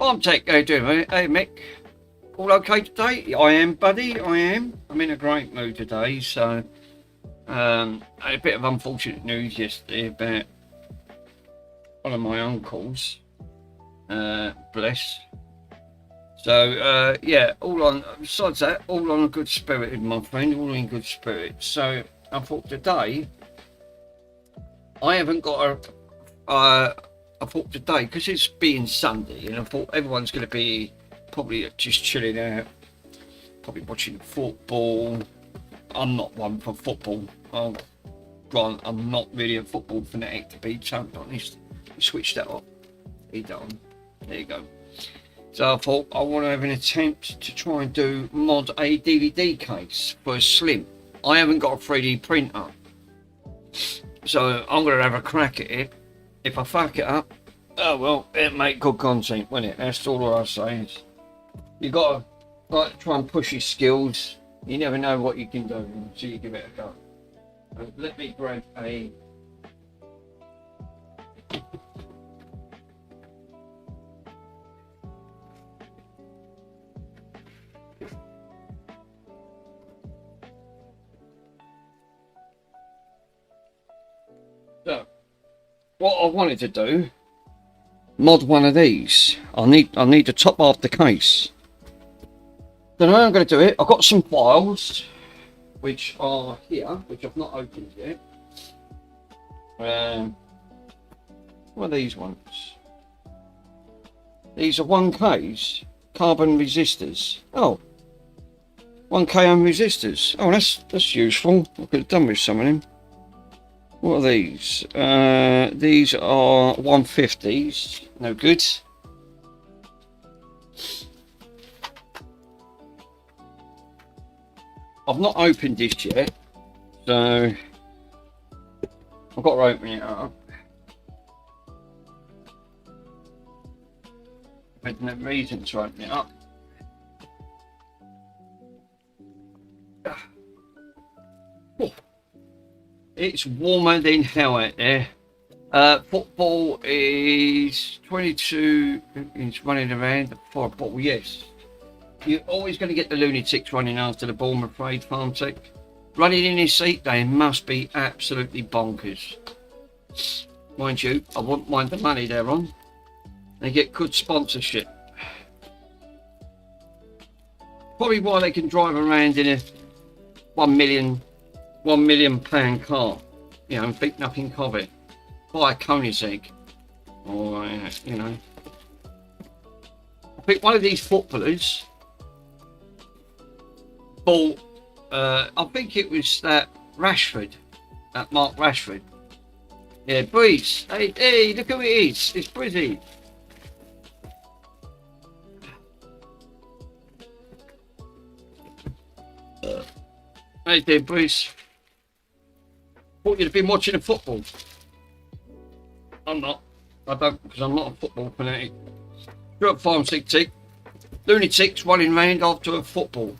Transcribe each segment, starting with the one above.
Farmtech, how you doing, mate? Hey, Mick. All okay today? I am, buddy. I am. I'm in a great mood today. So, I had a bit of unfortunate news yesterday about one of my uncles. Bless. So, yeah. All on. Besides that, all on a good spirited, my friend. All in good spirits. So, I thought today, I haven't got a. I thought today, because it's being Sunday, and I thought everyone's going to be probably just chilling out, probably watching football. I'm not one for football. Grant, I'm not really a football fanatic, to be totally honest. Switch that off. He done. There you go. So I thought I want to have an attempt to try and mod a DVD case for a Slim. I haven't got a 3D printer, so I'm going to have a crack at it. If I fuck it up, oh well, it'll make good content, won't it? That's all I say. You got to try and push your skills. You never know what you can do until you give it a go. Let me grab a. So, what I wanted to do, mod one of these. I need to top off the case. Don't know how I'm going to do it. I've got some files which are here, which I've not opened yet. What are these ones? These are 1Ks, carbon resistors. Oh, 1K ohm resistors. Oh, that's useful. I could have done with some of them. What are these? These are 150s. No good. I've not opened this yet, so I've got to open it up. There's no reason to open it up. Oh. It's warmer than hell out there. Football is 22. It's running around for a ball. Yes, you're always going to get the lunatics running after the ball. I'm afraid, Farmtech. Running in his seat, they must be absolutely bonkers. Mind you, I wouldn't mind the money they're on. They get good sponsorship. Probably why they can drive around in a £1 million car, you know, and beat nothing of it. Buy a Koenigsegg, or you know. I think one of these footballers bought. I think it was that Rashford, that Mark Rashford. Yeah, Breeze. Hey, look who it is. It's Brizzy. Hey there, Breeze. Thought you'd have been watching the football. I'm not. I don't, because I'm not a football fanatic. You're up farm tick. Lunatics running round after a football.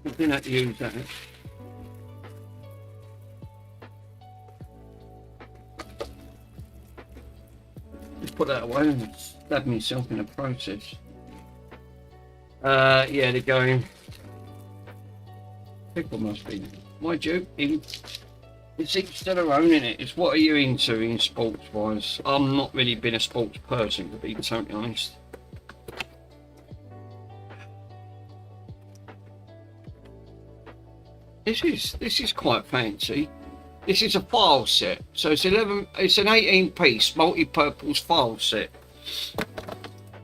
I didn't have to use that. Just put that away and stab myself in the process. Yeah, they're going. People must be. Mind you, it's each to their own, innit? It's what are you into in sports wise? I'm not really been a sports person, to be totally honest. This is quite fancy. This is a file set, so it's an 18-piece multi-purpose file set.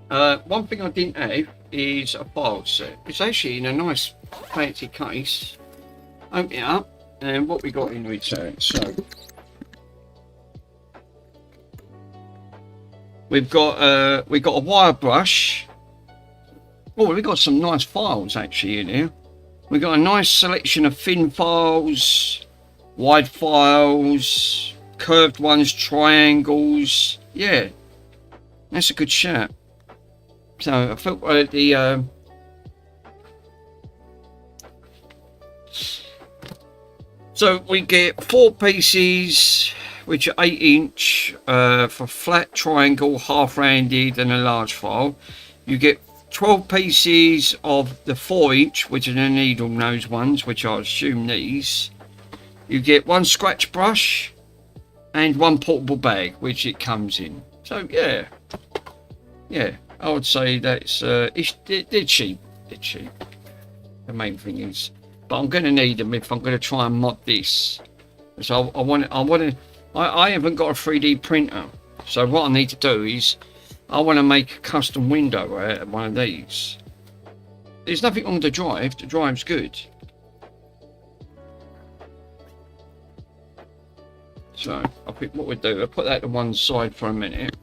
One thing I didn't have is a file set. It's actually in a nice fancy case. Open it up, and what we got in return. So we've got a wire brush. Oh, we've got some nice files actually in here. We've got a nice selection of thin files, wide files, curved ones, triangles. Yeah, that's a good shout. So I felt the so we get 4 pieces which are 8" for flat, triangle, half-rounded, and a large file. You get 12 pieces of the 4" which are the needle nose ones, which I assume these. You get 1 scratch brush and 1 portable bag, which it comes in. So yeah, I would say that's they're cheap. They're cheap. The main thing is, but I'm going to need them if I'm going to try and mod this. So I haven't got a 3D printer, so what I need to do is I want to make a custom window out of one of these. There's nothing wrong with the drive. The drive's good. So I think what we'll do, I'll put that to one side for a minute.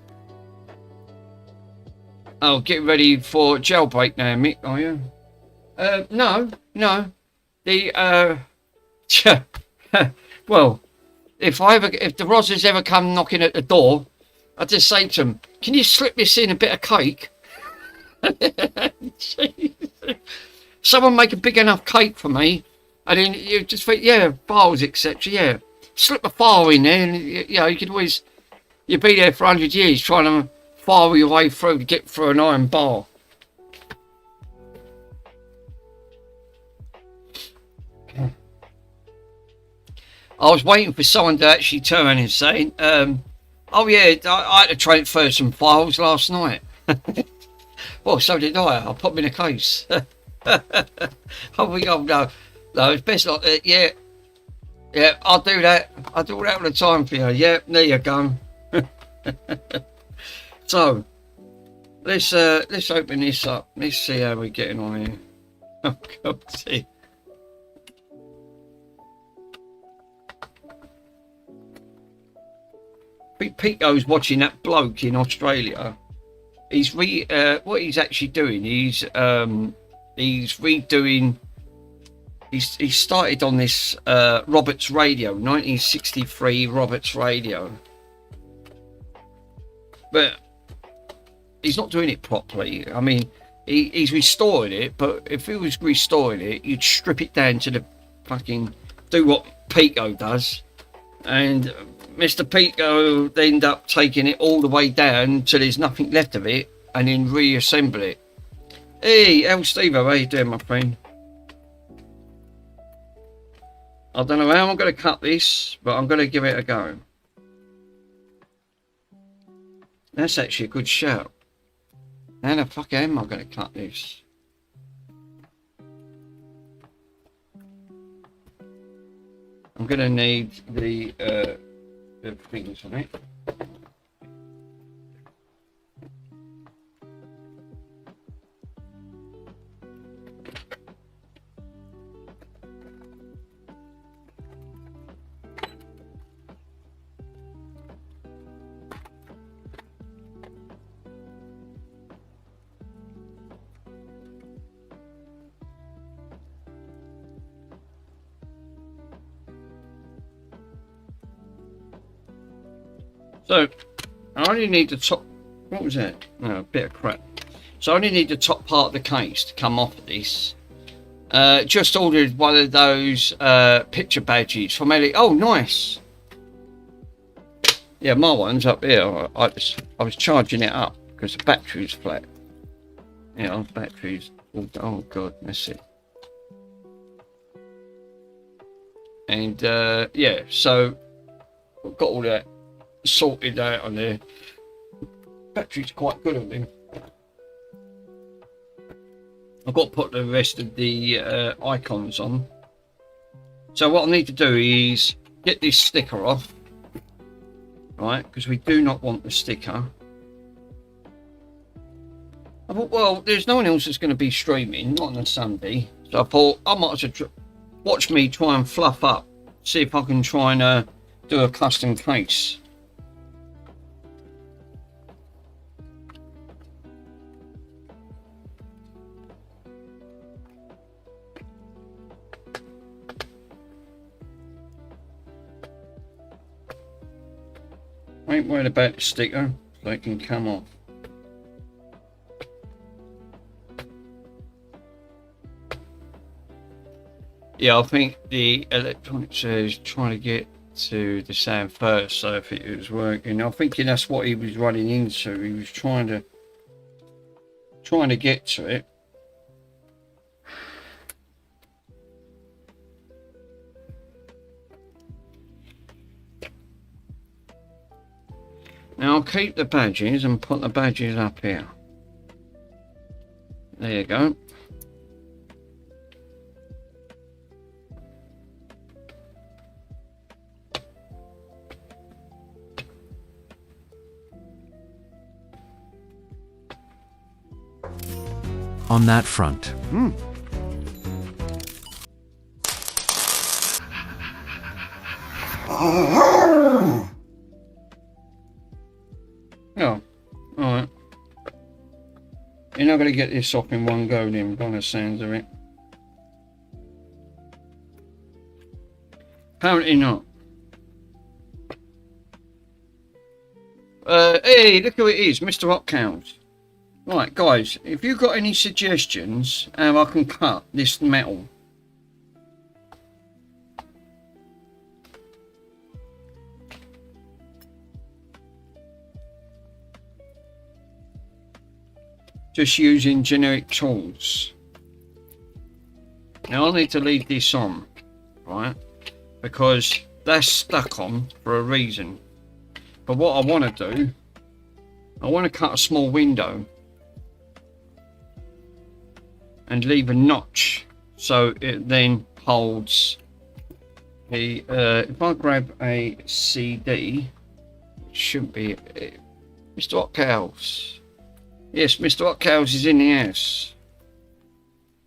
Oh, get ready for jailbreak now, Mick, are you? No. The well, if the Rozzers ever come knocking at the door, I just say to them, "Can you slip this in a bit of cake?" Someone make a big enough cake for me, and then you just think, yeah, files, etc. Yeah, slip a file in there, and you know you could always you'd be there for 100 years trying to file your way through to get through an iron bar. I was waiting for someone to actually turn and say, "Oh yeah, I had to transfer some files last night." Well, so did I. I'll put them in a case. Oh, no, it's best like that. Yeah, I'll do that. I'll do that all the time for you. Yeah, there you go. So let's open this up. Let's see how we're getting on here. Oh God, see. Pico's watching that bloke in Australia. He's what he's actually doing. He's redoing. He started on this Roberts Radio, 1963 Roberts Radio, but he's not doing it properly. I mean, he's restoring it, but if he was restoring it, you'd strip it down to the fucking do what Pico does, and Mr. Pico would end up taking it all the way down till there's nothing left of it, and then reassemble it. Hey, El Steve, how you doing, my friend? I don't know how I'm going to cut this, but I'm going to give it a go. That's actually a good shout. How the fuck am I going to cut this? I'm going to need the things on it. So, I only need the top, what was that? No, a bit of crap. So I only need the top part of the case to come off of this. Just ordered one of those picture badges from Ellie. Oh, nice. Yeah, my one's up here. I was charging it up because the battery's flat. Yeah, the battery's, oh God, that's it. And yeah, so I've got all that sorted out on there. Battery's quite good on them. I've got to put the rest of the icons on. So what I need to do is get this sticker off, right? Because we do not want the sticker. I thought, well, there's no one else that's going to be streaming, not on a Sunday. So I thought I might as well watch me try and fluff up, see if I can try and do a custom case. I ain't worried about the sticker, so it can come off. Yeah, I think the electronics is trying to get to the sand first, so if it was working. I'm thinking that's what he was running into. He was trying to get to it. Now I'll keep the badges and put the badges up here. There you go. On that front. Oh, alright. You're not going to get this off in one go then, by the sounds of it. Apparently not. Hey, look who it is, Mr. Hotcows. Right, guys, if you've got any suggestions how I can cut this metal. Just using generic tools. Now I need to leave this on, right? Because that's stuck on for a reason. But what I want to do, I want to cut a small window and leave a notch so it then holds the, if I grab a CD, it should be Mr. Hotcows. Yes, Mr. Hotcows is in the house.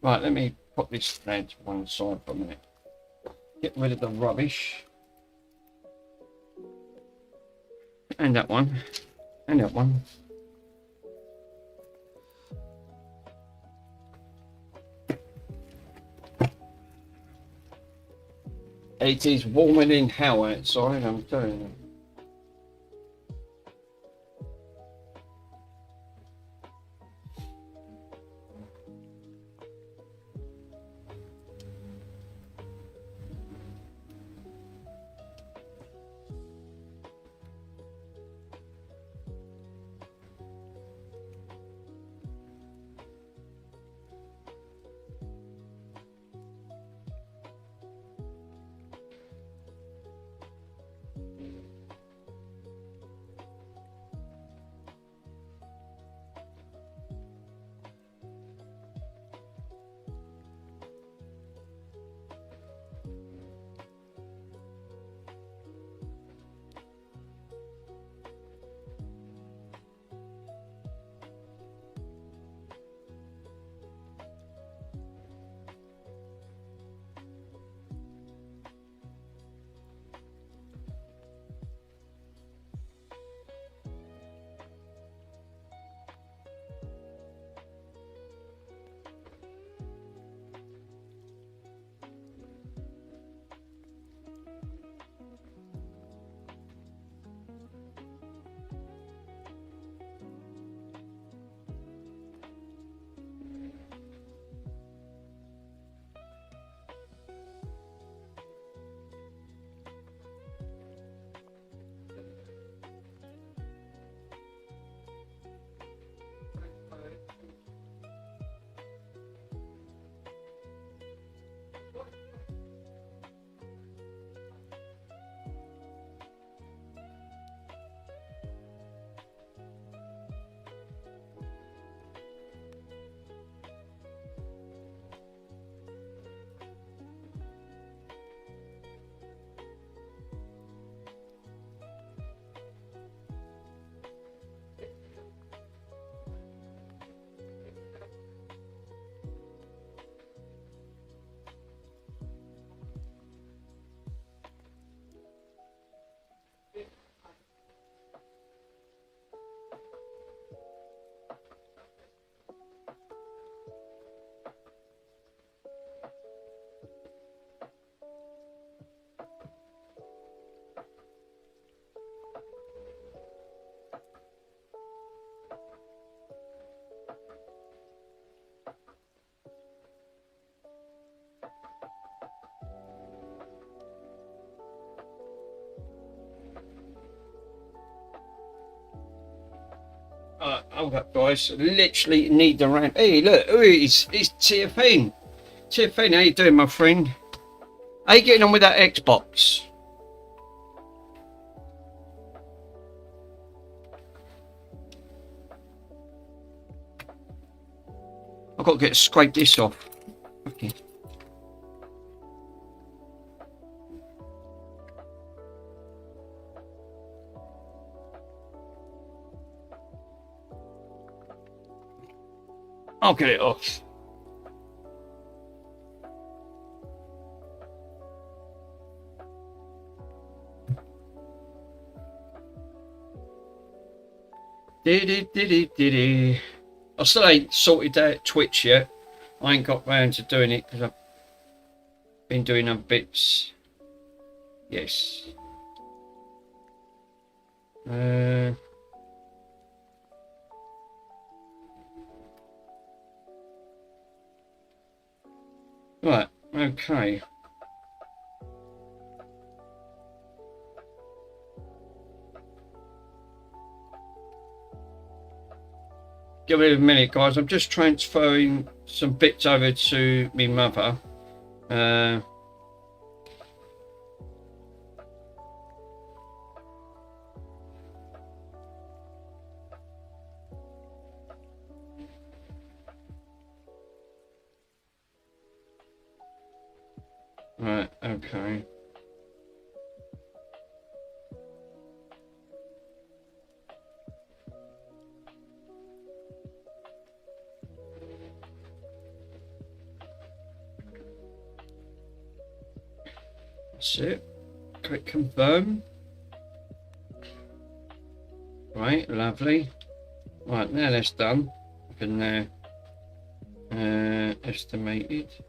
Right, let me put this thread to one side for a minute. Get rid of the rubbish. And that one. And that one. It is warmer than hell outside, I'm telling you. Hold up, guys. Literally need the ramp. Hey, look, it's TFN. TFN, how you doing, my friend? How you getting on with that Xbox? I've got to scrape this off. Okay. I'll get it off. I still ain't sorted out Twitch yet. I ain't got round to doing it because I've been doing other bits. Yes. Right, okay. Give it a minute, guys. I'm just transferring some bits over to my mother. Right, okay. That's it. Click confirm. Right, lovely. Right, now that's done. I can now estimate it.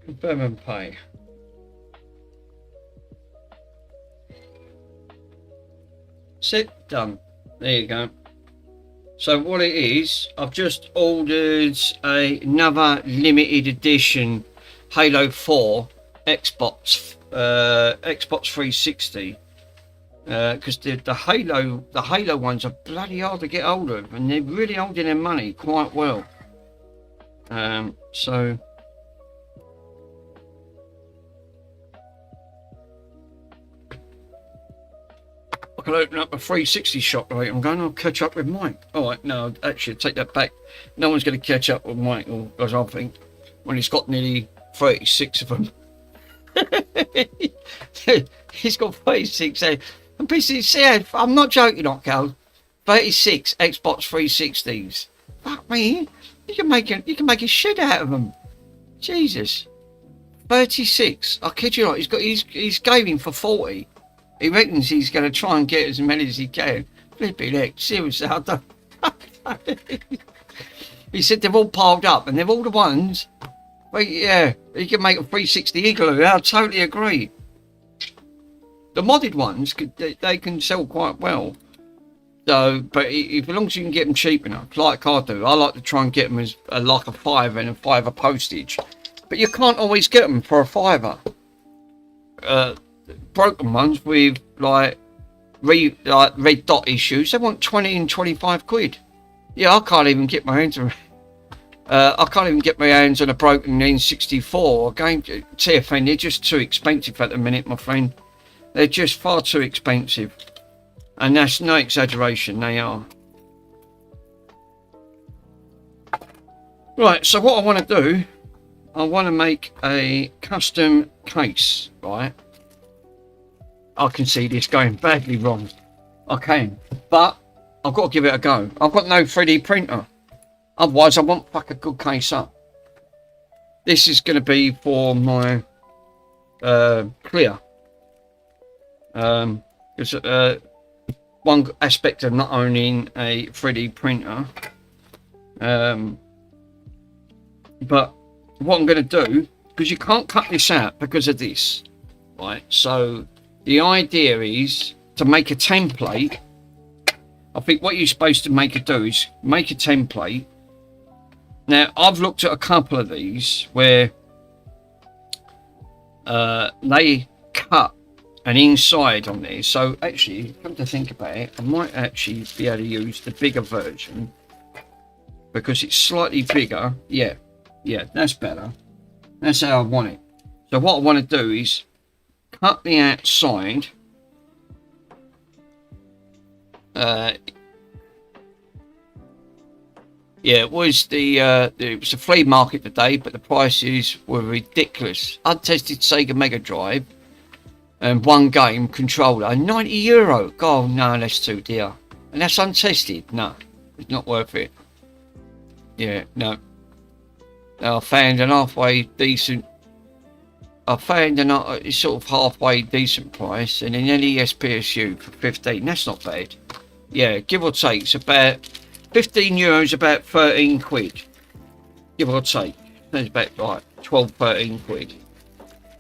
Confirm and pay. Sit done. There you go. So what it is, I've just ordered another limited edition Halo 4 Xbox Xbox 360 because the Halo ones are bloody hard to get hold of, and they're really holding their money quite well. So. I can open up a 360 shop later. I'm going, I'll catch up with Mike. All right, no, actually, take that back. No one's going to catch up with Mike, because I think when he's got nearly 36 of them. He's got 36. And PCC, I'm not joking, not Cal. 36 Xbox 360s. Fuck me, you can make a shit out of them. Jesus, 36. I kid you not. He's gaming for 40. He reckons he's going to try and get as many as he can. Flipping heck, seriously, I don't. He said they've all piled up, and they're all the ones. But yeah, he can make a 360 Igloo. I totally agree. The modded ones, they can sell quite well. So, but as long as you can get them cheap enough, like I do, I like to try and get them as like a £5 and a £5 postage. But you can't always get them for a £5. Broken ones with like red dot issues, they want 20 and 25 quid. Yeah, I can't even get my hands on a broken N64 game. TFN, they're just too expensive at the minute, my friend. They're just far too expensive, and that's no exaggeration, they are. Right, so what I want to do, I want to make a custom case, right? I can see this going badly wrong. I can, but I've got to give it a go. I've got no 3D printer. Otherwise, I won't fuck a good case up. This is going to be for my clear. It's one aspect of not owning a 3D printer. But what I'm going to do, because you can't cut this out because of this, right? So the idea is to make a template. I think what you're supposed to do is make a template. Now, I've looked at a couple of these where they cut an inside on there. So actually, come to think about it, I might actually be able to use the bigger version because it's slightly bigger. Yeah, that's better. That's how I want it. So what I want to do is cut the outside. Yeah, it was the flea market today, but the prices were ridiculous. Untested Sega Mega Drive and one game controller, €90. God, no, that's too dear. And that's untested. No, it's not worth it. Yeah, no. Now I found an halfway decent. I found a sort of halfway decent price, and an NES PSU for 15. That's not bad. Yeah, give or take, it's about €15, about 13 quid. Give or take. That's about like 12, 13 quid.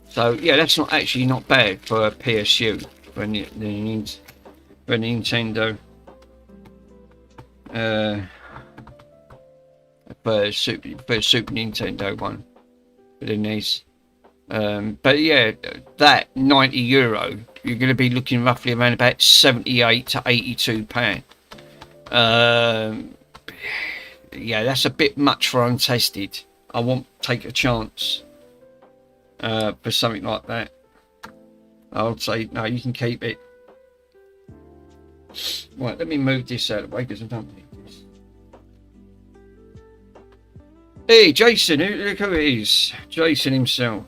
So yeah, that's not actually not bad for a PSU for a Nintendo. For a Super Nintendo one for the NES. But yeah, that €90, you're going to be looking roughly around about 78 to 82 pound. Yeah, that's a bit much for untested. I won't take a chance for something like that. I would say no, you can keep it. Right, let me move this out of the way because I don't need this. Hey, Jason, look who it is. Jason himself.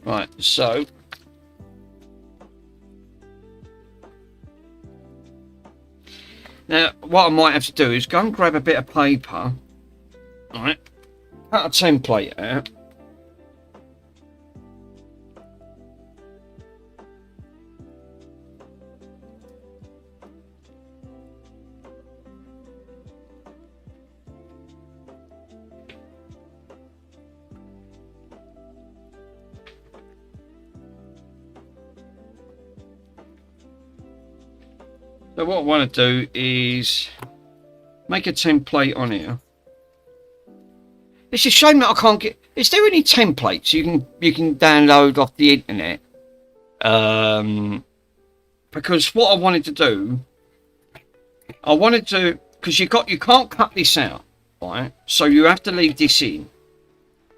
Right, so now what I might have to do is go and grab a bit of paper, right, cut a template out. So what I want to do is make a template on here. It's a shame that I can't get. Is there any templates you can download off the internet? Because what I wanted to do, because you can't cut this out, right? So you have to leave this in.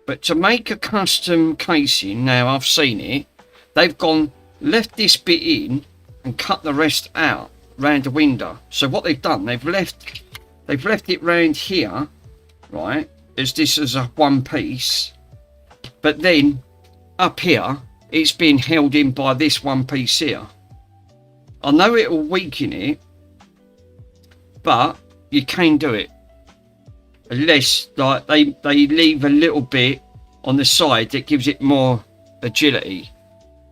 But to make a custom casing, now I've seen it, they've left this bit in and cut the rest out round the window. So what they've done, they've left it round here, right, as a one piece, but then up here it's being held in by this one piece here. I know it will weaken it, but you can do it unless like they leave a little bit on the side that gives it more agility,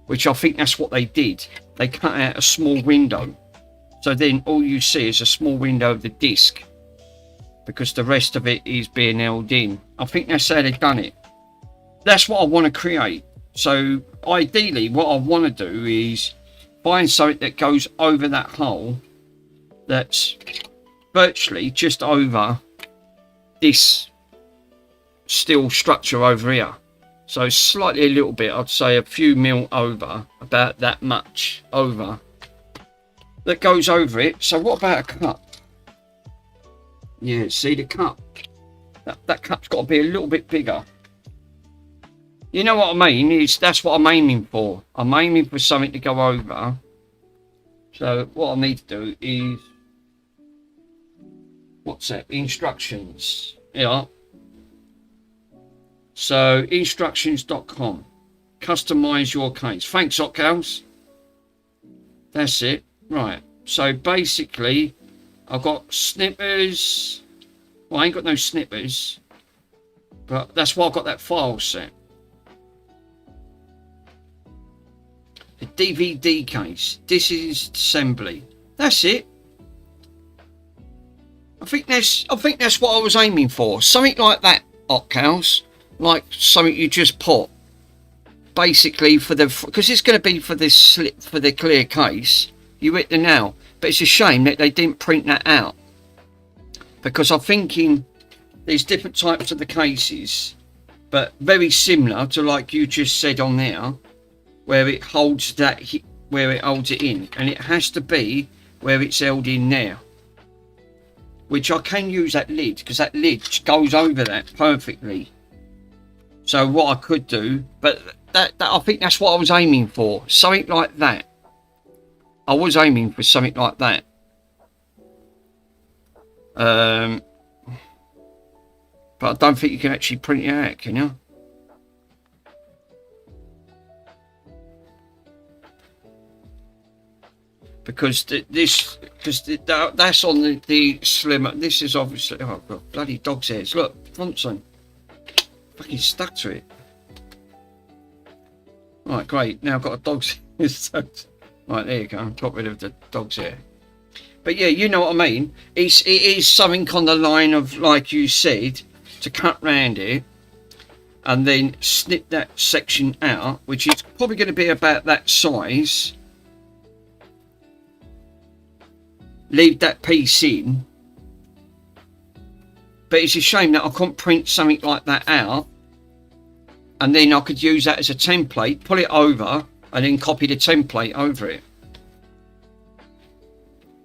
which I think that's what they did. They cut out a small window. So then all you see is a small window of the disc because the rest of it is being held in. I think that's how they've done it. That's what I want to create. So ideally what I want to do is find something that goes over that hole that's virtually just over this steel structure over here. So slightly a little bit, I'd say a few mil over, about that much over. That goes over it. So what about a cup? Yeah, see the cup? That cup's got to be a little bit bigger. You know what I mean? That's what I'm aiming for. I'm aiming for something to go over. So what I need to do is, what's that? Instructions. Yeah. So instructions.com. Customize your case. Thanks, Hotcows. That's it. Right, so basically I've got snippers. Well, I ain't got no snippers, but that's why I've got that file set. The DVD case. This is assembly. That's it. I think that's what I was aiming for. Something like that, Hotcows. Like something you just put. Basically because it's going to be for the clear case. You hit the nail, but it's a shame that they didn't print that out, because I'm thinking there's different types of the cases, but very similar to like you just said on there, where it holds that, where it holds it in, and it has to be where it's held in now. Which I can use that lid, because that lid goes over that perfectly. So what I could do, but that I think that's what I was aiming for, something like that. I was aiming for something like that. But I don't think you can actually print it out, can you? Because that's on the slimmer. This is obviously, oh god, bloody dog's hairs. Look, Bronson, fucking stuck to it. Right, great. Now I've got a dog's hair. Right, there you go. Got rid of the dog's hair. But yeah, you know what I mean. It is something on the line of, like you said, to cut round it and then snip that section out, which is probably going to be about that size. Leave that piece in. But it's a shame that I couldn't print something like that out, and then I could use that as a template, pull it over, and then copy the template over it.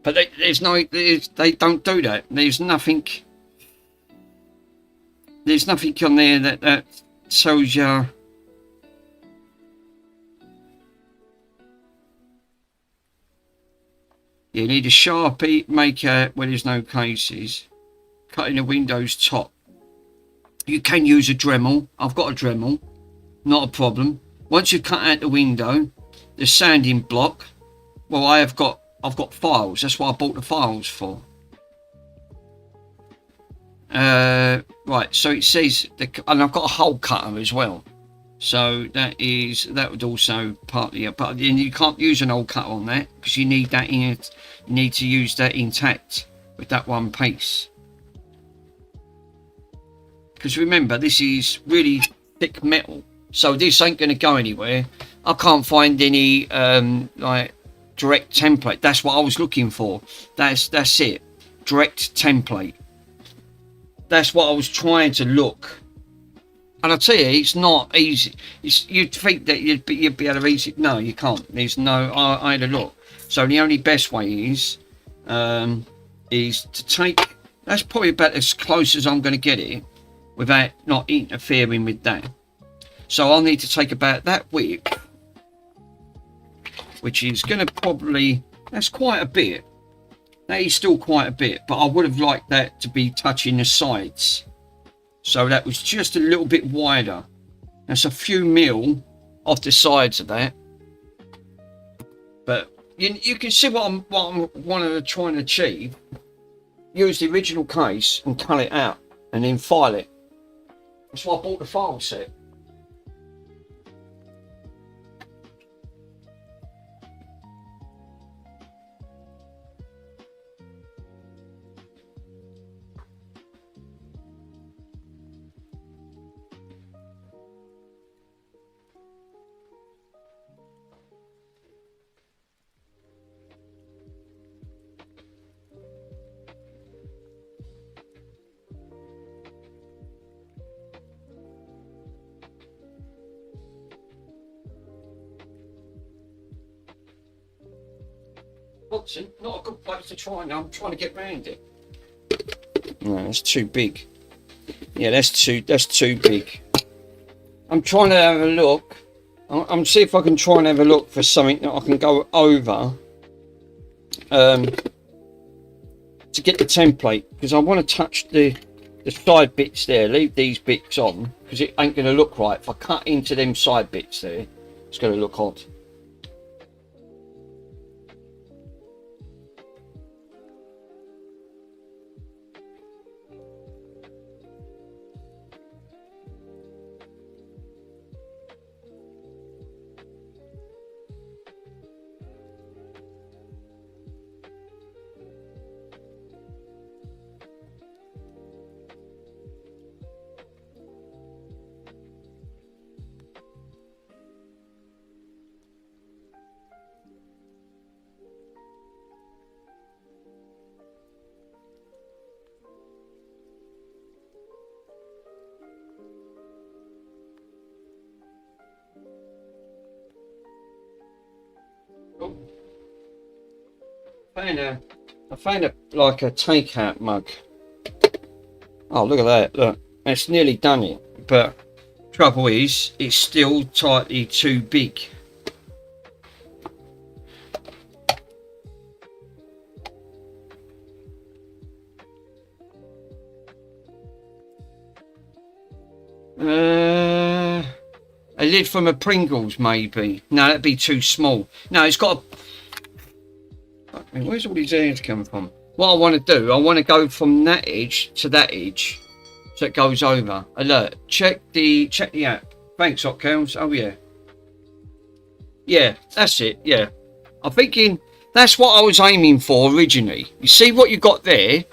But they don't do that. There's nothing on there that shows you. You need a Sharpie, make where there's no cases, cutting the Windows top. You can use a Dremel. I've got a Dremel, not a problem. Once you've cut out the window, the sanding block, well, I've got files. That's what I bought the files for. Right, so it says, and I've got a hole cutter as well. So that would also partly, but then you can't use an old cutter on that because you need that in it. You need to use that intact with that one piece. Because remember, this is really thick metal, so this ain't going to go anywhere. I can't find any like direct template. That's what I was looking for. That's it. Direct template. That's what I was trying to look. And I tell you, it's not easy. You'd think that you'd be able to easy. No, you can't. There's no. I had a look. So the only best way is to take. That's probably about as close as I'm going to get it, without not interfering with that. So I'll need to take about that width, which is going to probably. That's quite a bit. That is still quite a bit, but I would have liked that to be touching the sides. So that was just a little bit wider. That's a few mil off the sides of that. But you can see what I'm wanting to try and achieve. Use the original case and cut it out and then file it. That's why I bought the file set. Watson, not a good place to try now. I'm trying to get round it. No, that's too big. Yeah, that's too big. I'm trying to have a look. I'm see if I can try and have a look for something that I can go over to get the template, because I want to touch the side bits there. Leave these bits on because it ain't going to look right. If I cut into them side bits there, it's going to look odd. I found a like a takeout mug. Oh, look at that! Look, it's nearly done it, but trouble is, it's still tightly too big. A lid from a Pringles, maybe. No, that'd be too small. No, it's got a... Where's all these hairs coming from? What I want to do, I want to go from that edge to that edge, so it goes over. Alert. Check the app. Thanks, Hot Cows. Oh yeah. Yeah, that's it. Yeah, I'm thinking that's what I was aiming for originally. You see what you got there?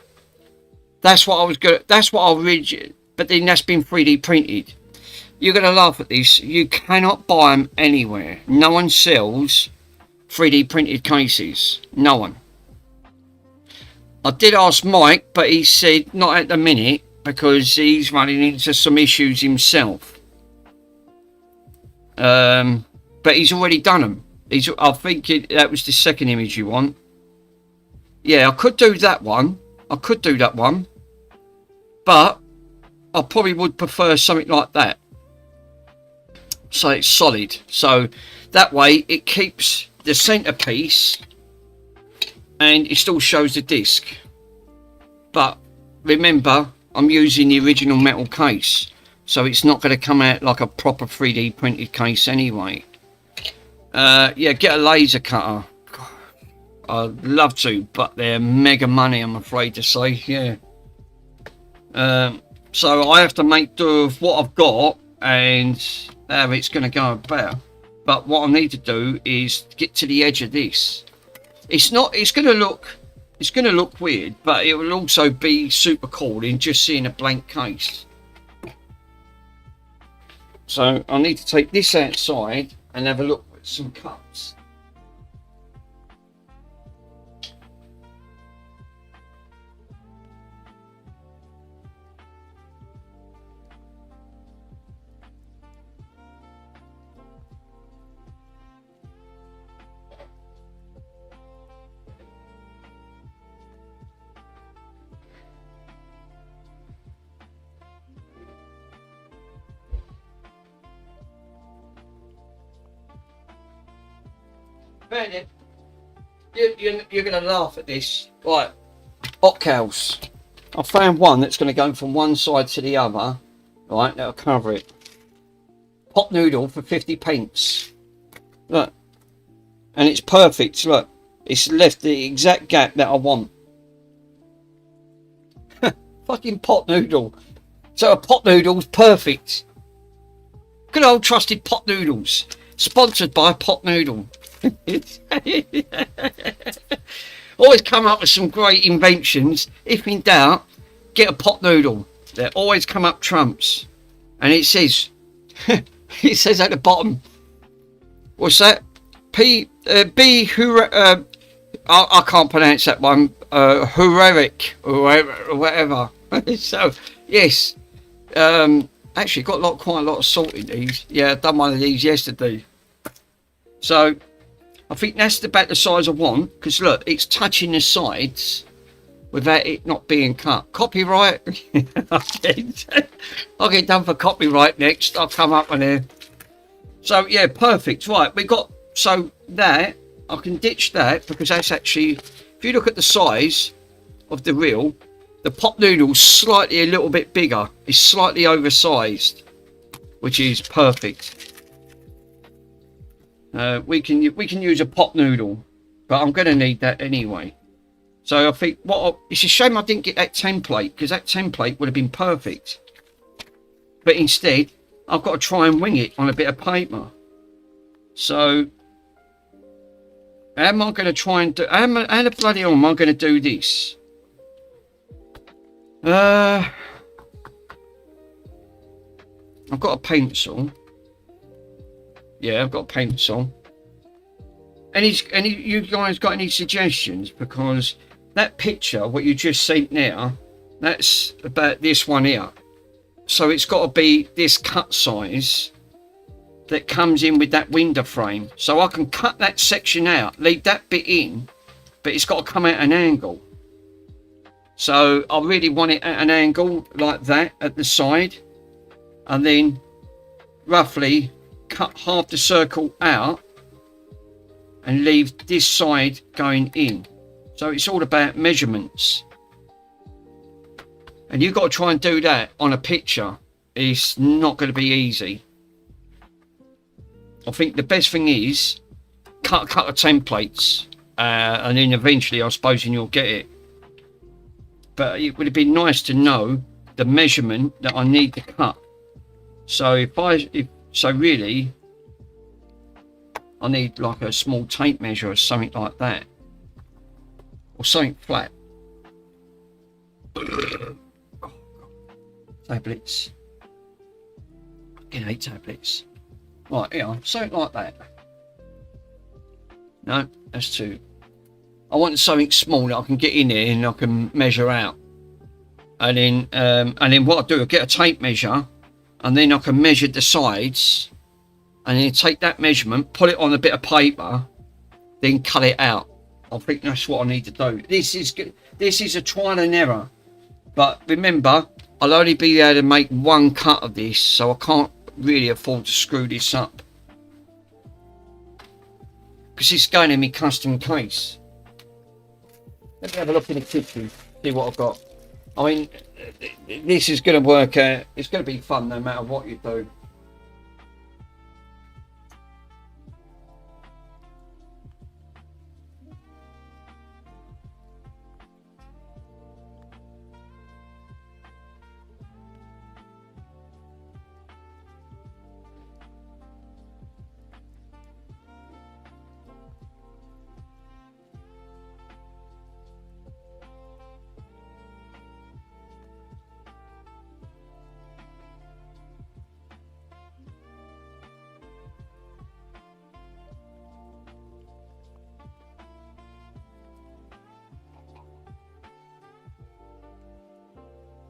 That's what I was going. That's what I originally. But then that's been 3D printed. You're going to laugh at this. You cannot buy them anywhere. No one sells 3D printed cases. No one. I did ask Mike, but he said not at the minute because he's running into some issues himself. But he's already done them. I think that was the second image you want. Yeah, I could do that one. But I probably would prefer something like that. So it's solid. So that way it keeps the centerpiece and it still shows the disc. But remember, I'm using the original metal case. So it's not going to come out like a proper 3D printed case anyway. Yeah, get a laser cutter. I'd love to, but they're mega money, I'm afraid to say. Yeah. So I have to make do with what I've got and how it's going to go about. But what I need to do is get to the edge of this. It's going to look weird, but it will also be super cool in just seeing a blank case. So I need to take this outside and have a look at some cups. You're going to laugh at this. Right, Hot Cows. I found one that's going to go from one side to the other. Right, that'll cover it. Pot noodle for 50p. Look. And it's perfect. Look, it's left the exact gap that I want. Fucking pot noodle. So a pot noodle's perfect. Good old trusted Pot Noodles. Sponsored by Pot Noodle. Always come up with some great inventions. If in doubt, get a pot noodle. They always come up trumps. And it says it says at the bottom, what's that? I can't pronounce that one. Heroic or whatever. So yes, actually got quite a lot of salt in these. Yeah, I've done one of these yesterday. So I think that's about the size I want, because look, it's touching the sides without it not being cut. Copyright. I'll get done for copyright next. I'll come up with there. So yeah, perfect. Right, we got, so that I can ditch that, because that's actually, if you look at the size of the reel, the pot noodle's slightly a little bit bigger. It's slightly oversized, which is perfect. We can use a pot noodle, but I'm going to need that anyway. So I think it's a shame I didn't get that template, because that template would have been perfect. But instead, I've got to try and wing it on a bit of paper. So how am I going to try and do? How the bloody hell am I going to do this? I've got a pencil. Yeah, I've got a pencil. Any you guys got any suggestions? Because that picture, what you just sent now, that's about this one here. So it's got to be this cut size that comes in with that window frame. So I can cut that section out, leave that bit in, but it's got to come at an angle. So I really want it at an angle like that at the side, and then roughly cut half the circle out and leave this side going in. So it's all about measurements, and you've got to try and do that on a picture. It's not going to be easy. I think the best thing is cut a couple of templates, and then eventually I suppose you'll get it. But it would have been nice to know the measurement that I need to cut. So really I need like a small tape measure or something like that, or something flat. Tablets. I hate tablets. Right, here, something like that. No, that's too. I want something small that I can get in there and I can measure out. And then what I do, I get a tape measure, and then I can measure the sides, and then take that measurement, put it on a bit of paper, then cut it out. I think that's what I need to do. This is a trial and error. But remember, I'll only be able to make one cut of this, so I can't really afford to screw this up, because it's going in my custom case. Let me have a look in the kitchen, see what I've got. I mean, this is going to work out. It's going to be fun no matter what you do.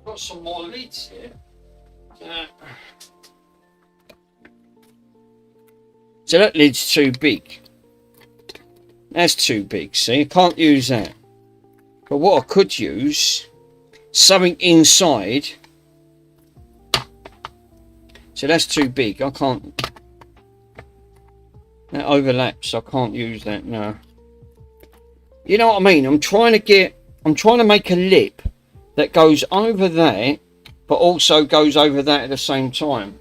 Got some more lids here. So that lid's too big. That's too big, see? I can't use that. But what I could use, something inside. So that's too big. I can't. That overlaps. I can't use that, no. You know what I mean? I'm trying to make a lip that goes over that, but also goes over that at the same time.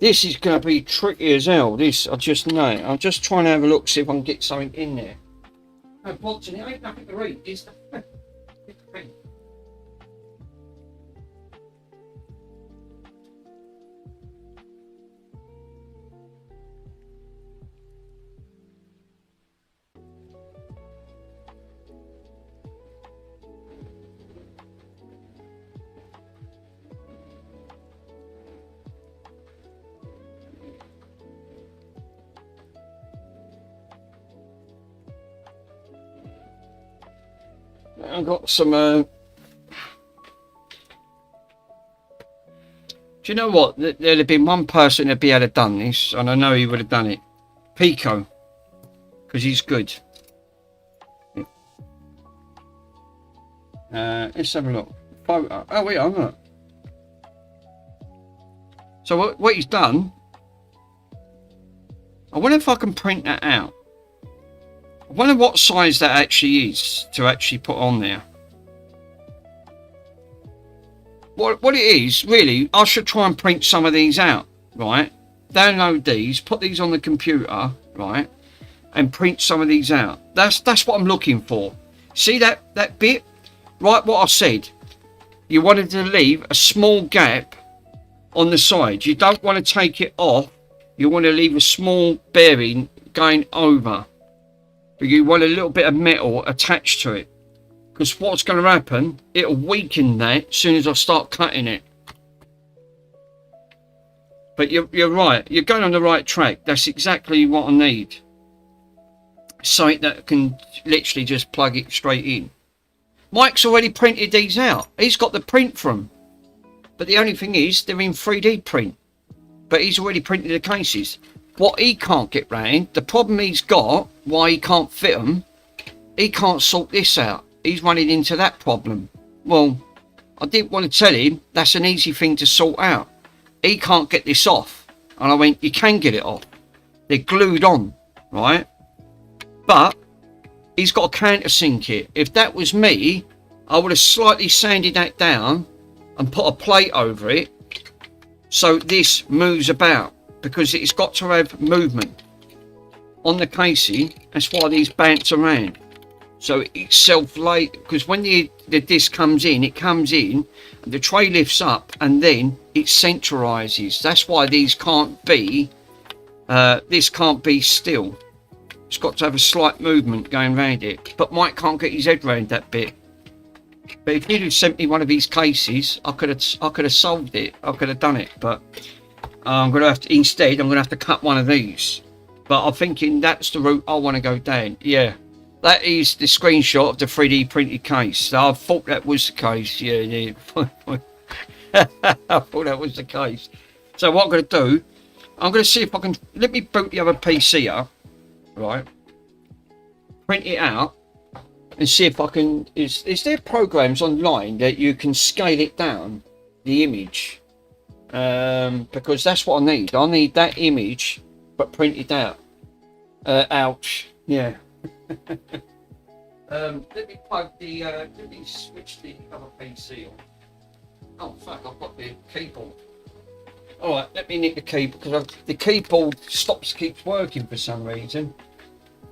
This is going to be tricky as hell. This, I just know. I'm just trying to have a look, see if I can get something in there. No, Watson, it ain't nothing to read. It's the thing. I've got some. Do you know what? There'd have been one person that'd be able to have done this, and I know he would have done it. Pico, because he's good. Let's have a look. Photo. Oh, wait, I'm not. So what he's done? I wonder if I can print that out. I wonder what size that actually is to actually put on there. What it is, really, I should try and print some of these out, right? Download these, put these on the computer, right? And print some of these out. That's what I'm looking for. See that bit? Right, what I said. You wanted to leave a small gap on the side. You don't want to take it off. You want to leave a small bearing going over. You want a little bit of metal attached to it, because what's going to happen, it'll weaken that as soon as I start cutting it. But you're right, you're going on the right track. That's exactly what I need. Something that can literally just plug it straight in. Mike's already printed these out. He's got the print from, but the only thing is they're in 3D print, but he's already printed the cases. What he can't get round, the problem he's got, why he can't fit them, he can't sort this out. He's running into that problem. Well, I didn't want to tell him that's an easy thing to sort out. He can't get this off. And I went, you can get it off. They're glued on, right? But he's got a countersink it. If that was me, I would have slightly sanded that down and put a plate over it so this moves about, because it's got to have movement on the casing. That's why these bounce around. So it's self-laid, because when the disc comes in, the tray lifts up and then it centralizes. That's why these can't be, this can't be still. It's got to have a slight movement going around it. But Mike can't get his head around that bit. But if he'd have sent me one of these cases, I could have solved it. I could have done it. But I'm going to have to, instead, I'm going to have to cut one of these. But I'm thinking that's the route I want to go down. Yeah. That is the screenshot of the 3D printed case. So I thought that was the case. Yeah. I thought that was the case. So what I'm going to do, I'm going to see if I can, let me boot the other PC up, right? Print it out and see if I can, is there programs online that you can scale it down, the image? Because that's what I need. I need that image, but printed out. Ouch. Yeah. Let me plug the, let me switch the other PC on. Oh fuck, I've got the keyboard. Alright, let me nick the keyboard, because the keyboard keeps working for some reason.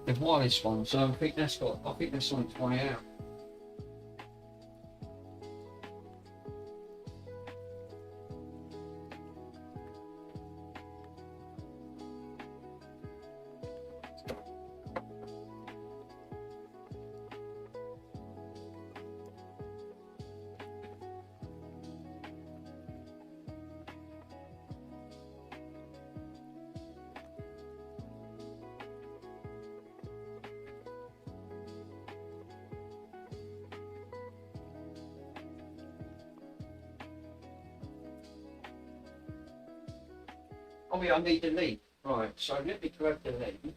The wireless one, so I think that's on its way out. Oh yeah, I need the lead. Right, so let me grab the lead.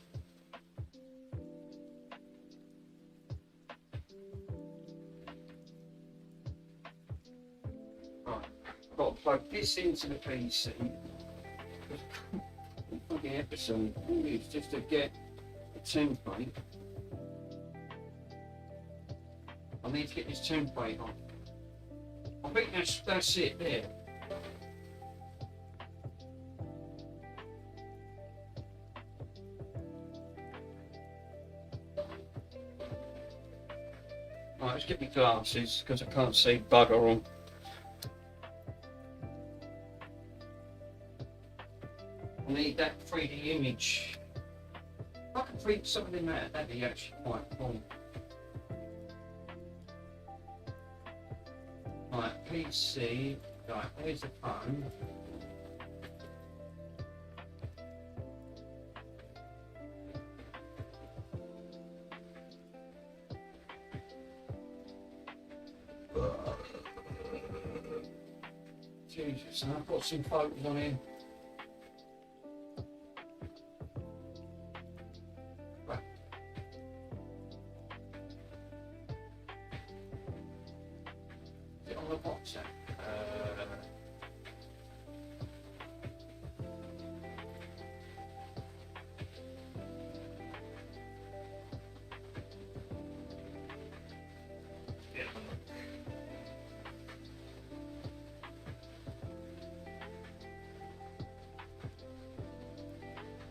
Right, I've got to plug this into the PC. The episode is just to get the template. I need to get this template on. I think that's it there. Right, let's get my glasses because I can't see bugger all. I need that 3D image. If I can print something out, that'd be actually quite cool. Right, PC. Right, there's the phone. Jesus, and I've got some photos on here. Right. Is it on the WhatsApp?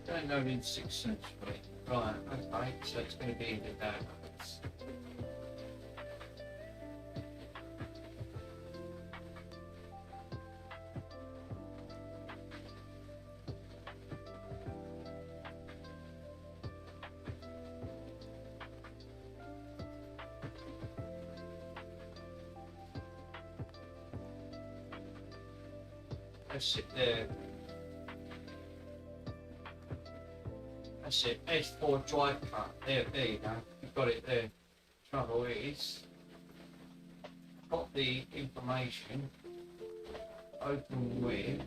Downloaded successfully. Right, okay, so it's going to be in the downloads. Let's sit there. That's it, S4 drive cut. There you go. You've got it there. Trouble is, got the information. Open with.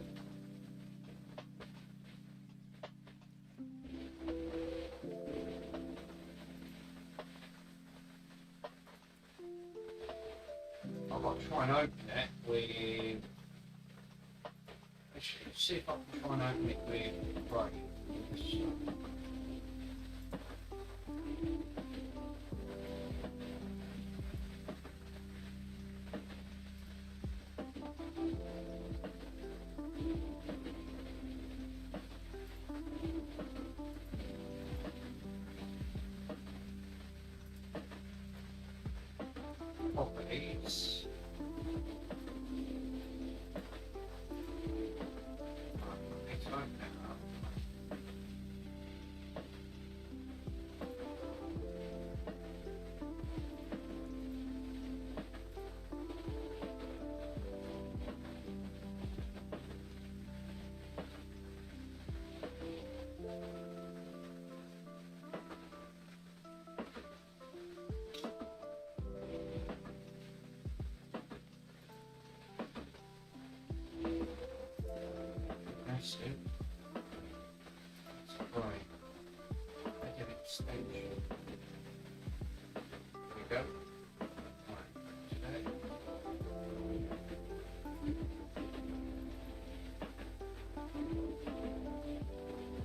I've got to try and open it with. Let's see if I can try and open it with Brave. Properties. Let's open it up. That's it. That's right. Make an extension. There we go. Right, today.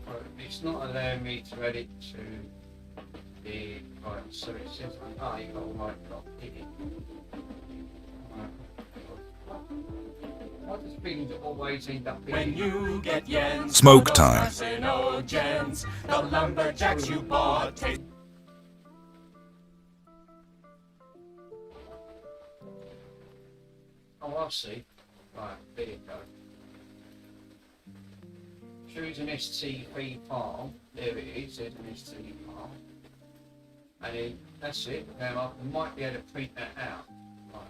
Right, it's not allowing me to edit to the right, so it says you've got a right block in it. Why does things always end up in When you get yens, Smoke for those time. carcinogens, the lumberjacks you bought taste. Oh, I see. Right, there you go. Choose an STV file. There it is, there's an STV file. And then that's it. Now I might be able to print that out. Right.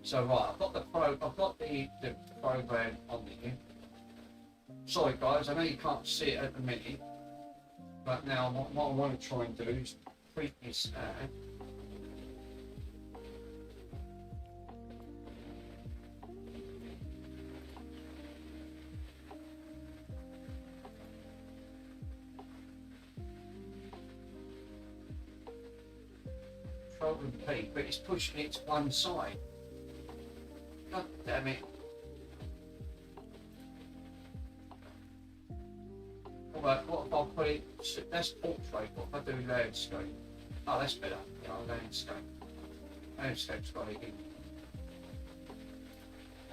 So right, I've got the program on here. Sorry guys, I know you can't see it at the minute. But now what I want to try and do is print this out. Control and P, but it's pushing it to one side. God damn it. Alright, what if I put it, that's portrait, what if I do landscape? Oh, that's better, yeah, landscape. Landscape's got it in.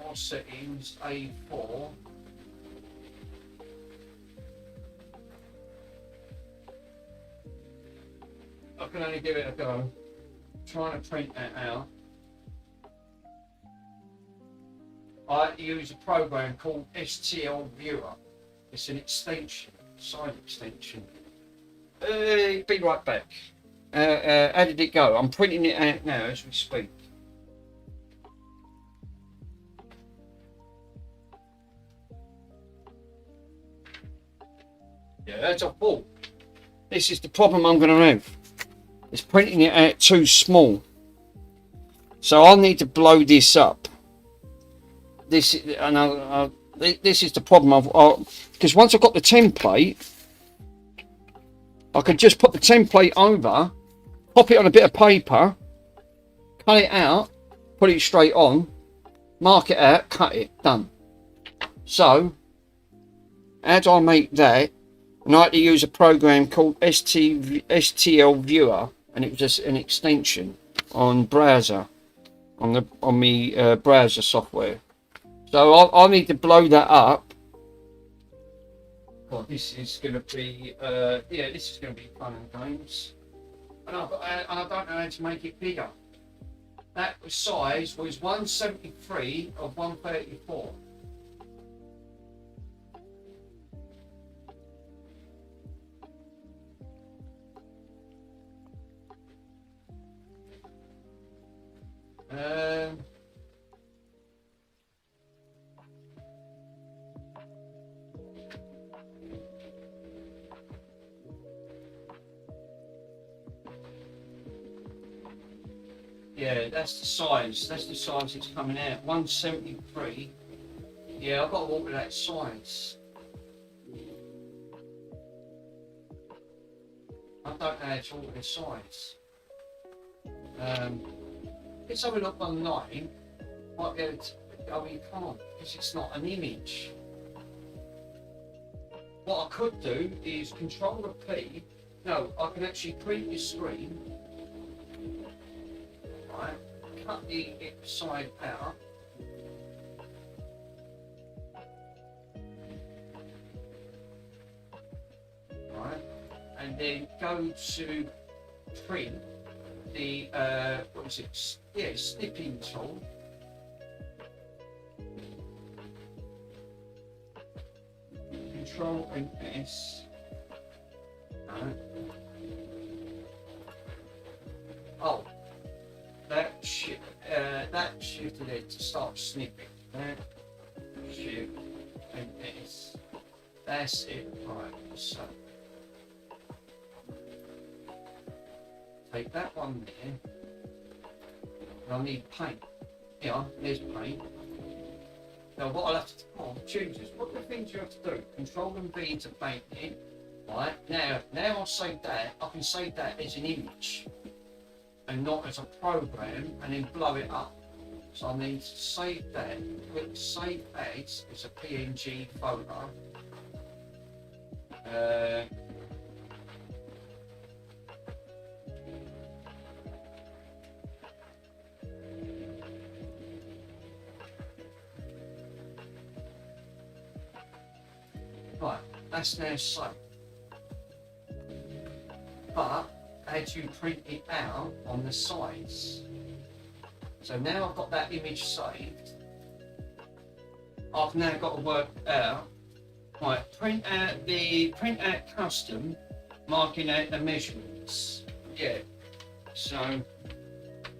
More settings, A4. I can only give it a go. Trying to print that out. I use a program called STL Viewer. It's an extension, side extension. Be right back. How did it go? I'm printing it out now as we speak. Yeah, that's a fault. This is the problem I'm going to have. It's printing it out too small. So I need to blow this up. This is the problem. Because once I've got the template, I can just put the template over, pop it on a bit of paper, cut it out, put it straight on, mark it out, cut it, done. So, how do I make that? And I had to use a program called STL Viewer, and it was just an extension on browser, on the browser software. So I need to blow that up. God, this is going to be this is going to be fun and games. And I don't know how to make it bigger. That size was 173 of 134. Yeah, that's the size. That's the size it's coming out. 173. Yeah, I've got to alter that size. I don't know how to alter the size. if someone look online, might be able to, oh, you can't, because it's not an image. What I could do is Control the P. No, I can actually print your screen. Right, cut the side out. Right, and then go to print the what is it? Yeah, snipping tool. Control and S. Right. Oh, that shift there to start snipping. That shift and S. That's it. Right. So take that one there. And I need paint. Yeah, there's paint. Now what I'll have to choose is what are the things you have to do? Control and V to paint it. Right, now I'll save that. I can save that as an image and not as a program and then blow it up. So I need to save that. Click Save As a PNG photo. Right, that's now saved. But as you print it out on the sides. So now I've got that image saved. I've now got to work out. Right, print out custom, marking out the measurements. Yeah. So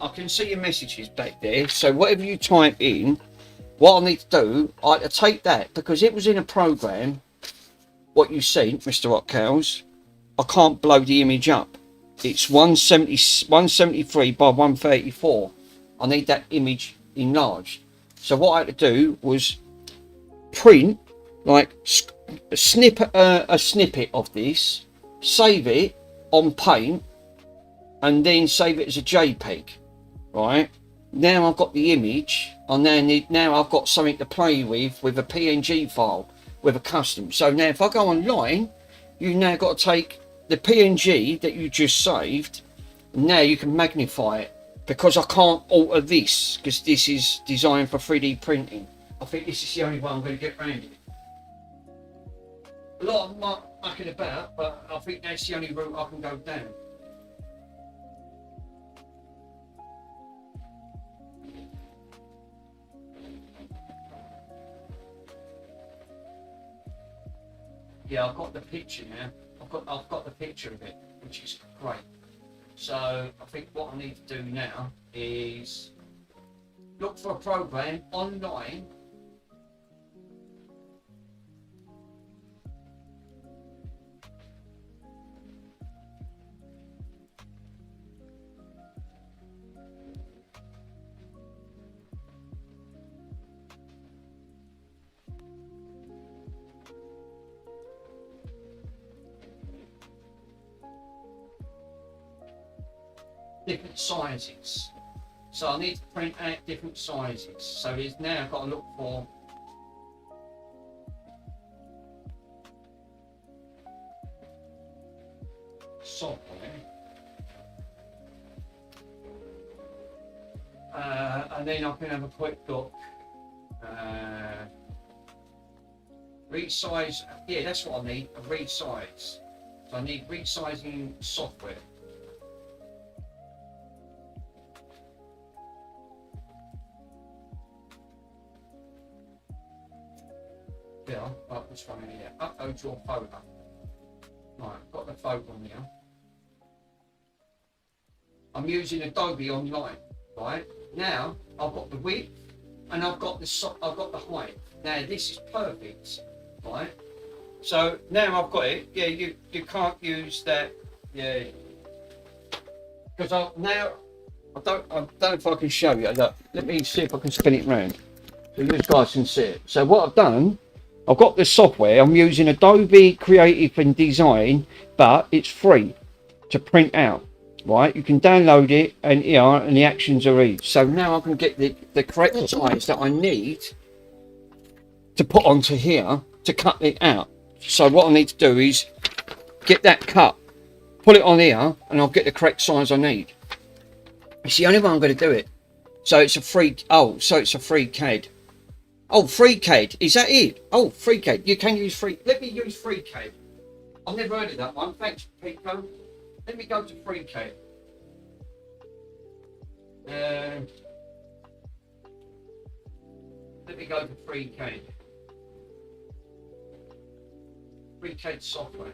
I can see your messages back there. So whatever you type in, what I need to do, I have to take that because it was in a program. What you sent, Mr. Rockcows, I can't blow the image up. It's 173 by 134. I need that image enlarged. So what I had to do was print like a snippet of this, save it on Paint, and then save it as a JPEG. Right now I've got the image. Now I've got something to play with a PNG file with a custom. So now if I go online, you now got to take the PNG that you just saved. Now you can magnify it because I can't alter this because this is designed for 3D printing. I think this is the only one I'm going to get around it. A lot of mucking about, but I think that's the only route I can go down. Yeah, I've got the picture now. I've got the picture of it, which is great. So I think what I need to do now is look for a program online. Different sizes, so I need to print out different sizes. So it's now I've got to look for software, and then I can have a quick look. Resize, yeah, that's what I need, a resize. So I need resizing software. Yeah, but which one here? Upload your photo. Right, got the photo now. I'm using Adobe Online. Right now, I've got the width and I've got the height. Now this is perfect. Right. So now I've got it. Yeah, you can't use that. Yeah. Because I don't know if I can show you. Look, let me see if I can spin it round so you guys can see it. So what I've done, I've got the software. I'm using Adobe Creative and Design, but it's free to print out. right? You can download it and here, and the actions are easy. So now I can get the correct size that I need to put onto here to cut it out. So what I need to do is get that cut, put it on here, and I'll get the correct size I need. It's the only way I'm going to do it. So it's a free, so it's a free CAD. Oh, FreeCAD, is that it? Oh, FreeCAD, you can use free. Let me use FreeCAD. I've never heard of that one. Thanks, Pico. Let me go to FreeCAD. Let me go to FreeCAD. FreeCAD software.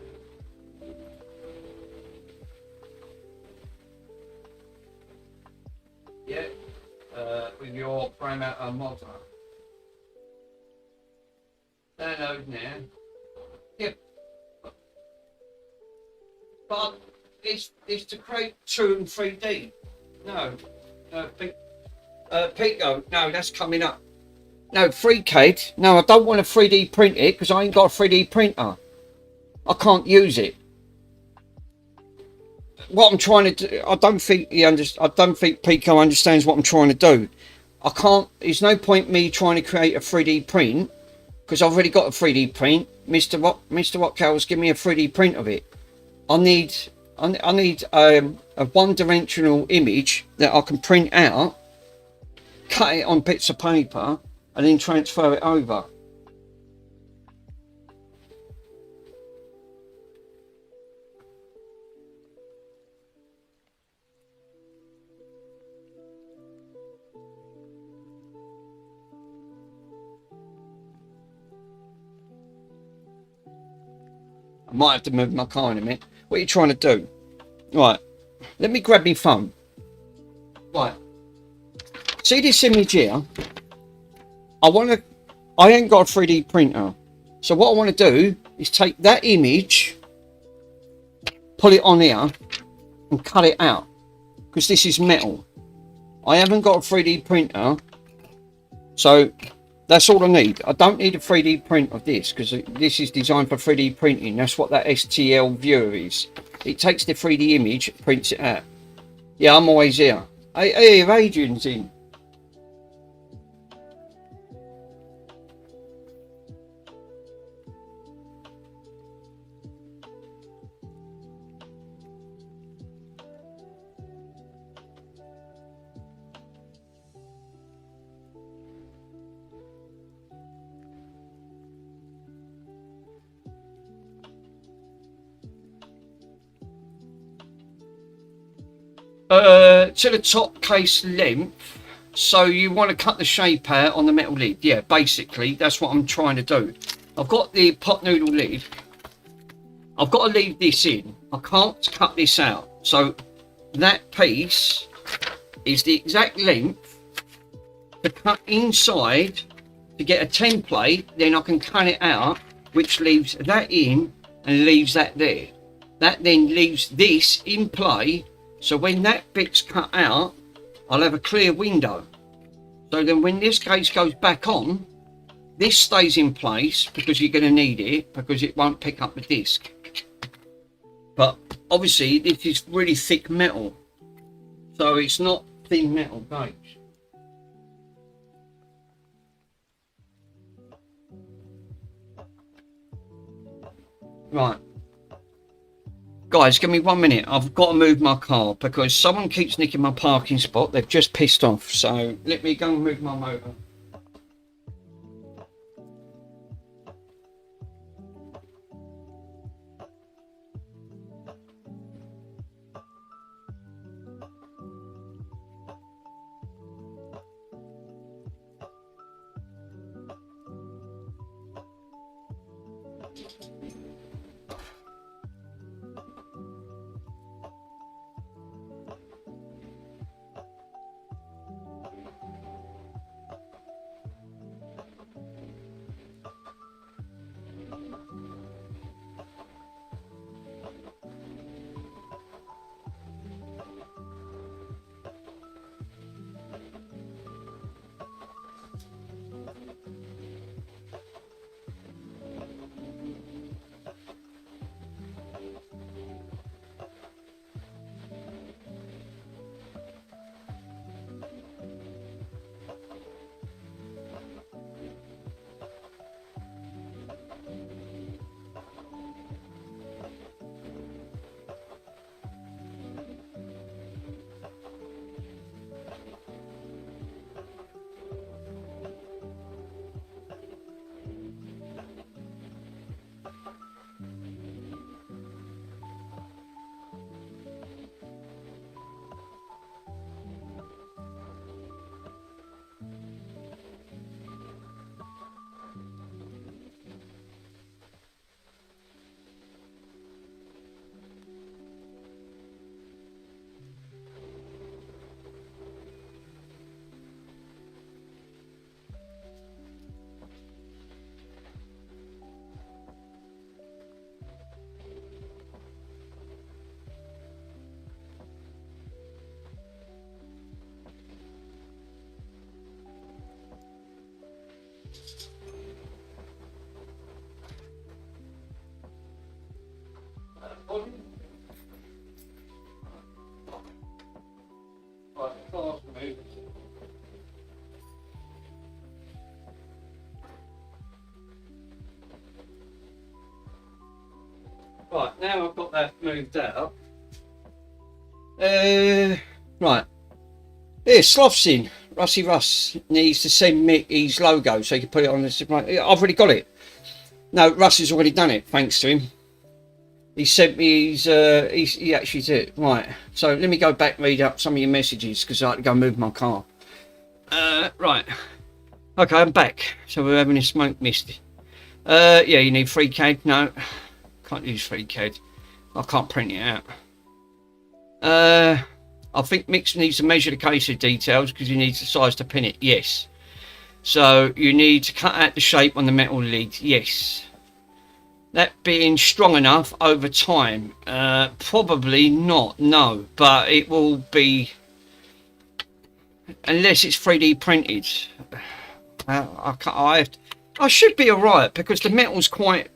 Yeah, with your parameter model. Download now. Yeah, but it's to create 2 and 3D. No, Pico. No, that's coming up. No, FreeCAD. No, I don't want to 3D print it because I ain't got a 3D printer. I can't use it. What I'm trying to do, I don't think Pico understands what I'm trying to do. I can't. There's no point me trying to create a 3D print because I've already got a 3D print. Mr. Watkels, give me a 3D print of it. I need a one-dimensional image that I can print out, cut it on bits of paper, and then transfer it over. I might have to move my car in a minute. What are you trying to do? Right, let me grab my phone. Right, see this image here? I ain't got a 3D printer. So what I want to do is take that image, put it on here, and cut it out. Because this is metal. I haven't got a 3D printer. So that's all I need. I don't need a 3D print of this because this is designed for 3D printing. That's what that STL viewer is. It takes the 3D image, prints it out. Yeah, I'm always here. Hey, Adrian's in. To the top case length, so you want to cut the shape out on the metal lid. Yeah, basically that's what I'm trying to do. I've got the pot noodle lid. I've got to leave this in. I can't cut this out. So that piece is the exact length to cut inside to get a template. Then I can cut it out, which leaves that in and leaves that there. That then leaves this in play. So when that bit's cut out, I'll have a clear window. So then when this case goes back on, this stays in place because you're going to need it because it won't pick up the disc. But obviously this is really thick metal. So it's not thin metal gauge. Right. Guys, give me 1 minute. I've got to move my car because someone keeps nicking my parking spot. They've just pissed off. So let me go and move my motor. Right, now I've got that moved out. Right. Here, Slothsin. Rusty Russ needs to send Mick his logo so he can put it on the... I've already got it. No, Russ has already done it, thanks to him. He sent me his... he actually did it. Right, so let me go back and read up some of your messages because I had to go move my car. Right. Okay, I'm back. So we're having a smoke mist. Yeah, you need FreeCAD. No, can't use FreeCAD. I can't print it out. I think Mick needs to measure the case of details because he needs the size to pin it. Yes. So you need to cut out the shape on the metal lid. Yes. That being strong enough over time? Probably not. No, but it will be unless it's 3D printed. I should be alright because the metal's quite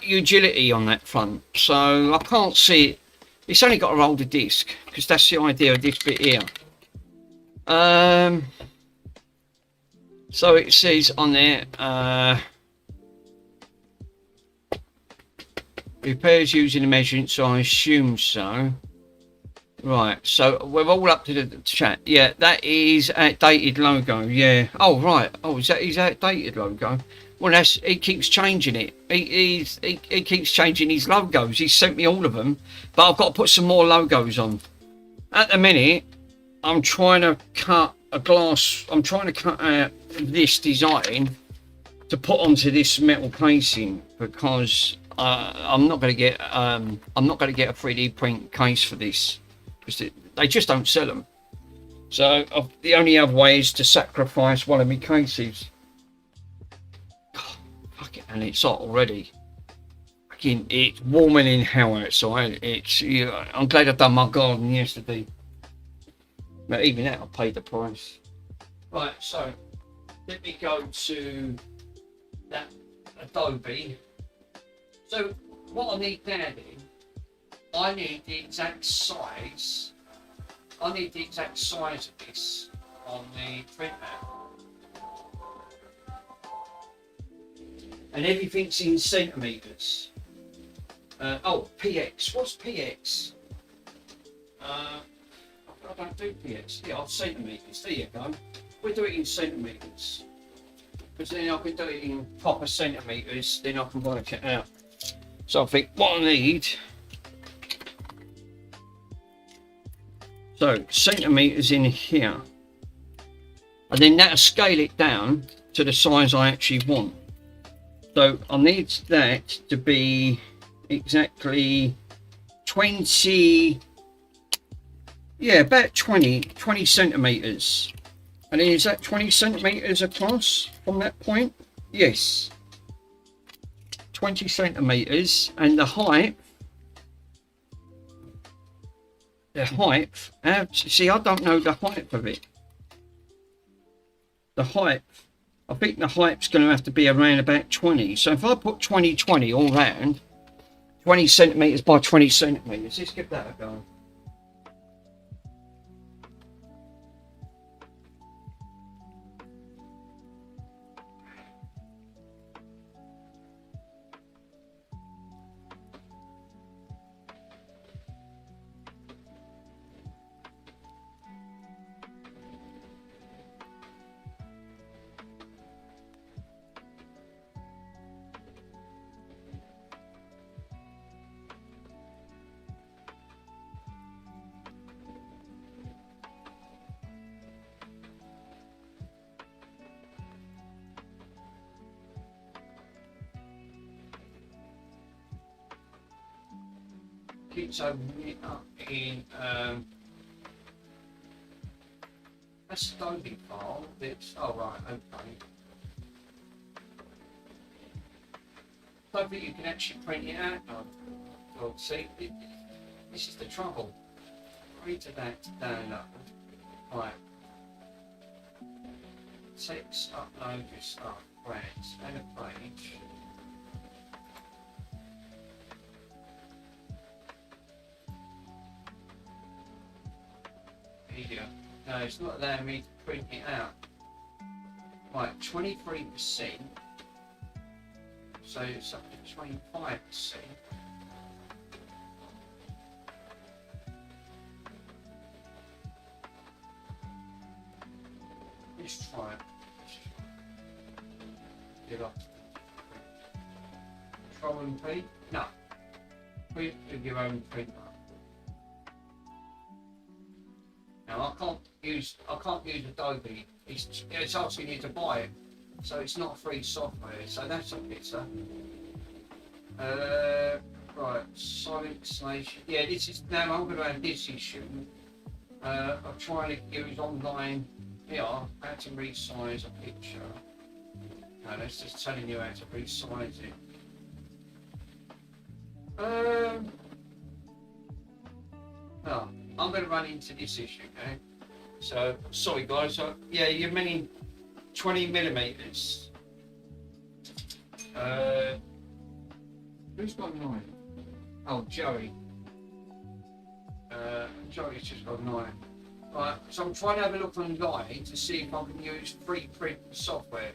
utility on that front, so I can't see it. It's only got to roll the disc because that's the idea of this bit here. So it says on there repairs using the measurement, so I assume so. Right, so we're all up to the chat. Yeah, that is outdated logo. Yeah. Oh right. Oh, is that his outdated logo? Well, he keeps changing it. He keeps changing his logos. He's sent me all of them, but I've got to put some more logos on. At the minute, I'm trying to cut a glass. I'm trying to cut out this design to put onto this metal casing because I'm not going to get a 3D print case for this because they just don't sell them. So the only other way is to sacrifice one of my cases. And it's hot already. Again, it's warming in hell outside. I'm glad I've done my garden yesterday. But even that, I paid the price. Right, so let me go to that Adobe. So what I need now then, I need the exact size. I need the exact size of this on the printer. And everything's in centimetres. Oh, PX. What's PX? I don't do PX. Yeah, centimetres. There you go. We'll do it in centimetres. Because then I can do it in proper centimetres, then I can work it out. So I think what I need... So, centimetres in here. And then that'll scale it down to the size I actually want. So I need that to be exactly 20, yeah, about 20 centimetres. And then is that 20 centimetres across from that point? Yes. 20 centimetres. And the height, see, I don't know the height of it. The height. I think the height's going to have to be around about 20. So if I put 20 all round, 20 centimetres by 20 centimetres, let's give that a go. Keeps opening it up in that's Adobe file. It's right, okay. Don't think you can actually print it out. Well, see, this is the trouble. Read to that download. Right. text, upload your stuff, brands, and a page. Here. No, it's not allowing me to print it out. Right, 23%. So it's up to 25%. Let's try it. Get up. Control and P? No. Print with your own printer. Now I can't use Adobe. It's asking you to buy it, so it's not free software. So that's a pizza. Right, silent installation. Yeah, this is now I'm going to have this issue. I'm trying to use online. Here, how to resize a picture. No, that's just telling you how to resize it. No, I'm going to run into this issue now. So, sorry guys, so, yeah, you're meaning 20 millimeters. Who's got 9? Oh, Joey. Joey's just got 9. Right, so I'm trying to have a look online to see if I can use free print software.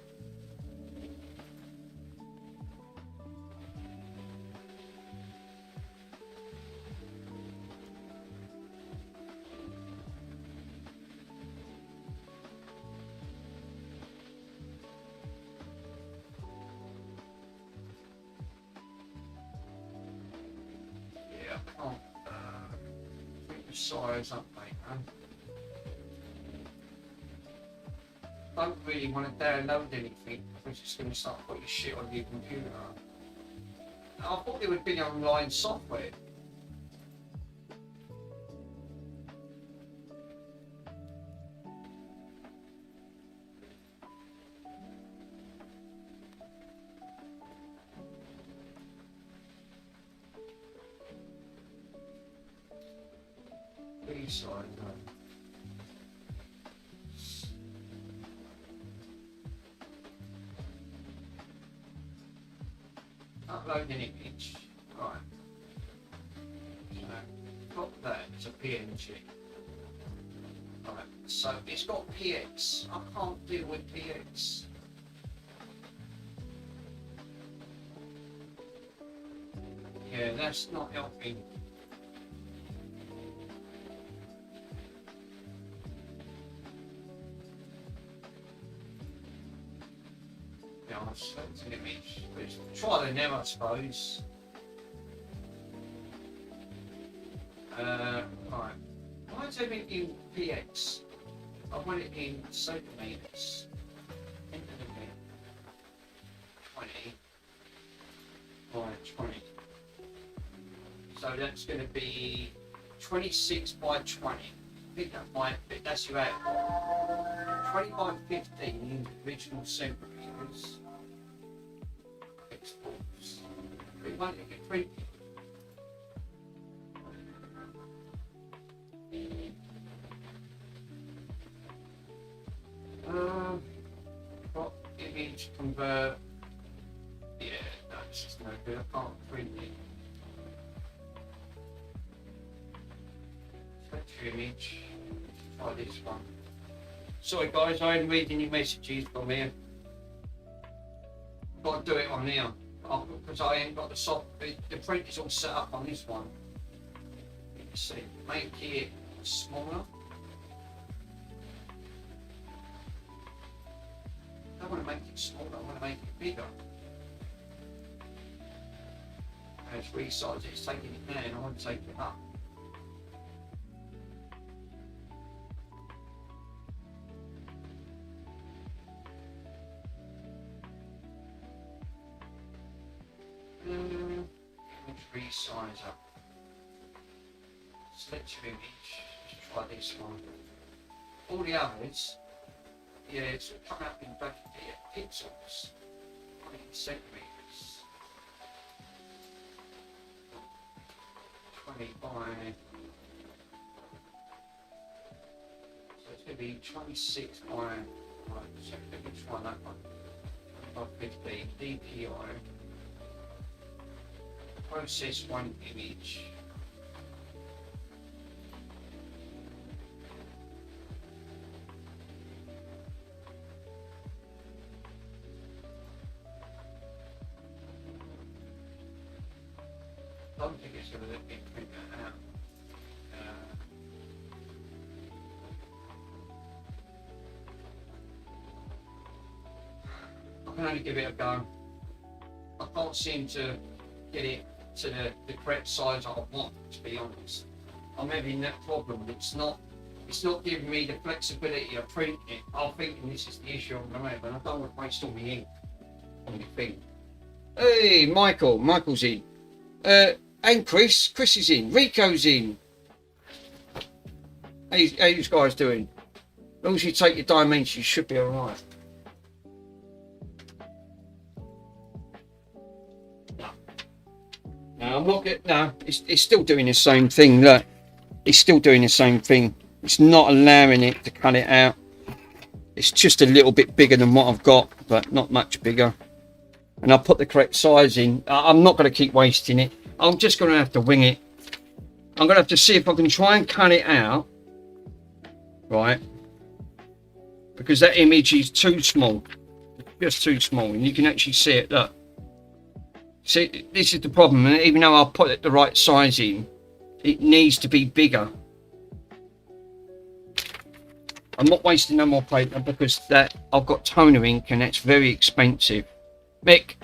Yeah, I can't print the size up, mate, man. Don't really want to download anything because it's going to start putting shit on your computer. I thought there would be online software. Resize, no. Upload an image, right. So, got that, it's a PNG. Right, so it's got PX. I can't deal with PX. Yeah, that's not helping. Yeah, I'll select an image. It's trial and error, I suppose. Right. Why is everything in PX? I want it in centimeters. Enter the bit. 20 by 20. So that's going to be 26 by 20. I think that might be, that's your out. 20 by 15 original centimeters. Exports. We want it to print. Got image convert. Yeah, no, this is no good. I can't print it. Select your image. Try this one. Sorry guys, I ain't reading your messages from here. Got to do it on here because I ain't got the soft. The print is all set up on this one. Let's see, make it smaller. I don't want to make it smaller, I want to make it bigger. As resize it, it's taking it down, I want to take it up. Image resize up. Select your image, let's try this one. All the others, yeah, it's coming up in black here, pixels, 20 centimeters, 20 by, so it's going to be 26 by Right, so let me try that one. 550 DPI. Process one image. I don't think it's going to let me print that out. I can only give it a go. I can't seem to get it to the correct size I want, to be honest. I'm having that problem. It's not giving me the flexibility of printing it. I'm thinking this is the issue I'm going to have, and I don't want to waste all my ink on the thing. Hey, Michael's in. And Chris is in. Rico's in. How you guys doing? As long as you take your dimensions, you should be alright. No, I'm not getting. No, it's still doing the same thing. Look, it's still doing the same thing. It's not allowing it to cut it out. It's just a little bit bigger than what I've got, but not much bigger. And I'll put the correct size in. I'm not going to keep wasting it. I'm just going to have to wing it. I'm going to have to see if I can try and cut it out. Right. Because that image is too small. Just too small. And you can actually see it. Look. See, this is the problem. And even though I'll put it the right size in, it needs to be bigger. I'm not wasting no more paper because that I've got toner ink and that's very expensive. Mick,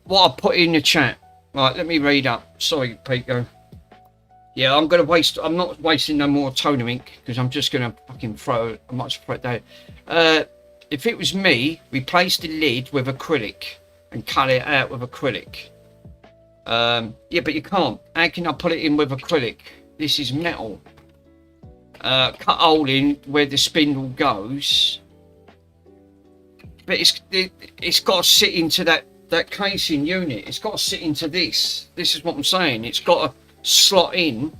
what I put in the chat. Right, let me read up. Sorry, Pico. Yeah, I'm not wasting no more toner ink because I'm just gonna fucking throw it. I might as well throw it down. If it was me, replace the lid with acrylic and cut it out with acrylic. Yeah, but you can't. How can I put it in with acrylic? This is metal. Cut a hole in where the spindle goes. But it's got to sit into that casing unit. It's got to sit into this. This is what I'm saying. It's got to slot in.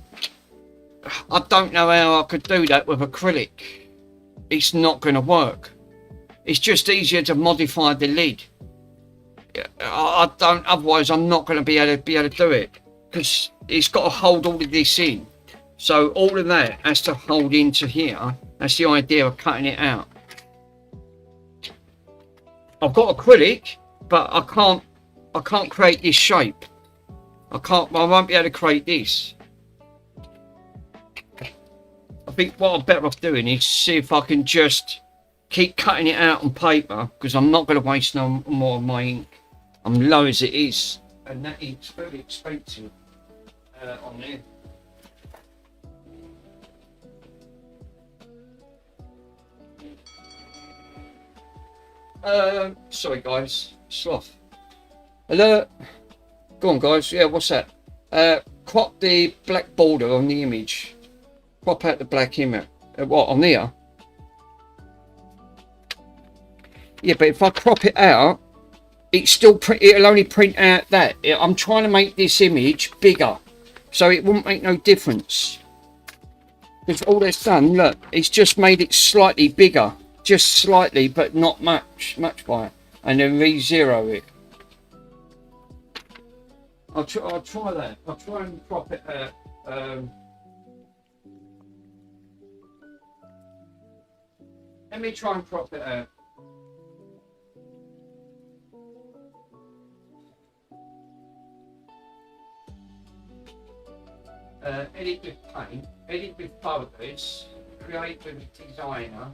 I don't know how I could do that with acrylic. It's not going to work. It's just easier to modify the lid. I don't. Otherwise, I'm not going to be able to do it because it's got to hold all of this in. So all of that has to hold into here. That's the idea of cutting it out. I've got acrylic, but I can't create this shape. I won't be able to create this. I think what I'm better off doing is see if I can just keep cutting it out on paper because I'm not going to waste no more of my ink. I'm low as it is, and that ink's very expensive on there. Sorry guys, sloth. Hello. Go on guys, yeah, what's that? Crop the black border on the image. Crop out the black image. What, on here? Yeah, but if I crop it out, it'll only print out that. I'm trying to make this image bigger, so it wouldn't make no difference. Because all that's done, look, it's just made it slightly bigger. Just slightly, but not much by it. And then re-zero it. I'll try that. I'll try and crop it out. Let me try and crop it out. Edit with paint, edit with photos, create with designer.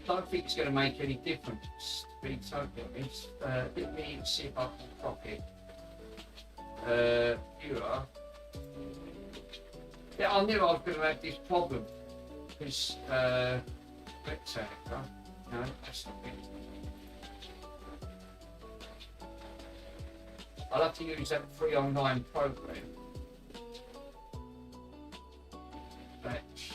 Don't think it's going to make any difference, to be totally honest. Let me see if I can crop it. Viewer. Yeah, I knew I was going to have this problem because rectangle. No, that's not it. I'll have to use that 309 program. Batch.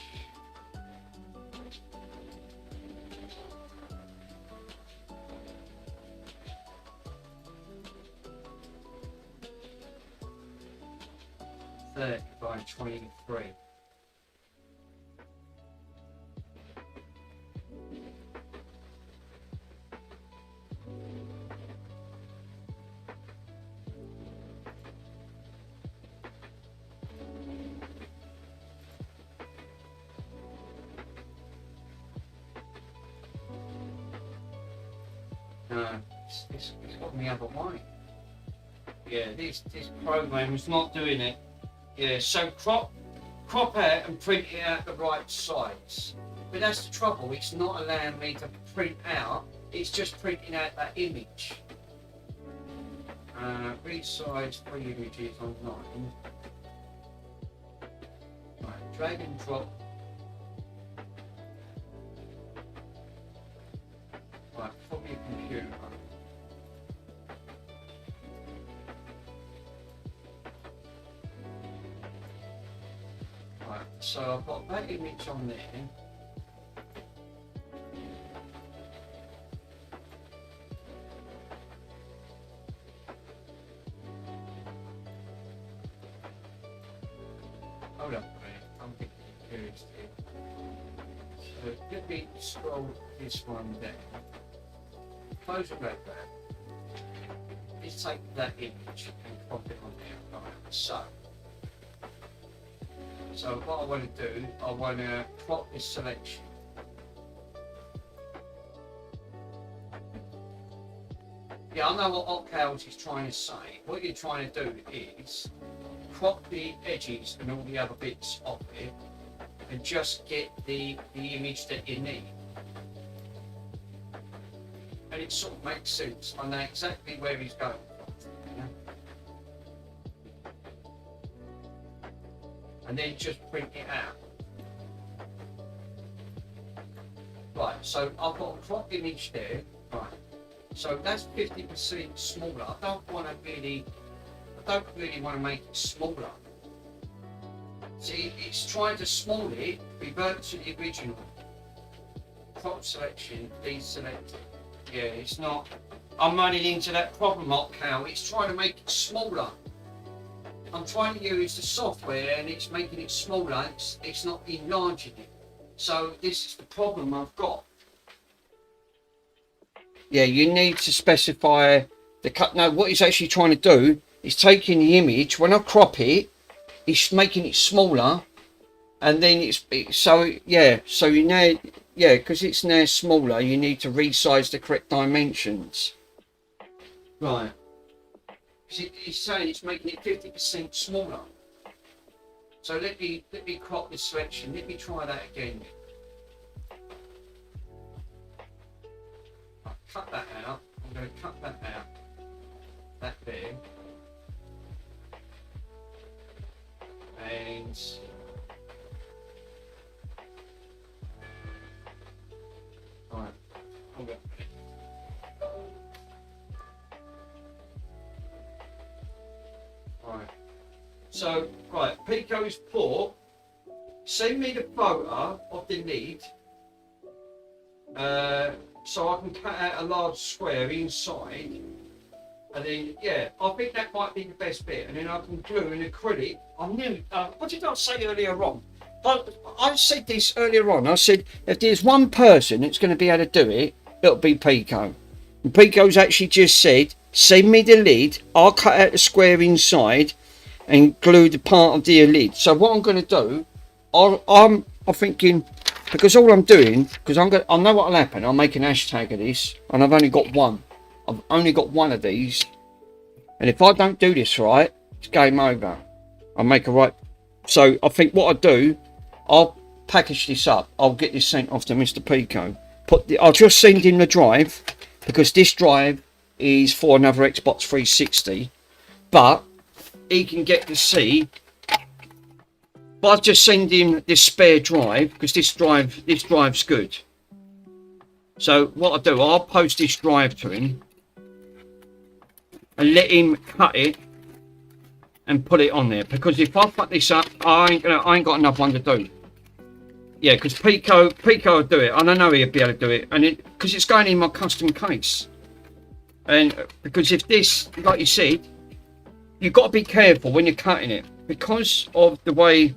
By 23. No, it's got me other way. Yeah, this program's not doing it. Yeah, so crop out and print it out the right sides. But that's the trouble, it's not allowing me to print out, it's just printing out that image. Resize 3 images online. Right, drag and drop. Right, from your computer. Right, so I've got that image on there. Hold up, I'm getting confused here. So let me scroll this one down. Close the red band. Let's take that image and crop it on there. Right, so what I want to do, I want to crop this selection. Yeah, I know what Octales is trying to say. What you're trying to do is crop the edges and all the other bits off it and just get the image that you need. And it sort of makes sense. I know exactly where he's going. You know? And then just print it out. Right, so I've got a crop image there. Right. So that's 50% smaller. I don't really want to make it smaller. See, it's trying to small it, revert to the original. Crop selection, deselect. Yeah, it's not. I'm running into that problem, Octal. It's trying to make it smaller. I'm trying to use the software and it's making it smaller. It's not enlarging it. So this is the problem I've got. Yeah, you need to specify the cut. No, what he's actually trying to do is taking the image. When I crop it, it's making it smaller, and then so you now because it's now smaller, you need to resize the correct dimensions. Right. It's saying it's making it 50% smaller. So let me crop this selection. Let me try that again. I'll cut that out. I'm going to cut that out. That there. And right. Hold on. Right. So, right, Pico's port. Send me the photo of the lid, so I can cut out a large square inside, and then I think that might be the best bit. And then I can glue an acrylic. I knew. What did I say earlier on? I said this earlier on. I said if there's one person that's going to be able to do it, it'll be Pico. And Pico's actually just said, send me the lid. I'll cut out the square inside and glue the part of the lid. So what I'm going to do, I'm thinking, because all I'm doing, because I know what'll happen. I'll make an hashtag of this, and I've only got one. I've only got one of these, and if I don't do this right, it's game over. I'll make a right. So I think what I do, I'll package this up. I'll get this sent off to Mr. Pico. I'll just send him the drive, because this drive is for another Xbox 360, but he can get to see. But I'll just send him this spare drive, because this drive's good. So what I'll do, I'll post this drive to him and let him cut it and put it on there, because if I fuck this up, I ain't got enough one to do. Yeah, because Pico will do it, and I know he'll be able to do it, and because it's going in my custom case. And because if this, like you said, you've got to be careful when you're cutting it, because of the way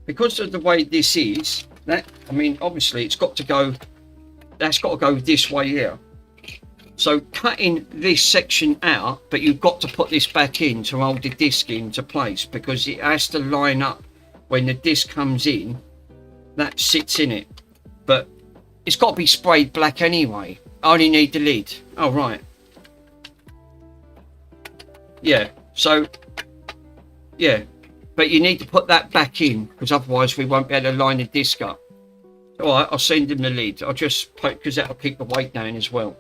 this is. That, I mean, obviously it's got to go. That's got to go this way here. So cutting this section out, but you've got to put this back in to hold the disc into place, because it has to line up when the disc comes in. That sits in it, but it's got to be sprayed black anyway. I only need the lid. Oh, right. Yeah, so, yeah. But you need to put that back in, because otherwise we won't be able to line the disc up. All right, I'll send him the lid. I'll just put, because that'll keep the weight down as well.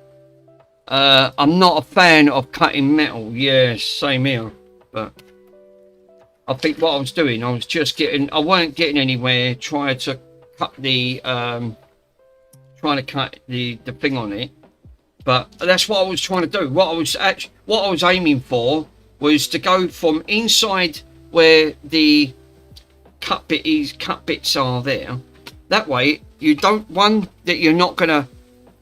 I'm not a fan of cutting metal. Yeah, same here. But I think what I was doing, I was just getting, I weren't getting anywhere trying to cut the, the thing on it. But that's what I was trying to do. What I was aiming for was to go from inside where the cut bits are there. That way, you don't, one, that you're not going to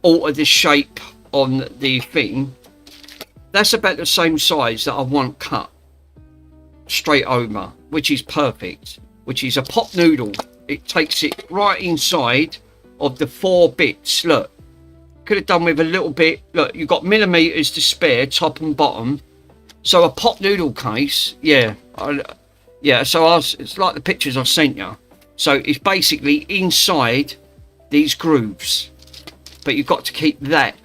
alter the shape on the thing. That's about the same size that I want cut straight over, which is perfect, which is a pot noodle. It takes it right inside of the 4 bits. Look, could have done with a little bit. Look, you've got millimeters to spare, top and bottom. So a pot noodle case, yeah, so it's like the pictures I sent you. So it's basically inside these grooves, but you've got to keep that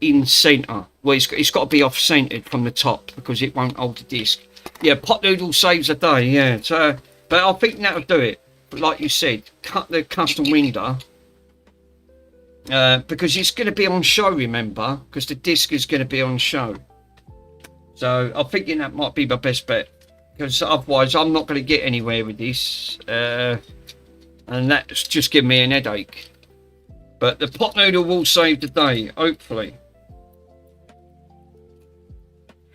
in center. Well, it's got to be off centered from the top because it won't hold the disc. Yeah, pot noodle saves a day. Yeah, so but I think that'll do it. But like you said, cut the custom window because it's going to be on show. Remember, because the disc is going to be on show. So I'm thinking that might be my best bet, because otherwise I'm not going to get anywhere with this, and that's just giving me an headache. But the pot noodle will save the day, hopefully.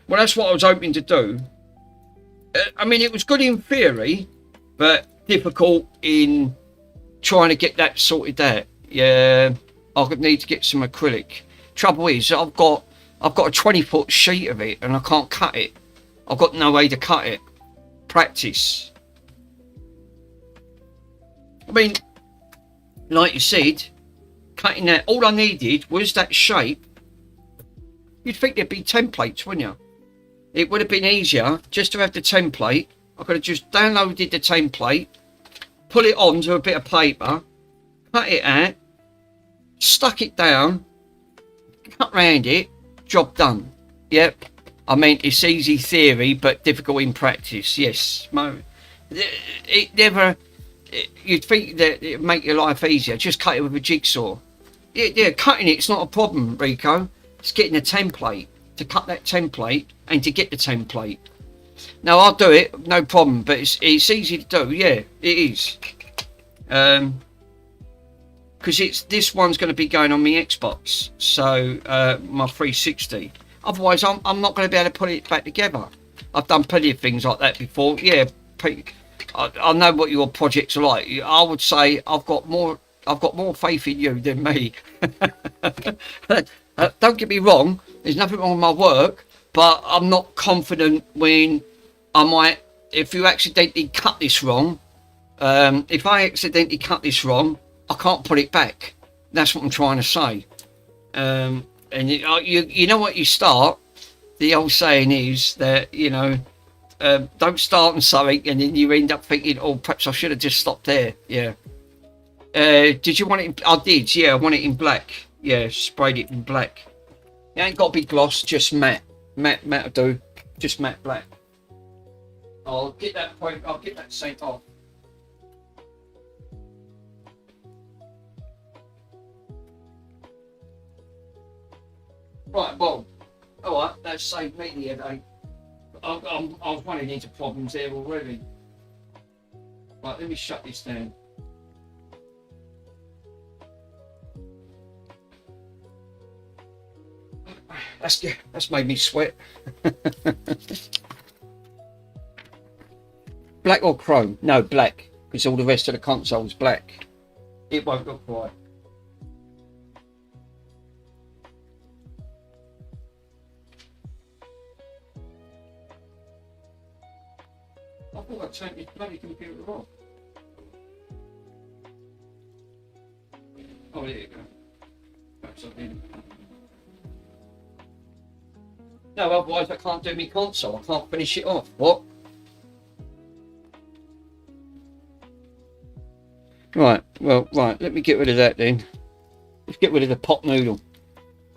Well, that's what I was hoping to do. I mean, it was good in theory, but difficult in trying to get that sorted out. Yeah, I could need to get some acrylic. Trouble is, I've got a 20-foot sheet of it and I can't cut it. I've got no way to cut it. Practice. I mean, like you said, cutting that, all I needed was that shape. You'd think there'd be templates, wouldn't you? It would have been easier just to have the template. I could have just downloaded the template, put it onto a bit of paper, cut it out, stuck it down, cut round it, job done. Yep. I mean, it's easy theory, but difficult in practice. Yes. It never. You'd think that it'd make your life easier. Just cut it with a jigsaw. Yeah, cutting it's not a problem, Rico. It's getting a template, to cut that template and to get the template. Now I'll do it, no problem. But it's easy to do. Yeah, it is. Because this one's going to be going on my Xbox, so my 360. Otherwise, I'm not going to be able to put it back together. I've done plenty of things like that before. Yeah, I know what your projects are like. I would say I've got more faith in you than me. Don't get me wrong. There's nothing wrong with my work, but I'm not confident when I might. If you accidentally cut this wrong, if I accidentally cut this wrong, I can't put it back. That's what I'm trying to say. And you know what you start. The old saying is that don't start on something and then you end up thinking, oh, perhaps I should have just stopped there. Yeah. Did you want it? I did. Yeah, I want it in black. Yeah, sprayed it in black. It ain't got to be gloss, just matte. Matte will do. Just matte black. I'll get that point. I'll get that sent off. Right, well, alright, that's saved me the headache. I was running into problems there already. Right, let me shut this down. That's made me sweat. Black or chrome? No, black, because all the rest of the console's black. It won't look right. I thought I'd turned this bloody computer off. Oh, there you go. Perhaps I didn't. No, otherwise I can't do my console. I can't finish it off. What? Right, well, right, let me get rid of that then. Let's get rid of the pot noodle.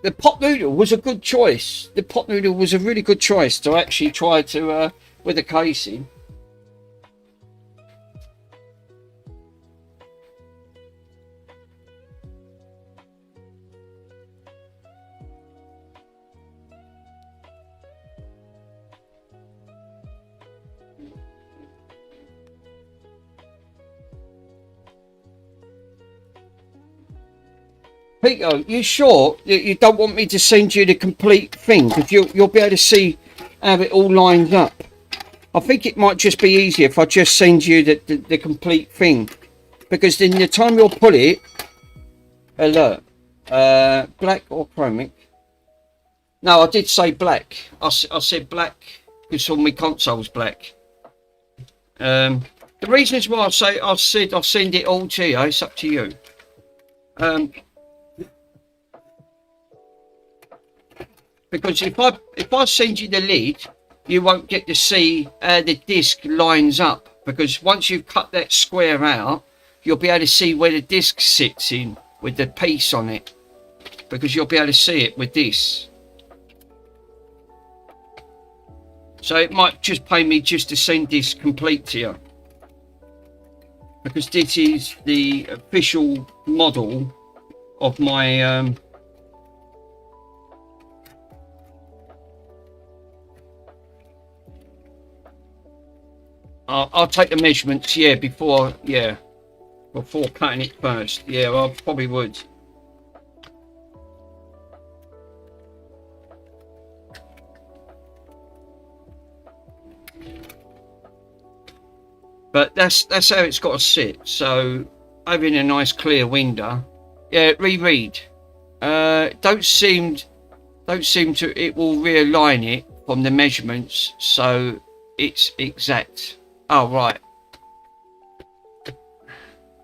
the pot noodle was a good choice. The pot noodle was a really good choice to actually try to with the casing. Peter, you sure that you don't want me to send you the complete thing? Because you'll be able to see how it all lines up. I think it might just be easier if I just send you the complete thing. Because then the time you'll put it, alert, black or chromic. No, I did say black. I said black because all my console's black. The reasons why I said I'll send it all to you, it's up to you. Because if I send you the lid, you won't get to see how the disc lines up. Because once you've cut that square out, you'll be able to see where the disc sits in with the piece on it. Because you'll be able to see it with this. So it might just pay me just to send this complete to you. Because this is the official model of my I'll take the measurements, yeah, before cutting it first. Yeah, I probably would. But that's how it's got to sit. So having a nice clear window, yeah, reread. Don't seem to. It will realign it from the measurements, so it's exact. Oh, right.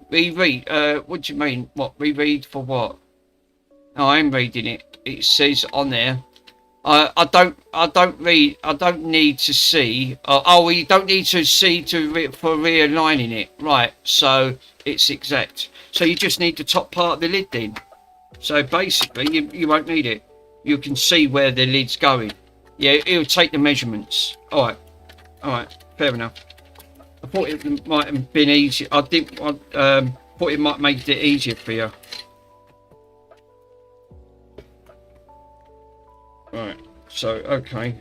Reread. What do you mean? What? Reread for what? Oh, I'm reading it. It says on there. I don't read. I don't need to see. Oh, you don't need to see for realigning it. Right. So it's exact. So you just need the top part of the lid then. So basically, you won't need it. You can see where the lid's going. Yeah, it'll take the measurements. All right. Fair enough. I thought it might have been easier. I thought it might make it easier for you. Right. So okay.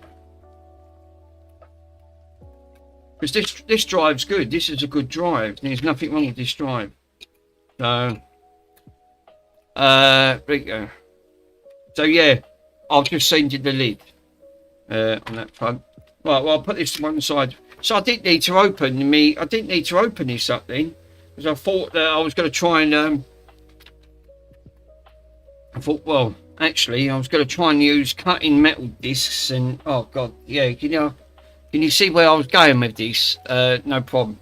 Because this drive's good. This is a good drive. There's nothing wrong with this drive. So there you go. So yeah, I'll just send you the lid on that front. Right. Well, I'll put this to one side. So I didn't need to open this up then, because I thought that I was going to try and I thought, well, actually, I was going to try and use cutting metal discs, and oh god, yeah, can you see where I was going with this? No problem.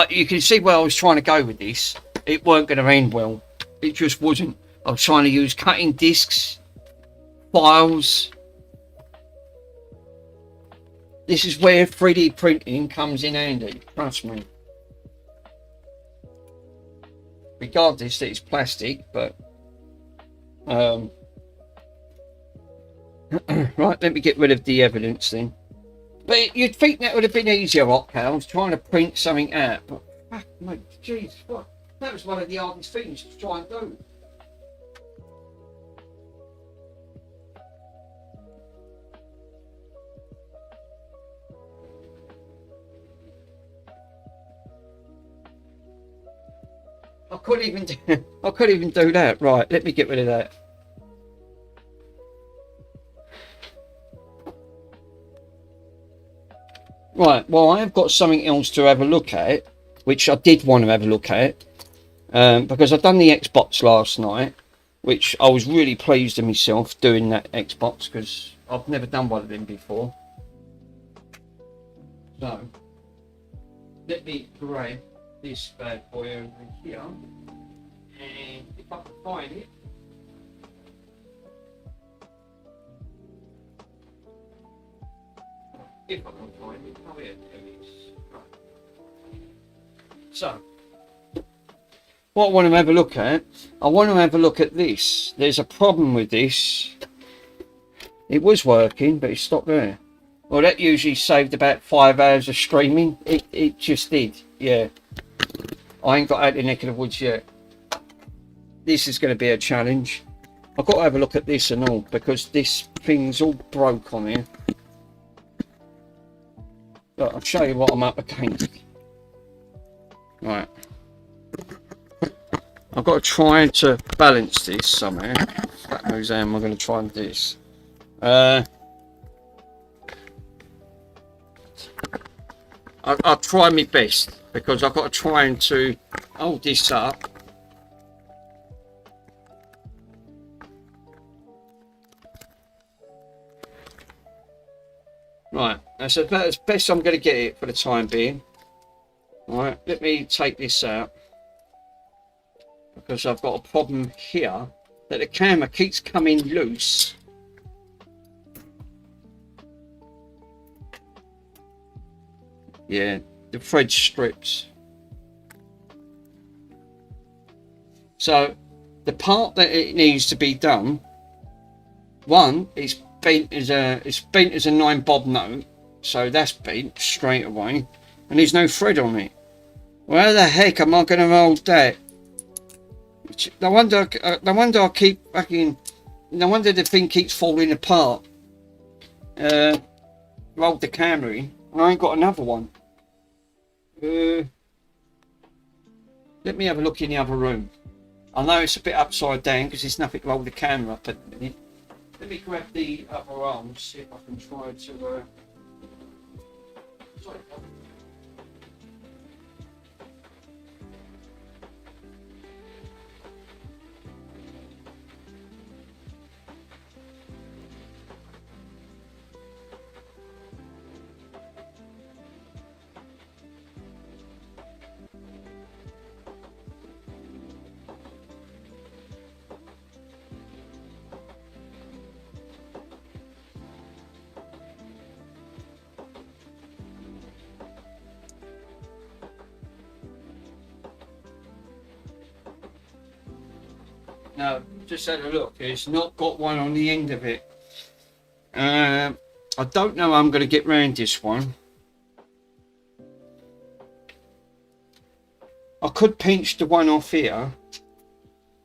You can see where I was trying to go with this. It weren't going to end well. It just wasn't. I was trying to use cutting discs, files. This is where 3D printing comes in handy, trust me. Regardless that it's plastic, but right, let me get rid of the evidence then. But you'd think that would have been easier, Rock. I was trying to print something out, but fuck mate, jeez, what? That was one of the hardest things to try and do. I couldn't even do that. Right, let me get rid of that. Right, well, I have got something else to have a look at, which I did want to have a look at, because I've done the Xbox last night, which I was really pleased with myself doing that Xbox, because I've never done one of them before. So, let me grab this bad boy over here, and if I can find it, oh yeah, there it is. Right. So, what I want to have a look at, I want to have a look at this. There's a problem with this, It was working, but it stopped there. Well, that usually saved about 5 hours of streaming. It just did, yeah. I ain't got out the neck of the woods yet. This is going to be a challenge. I've got to have a look at this and all, because this thing's all broke on here. But I'll show you what I'm up against. Right. I've got to try to balance this somehow. That moves out, I'm going to try and do this. I'll try my best, because I've got to try and to hold this up. Right, that's about as best I'm going to get it for the time being. Right, let me take this out, because I've got a problem here that the camera keeps coming loose. Yeah, the thread strips. So the part that it needs to be done, one, it's bent as a 9-bob note, so that's bent straight away, and there's no thread on it. Well, how the heck am I going to hold that? No wonder I keep fucking. No wonder the thing keeps falling apart. Rolled the camera in, and I ain't got another one. Let me have a look in the other room. I know it's a bit upside down because there's nothing to roll the camera up at the minute. Let me grab the other arm, see if I can try to. Sorry. No, just had a look. It's not got one on the end of it. I don't know how I'm going to get round this one. I could pinch the one off here.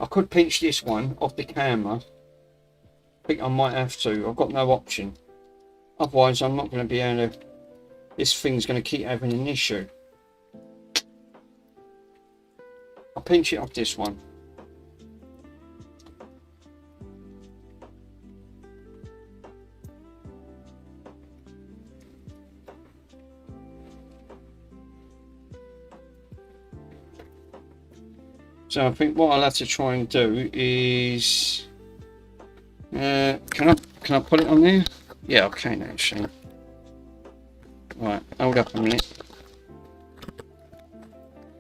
I could pinch this one off the camera. I think I might have to. I've got no option. Otherwise, I'm not going to be able to. This thing's going to keep having an issue. I'll pinch it off this one. So I think what I'll have to try and do is, can I put it on there? Yeah, I can actually. Right, hold up a minute.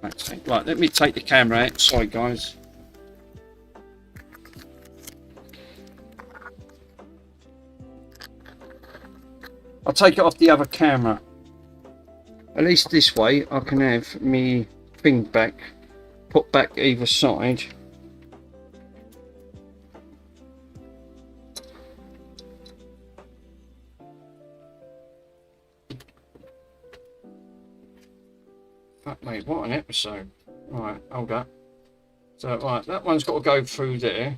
Right, let me take the camera out. Sorry, guys. I'll take it off the other camera. At least this way, I can have me thing back. Put back either side. Fuck me, what an episode. Right, hold up. So, right, that one's got to go through there.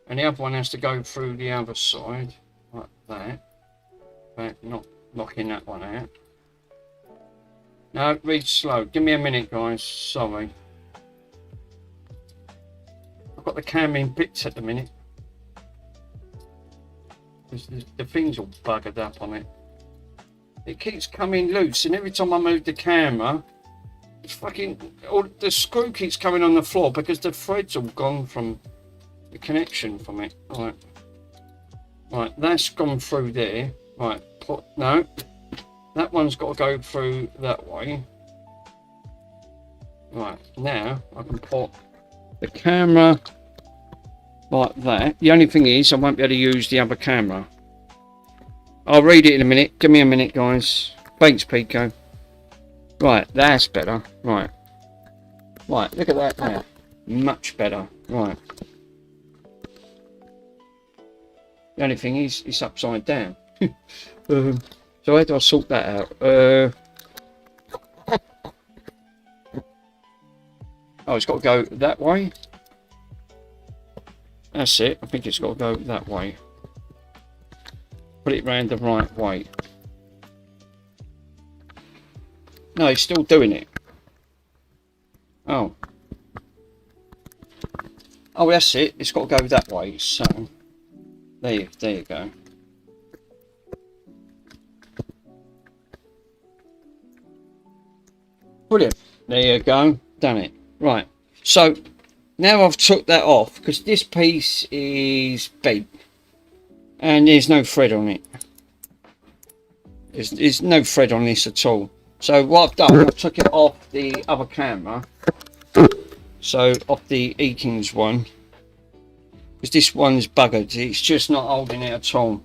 And the other one has to go through the other side. Like that. But not knocking that one out. No, read slow. Give me a minute, guys. Sorry. I've got the camera in bits at the minute. The thing's all buggered up on it. It keeps coming loose, and every time I move the camera, it's fucking. Or the screw keeps coming on the floor because the thread's all gone from the connection from it. Right. Right, that's gone through there. Right, no. That one's got to go through that way. Right, now I can put the camera like that. The only thing is I won't be able to use the other camera. I'll read it in a minute. Give me a minute, guys. Thanks, Pico. Right, that's better. Right. Right, look at that now. Much better. Right. The only thing is, it's upside down. So how do I sort that out? Oh, it's got to go that way. That's it. I think it's got to go that way. Put it round the right way. No, it's still doing it. Oh. Oh, that's it. It's got to go that way. So, there you go. Brilliant. There you go. Done it. Right. So, now I've took that off because this piece is bent and there's no thread on it. There's no thread on this at all. So what I've done, I took it off the other camera. So off the Eakins one, because this one's buggered. It's just not holding it at all.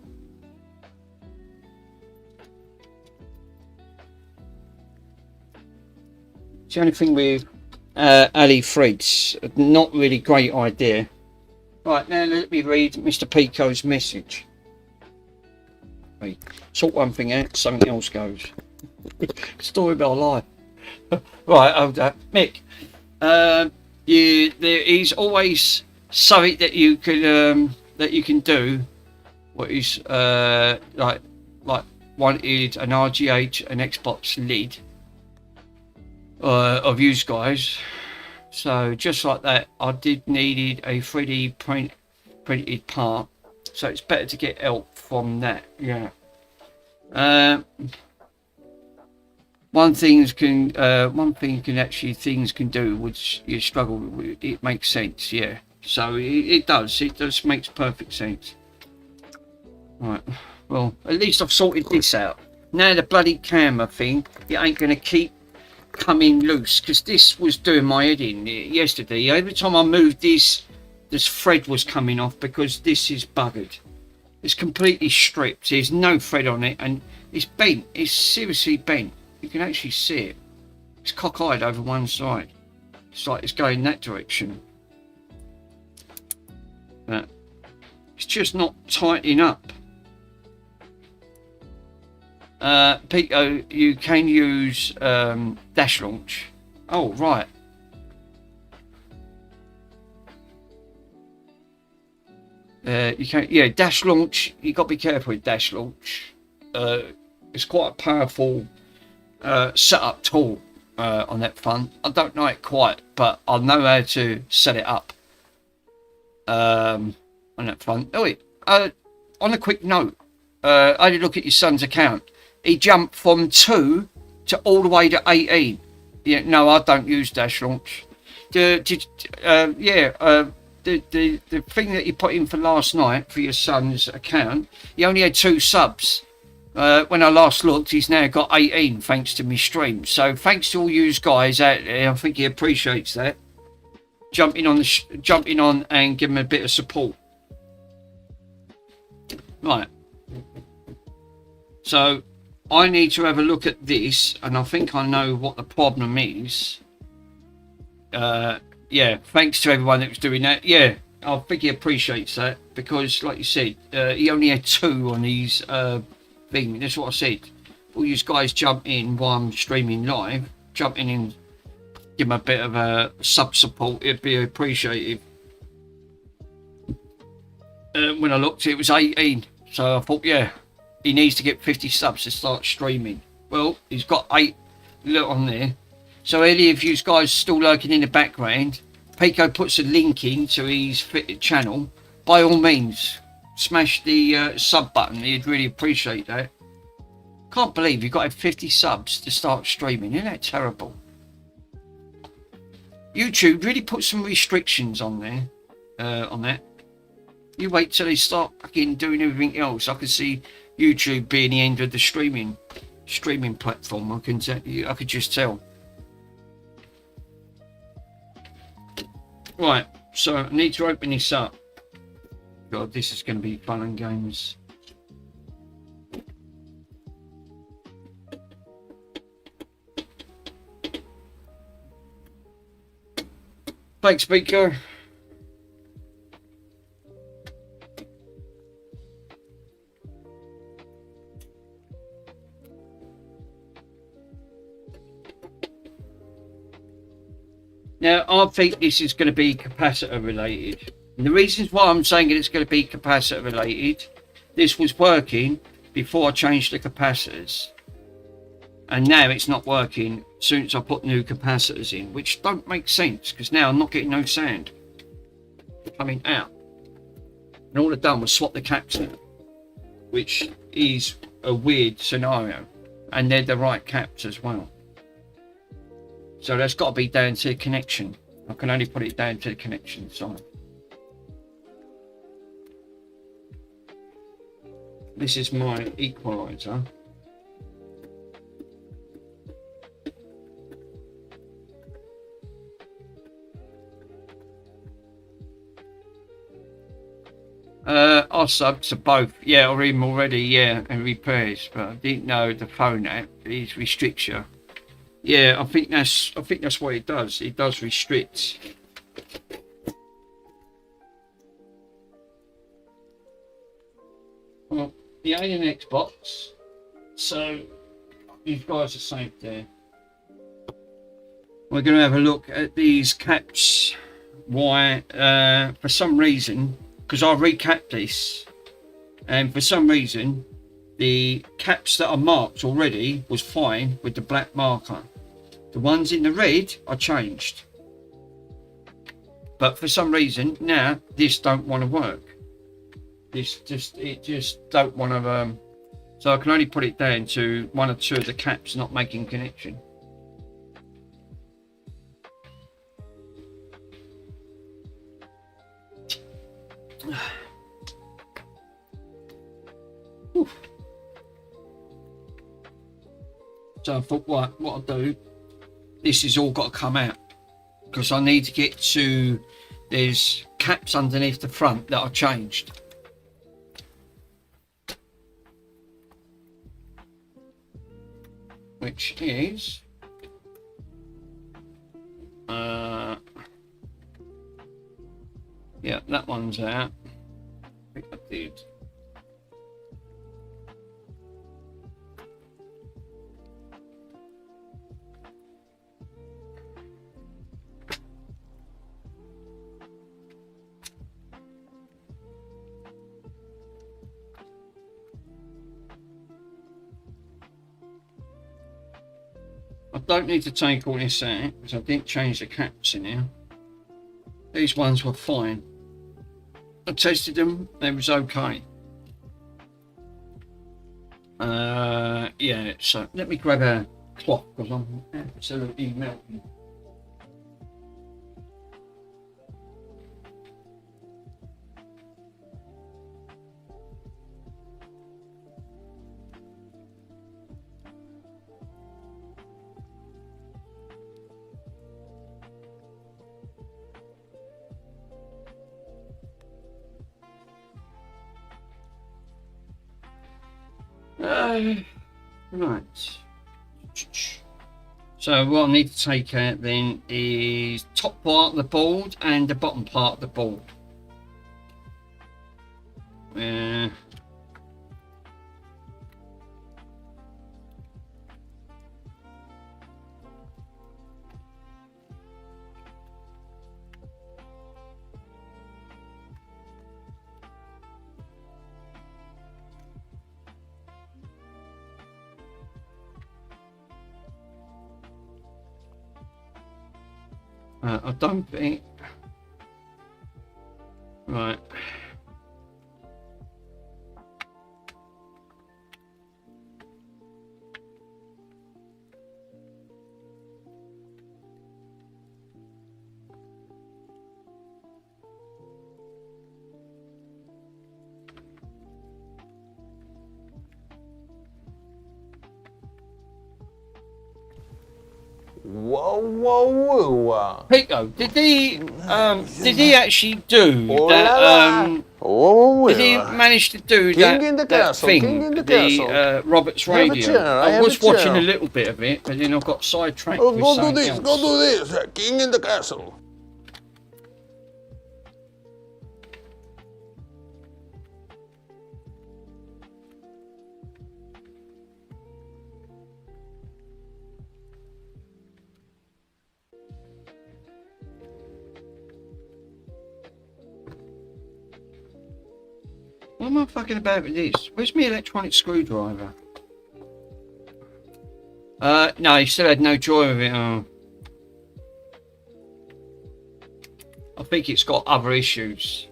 It's the only thing with Ali threads, not really great idea. Right, now let me read Mr. Pico's message. Wait, sort one thing out, something else goes. Story of our life. Right, Mick. There is always something that you can do. What is like wanted an RGH, an Xbox lid of you guys. So just like that, I needed a 3D printed part. So it's better to get help from that. Yeah. One thing can actually things can do which you struggle with. It makes sense. Yeah. So it does. It just makes perfect sense. Right. Well, at least I've sorted this out. Now the bloody camera thing, it ain't gonna keep coming loose, because this was doing my head in yesterday. Every time I moved this thread was coming off because this is buggered. It's completely stripped. There's no thread on it and it's bent. It's seriously bent. You can actually see it. It's cockeyed over one side. It's like it's going that direction. But it's just not tightening up. Pico, you can use dash launch. Oh, right. You can, yeah, dash launch. You got to be careful with dash launch. It's quite a powerful setup tool on that front. I don't know it quite, but I know how to set it up on that front. Oh, wait. On a quick note, I had a look at your son's account. He jumped from 2 to all the way to 18. Yeah, no, I don't use dash launch. The thing that you put in for last night for your son's account, he only had 2 subs. When I last looked, he's now got 18 thanks to my stream. So thanks to all you guys out there. I think he appreciates that. Jumping on and giving him a bit of support. Right. So I need to have a look at this, and I think I know what the problem is. Yeah, thanks to everyone that was doing that. Yeah, I think he appreciates that, because like you said, he only had 2 on his thing. That's what I said. All you guys jump in while I'm streaming live, jump in and give him a bit of a sub support. It'd be appreciated. When I looked, it was 18, so I thought, yeah, he needs to get 50 subs to start streaming. Well, he's got 8 look on there. So any of you guys still lurking in the background, Pico puts a link in to his fitted channel. By all means, smash the sub button. He'd really appreciate that. Can't believe you got 50 subs to start streaming. Isn't that terrible? YouTube really put some restrictions on there, on that. You wait till they start fucking doing everything else. I can see YouTube being the end of the streaming platform. I could just tell. Right, so I need to open this up. God, this is going to be fun and games. Thanks, speaker. Now, I think this is going to be capacitor related. And the reasons why I'm saying it's going to be capacitor related, this was working before I changed the capacitors. And now it's not working since I put new capacitors in, which don't make sense because now I'm not getting no sound coming out. And all I've done was swap the caps out, which is a weird scenario. And they're the right caps as well. So that's got to be down to the connection. I can only put it down to the connection side. This is my equalizer. I subbed to both, yeah, or him already, yeah, and repairs, but I didn't know the phone app is restricts you. Yeah, I think that's what it does. It does restrict. Well, the Alien Xbox. So you guys are safe there. We're going to have a look at these caps. Why? For some reason, because I recapped this, and for some reason, the caps that are marked already was fine with the black marker. The ones in the red I changed, but for some reason now this don't want to work. It just don't want to. So I can only put it down to one or two of the caps not making connection. So I thought, what I'll do, this has all got to come out because I need to get to, there's caps underneath the front that I changed. Which is, yeah, that one's out. I think I did. I don't need to take all this out because I didn't change the caps in here. These ones were fine. I tested them, they was okay. Yeah, so let me grab a cloth because I'm absolutely melting. Right. So what I need to take out then is top part of the board and the bottom part of the board. I don't think. Right. Whoa, whoa, whoa. Pico, did he actually do that? Whoa, Did he manage to do that, in the that castle, thing, king in the the castle. Robert's Have a Radio? chair, I I have was a watching chair. a little bit of it, but then I got sidetracked Oh, with go do something this, else. go do this. King in the castle. What am I fucking about with this? Where's my electronic screwdriver? No, he still had no joy with it. Oh. I think it's got other issues.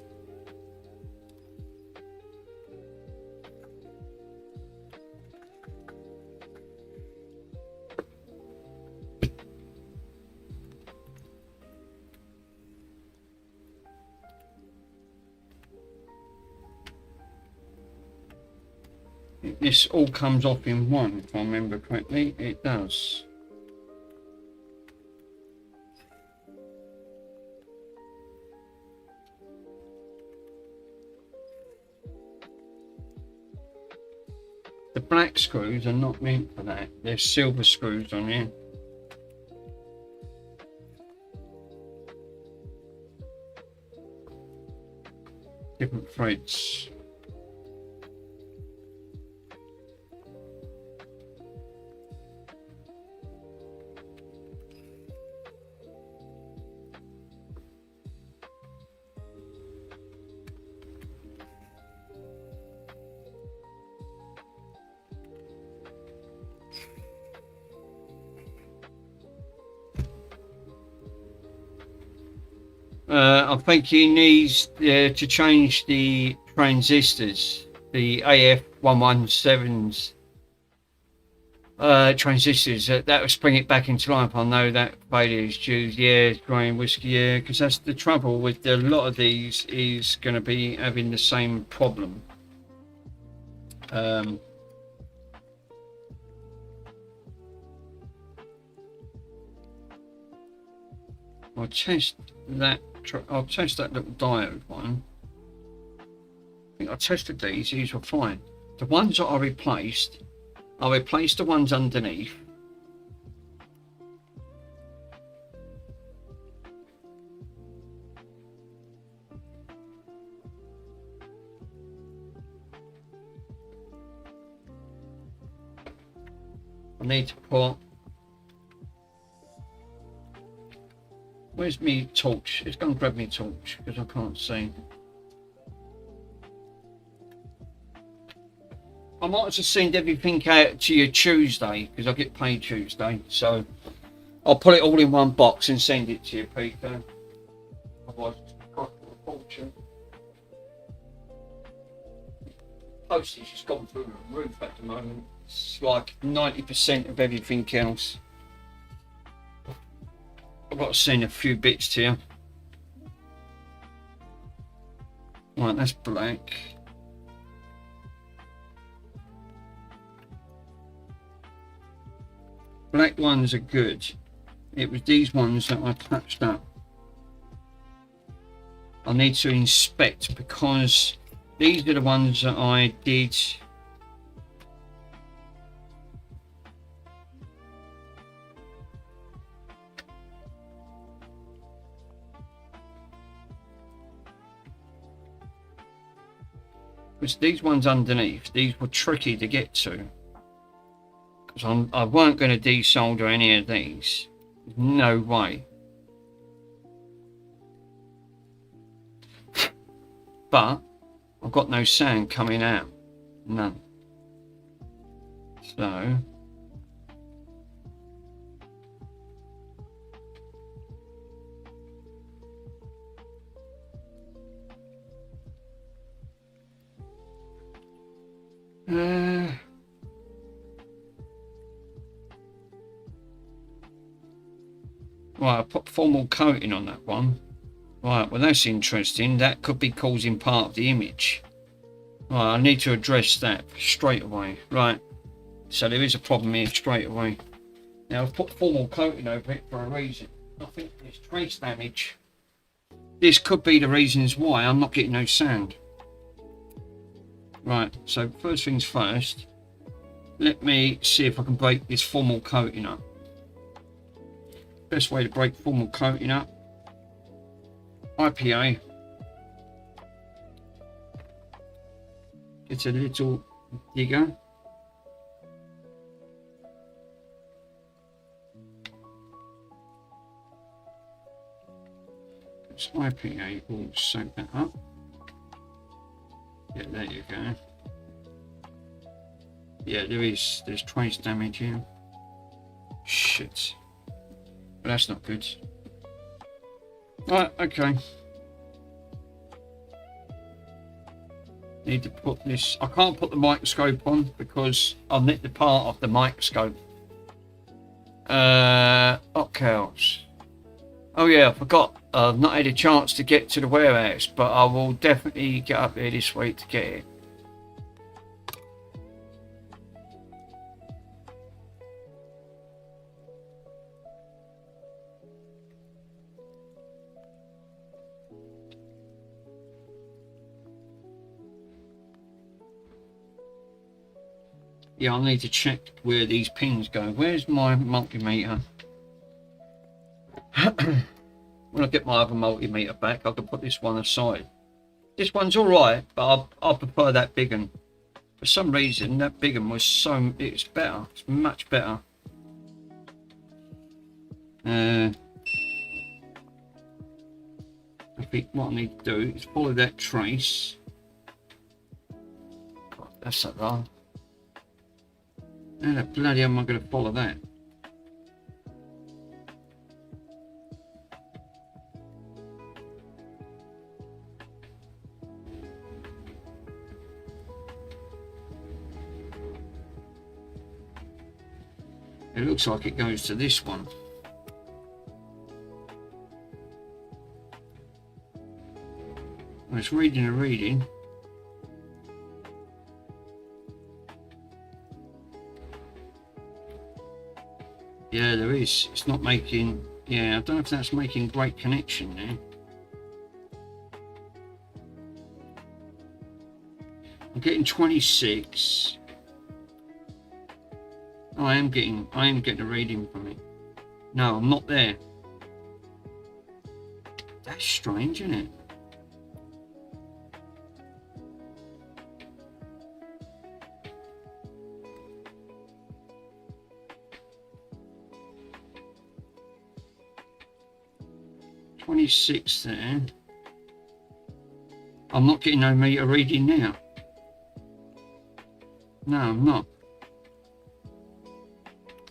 This all comes off in one, if I remember correctly. It does. The black screws are not meant for that. There's silver screws on here. Different threads. I think he needs to change the transistors, the AF117s transistors. That will spring it back into life. I know that failure is due, yeah, growing whiskey, yeah, because that's the trouble with a lot of these is going to be having the same problem. I'll test that. I'll test that little diode one. I think I tested these. These were fine. The ones that I replaced the ones underneath. I need to put. Where's me torch? It's going to grab me torch because I can't see. I might as well send everything out to you Tuesday because I get paid Tuesday. So I'll put it all in one box and send it to you, Peter. Otherwise, it's cost a fortune. Postage has gone through the roof at the moment. It's like 90% of everything else. I've got to send a few bits to you. Right, that's black. Black ones are good. It was these ones that I touched up. I need to inspect because these are the ones that I did. Because these ones underneath, these were tricky to get to. Because I weren't going to desolder any of these. No way. But I've got no sand coming out. None. So right, I put formal coating on that one. Right, well that's interesting. That could be causing part of the image. Right, I need to address that straight away. Right, so there is a problem here straight away. Now I've put formal coating over it for a reason. I think there's trace damage. This could be the reasons why I'm not getting no sand. Right, so first things first, let me see if I can break this formal coating up. Best way to break formal coating up, IPA. Get a little digger. This IPA will soak that up. Yeah, there you go. Yeah, there's trace damage here. Shit. But that's not good. Right, okay. Need to put this. I can't put the microscope on because I'll nick the part of the microscope. Okay. Oh yeah, I forgot. I've not had a chance to get to the warehouse, but I will definitely get up there this week to get it. Yeah, I'll need to check where these pins go. Where's my multimeter? When I get my other multimeter back, I can put this one aside. This one's alright, but I prefer that big one. For some reason, that big one was it's better. It's much better. I think what I need to do is follow that trace. God, that's so wrong. How the bloody hell am I going to follow that? It looks like it goes to this one. Well, it's reading a reading. Yeah, there is. It's not making. Yeah, I don't know if that's making great connection there. I'm getting 26. Oh, I am getting a reading from it. No, I'm not there. That's strange, isn't it? .26 there. I'm not getting no meter reading now. No, I'm not.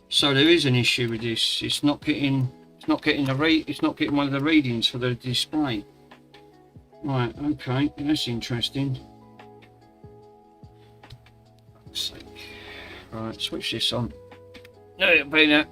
So there is an issue with this. It's not getting one of the readings for the display. Right, okay, that's interesting. Let's see. Right, switch this on. No, it'll be that.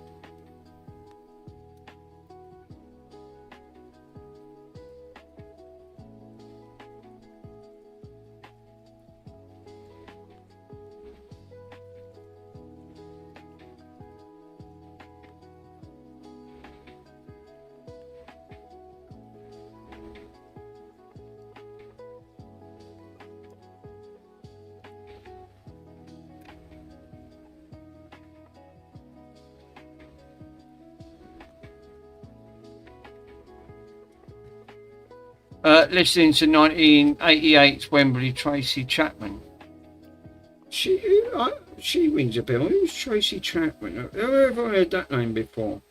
Listening to 1988's Wembley, Tracy Chapman. She rings a bell. Who's Tracy Chapman? Where have I heard that name before?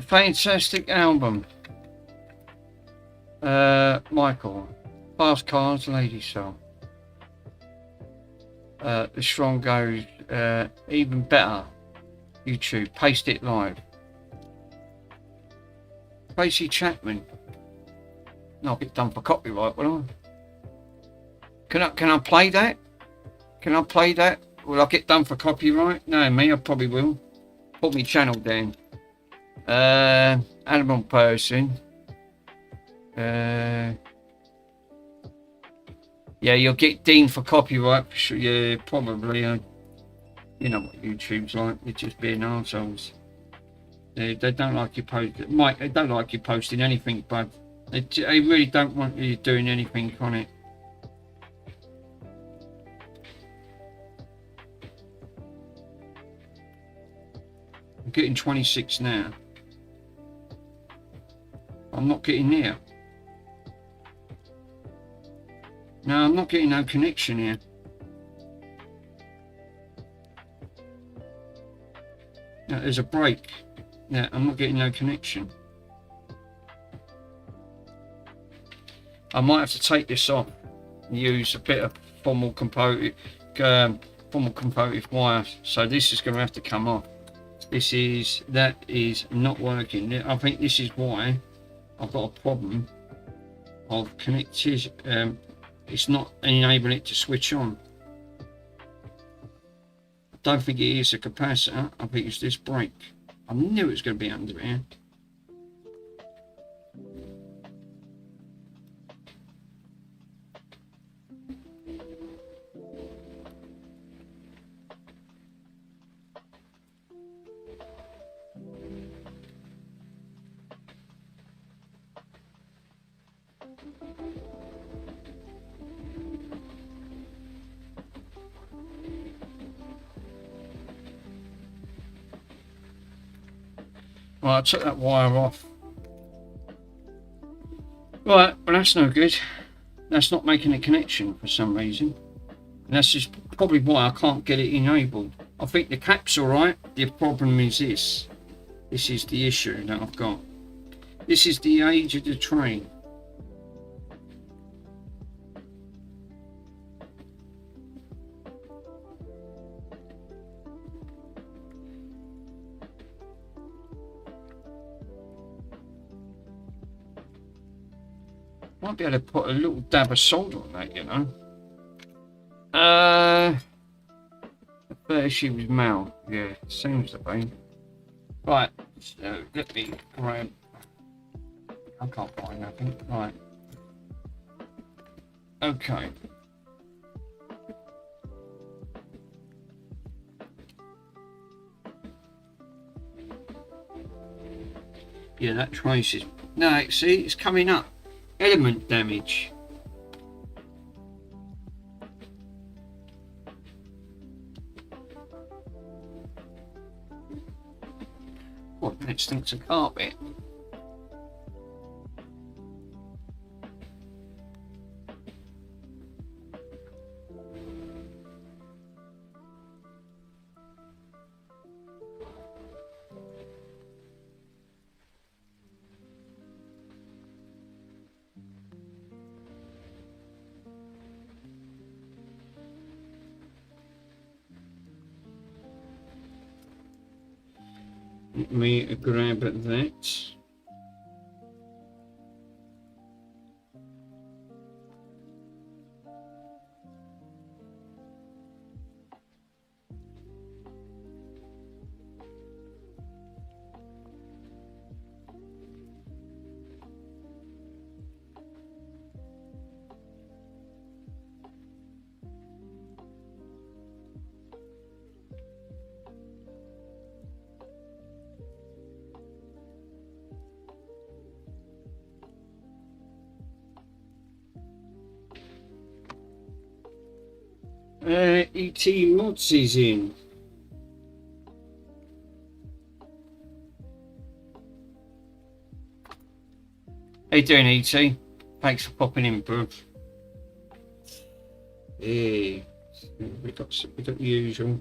Fantastic album. Michael, Fast Cars, Lady Soul. The Strong goes even better. YouTube, Paste It Live. Tracy Chapman. No, I'll get done for copyright, will I? Can I play that? Can I play that? Will I get done for copyright? No, me, I probably will. Put my channel down. Animal person. Yeah, you'll get deemed for copyright for sure. Yeah, probably. You know what YouTube's like, it's just being arseholes. They don't like you post, Mike. They don't like you posting anything, but they really don't want you doing anything on it. I'm getting 26 now. I'm not getting there. No, I'm not getting no connection here. No, there's a break. Yeah, I'm not getting no connection. I might have to take this off and use a bit of formal compositive wire. So this is going to have to come off. That is not working. I think this is why I've got a problem of connected. It's not enabling it to switch on. I don't think it is a capacitor. I think it's this break. I knew it was going to be under here. Well, I took that wire off. Right, well that's no good. That's not making a connection for some reason. And that's just probably why I can't get it enabled. I think the cap's alright. The problem is this. This is the issue that I've got. This is the age of the train. Might be able to put a little dab of salt on that, you know. The first issue was Mal. Yeah, seems to be. Right, so let me grab. I can't find nothing. Right. Okay. Yeah, that traces. No, see, it's coming up. Element damage. What, it stinks of carpet. Let me grab that. E.T. Mods is in. How you doing, E.T.? Thanks for popping in, bro. Yeah, we got the usual.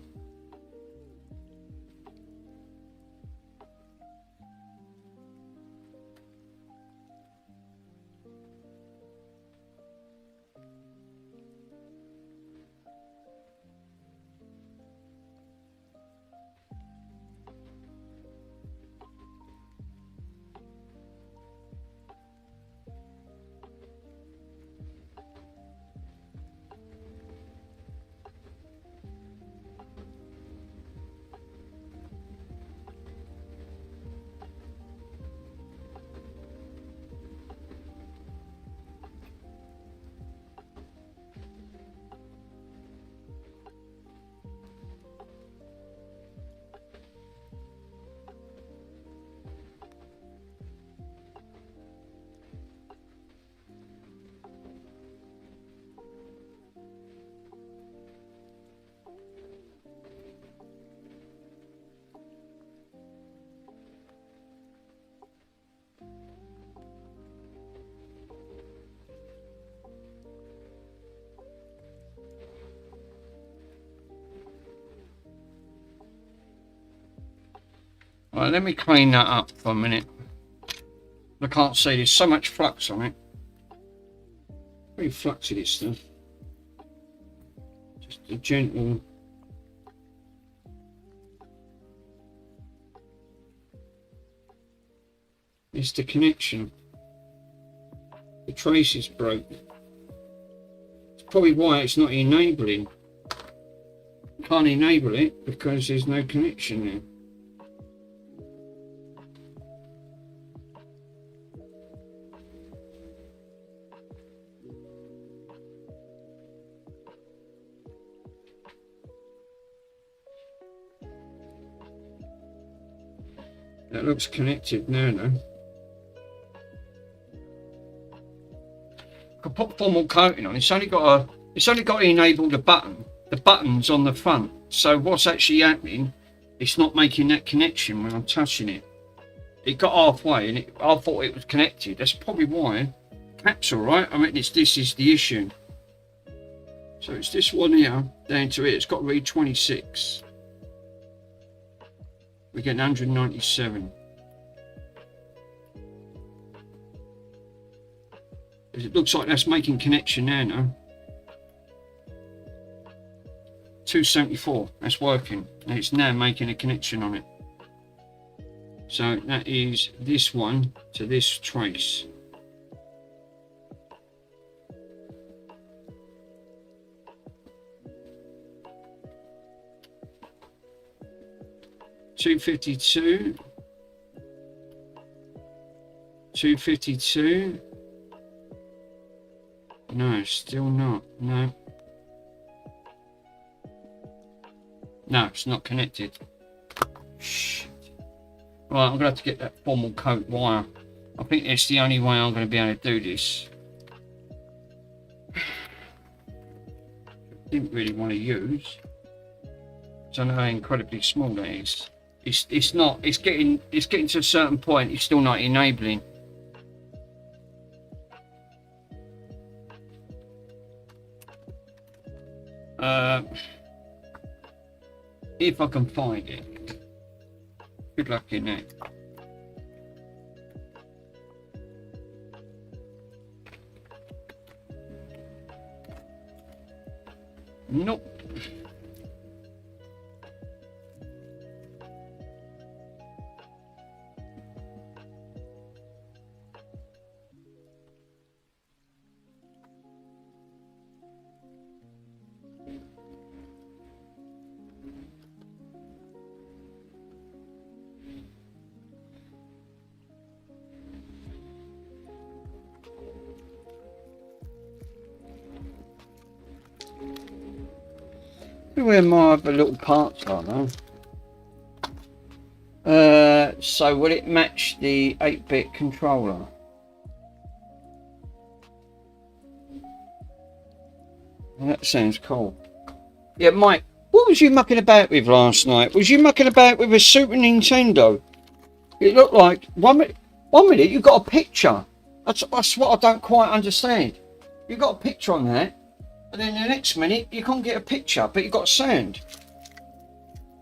Right, let me clean that up for a minute. I can't see, there's so much flux on it. Very fluxy, this stuff. Just a gentle. It's the connection. The trace is broken. It's probably why it's not enabling. Can't enable it because there's no connection there. That looks connected now, though. I could put formal coating on. It's only got to enable the button. The button's on the front. So what's actually happening? It's not making that connection when I'm touching it. It got halfway, and I thought it was connected. That's probably why. Cap's all right. I mean, this is the issue. So it's this one here down to it. It's got read 26. We get 197. It looks like that's making connection now, no? 274, that's working. And it's now making a connection on it. So that is this one to this trace. $252, $252. No, still not. No. No, it's not connected. Shit. Right, I'm going to have to get that formal coat wire. I think it's the only way I'm going to be able to do this. Didn't really want to use. So I know how incredibly small that is. It's not. It's getting to a certain point. It's still not enabling. If I can find it. Good luck in that. Nope. Where my other little parts are now. So will it match the 8-bit controller? Well, that sounds cool. Yeah, Mike, what was you mucking about with last night? Was you mucking about with a Super Nintendo? It looked like one minute you got a picture. That's what I don't quite understand. You got a picture on that. And then the next minute, you can't get a picture, but you got sound.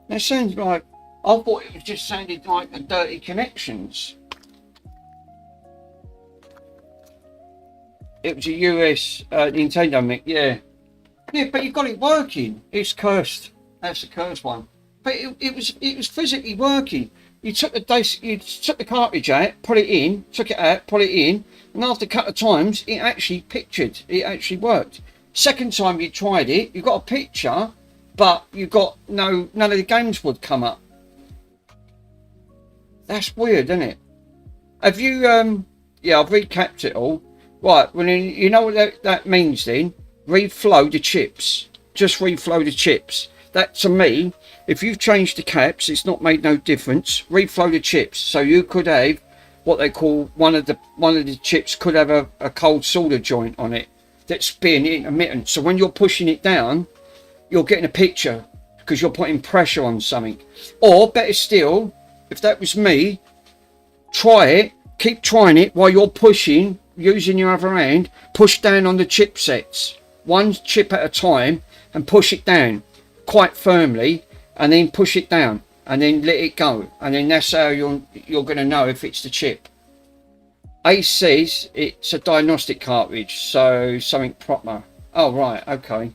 Now, it sounds like, I thought it was just sounded like the dirty connections. It was a US Nintendo mic, yeah. Yeah, but you got it working. It's cursed. That's the cursed one. But it was physically working. You took the cartridge out, put it in, took it out, put it in, and after a couple of times, it actually pictured. It actually worked. Second time you tried it, you got a picture, but you got none of the games would come up. That's weird, isn't it? Have you yeah, I've recapped it all. Right, well then, you know what that means then? Reflow the chips. Just reflow the chips. That to me, if you've changed the caps, it's not made no difference. Reflow the chips. So you could have what they call one of the chips could have a cold solder joint on it. That's being intermittent. So when you're pushing it down, you're getting a picture because you're putting pressure on something. Or better still, if that was me, try it, keep trying it while you're pushing, using your other hand, push down on the chipsets, one chip at a time, and push it down quite firmly, and then push it down. and then let it go, and then that's how you're going to know if it's the chip. Ace says it's a diagnostic cartridge, so something proper. Oh right, okay.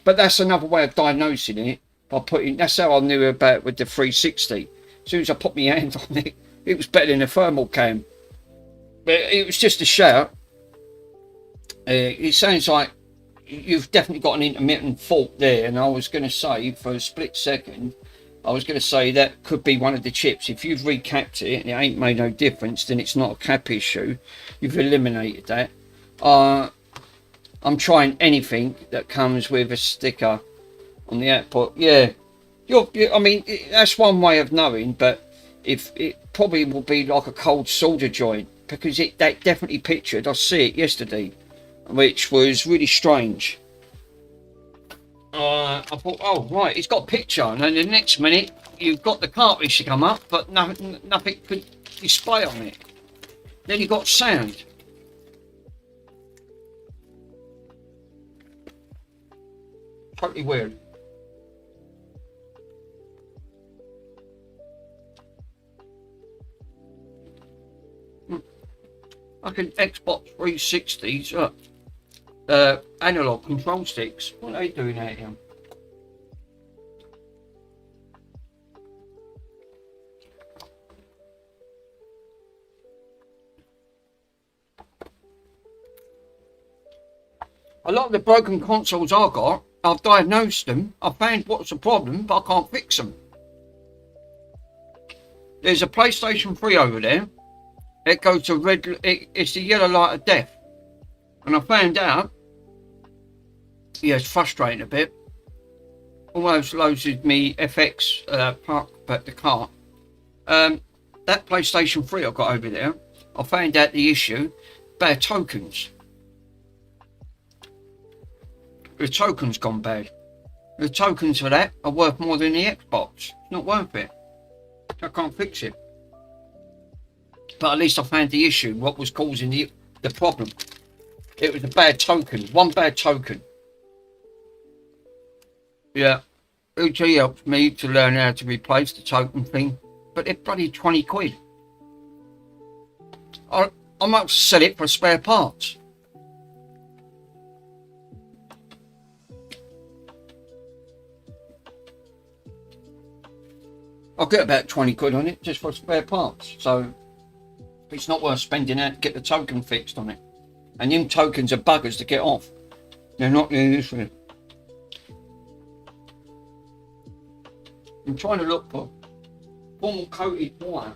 But that's another way of diagnosing it by putting. That's how I knew about it with the 360. As soon as I put my hand on it, it was better than a thermal cam. But it was just a shout. It sounds like you've definitely got an intermittent fault there, and I was going to say for a split second, I was going to say that could be one of the chips. If you've recapped it and it ain't made no difference, then it's not a cap issue. You've eliminated that. I'm trying anything that comes with a sticker on the output. Yeah, I mean, that's one way of knowing, but if it probably will be like a cold solder joint, because that definitely pictured. I see it yesterday, which was really strange. I thought, oh right, it's got a picture, and then the next minute you've got the cartridge to come up, but nothing could display on it. Then you got sound. Totally weird. Like an Xbox 360s, analog control sticks. What are they doing out here? A lot of the broken consoles I've diagnosed them. I've found what's the problem, but I can't fix them. There's a PlayStation 3 over there. It goes to red. It's the yellow light of death. And I found out. Yeah, it's frustrating a bit. Almost loaded me FX park, but the car. That PlayStation 3 I've got over there. I found out the issue. Bad tokens. The token's gone bad. The tokens for that are worth more than the Xbox. It's not worth it. I can't fix it. But at least I found the issue, what was causing the problem. It was a bad token, one bad token. Yeah, UT helped me to learn how to replace the token thing, but they're bloody 20 quid. I might sell it for spare parts. I'll get about 20 quid on it just for spare parts, so it's not worth spending out to get the token fixed on it. And them tokens are buggers to get off. They're not really useful. I'm trying to look for formal coated wire.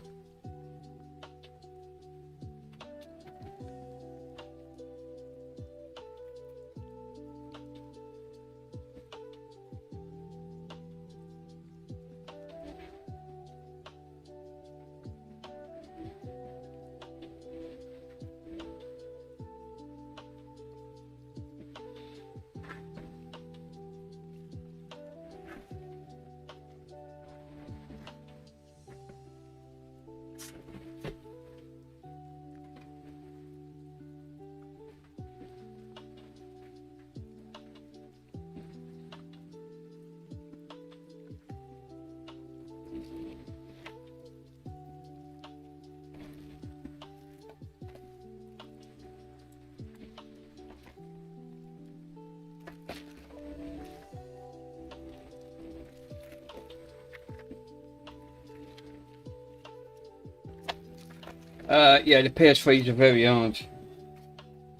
Yeah, the PS3s are very hard.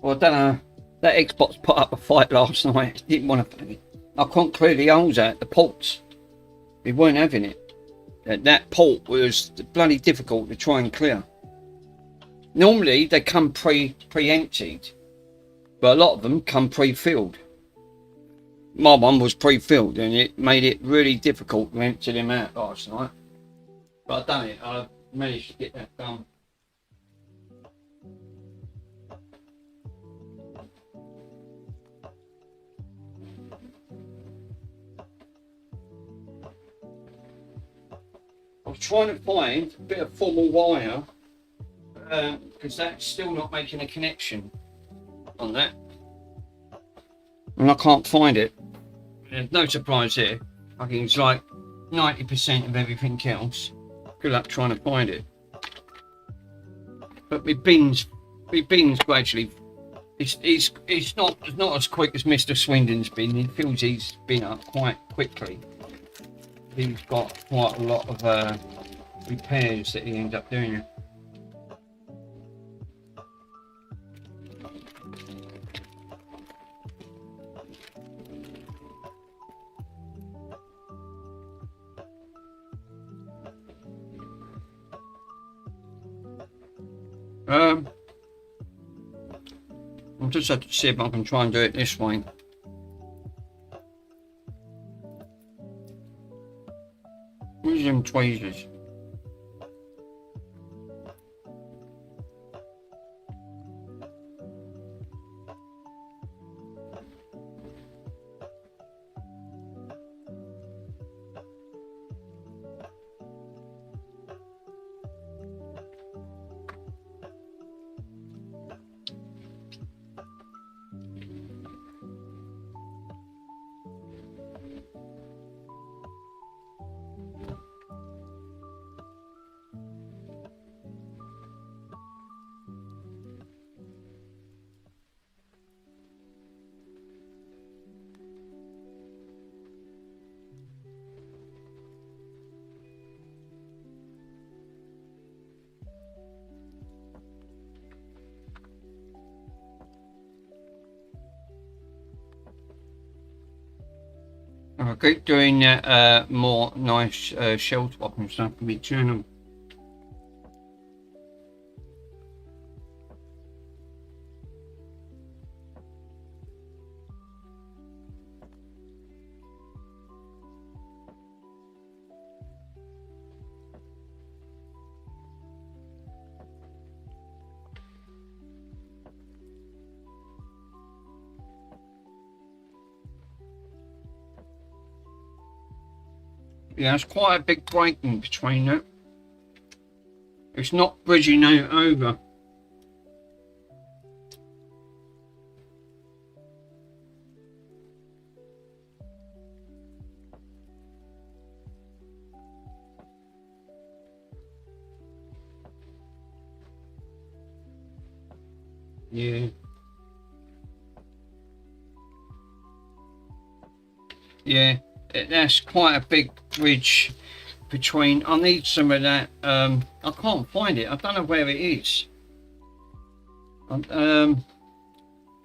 Well, I don't know. That Xbox put up a fight last night. Didn't want to. I couldn't clear the holes out, the ports. They weren't having it. That port was bloody difficult to try and clear. Normally they come pre-emptied, but a lot of them come pre-filled. My one was pre-filled, and it made it really difficult to empty them out last night. But I've done it. I managed to get that done. I was trying to find a bit of formal wire because that's still not making a connection on that, and I can't find it. There's no surprise here. I think it's like 90% of everything else. Good luck trying to find it. But my bins gradually. It's not as quick as Mr. Swindon's bin. He fills his bin up quite quickly. He's got quite a lot of repairs that he ends up doing. I'll just have to see if I can try and do it this way. Where's them tweezers? I keep doing more nice shell swap and stuff for my channel. Yeah, it's quite a big break in between that. It's not bridging out over. Yeah. Yeah. That's quite a big bridge between. I need some of that. I can't find it. I don't know where it is.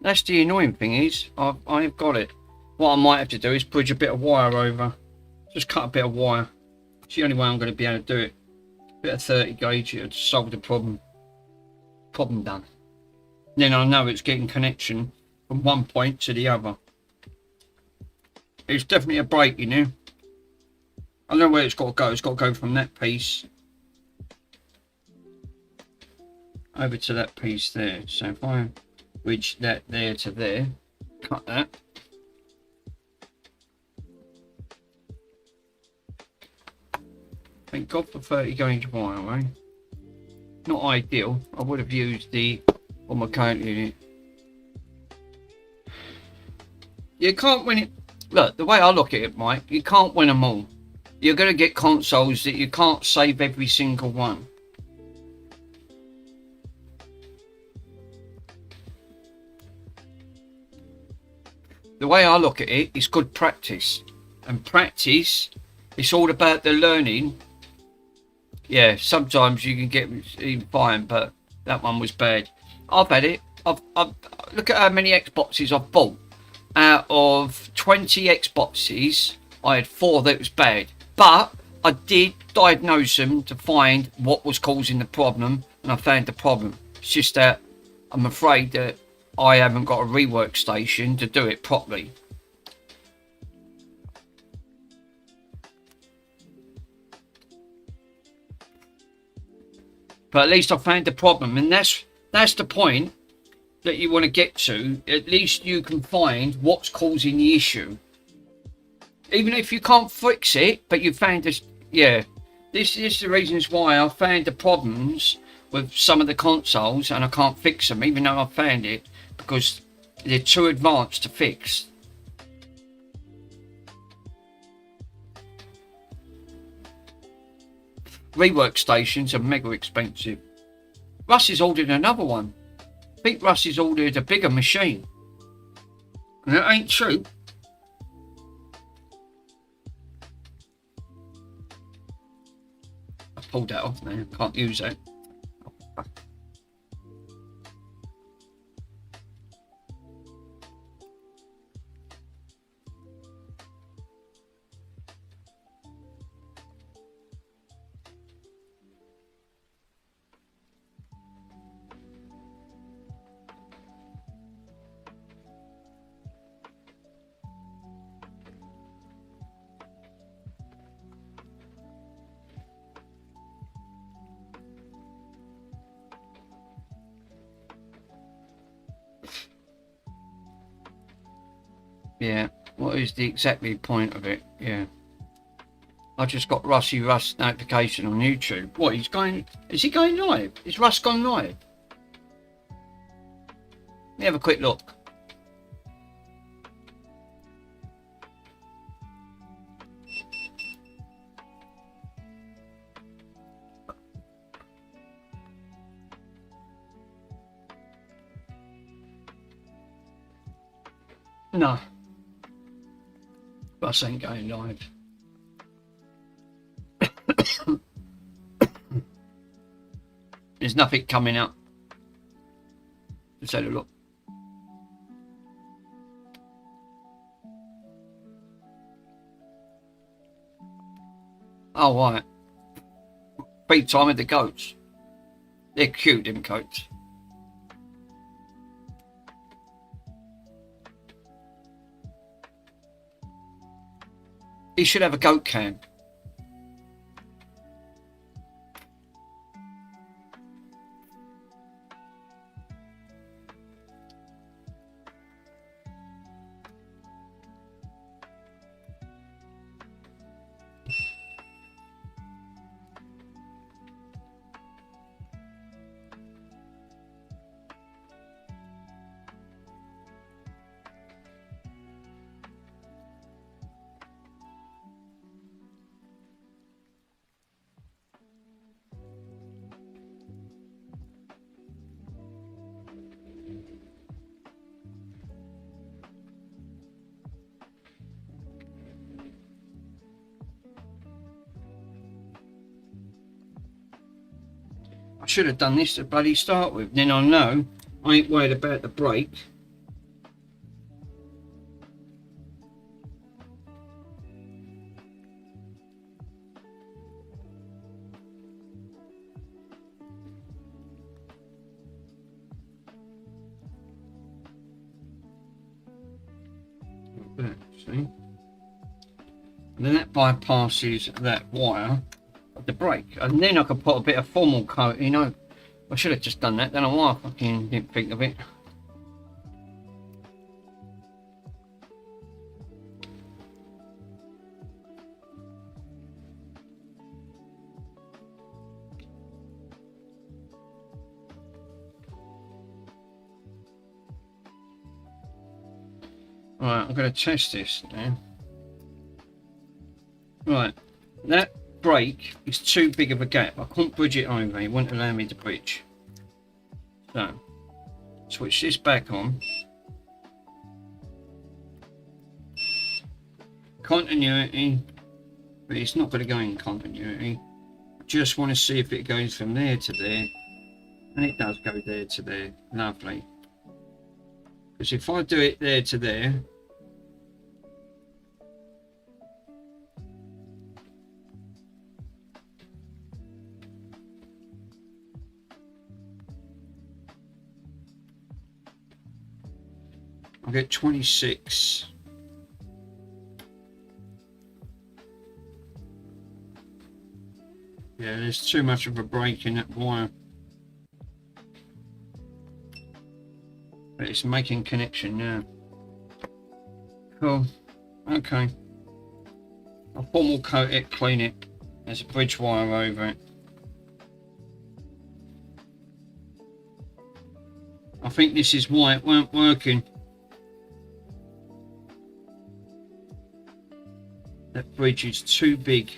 That's the annoying thing is I've got it. What I might have to do is bridge a bit of wire over. Just cut a bit of wire. It's the only way I'm going to be able to do it. Bit of 30 gauge to solve the problem. Problem done. Then I know it's getting connection from one point to the other. It's definitely a break, you know. I know where it's got to go. It's got to go from that piece over to that piece there. So if I reach that there to there, cut that. Thank God for 30 gauge wire, right? Not ideal. I would have used the Omicron unit. You can't win it. Look, the way I look at it, Mike, you can't win them all. You're going to get consoles that you can't save every single one. The way I look at it is good practice. And practice, it's all about the learning. Yeah, sometimes you can get even fine, but that one was bad. I've had it. I've look at how many Xboxes I've bought. Out of 20 Xboxes, I had 4 that was bad. But I did diagnose them to find what was causing the problem, and I found the problem. It's just that I'm afraid that I haven't got a rework station to do it properly. But at least I found the problem, and that's the point that you want to get to. At least you can find what's causing the issue. Even if you can't fix it, but you found this. Yeah, this is the reasons why I found the problems with some of the consoles, and I can't fix them, even though I found it, because they're too advanced to fix. rework stations are mega expensive. Russ has ordered another one. I think Russ has ordered a bigger machine. And that ain't true. I pulled that off now. Can't use that. Yeah, what is the exactly point of it? Yeah. I just got Rusty Rust notification on YouTube. What, he's going, is he going live? Is Russ gone live? Let me have a quick look. No. Russ ain't going live. There's nothing coming up. Let's have a look. Oh, right. Feed time with the goats. They're cute, them goats. He should have a goat can. I should have done this to bloody start with. Then I know I ain't worried about the brake. See? And then that bypasses that wire of the brake, and then I could put a bit of formal coat, you know. I should have just done that, don't know why I fucking didn't think of it. Right, I'm going to test this now. Right, that brake is too big of a gap. I couldn't bridge it over, it wouldn't allow me to bridge. So, switch this back on. Continuity, but it's not going to go in continuity. I just want to see if it goes from there to there. And it does go there to there. Lovely. Because if I do it there to there, I get 26. Yeah, there's too much of a break in that wire. But it's making connection now. Cool. Okay. I'll formal coat it, clean it. There's a bridge wire over it. I think this is why it weren't working. That bridge is too big.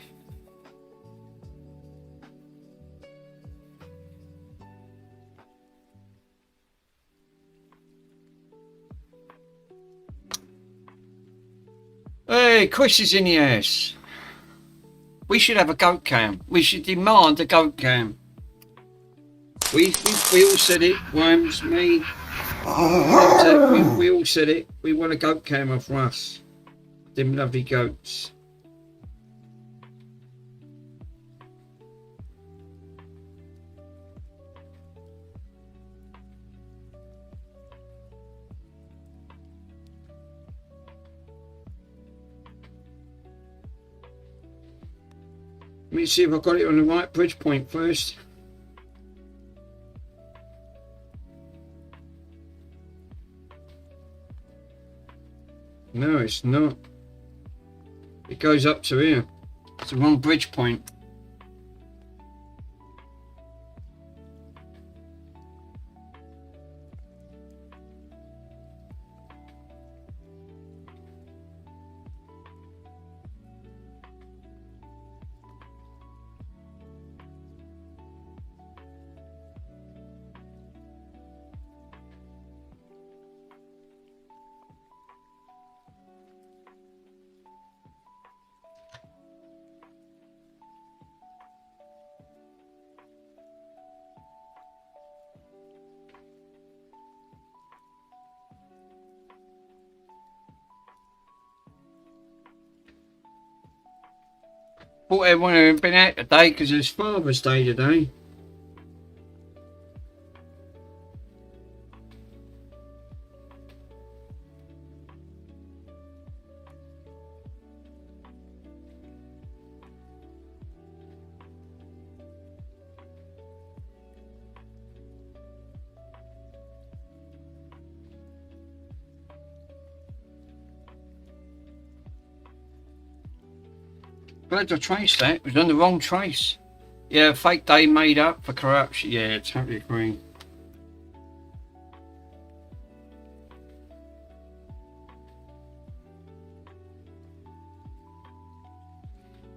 Hey, Chris is in the house. We should have a goat cam. We should demand a goat cam. We all said it. Worms, me. We all said it. We want a goat cam of Russ. Them lovely goats. Let me see if I got it on the right bridge point first. No, it's not. It goes up to here. It's the wrong bridge point. Thought everyone had been out today because it's Father's Day today. Glad I traced that. It was on the wrong trace. Yeah, fake day made up for corruption. Yeah, totally agree.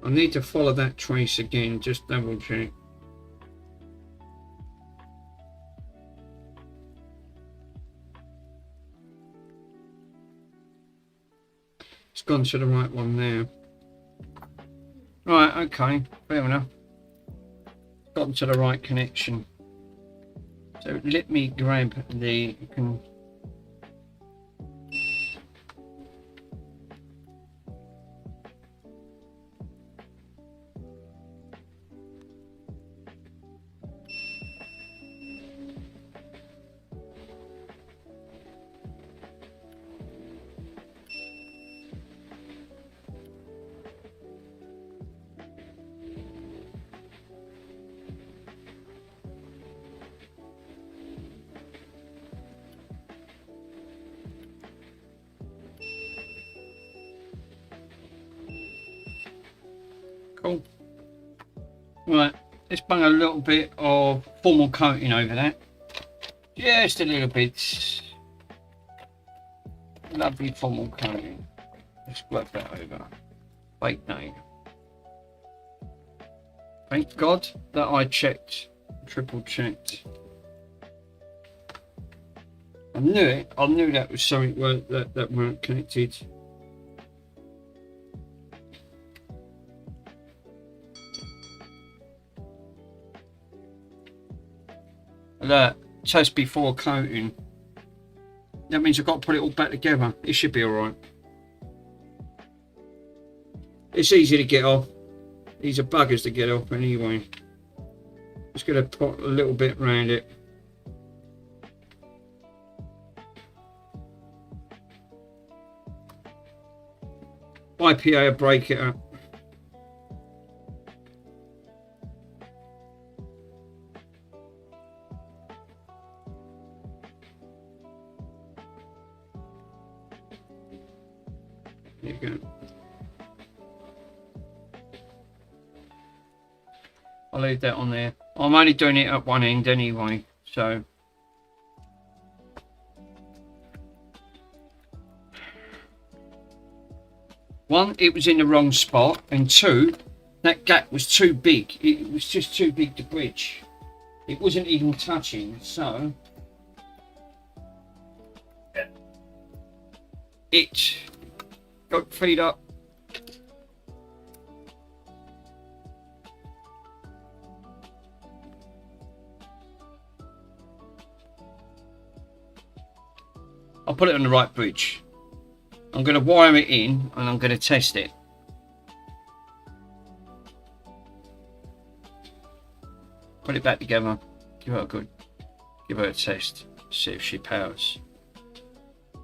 I need to follow that trace again, just double check. It's gone to the right one now. Right, okay, fair enough. Gotten to the right connection. So let me grab the. Cool. Right, let's bung a little bit of formal coating over that. Just a little bit. Lovely formal coating. Let's work that over. Fake name. Thank God that I checked, triple checked. I knew it. I knew that was something that weren't connected. Look, test before coating. That means I've got to put it all back together. It should be alright. It's easy to get off. These are buggers to get off anyway. Just going to put a little bit around it. IPA will break it up. There you go. I'll leave that on there. I'm only doing it at one end anyway, so. One, it was in the wrong spot, and two, that gap was too big. It was just too big to bridge. It wasn't even touching, so it got feed up I'll put it on the right bridge. I'm going to wire it in and I'm going to test it. Put it back together. Give her a test. See if she powers.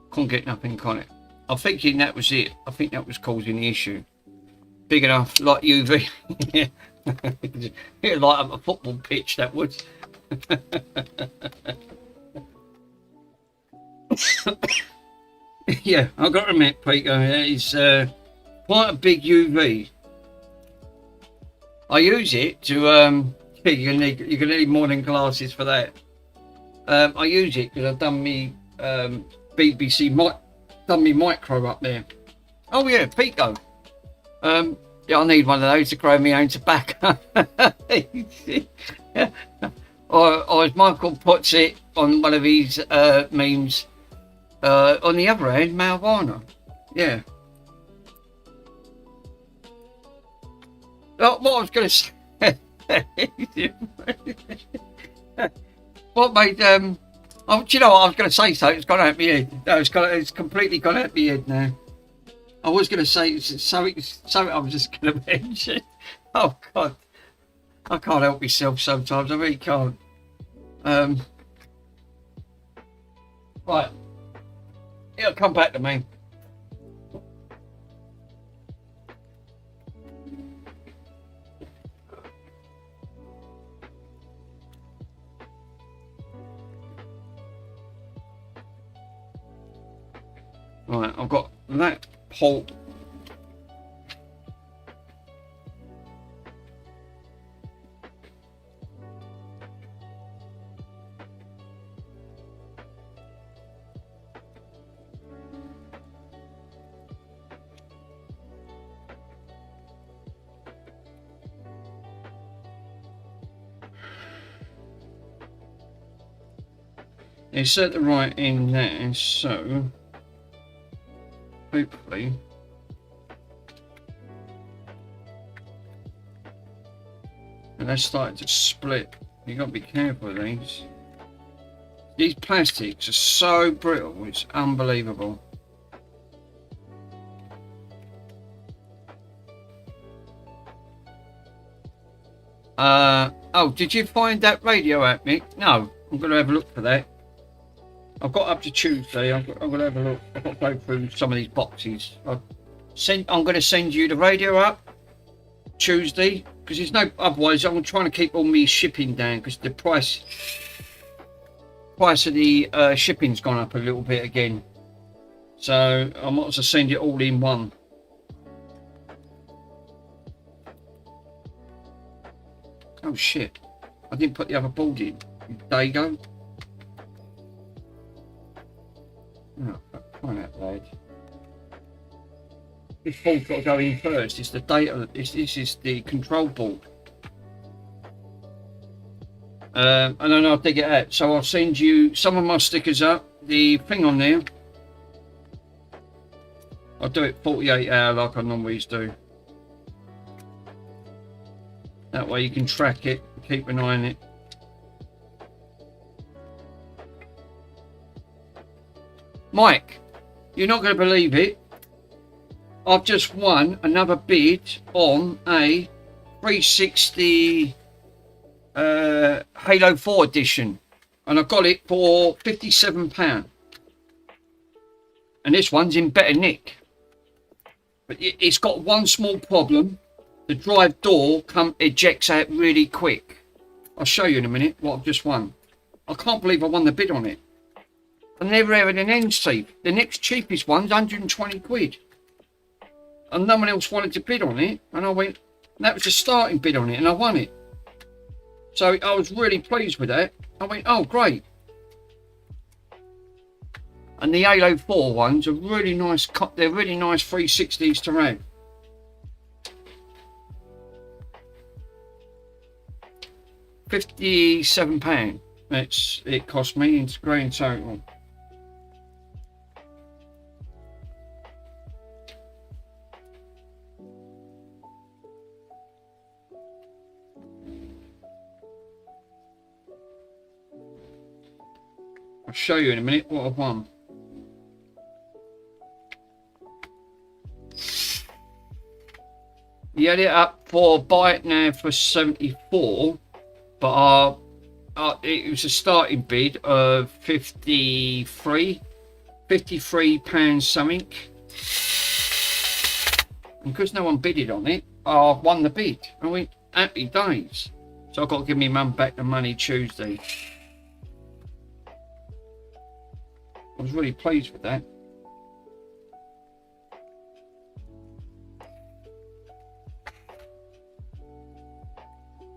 Couldn't get nothing on it. I'm thinking that was it. I think that was causing the issue. Big enough, like UV. It'd light up a football pitch, that would. Yeah, I've got to admit, Peter, it's quite a big UV. I use it to you're gonna need more than glasses for that. I use it because I've done me BBC done me micro up there. Oh yeah, Pico. Yeah, I need one of those to grow my own tobacco. or as Michael puts it on one of his memes, on the other hand, marijuana. Yeah. Oh, what I was going to say. What made oh, do you know what I was going to say? So it's gone out my head. No, it's completely gone out my head now. I was going to say something I was just going to mention. Oh God, I can't help myself sometimes. I really can't. Right, it'll come back to me. Right, I've got that port. It's set the right in there, so hopefully and that's starting to split. You got to be careful of these. These plastics are so brittle, it's unbelievable. Oh, did you find that radio app, Mick? No, I'm going to have a look for that. I've got up to Tuesday. I'm going to have a look. I've got to go through some of these boxes. I'm going to send you the radio up Tuesday because there's no otherwise. I'm trying to keep all my shipping down because the price of the shipping's gone up a little bit again. So I might as well send it all in one. Oh shit! I didn't put the other board in. There you go. Oh, find that lad. This board's got to go in first. It's the data. This is the control board. And then I'll dig it out. So I'll send you some of my stickers up. The thing on there. I'll do it 48 hour like I normally do. That way you can track it, keep an eye on it. Mike, you're not going to believe it. I've just won another bid on a 360 Halo 4 edition. And I got it for £57. And this one's in better nick. But it's got one small problem. The drive door ejects out really quick. I'll show you in a minute what I've just won. I can't believe I won the bid on it. I never had an end seat. The next cheapest one's 120 quid. And no one else wanted to bid on it. And I went, that was the starting bid on it and I won it. So I was really pleased with that. I went, oh great. And the Halo 4 ones are really nice. They're really nice 360s to have. £57. It cost me in grand total. I'll show you in a minute what I've won. He had it up for buy it now for 74, but it was a starting bid of 53 pounds something. And because no one bidded on it, I won the bid. I went, happy days. So I've got to give my mum back the money Tuesday. I was really pleased with that.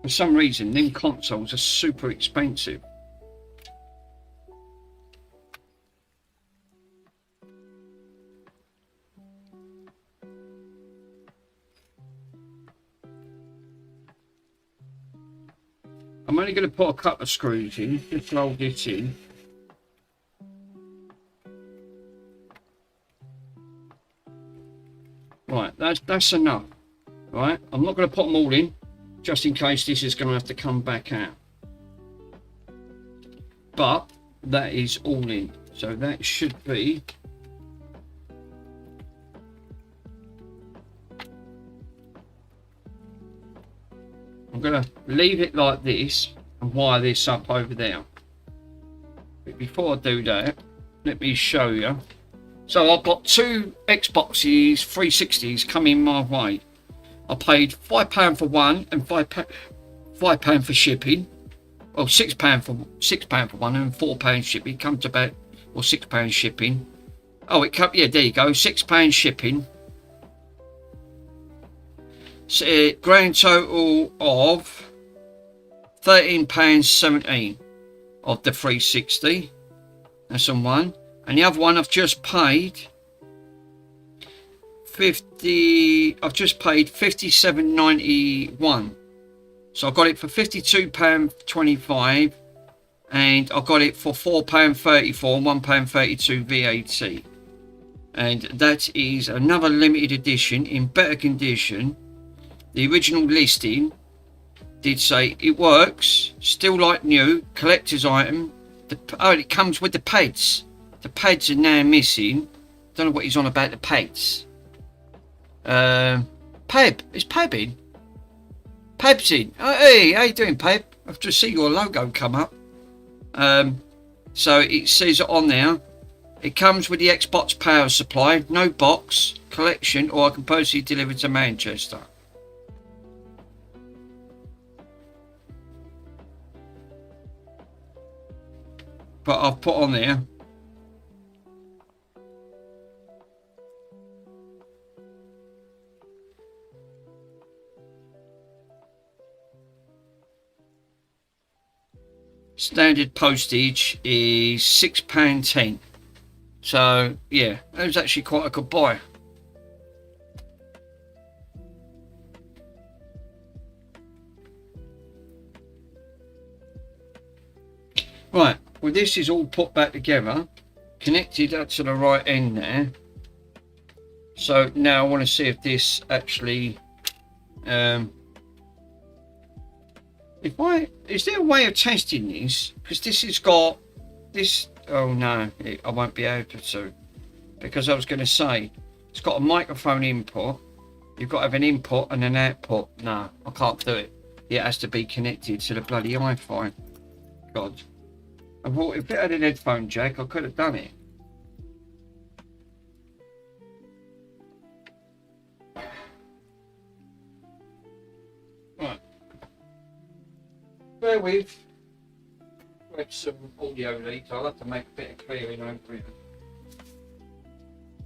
For some reason, them consoles are super expensive. I'm only going to put a couple of screws in, just roll this in. Right, that's enough. Right, I'm not going to put them all in, just in case this is going to have to come back out. But that is all in, so that should be. I'm going to leave it like this and wire this up over there. But before I do that, let me show you. So I've got two Xboxes 360s coming my way. I paid £5 for one and £5 for shipping. Well, £6 for one and £4 shipping. It comes to about, or £6 shipping. Oh, it come, yeah, there you go, £6 shipping. So, grand total of £13.17 of the 360. That's on one. And the other one I've just paid £57.91. So I got it for £52.25 and I got it for £4.34 and £1.32 VAT. And that is another limited edition in better condition. The original listing did say it works, still like new, collector's item. It comes with the pads. The pads are now missing. Don't know what he's on about the pads. Peb, is Peb in? Peb's in. Oh, hey, how you doing, Peb? I've just seen your logo come up. So it says on there, it comes with the Xbox power supply, no box, collection, or I can personally deliver to Manchester. But I've put on there standard postage is £6.10. So yeah, that was actually quite a good buy. Right, well this is all put back together, connected up to the right end there. So now I want to see if this actually is there a way of testing this? Because this has got this. Oh no, I won't be able to, because I was going to say it's got a microphone input. You've got to have an input and an output. No, I can't do it. It has to be connected to the bloody Wi-Fi. God, I thought if it had an headphone jack, I could have done it. Right. Bear with. Grab some audio leads. I'll have to make a bit of clearing over it.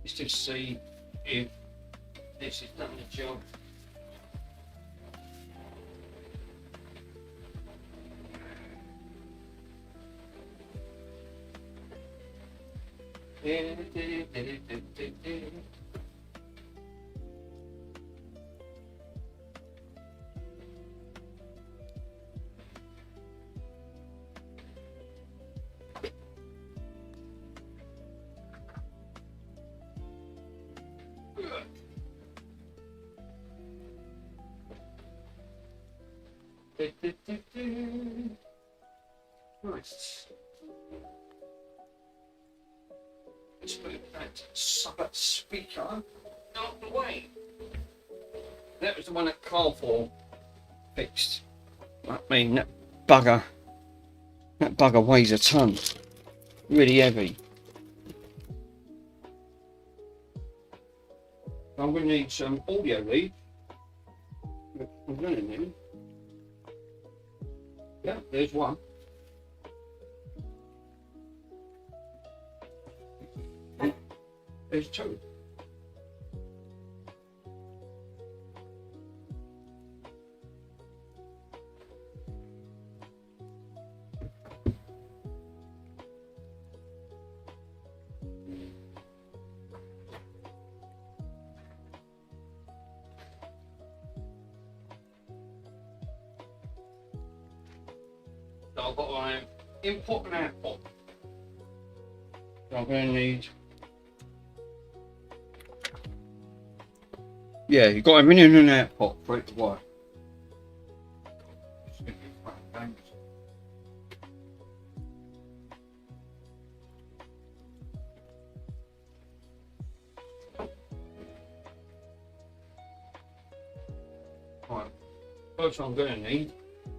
Let's just see if this has done the job. Nice. Let's move that speaker out of the way. That was the one that Carrefour fixed. I mean, that bugger weighs a ton. Really heavy. I'm going to need some audio leads. I'm going to need. Yeah, there's one. There's two. So I've got my input and output. So I'm going to need. Yeah, you've got to have an in and output for it to work. Right. First I'm going to need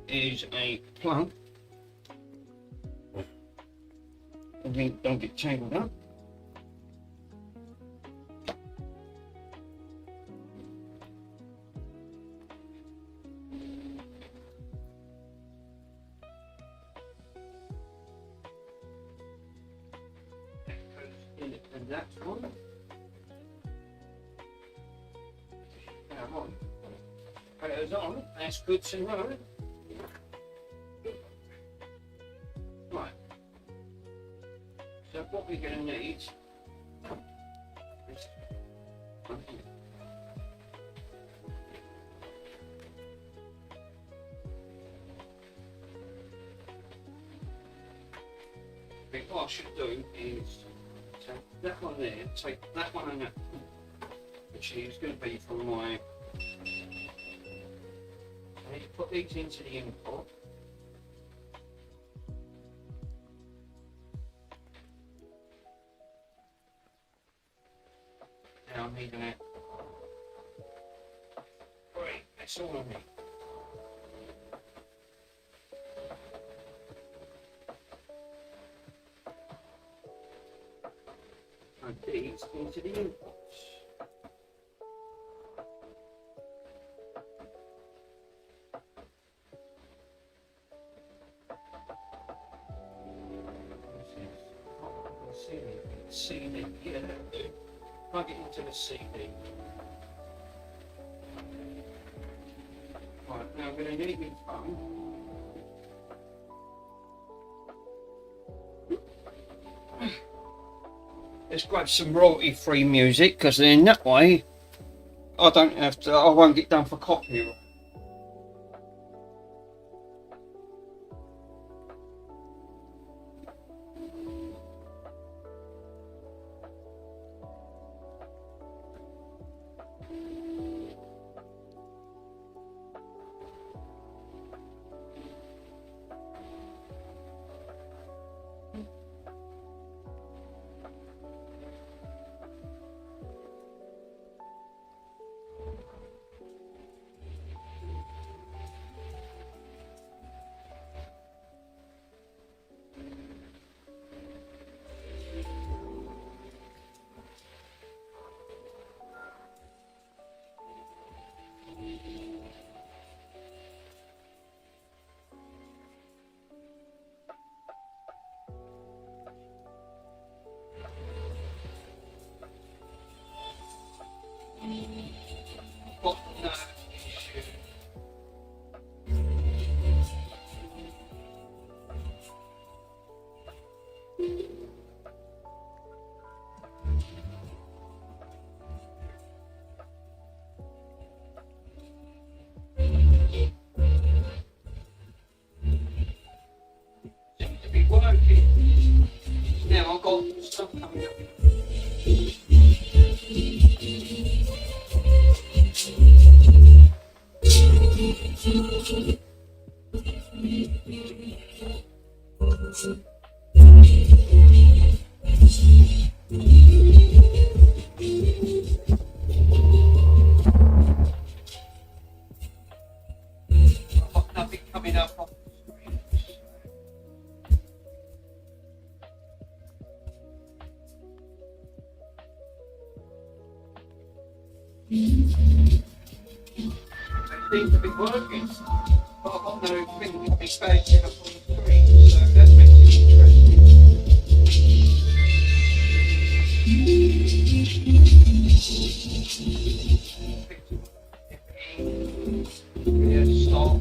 is a plug. Everything don't get tangled up. And that's one. Now on. Goes on. That's good to know. Right. So what we're going to need is one here. What I should do is take that one there, take that one and that one, which is going to be from my. I need to put these into the input. Now I need an output. Right, that's all I need. And these into the inputs. CD, yeah, that'll do. Plug it into the CD. Right, now I'm going to need my phone. Let's grab some royalty-free music, because then that way I don't have to. I won't get done for copyright. Got no issue. Seems to be working. Now I've got stuff coming up. seems to be working. But I've got no thing to be bouncing up on the screen, so that makes it interesting. Yeah, stop.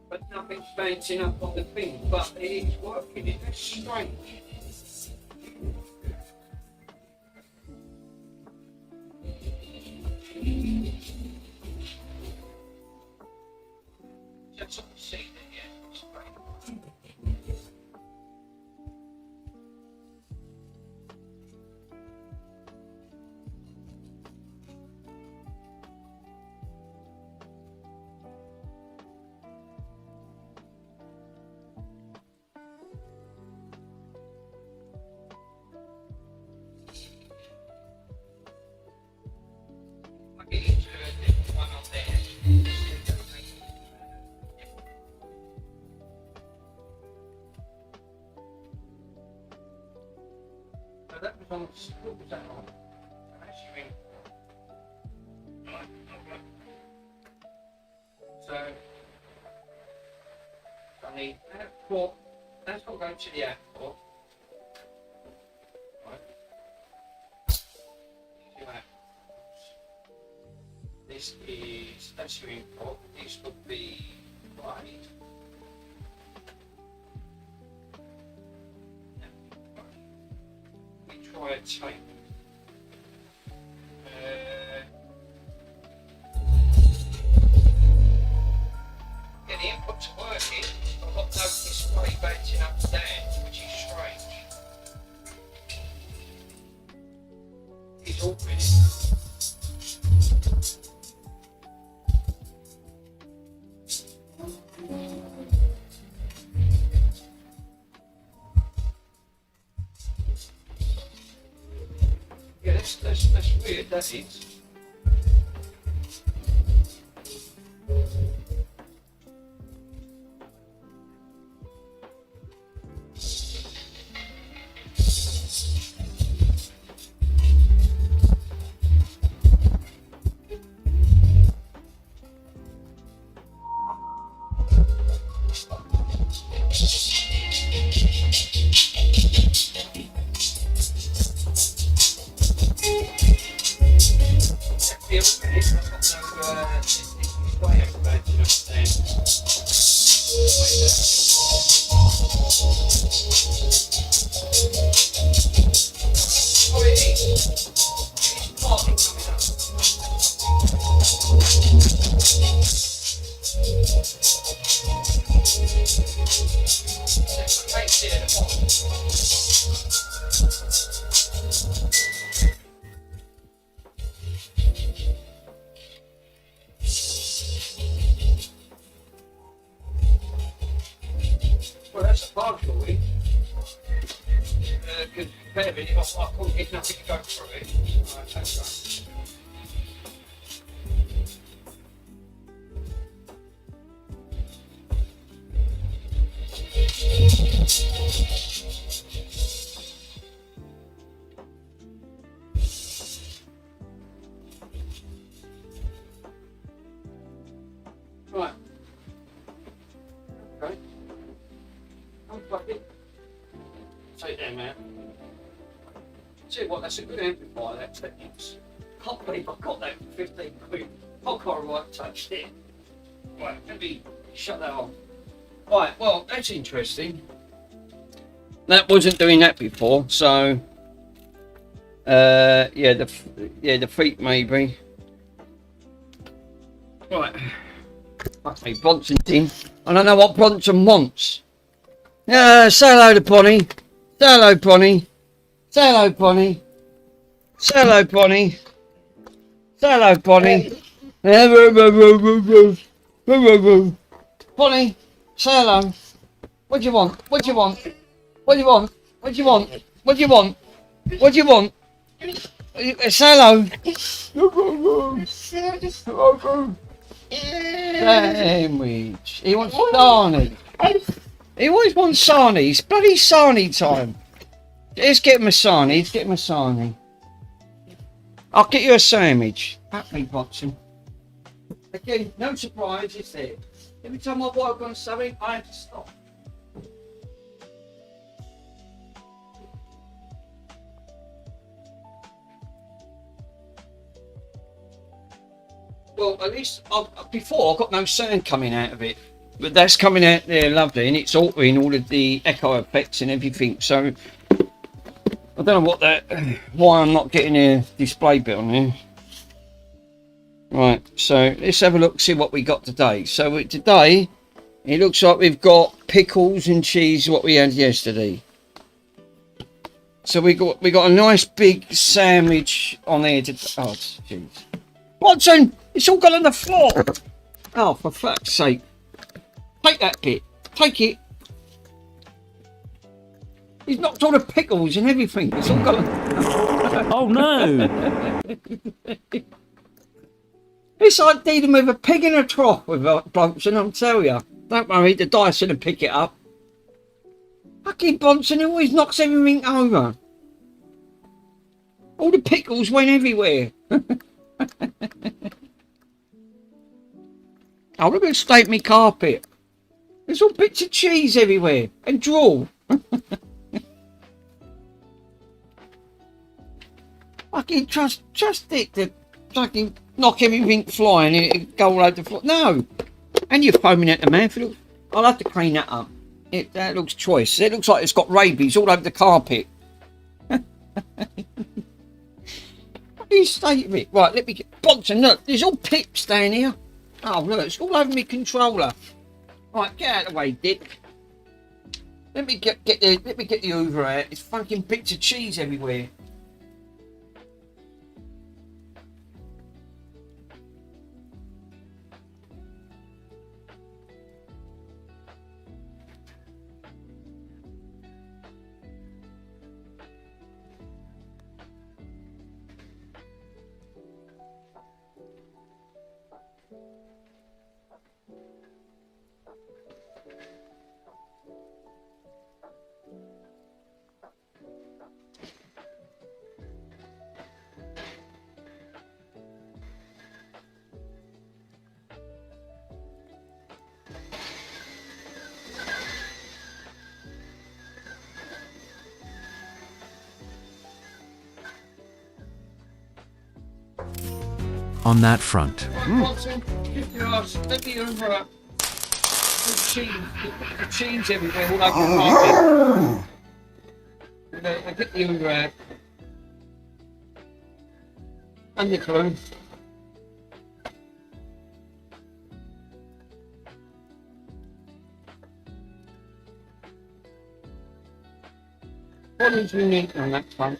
But nothing's bouncing up on the thing, but it is working. It's strange. Just sort of seen it, yeah. It's strange. I'll get into a different one on there. So that was on, what was that on? Actually, right, okay. So, I need airport, that's not going to the airport. Right. Easy airports. This is, that's your import, this would be right. We try a tape. Yeah, the input's working. I've got no display bouncing up and down, which is strange. It's all good. Yeah, that's weird, that is. Well, that's a partial week. Because I couldn't get nothing to go through it. Right, that's right. Right. Okay. Unplug it. Take them out. Tell you what, that's a good amplifier, that Technics. Can't believe I got that for 15 quid. I can't right touched it. Right, let me shut that off. Right, well, that's interesting. that wasn't doing that before, so yeah, the feet maybe. Right. Okay, Bronson's in. I don't know what Bronson wants. Say hello to Bonnie. Say hello, Bonnie. Say hello, Bonnie. Say hello, Bonnie. Say hello, Bonnie. Bonnie, say hello. What do you want? What do you want? What do you want? What do you want? What do you want? What do you want? Say hello. Sandwich. He wants Sarnie. He always wants Sarnie. It's bloody Sarnie time. Let's get him a Sarnie. Let's get him a Sarnie. I'll get you a sandwich. Happy Watson. Again, no surprise, is there? Every time I work on something, I have to stop. Well, at least before I got no sound coming out of it, but that's coming out there lovely, and it's altering all of the echo effects and everything. So I don't know what why I'm not getting a display bit on there. Right, so let's have a look, see what we got today. So today, it looks like we've got pickles and cheese, what we had yesterday. So we got a nice big sandwich on there. Oh, jeez. Watson, it's all gone on the floor. Oh, for fuck's sake. Take that bit. Take it. He's knocked all the pickles and everything. It's all gone. Oh no! It's like dealing with a pig in a trough with Bronson, I'll tell you. Don't worry, the Dyson will pick it up. Fucking Bronson always knocks everything over. All the pickles went everywhere. Oh, look at the state of my carpet. There's all bits of cheese everywhere and drool. Fucking trust it to fucking knock everything flying and it'll go all over the floor. No. And you're foaming at the mouth. I'll have to clean that up. That looks choice. It looks like it's got rabies all over the carpet. You state of it. Right, let me get Bronson, look, there's all pips down here. Oh look, it's all over my controller. Right, get out of the way, Dick. Let me get the Hoover out. It's fucking bits of cheese everywhere. On that front. Watson, lift your ass, let the Hoover up. The cheese everywhere, all over the carpet. I get the Hoover out. And the clothes. What is unique on that front?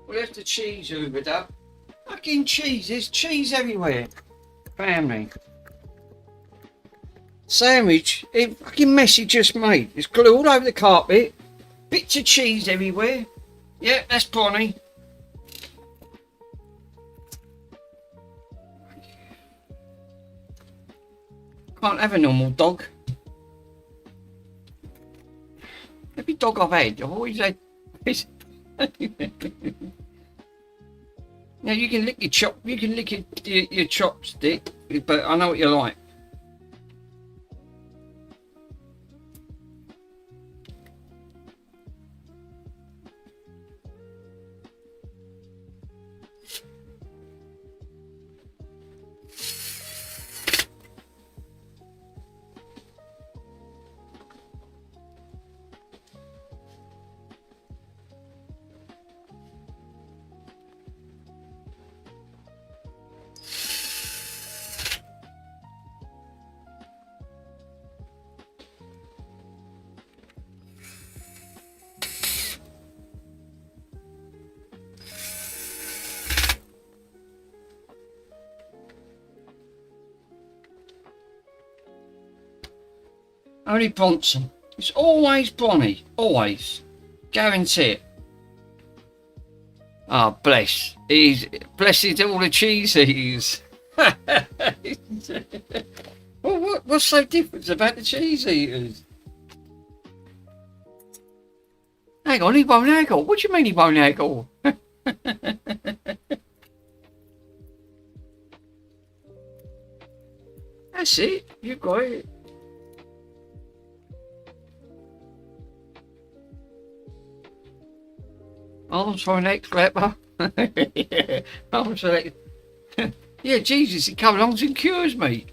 We left the cheese hoovered up. Fucking cheese, there's cheese everywhere. Family. Sandwich, fucking mess you just made. It's glue all over the carpet. Bits of cheese everywhere. Yeah, that's Bonnie. Can't have a normal dog. Every dog I've had, I've always had. Now you can lick your chopstick, but I know what you like. Only Bronson. It's always Bronny. Always. Guarantee it. Ah, oh, bless. Blessed all the cheesies. Well, what's so different about the cheese eaters? Hang on, he won't haggle. What do you mean he won't haggle? That's it. You got it. Arms for an ex-rapper. Yeah, arms for an yeah, Jesus, he comes along and cures me.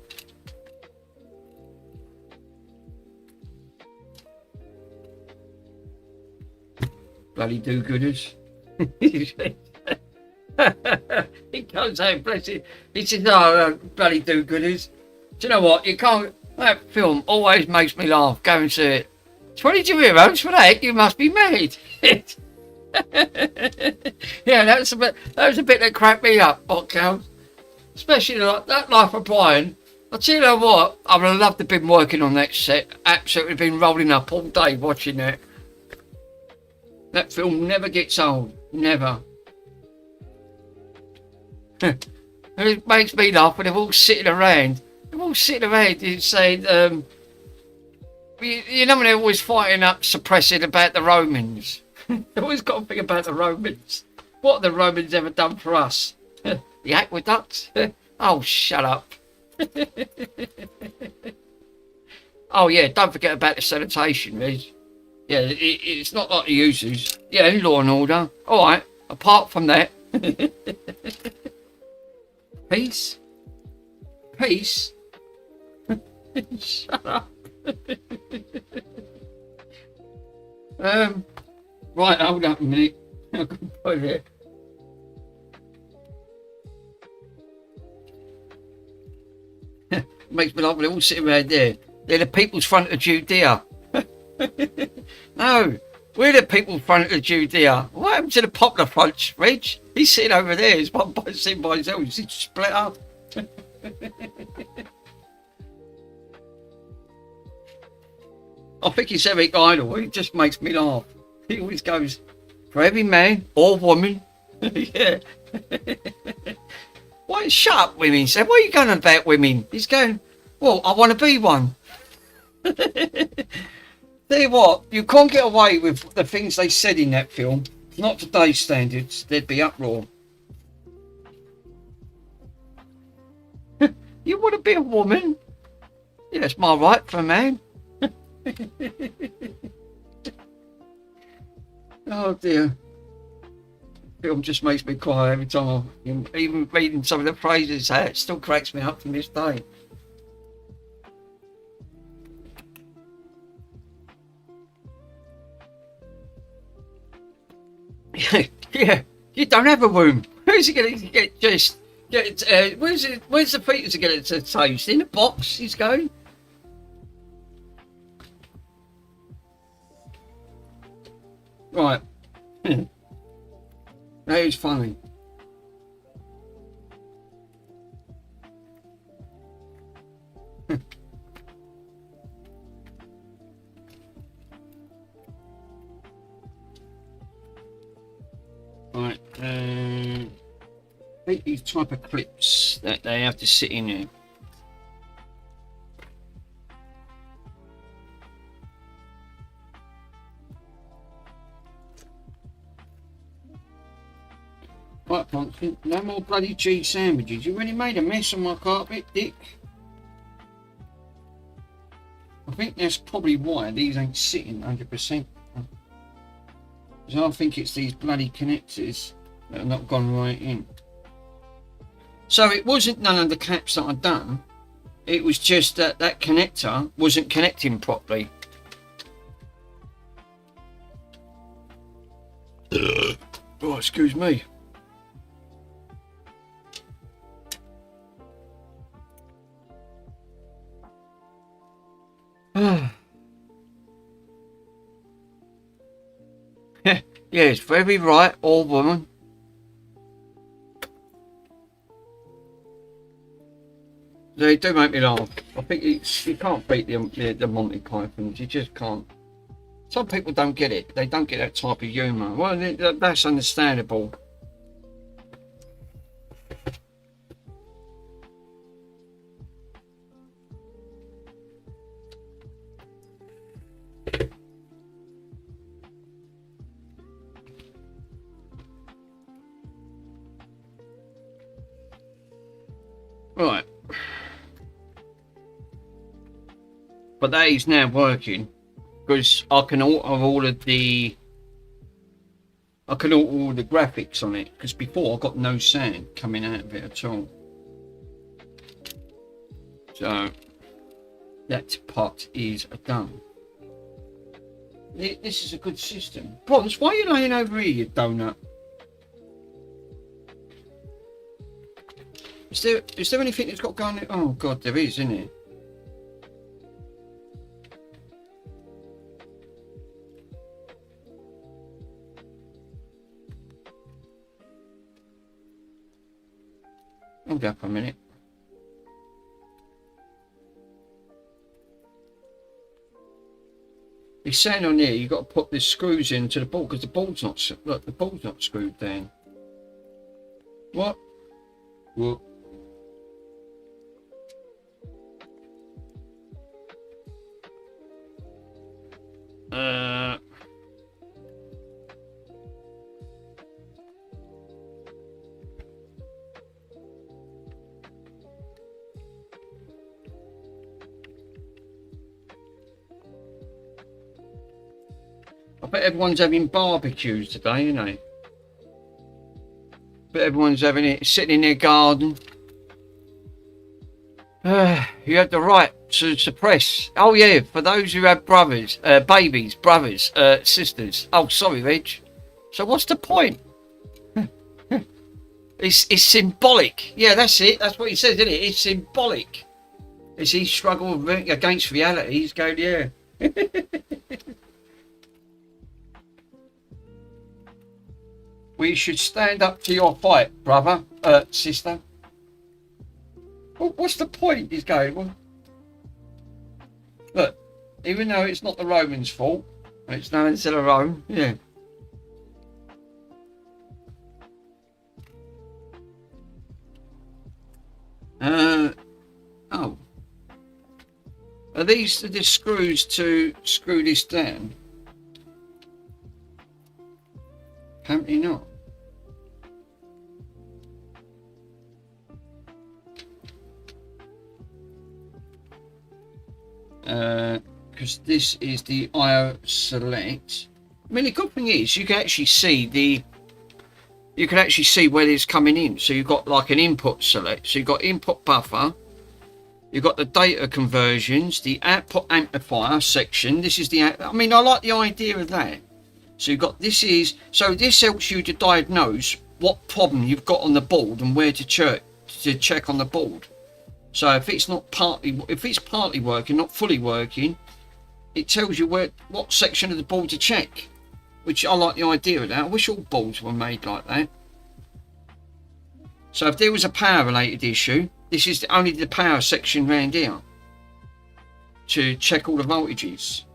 Bloody do-gooders. He comes out, bless it. He says, oh, bloody do-gooders. Do you know what? You can't. That film always makes me laugh. Go and see it. 22 euros for that? You must be mad. Yeah, that was a bit that cracked me up, Cows. Especially like that Life of Brian. I'll tell you what, I would have loved to have been working on that set. Absolutely been rolling up all day watching that. That film never gets old. Never. It makes me laugh when they're all sitting around. And saying, you know when they're always fighting up, suppressing about the Romans. They always got to think about the Romans. What have the Romans ever done for us? The aqueducts? Oh, shut up. Oh, yeah, don't forget about the sanitation, Liz. Yeah, it's not like the uses. Yeah, Law and Order. All right, apart from that. Peace? Peace? Shut up. Right, hold up a minute. I can put it. Makes me laugh when they're all sitting around there. They're the People's Front of Judea. No, we're the People's Front of Judea. What happened to the Popular Front, Reg? He's sitting over there. He's sitting by himself. He's split up. I think he's Eric Idle. He just makes me laugh. He always goes, for every man or woman. Yeah. Why, shut up, women. Said, what are you going on about women? He's going, well, I want to be one. Tell you what, you can't get away with the things they said in that film. Not today's standards. There'd be uproar. You want to be a woman? Yeah, it's my right for a man. Oh dear. Film just makes me cry every time I'm even reading some of the phrases. It still cracks me up from this day. Yeah, you don't have a womb. Who's he going to get just get? Where's the fetus to get it to taste? In a box, he's going. Right. That is funny. Right. I think these type of clips that they have to sit in here. Right, Bronson, no more bloody cheese sandwiches. You really made a mess on my carpet, Dick. I think that's probably why these ain't sitting 100%. Because I think it's these bloody connectors that have not gone right in. So it wasn't none of the caps that I'd done. It was just that that connector wasn't connecting properly. Oh, excuse me. Yes, very right, old woman. They do make me laugh. I think you can't beat the Monty Pythons. You just can't. Some people don't get it. They don't get that type of humour. Well, that's understandable. Right. But that is now working because I can alter all of the graphics on it, because before I got no sound coming out of it at all. So that part is done. This is a good system. Bronze, why are you laying over here, you donut? Is there anything that's got going on? Oh God, there is, isn't it? Hold up a minute. He's saying on here you've got to put the screws into the board because the board's not, look, the board's not screwed down. What? What? I bet everyone's having barbecues today, you know. But everyone's having it, sitting in their garden. You have the right to suppress. Oh yeah, for those who have brothers, babies, brothers, sisters. Oh, sorry, Reg. So what's the point? It's symbolic. Yeah, that's it. That's what he says, isn't it? It's symbolic. As he struggled against reality, he's going, yeah. We should stand up to your fight, brother, sister. Well, what's the point? He's going, well, look, even though it's not the Romans' fault, it's no instead of Rome, yeah. Oh. Are these the screws to screw this down? Apparently not. Because this is the IO select. I mean, the good thing is you can actually see where it's coming in. So you've got like an input select. So you've got input buffer. You've got the data conversions, the output amplifier section. This is the. I mean, I like the idea of that. So you've got this helps you to diagnose what problem you've got on the board and where to check on the board. So if it's partly working, not fully working, it tells you what section of the board to check. Which I like the idea of that. I wish all boards were made like that. So if there was a power related issue, this is only the power section round here to check all the voltages.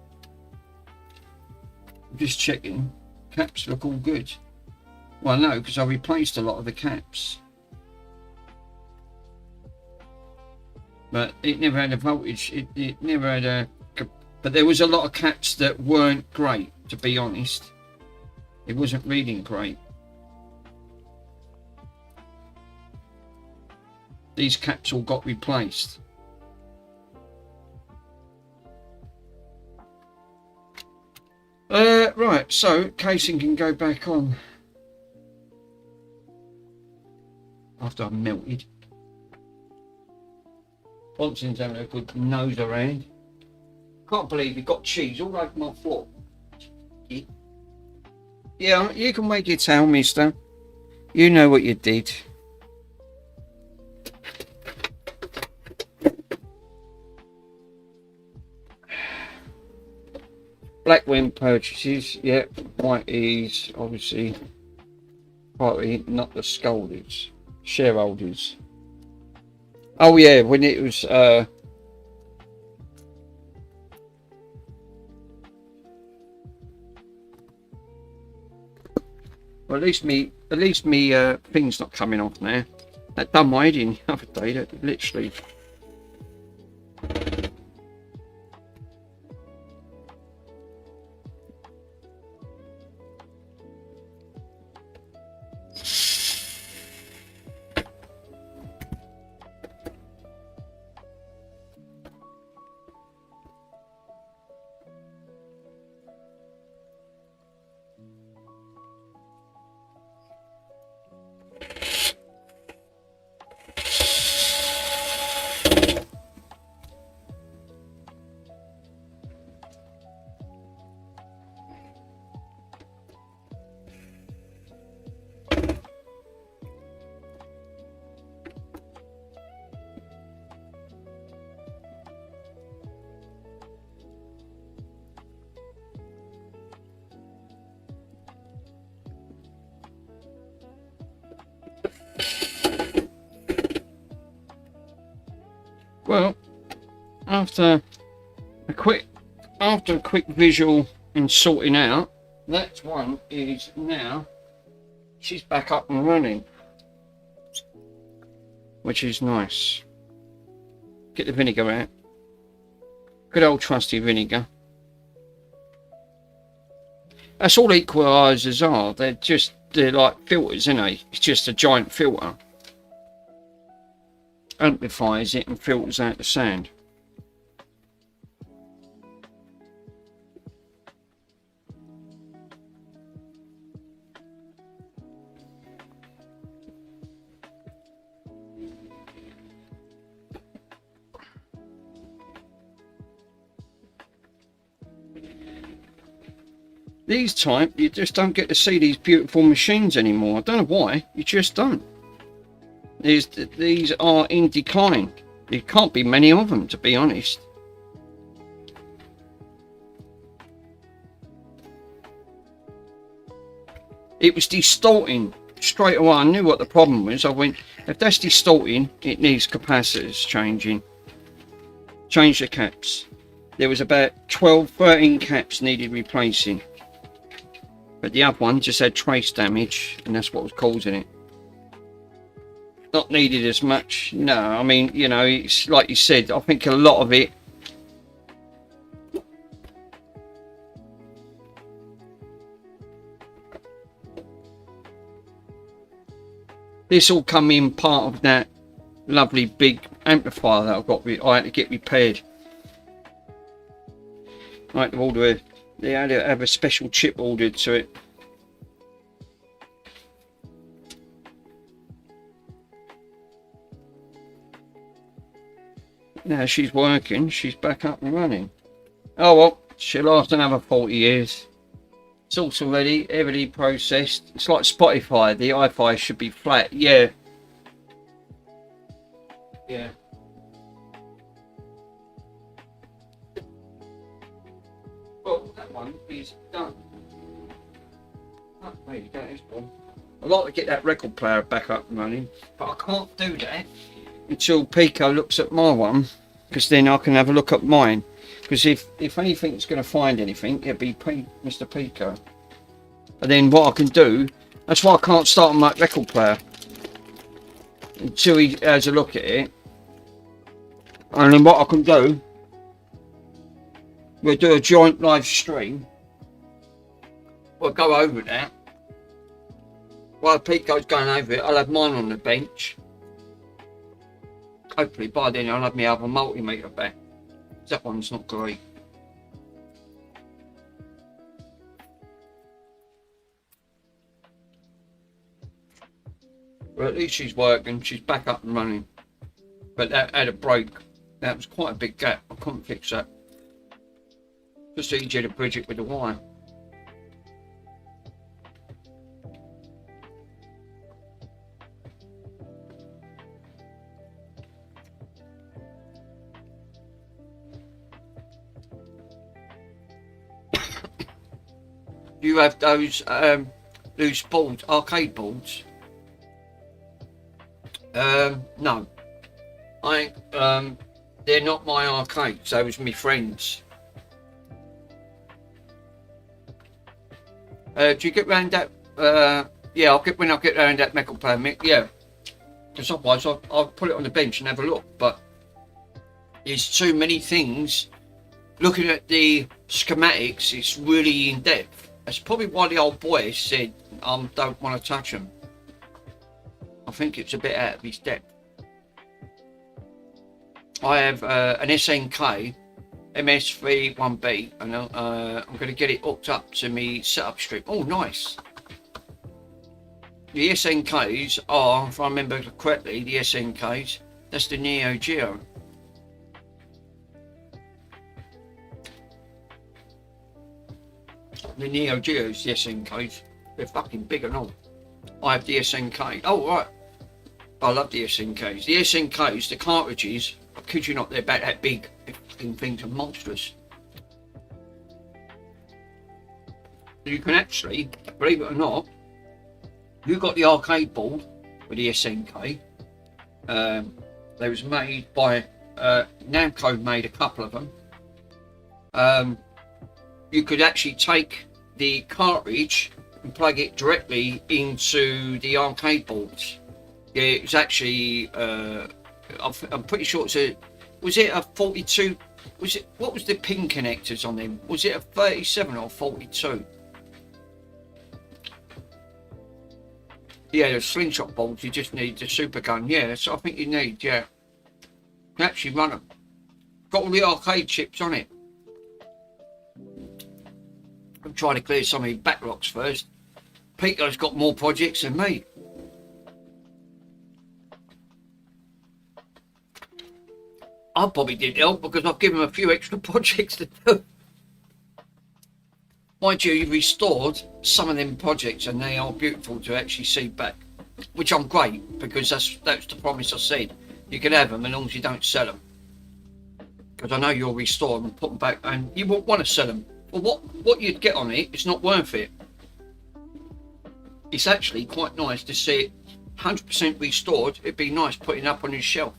I'm just checking. Caps look all good. Well, no, because I replaced a lot of the caps. But it never had a voltage. It never had a. But there was a lot of caps that weren't great, to be honest. It wasn't reading great. these caps all got replaced. Right, so casing can go back on after I've melted. Watson's having a good nose around. Can't believe he got cheese all over my floor. Yeah, you can wag your tail, mister. You know what you did. Black Wind purchases, yeah, Whitey's, obviously, partly not the scolders, shareholders. Oh yeah, when it was, well, at least me thing's not coming off now. That done my head in the other day, that literally. Well, after a quick visual and sorting out, that one is now, she's back up and running, which is nice. Get the vinegar out. Good old trusty vinegar. That's all equalisers are. They're like filters, isn't they? It's just a giant filter. Amplifies it and filters out the sound. These type, you just don't get to see these beautiful machines anymore. I don't know why, you just don't. These are in decline. There can't be many of them, to be honest. It was distorting straight away. I knew what the problem was. I went, if that's distorting, it needs capacitors changing. Change the caps. There was about 12, 13 caps needed replacing. But the other one just had trace damage, and that's what was causing it. Not needed as much. No, I mean, you know, it's like you said, I think a lot of it this all come in part of that lovely big amplifier that I had to get repaired. I had to order they had to have a special chip ordered to it. Now she's working, she's back up and running. Oh well, she'll last another 40 years. It's also ready, heavily processed. It's like Spotify, the hi-fi should be flat. Yeah. Yeah. Well, that one is done. Oh, there you go, it's gone. I'd like to get that record player back up and running, but I can't do that until Pico looks at my one, because then I can have a look at mine. Because if anything's going to find anything, it'll be Mr. Pico. And then what I can do, that's why I can't start on that record player until he has a look at it. And then what I can do, we'll do a joint live stream. We'll go over that. While Pico's going over it, I'll have mine on the bench. hopefully by then I'll have my other multimeter back. That one's not great. But at least she's working, she's back up and running. But that had a break. That was quite a big gap. I couldn't fix that. Just easier to bridge it with the wire. You have those loose boards, arcade boards? No. They're not my arcades, those are my friends. Do you get round that? Yeah, when I get round that metal plan, Mick, yeah. Because otherwise I'll put it on the bench and have a look, but there's too many things. Looking at the schematics, it's really in depth. That's probably why the old boy said, don't want to touch them. I think it's a bit out of his depth. I have an SNK MS31B, and I'm going to get it hooked up to me setup strip. Oh, nice. The SNKs are, if I remember correctly, the SNKs, that's the Neo Geo. The Neo Geos, the SNKs, they're fucking big and all. I have the SNK. Oh, right. I love the SNKs. The SNKs, the cartridges, I kid you not, they're about that big. The fucking things are monstrous. You can actually, believe it or not, you got the arcade board with the SNK. They was made by Namco, made a couple of them. You could actually take the cartridge and plug it directly into the arcade boards. Yeah, it was actually, I'm pretty sure was it a 42, what was the pin connectors on them? Was it a 37 or 42? Yeah, the slingshot boards, you just need the super gun. Yeah, that's what I think you need, yeah. You can actually run them. Got all the arcade chips on it. I'm trying to clear some of the backlogs first. Peter's got more projects than me. I probably did help because I've given him a few extra projects to do. Mind you, you've restored some of them projects and they are beautiful to actually see back. Which I'm great, because that's the promise I said. You can have them as long as you don't sell them. Because I know you'll restore them and put them back, and you won't want to sell them. Well, what you'd get on it, it's not worth it. It's actually quite nice to see it 100% restored. It'd be nice putting up on your shelf.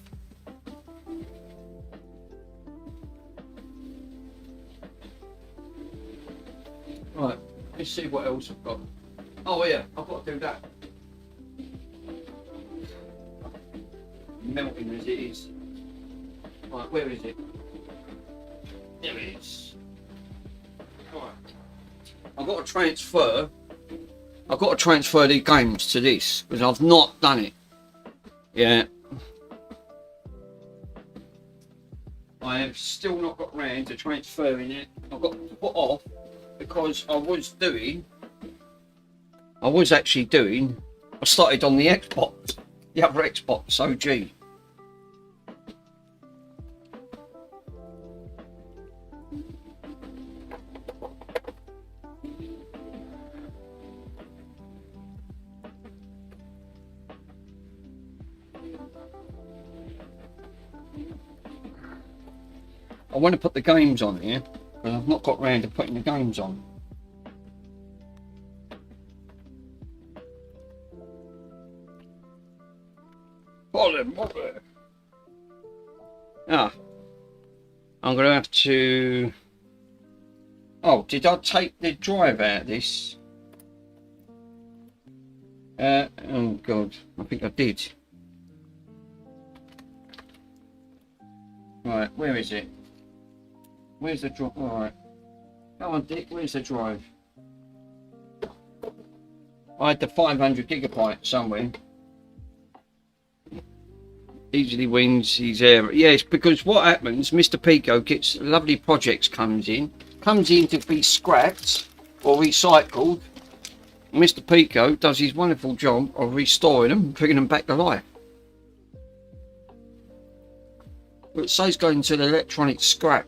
Right, let's see what else I've got. Oh yeah, I've got to do that. Melting as it is. Right, where is it? There it is. Right. I've got to transfer the games to this because I've not done it. Yeah. I have still not got round to transferring it. I've got to put off because I started on the Xbox, the other Xbox OG. I want to put the games on here, but I've not got round to putting the games on. Ah, I'm going to have to... Oh, did I take the drive out of this? Oh God, I think I did. Right, where is it? Where's the drive? Alright. Come on, Dick, where's the drive? I had the 500 gigabyte somewhere. easily wins his area. Yes, because what happens, Mr. Pico gets lovely projects comes in to be scrapped or recycled. Mr. Pico does his wonderful job of restoring them and bringing them back to life. But it says going to the electronic scrap.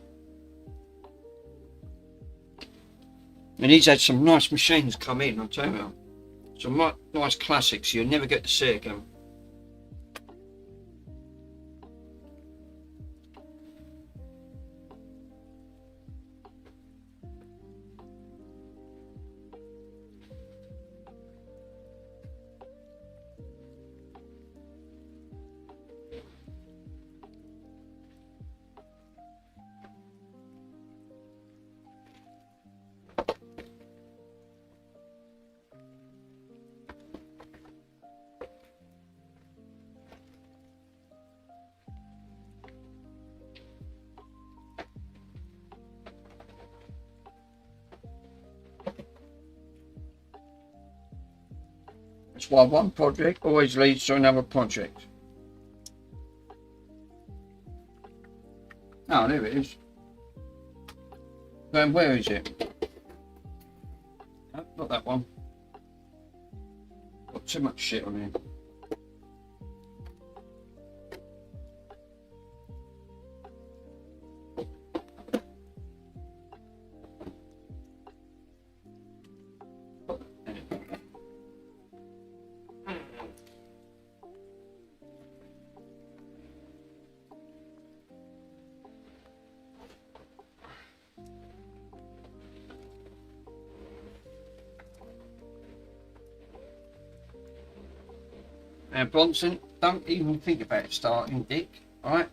And he's had some nice machines come in, I'll tell you. Some nice classics you'll never get to see again. That's why one project always leads to another project. Oh, there it is. Then where is it? No, not that one. Got too much shit on here. Now Bronson, don't even think about starting, Dick, alright?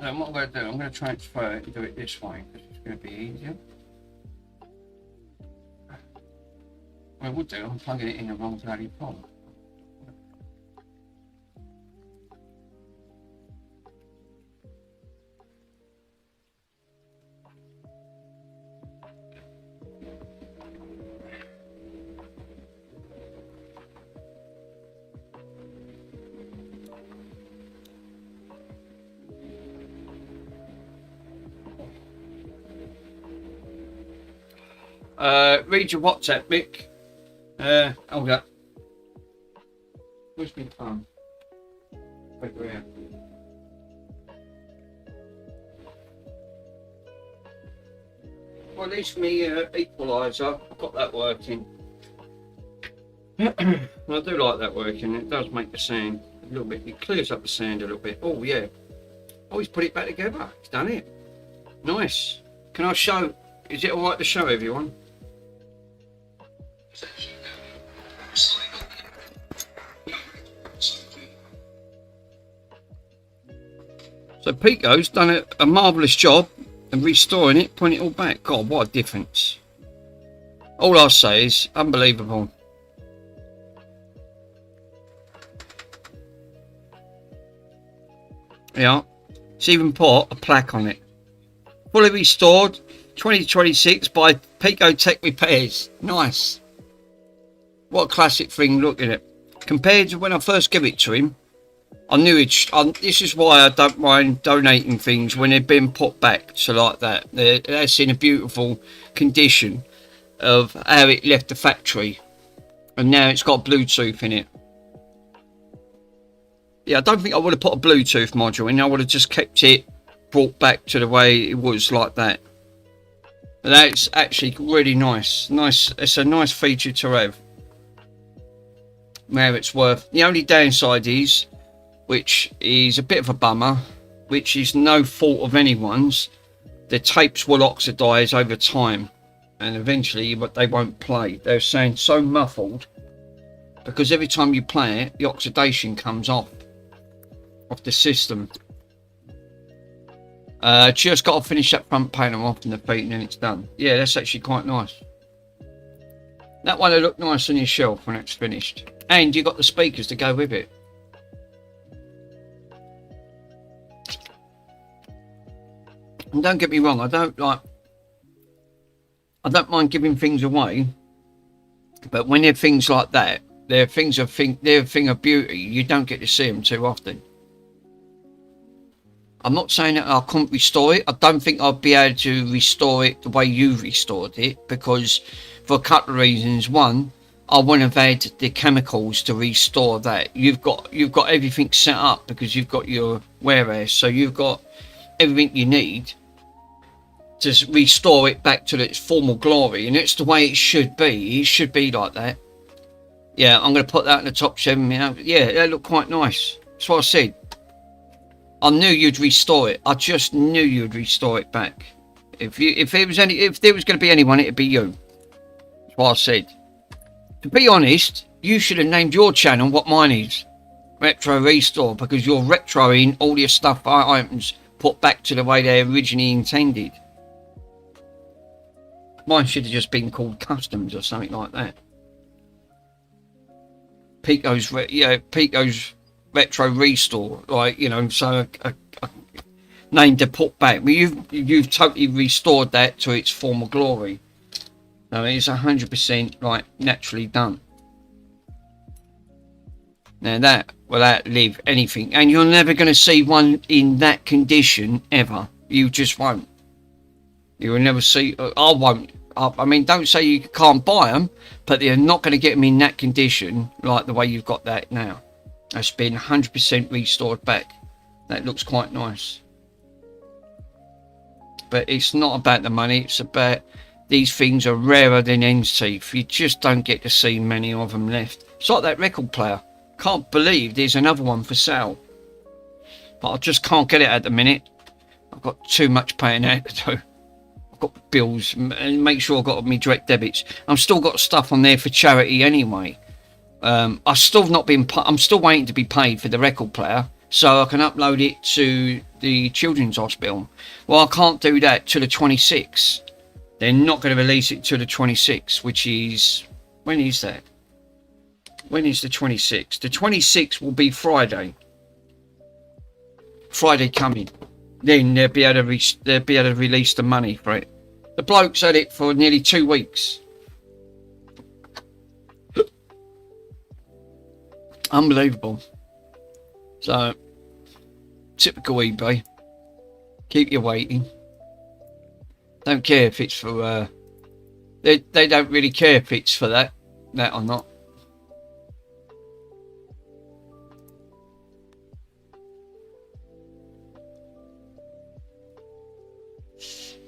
And what I'm going to do, I'm going to transfer it and do it this way, because it's going to be easier. Well, I would do, I'm plugging it in the wrong bloody pole. Read your WhatsApp, Mick. Hold up. Where's my phone? Wait, where? Well, at least me equaliser, I've got that working. I do like that working. It does make the sound a little bit. It clears up the sound a little bit. Oh yeah. Oh, he's put it back together. He's done it. Nice. Can I show? Is it alright to show everyone? So Pico's done a marvellous job of restoring it, putting it all back. God, what a difference. All I'll say is unbelievable. Yeah, it's even put a plaque on it. Fully restored 2026 by Pico Tech Repairs. Nice. What a classic thing, look at it. Compared to when I first gave it to him, I knew it. This is why I don't mind donating things when they've been put back to like that. That's in a beautiful condition of how it left the factory. And now it's got Bluetooth in it. Yeah, I don't think I would have put a Bluetooth module in. I would have just kept it brought back to the way it was like that. But that's actually really nice. It's a nice feature to have. Where it's worth. The only downside is, which is a bit of a bummer, which is no fault of anyone's, the tapes will oxidize over time and eventually they won't play. They're saying so muffled because every time you play it, the oxidation comes off the system. Just got to finish that front panel off in the feet and then it's done. Yeah, that's actually quite nice. That one will look nice on your shelf when it's finished. And you got the speakers to go with it. And don't get me wrong, I don't mind giving things away, but when they're things like that, They're they're a thing of beauty. You don't get to see them too often. I'm not saying that I couldn't restore it. I don't think I'd be able to restore it the way you've restored it, because for a couple of reasons. One, I wouldn't have had the chemicals to restore that. You've got everything set up because you've got your warehouse, so you've got everything you need to restore it back to its former glory, and it's the way it should be. It should be like that. Yeah, I'm going to put that in the top 7. You know, yeah, that looked quite nice. That's what I said. I knew you'd restore it. I just knew you'd restore it back. If there was going to be anyone, it'd be you. That's what I said. To be honest, you should have named your channel what mine is, Retro Restore, because you're retroing all your stuff items put back to the way they originally intended. Mine should have just been called Customs or something like that. Pico's Retro Restore, like, you know, so a name to put back. But you've totally restored that to its former glory. No, it's 100% like naturally done. Now that will outlive anything, and you're never going to see one in that condition ever. You just won't. You will never see. I won't. I mean, don't say you can't buy them, but they're not going to get them in that condition like the way you've got that now. That's been 100% restored back. That looks quite nice. But it's not about the money. It's about these things are rarer than hen's teeth. You just don't get to see many of them left. It's like that record player. Can't believe there's another one for sale. But I just can't get it at the minute. I've got too much paying out to do. I've got bills and make sure I've got my direct debits. I've still got stuff on there for charity anyway. I've still not been. I'm still waiting to be paid for the record player, so I can upload it to the children's hospital. Well, I can't do that till the 26th. They're not going to release it till the 26th, which is, when is that? When is the 26th? The 26th will be Friday. Friday coming. Then they'll be able to release the money for it. The bloke's had it for nearly 2 weeks. Unbelievable. So, typical eBay. Keep you waiting. Don't care if it's for they don't really care if it's for that or not.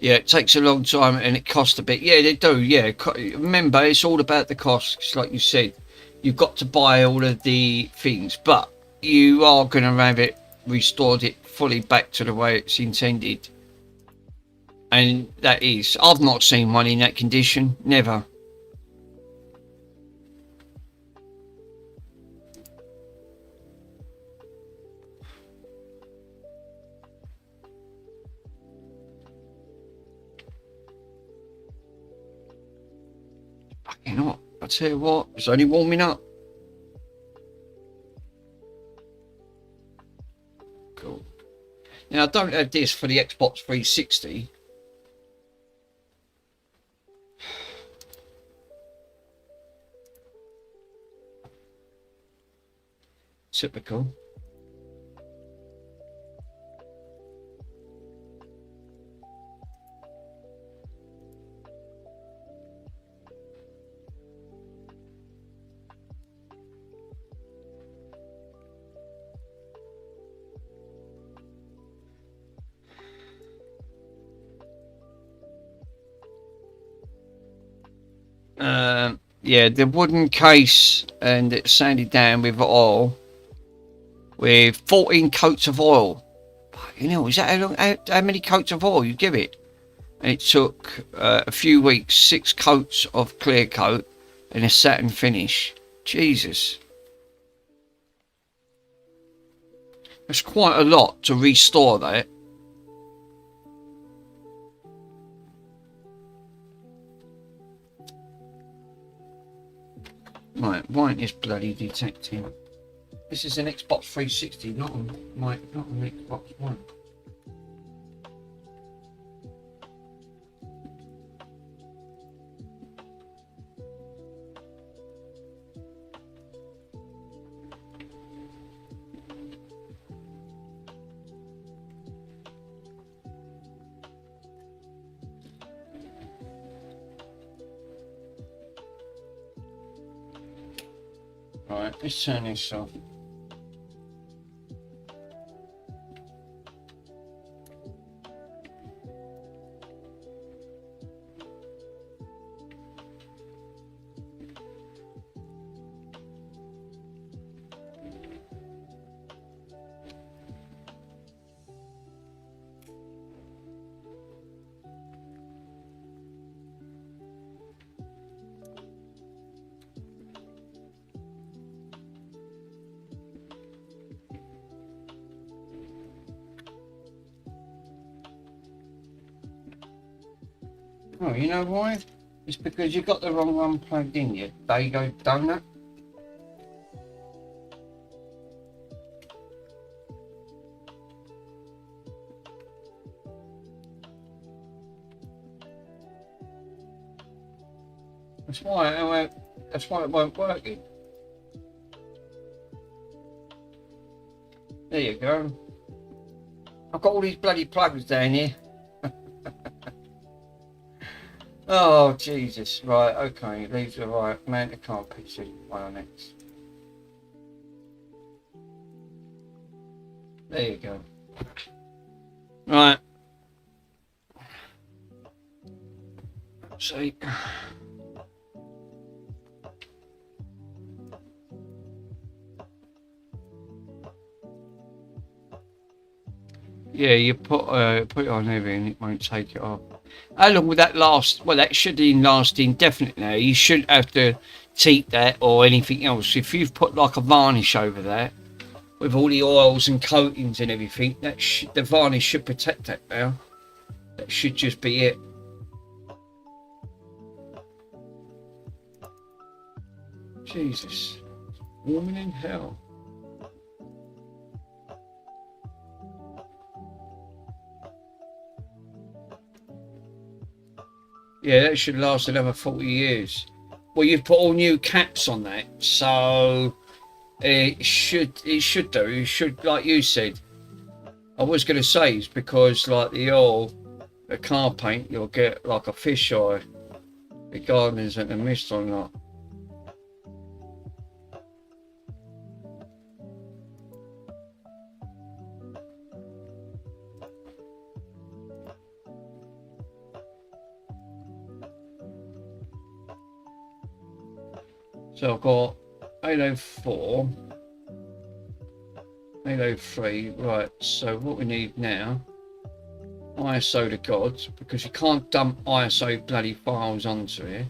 Yeah, it takes a long time and it costs a bit. Yeah, they do. Yeah, remember, it's all about the costs, like you said. You've got to buy all of the things, but you are going to have it restored it fully back to the way it's intended. And that is, I've not seen one in that condition, never. You know what, I'll tell you what, it's only warming up. Cool. Now I don't have this for the Xbox 360. Typical. Yeah, the wooden case, and it's sanded down with oil, with 14 coats of oil. You know, is that how many coats of oil you give it? And it took a few weeks, 6 coats of clear coat and a satin finish. Jesus. That's quite a lot to restore that. Right, why ain't this bloody detecting? This is an Xbox 360, not an Xbox One. Right, let's turn this off. Oh, you know why? It's because you got the wrong one plugged in, you Dago donut. That's why it won't work. There you go. I've got all these bloody plugs down here. Oh Jesus! Right, okay. Leave the right man. I can't PC one on it. There you go. Right. See. Yeah, you put it on heavy and it won't take it off. How long would that last? Well, that should last indefinitely. You shouldn't have to teat that or anything else. If you've put like a varnish over that with all the oils and coatings and everything, the varnish should protect that now. That should just be it. Jesus, warming in hell. Yeah, that should last another 40 years. Well, you've put all new caps on that, so it should do. You should, like you said. I was going to say it's because like the oil, the car paint, you'll get like a fish eye, regardless of the mist or not. So I've got 804, 803, right, so what we need now, ISO to gods, because you can't dump ISO bloody files onto here.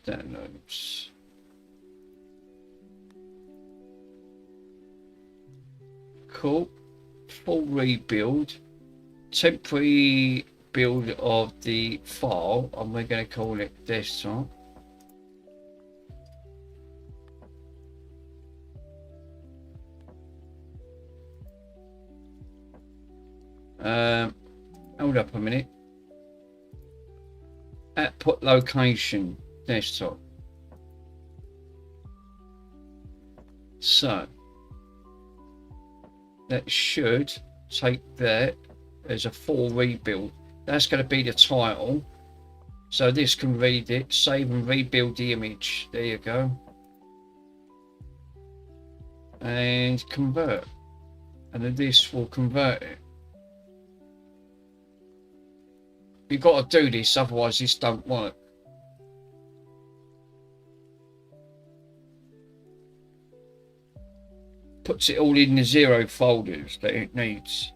Downloads. Cool. Full rebuild, temporary build of the file, and we're going to call it desktop. Hold up a minute. Output location desktop. So that should take that as a full rebuild. That's going to be the title, so this can read it. Save and rebuild the image. There you go. And convert, and then this will convert it. You've got to do this, otherwise this don't work. Puts it all in the 0 folders that it needs.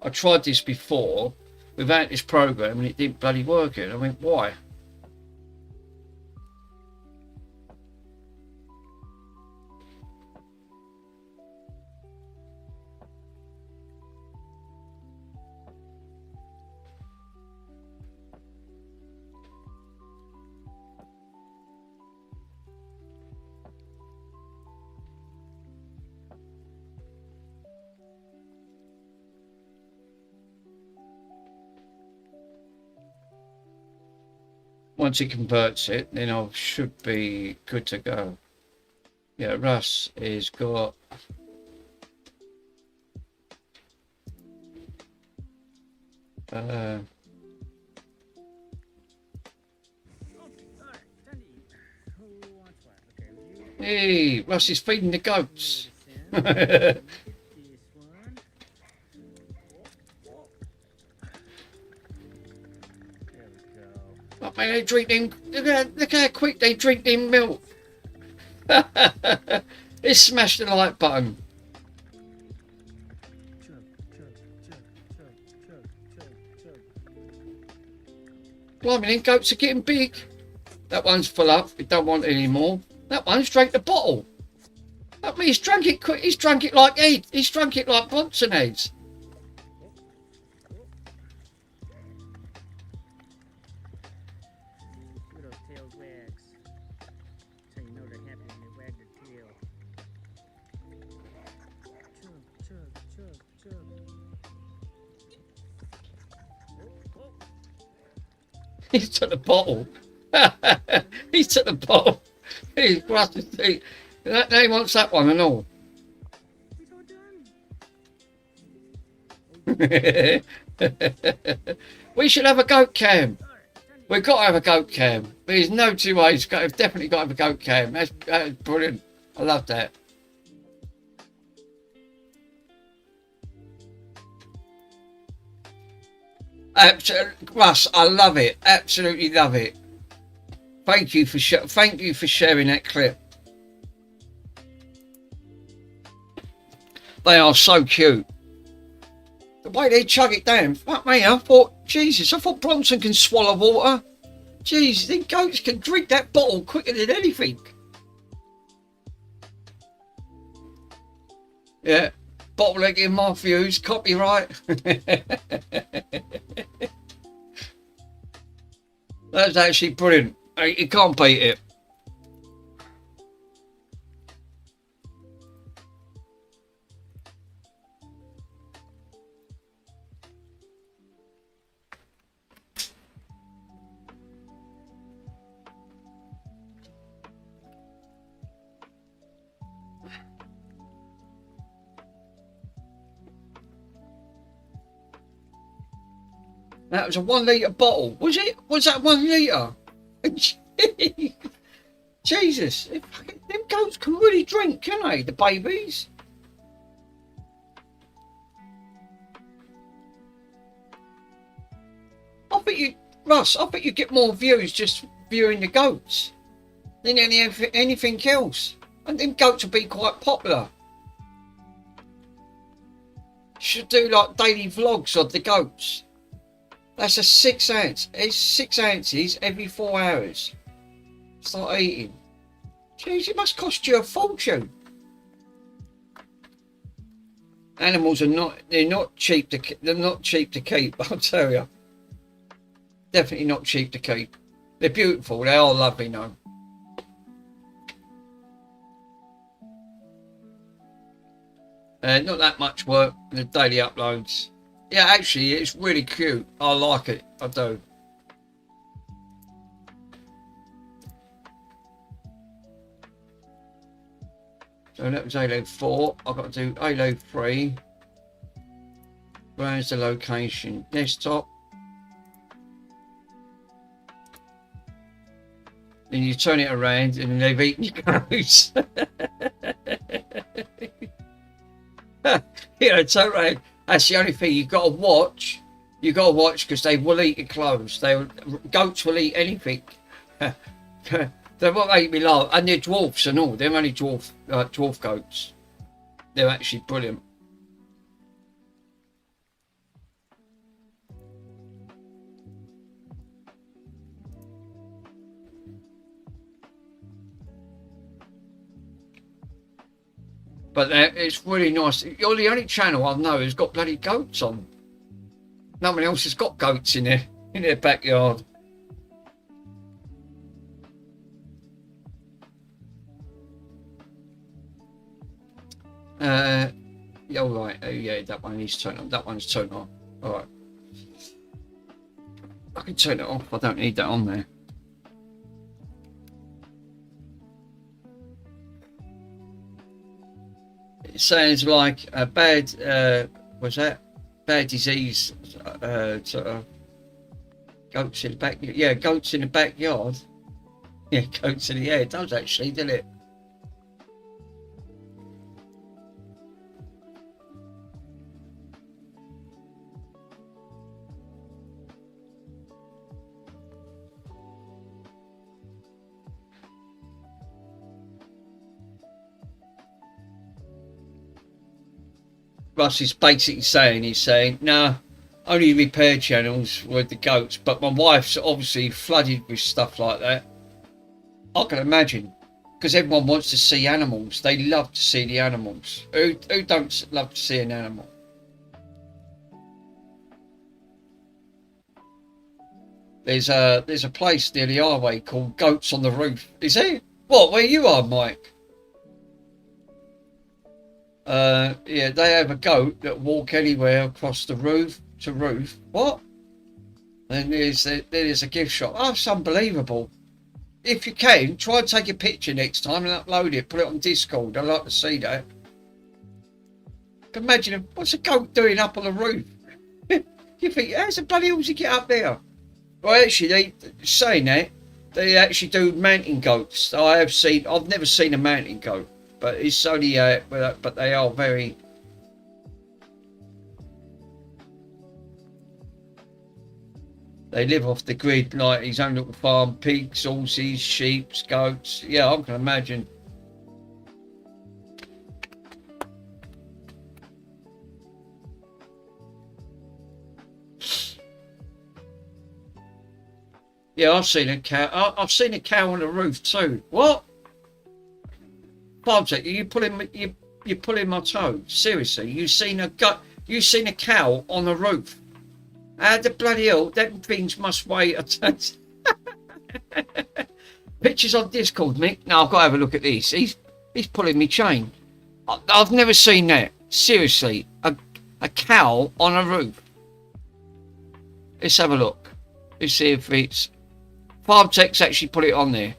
I tried this before without this program and it didn't bloody work it. I went, why? Once it converts it, then I should be good to go. Yeah, Russ is got hey, Russ is feeding the goats. Oh, man, they drink them. Look how quick they drink them milk. They smash the like button. Blimey, them goats are getting big. That one's full up. We don't want any more. That one's drank the bottle. That means he's drunk it quick. He's drunk it like Ed. He's drunk it like Bronson heads. He took the bottle. He took the bottle. He's brushed his teeth. He wants that one and all. We should have a goat cam. We've got to have a goat cam. There's no two ways. We've definitely got to have a goat cam. That's brilliant. I love that. Russ, I love it. Absolutely love it. Thank you for sharing that clip. They are so cute. The way they chug it down. Fuck me, I thought, Jesus, I thought Bronson can swallow water. Jesus, these goats can drink that bottle quicker than anything. Yeah, bottleneck Matthews, copyright. That's actually brilliant. You can't beat it. That was a 1 litre bottle. Was it? Was that 1 litre? Jesus. Them goats can really drink, can they? The babies. Russ, I bet you get more views just viewing the goats than anything else. And them goats will be quite popular. Should do like daily vlogs of the goats. That's a 6 ounce. It's 6 ounces every 4 hours. Start eating. Jeez, it must cost you a fortune. Animals are they're not cheap to keep, I'll tell you. Definitely not cheap to keep. They're beautiful, they are lovely, no. Not that much work, the daily uploads. Yeah, actually, it's really cute. I like it. I do. So that was Halo 4. I've got to do Halo 3. Where's the location? Desktop. Then you turn it around and they've eaten your clothes. Yeah, turn around. That's the only thing you've got to watch. You've got to watch because they will eat your clothes. Goats will eat anything. They're what make me laugh. And they're dwarfs and all. They're only dwarf goats. They're actually brilliant. But it's really nice. You're the only channel I know who's got bloody goats on. No one else has got goats in their backyard. Yeah, all right. Oh yeah, that one needs to turn on. That one's turned on. All right. I can turn it off. I don't need that on there. It sounds like a bad, what's that? Bad disease, sort of goats in the back. Yeah, goats in the backyard. Yeah, goats in the air. It does actually, doesn't it? Russ is basically saying, he's saying, no, only repair channels with the goats, but my wife's obviously flooded with stuff like that. I can imagine, because everyone wants to see animals. They love to see the animals. Who don't love to see an animal? There's a place near the highway called Goats on the Roof. Is it? What, where you are, Mike? Yeah, they have a goat that walk anywhere across the roof to roof. What? Then there's a gift shop. Oh, it's unbelievable. If you can, try and take a picture next time and upload it. Put it on Discord. I'd like to see that. Imagine, what's a goat doing up on the roof? You think, how's the bloody hell's he get up there? Well, actually, saying that, they actually do mountain goats. I've never seen a mountain goat. But it's only, but they are very. They live off the grid like his own little farm: pigs, horses, sheep, goats. Yeah, I can imagine. Yeah, I've seen a cow. I've seen a cow on the roof too. What? Bob's, you pulling my toe? Seriously, you seen a cow on the roof? How the bloody hell? That things must weigh a ton. Pictures on Discord, Mick. No, I've got to have a look at this. He's pulling me chain. I've never seen that. Seriously, a cow on a roof. Let's have a look. Let's see if it's FarmTech's actually put it on there.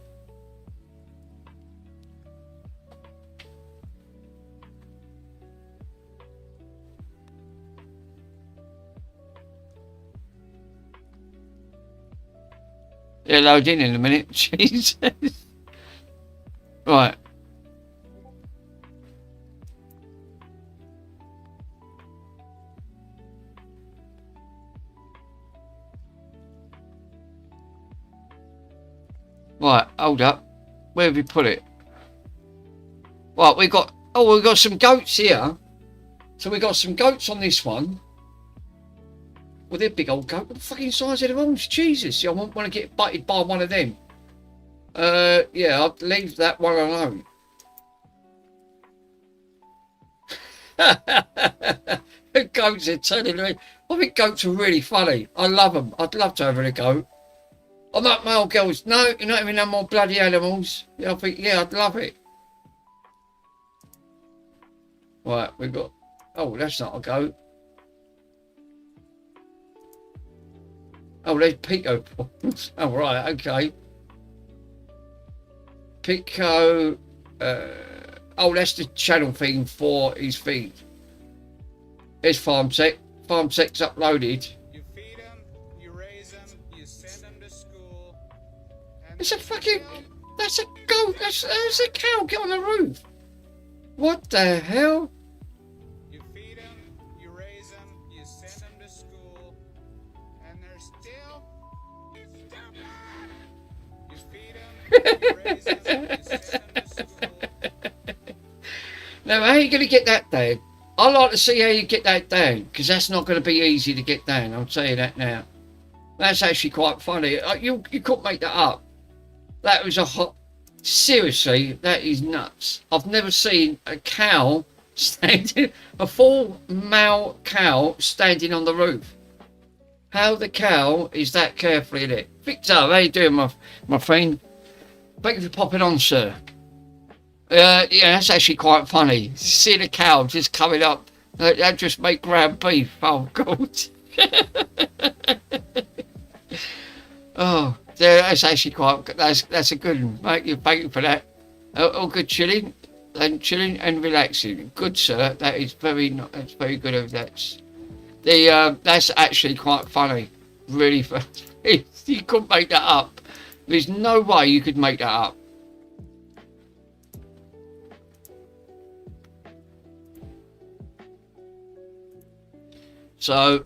They'll load in a minute. Jesus. Right. Right, hold up. Where have we put it? Right, we've got some goats here. So we've got some goats on this one. Well, they're big old goat. What the fucking size of the ones? Jesus, I won't want to get butted by one of them. Yeah, I'll leave that one alone. Goats are telling me. I think goats are really funny. I love them. I'd love to have a goat. I'm like male girls. No, you're not having no more bloody animals. Yeah, I think, yeah, I'd love it. Right, we've got. Oh, that's not a goat. Oh, there's Pico. Oh, right, okay. Pico. Oh, that's the channel thing for his feed. There's FarmTech. FarmTech's uploaded. You feed them, you raise them, you send them to school. It's a fucking. That's a goat. That's a cow. Get on the roof. What the hell? You feed them, you raise them, you send them to school. And they're still. You feed them, you raise them, you send them to school. Now, how are you going to get that down? I'd like to see how you get that down, because that's not going to be easy to get down. I'll tell you that now. That's actually quite funny. You couldn't make that up. That was a hot. Seriously, that is nuts. I've never seen a cow standing, a full male cow standing on the roof. How the cow is that carefully in it? Victor, how you doing, my friend? Thank you for popping on, sir. Yeah, that's actually quite funny. Seeing a cow just coming up, that just make ground beef. Oh God. Oh, that's actually quite. That's a good one. Thank you for that. All good chilling. and chilling and relaxing. Good, sir. That is that's very good of that. That's actually quite funny. Really funny. You couldn't make that up. There's no way you could make that up. So,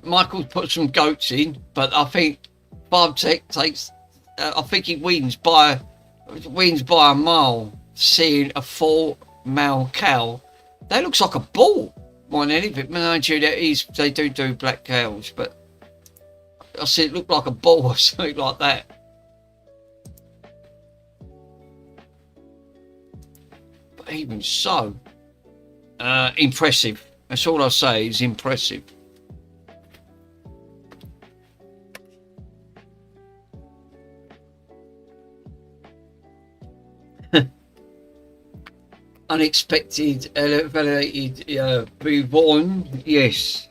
Michael's put some goats in, but I think Barbtech takes. I think he wins by a mile. Seeing a 4 male cow, that looks like a bull more than anything. Mind you, they do black cows, but I see it looked like a bull or something like that. But even so, impressive. That's all I say is impressive. Unexpected, elevated, reborn, yes.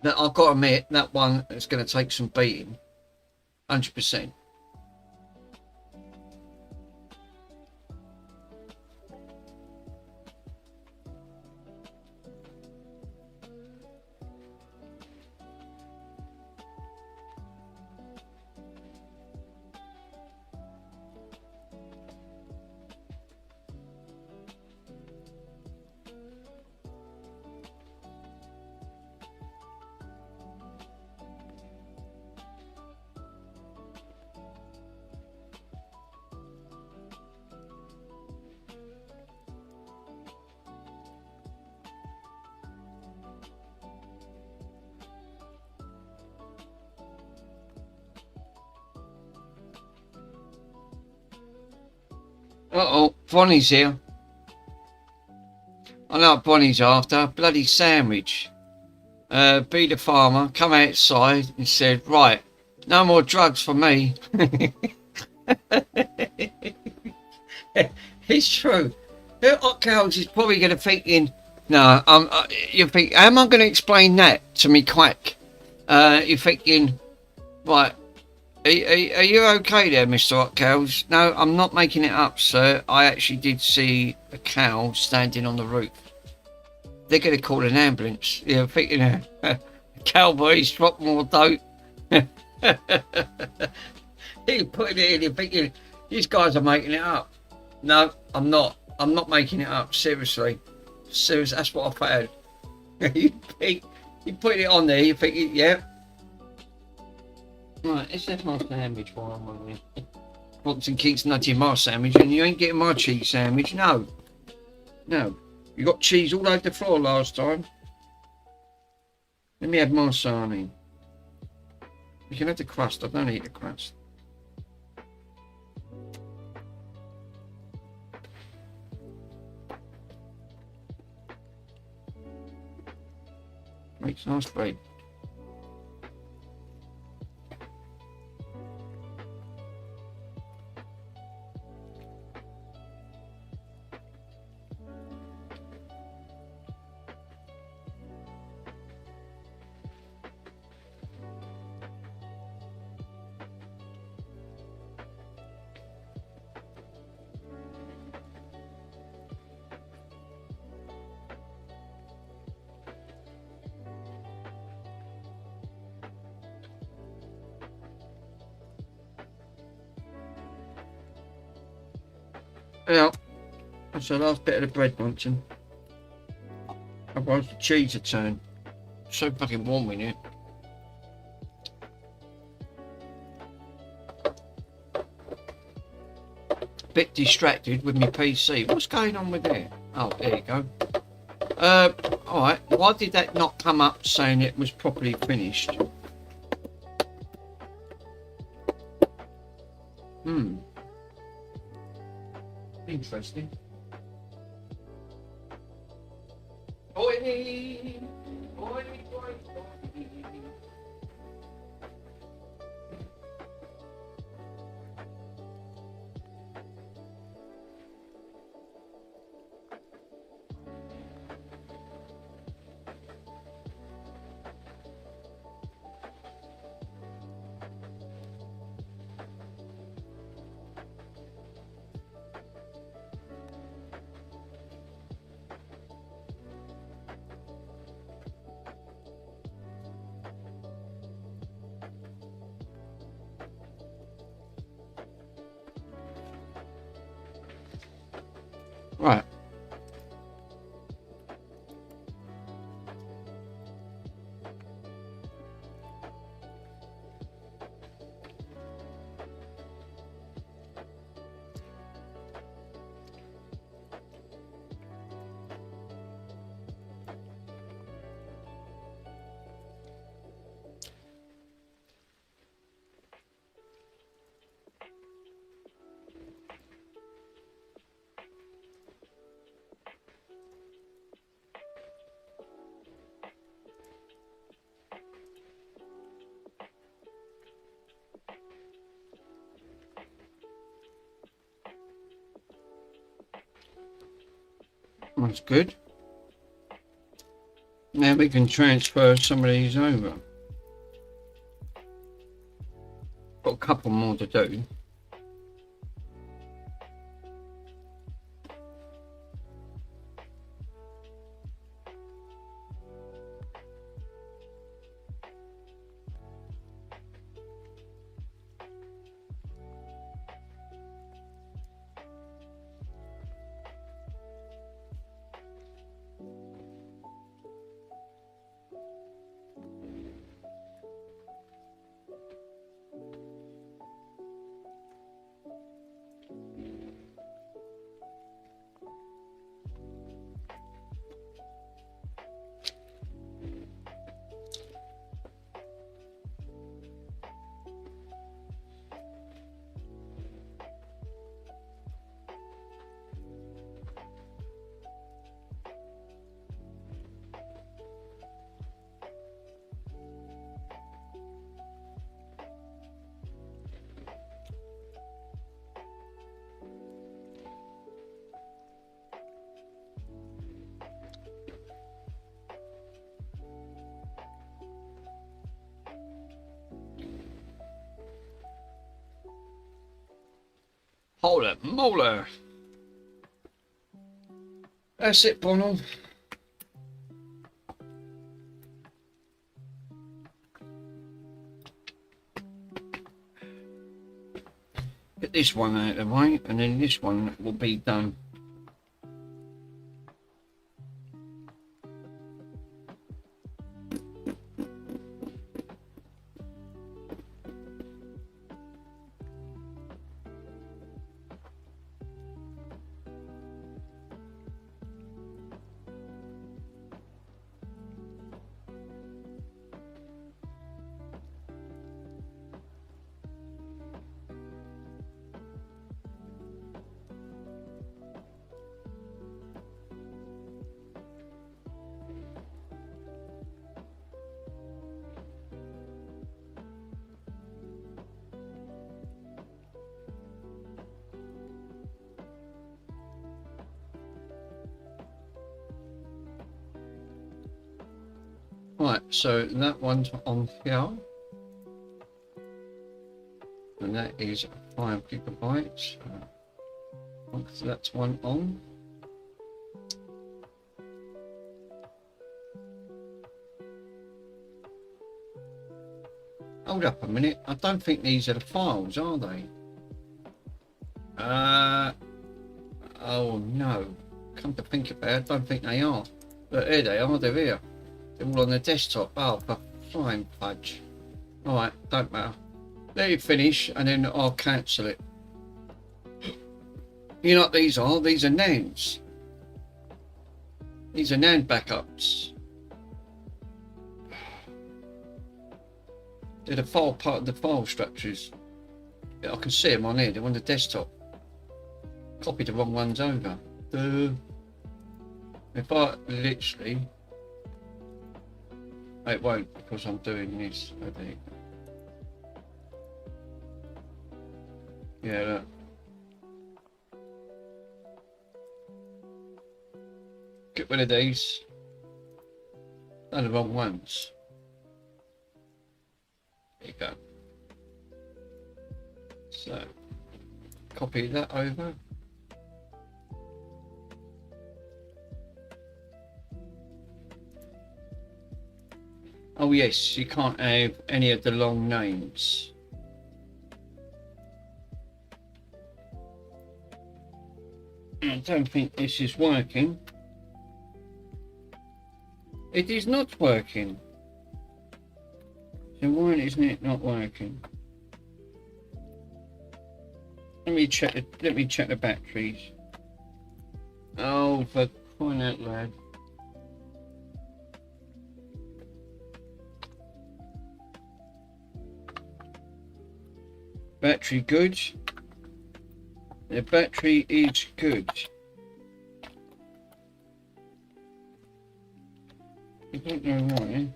Now, I've got to admit, that one is going to take some beating. 100%. Uh-oh, Bonnie's here. I know what Bonnie's after. Bloody sandwich. Be the farmer, come outside and said, right, no more drugs for me. It's true. The hot cows is probably going to thinking, no, you think, how am I going to explain that to me quack? You're thinking, right, are you okay there, Mr. Hot Cows? No, I'm not making it up, sir. I actually did see a cow standing on the roof. They're going to call an ambulance. You're thinking, cowboys drop more dope. He's putting it in, you're thinking, these guys are making it up. No, I'm not. I'm not making it up, seriously. Seriously, that's what I found. You put it on there, you think, yeah. Right, let's have my sandwich while I'm on here. Watson keeps nudging my sandwich, and you ain't getting my cheese sandwich, no. No. You got cheese all over the floor last time. Let me have my sarnie. You can have the crust, I don't eat the crust. Makes nice bread. Yeah, that's the last bit of the bread, Munson. Otherwise the cheese will turn. It's so fucking warm in here. Bit distracted with my PC. What's going on with it? Oh, there you go. Alright, why did that not come up saying it was properly finished? Interesting. Oily, oily, oily, oily. Right. That's good. Now we can transfer some of these over. Got a couple more to do. Holy moly. That's it, Bonald. Get this one out of the way, and then this one will be done. Right, so that one's on here, and that is 5 gigabytes. So that's one on. Hold up a minute, I don't think these are the files, are they? Oh no, come to think about it, I don't think they are. But here they are, they're here. They're all on the desktop. Oh, for flying fudge. Alright, don't matter. Let it finish and then I'll cancel it. You know what these are? These are NANDs. These are NAND backups. They're the file part of the file structures. I can see them on here, they're on the desktop. Copied the wrong ones over. If I literally It won't because I'm doing this, I think. Yeah, look. Get rid of these. They're the wrong ones. There you go. So, copy that over. Oh yes, you can't have any of the long names. I don't think this is working. It is not working. So why isn't it not working? Let me check the batteries. Oh, for crying out loud. Battery good. The battery is good. I don't know why.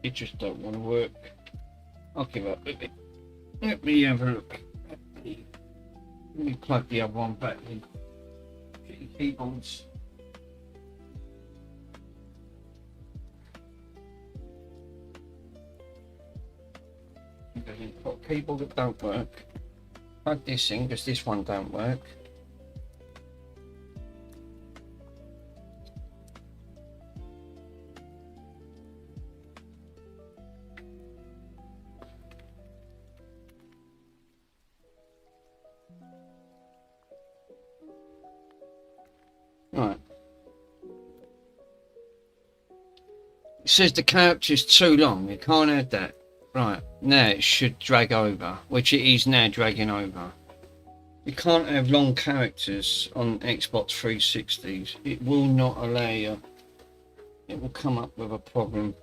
It just don't want to work. I'll give up. Let me have a look. Let me plug the other one back in. Shitty keyboards. Got a keyboard that don't work. Plug this in because this one don't work. Right. It says the character is too long. You can't add that. Right, now it should drag over, which it is now dragging over. You can't have long characters on Xbox 360s. It will not allow you. It will come up with a problem.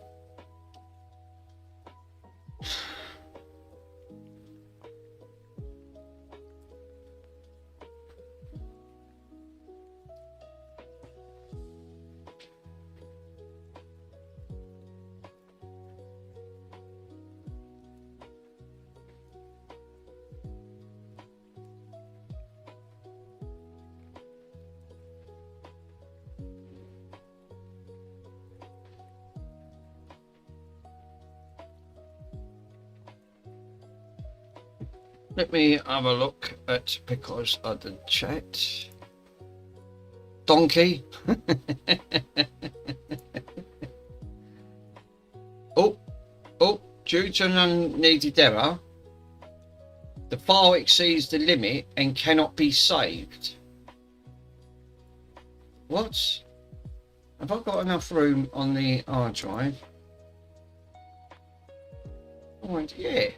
Let me have a look at because of the chat. Donkey. oh, due to an unneeded error, the file exceeds the limit and cannot be saved. What? Have I got enough room on the hard drive? Oh, yeah.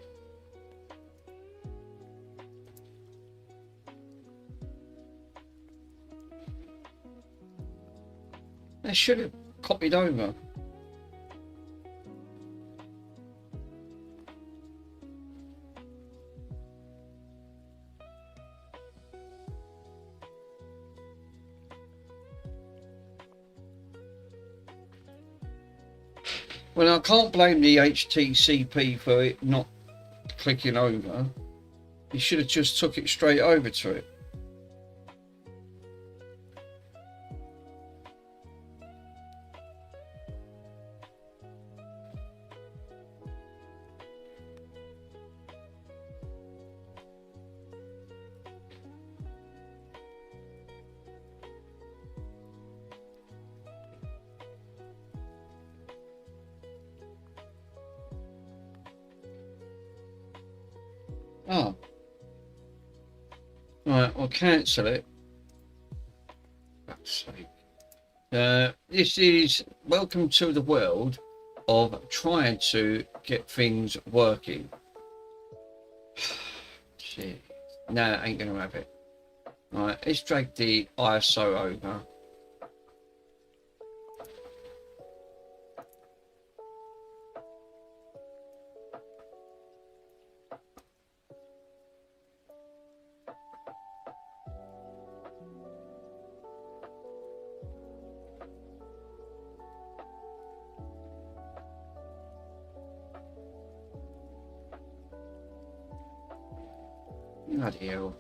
I should have copied over. Well, I can't blame the HTCP for it not clicking over. You should have just took it straight over to it. Oh. Right, I'll cancel it. Fuck's sake. This is welcome to the world of trying to get things working. Shit. No, I ain't gonna have it. Right, let's drag the ISO over. Bloody hell.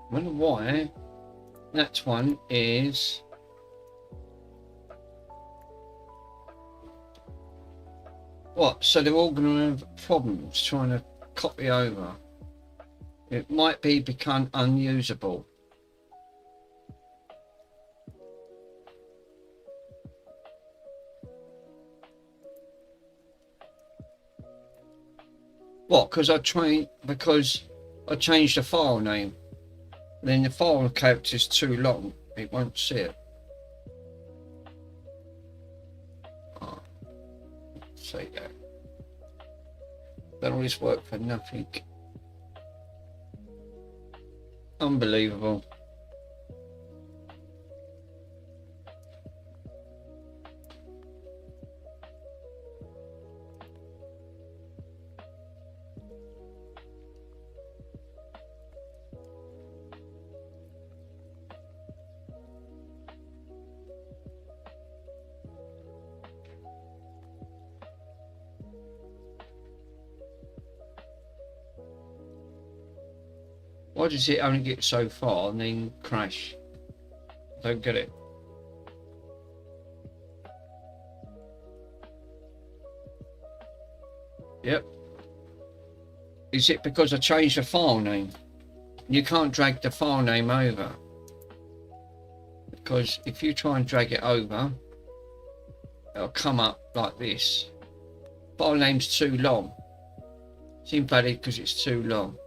Wonder why that one is what? So they're all going to have problems trying to copy over. It might be become unusable. What? Because I changed the file name. Then the file character is too long. It won't see it. Oh, say that. Done all this work for nothing. Unbelievable. Why does it only get so far and then crash? I don't get it. Yep. Is it because I changed the file name? You can't drag the file name over. Because if you try and drag it over, it'll come up like this. File name's too long. It's invalid because it's too long.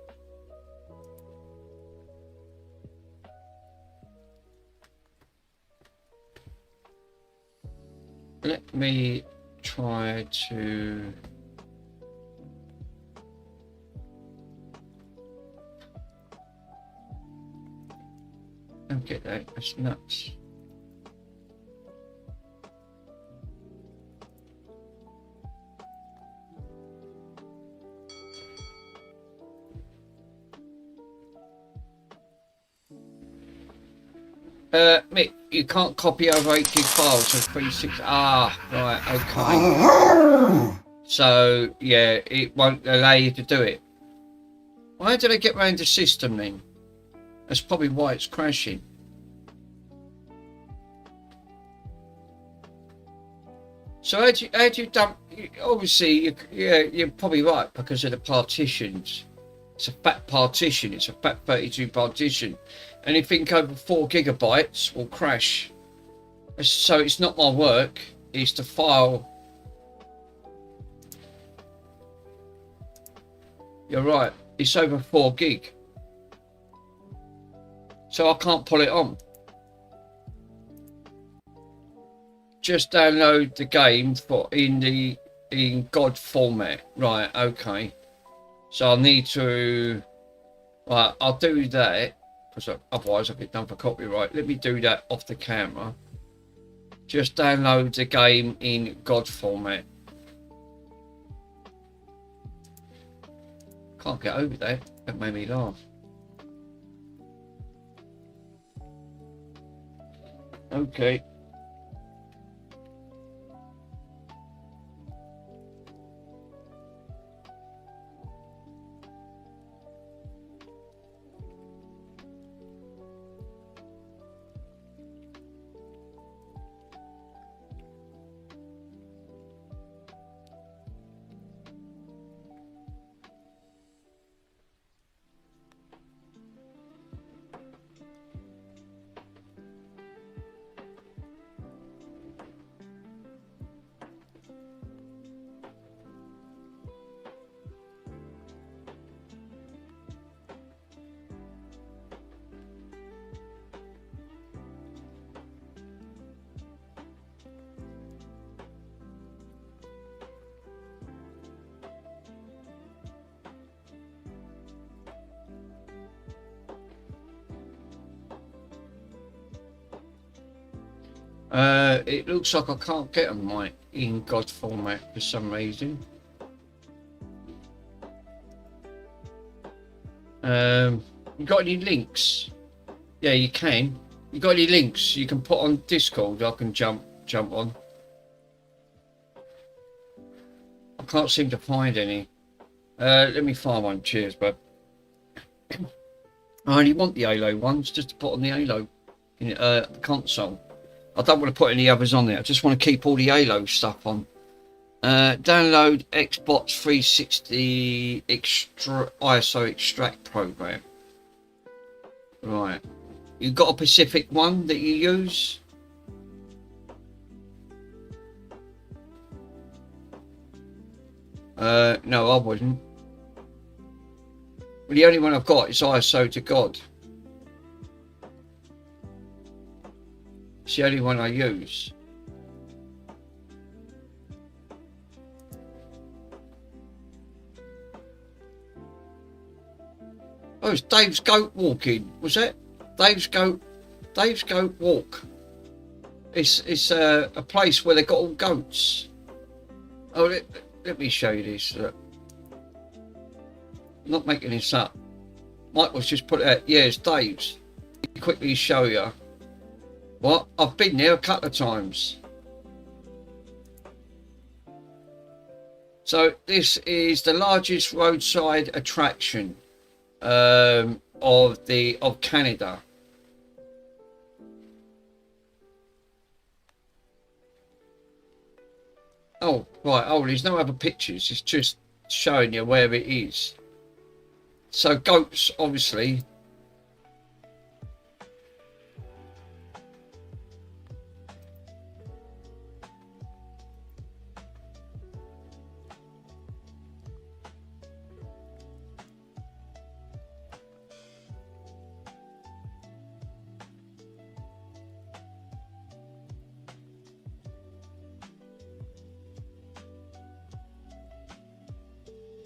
Let me try to don't get that, that's nuts. Mick, you can't copy over 8 gig files to 3.6. Ah, right, okay. So, yeah, it won't allow you to do it. Why did I get around the system then? That's probably why it's crashing. So how do you dump? Obviously, you're probably right because of the partitions. It's a fat partition. It's a fat 32 partition. Anything over 4 gigabytes will crash. So it's not my work. It's the file. You're right. It's over 4 gig. So I can't pull it on. Just download the game in God format. Right, okay. So I'll need to, right, I'll do that because otherwise I'll get done for copyright. Let me do that off the camera. Just download the game in God format. Can't get over that. That made me laugh. Okay. It looks like I can't get them right in God format for some reason. You got any links? Yeah, you can. You got any links you can put on Discord? I can jump on. I can't seem to find any. Let me find one. Cheers, bud. I only want the Halo ones just to put on the Halo in the console. I don't want to put any others on there. I just want to keep all the Halo stuff on. Download Xbox 360 ISO extract program. Right. You got a Pacific one that you use? No, I wouldn't. Well, the only one I've got is ISO to God. It's the only one I use. Oh, it's Dave's Goat Walking. Was that Dave's Goat Walk? It's a place where they got all goats. Oh, let me show you this. Look. I'm not making this up. Michael's just put it out. Yeah, it's Dave's. Quickly show you. What? I've been there a couple of times. So this is the largest roadside attraction of Canada. Oh, right. Oh, there's no other pictures. It's just showing you where it is. So goats, obviously.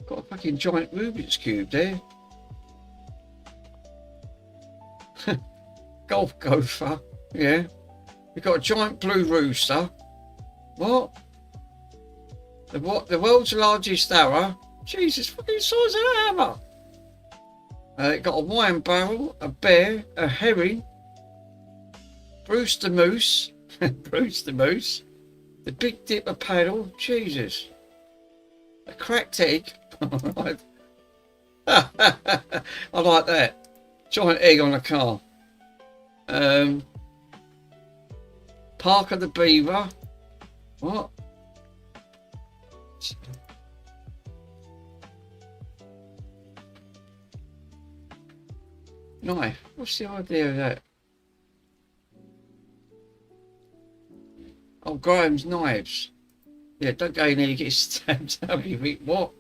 Got a fucking giant Rubik's Cube there. Golf gopher, yeah. We've got a giant blue rooster. What? The world's largest arrow? Jesus, fucking size of an arrow. It got a wine barrel, a bear, a herring, Brewster Moose, Brewster Moose, the Big Dipper paddle, Jesus. A cracked egg. I like that. Giant egg on a car. Parker the Beaver. What? Knife. What's the idea of that? Oh, Graham's knives. Yeah, don't go in there and get stabbed up. You think, what?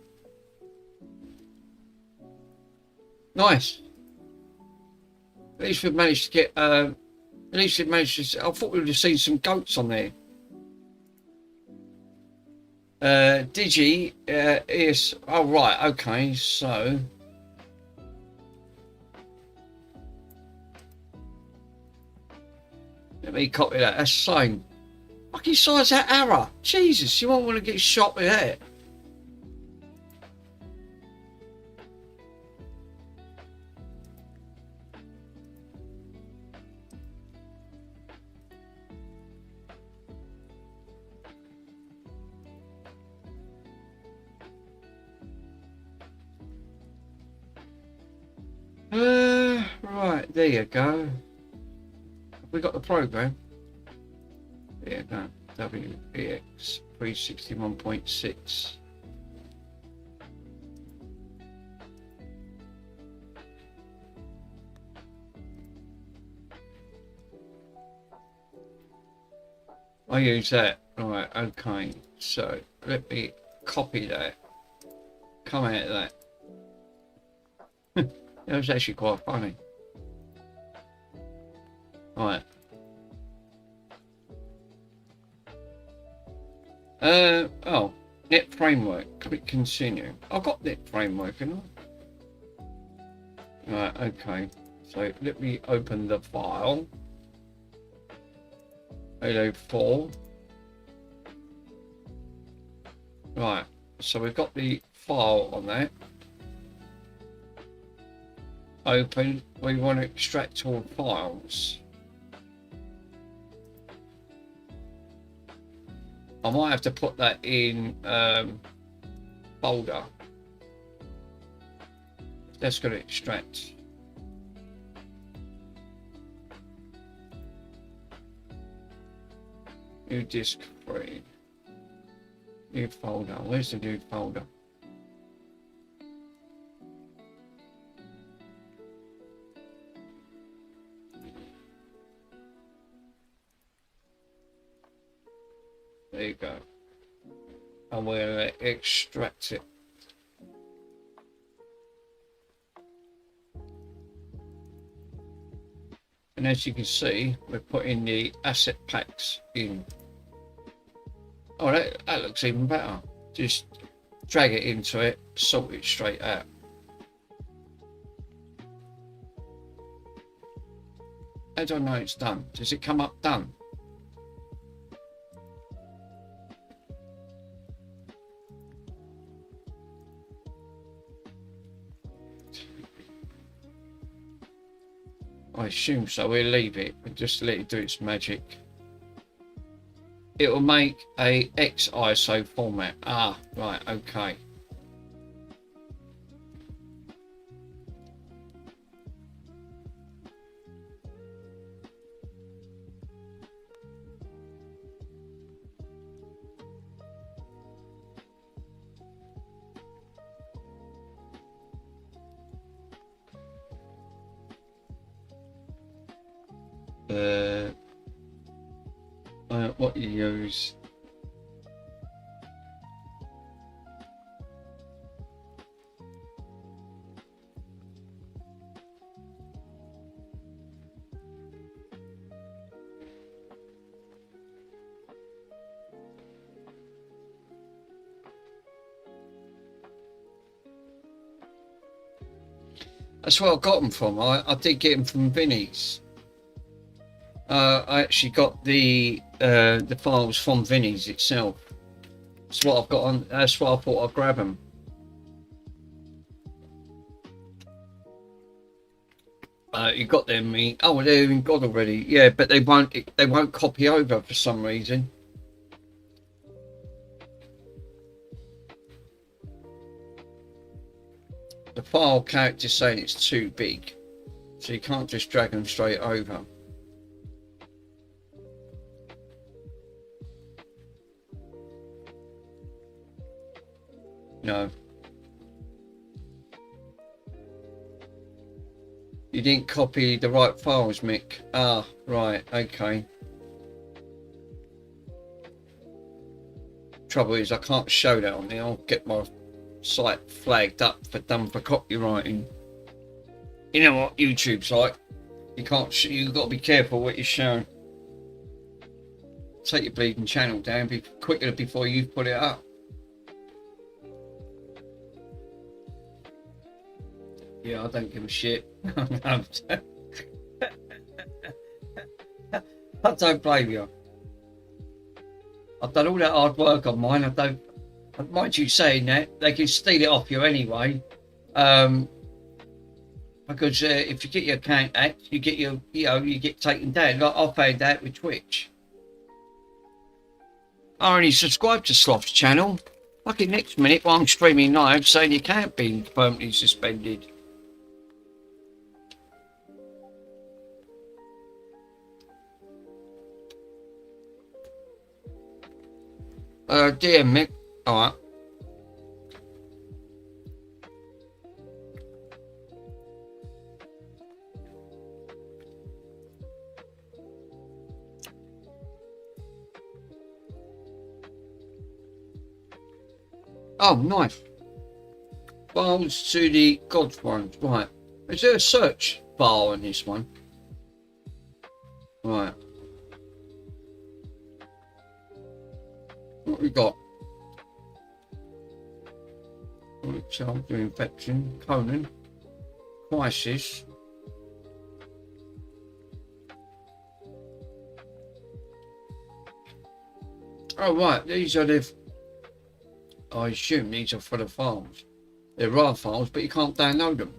Nice. At least we've managed to get, I thought we would have seen some goats on there. Digi is, oh right, okay, so. Let me copy that, that's the same. Fucking size that arrow. Jesus, you won't want to get shot with that. Right, there you go. Have we got the program? There you go. WPX 361.6. I use that. Right, okay. So let me copy that. Come out of that. That was actually quite funny. Right. Oh, net framework. Click continue. I've got net framework, haven't I? Right, okay. So let me open the file. Halo 4. Right, so we've got the file on that. Open, we want to extract all files. I might have to put that in folder. That's going to extract. New disk free. New folder. Where's the new folder? There you go. And we'll extract it. And as you can see, we're putting the asset packs in. Oh, that looks even better. Just drag it into it, sort it straight out. How do I know it's done? Does it come up done? I assume so. We'll leave it and just let it do its magic. It will make a XISO format. Ah, right, okay. What you use? That's where I got them from. I did get them from Vinnie's. I actually got the files from Vinnie's itself. That's what I've got on. That's why I thought I'd grab them. You got them? Oh, they're in God already. Yeah, but they won't copy over for some reason. The file character's saying it's too big, so you can't just drag them straight over. No. You didn't copy the right files, Mick. Ah, right, okay. Trouble is, I can't show that on there. I'll get my site flagged up for done for copywriting. You know what YouTube's like. You can't. You've got to be careful what you show. Take your bleeding channel down. Be quicker before you put it up. Yeah, I don't give a shit. I don't blame you. I've done all that hard work on mine. I don't mind you saying that. They can steal it off you anyway. Because if you get your account hacked, you get you get taken down. Like I found out with Twitch. I only subscribed to Sloth's channel. Fucking next minute while I'm streaming live saying you can't be permanently suspended. Dear Mick, alright. Oh, nice. Files to the God's ones, right. Is there a search bar on this one? Right. What we got? Child infection, Conan, crisis. Oh right, these are the. I assume these are for the files. They're RAR files, but you can't download them.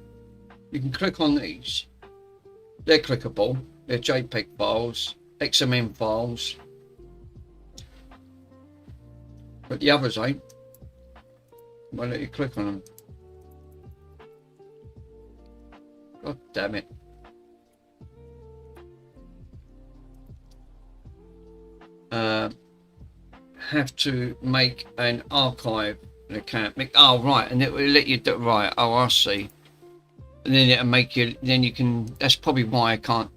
You can click on these. They're clickable. They're JPEG files, XML files, but the others ain't. Why don't you click on them? God damn it. Have to make an archive account. Oh right, and it will let you do right. Oh, I see. And then it'll make you. Then you can. That's probably why I can't.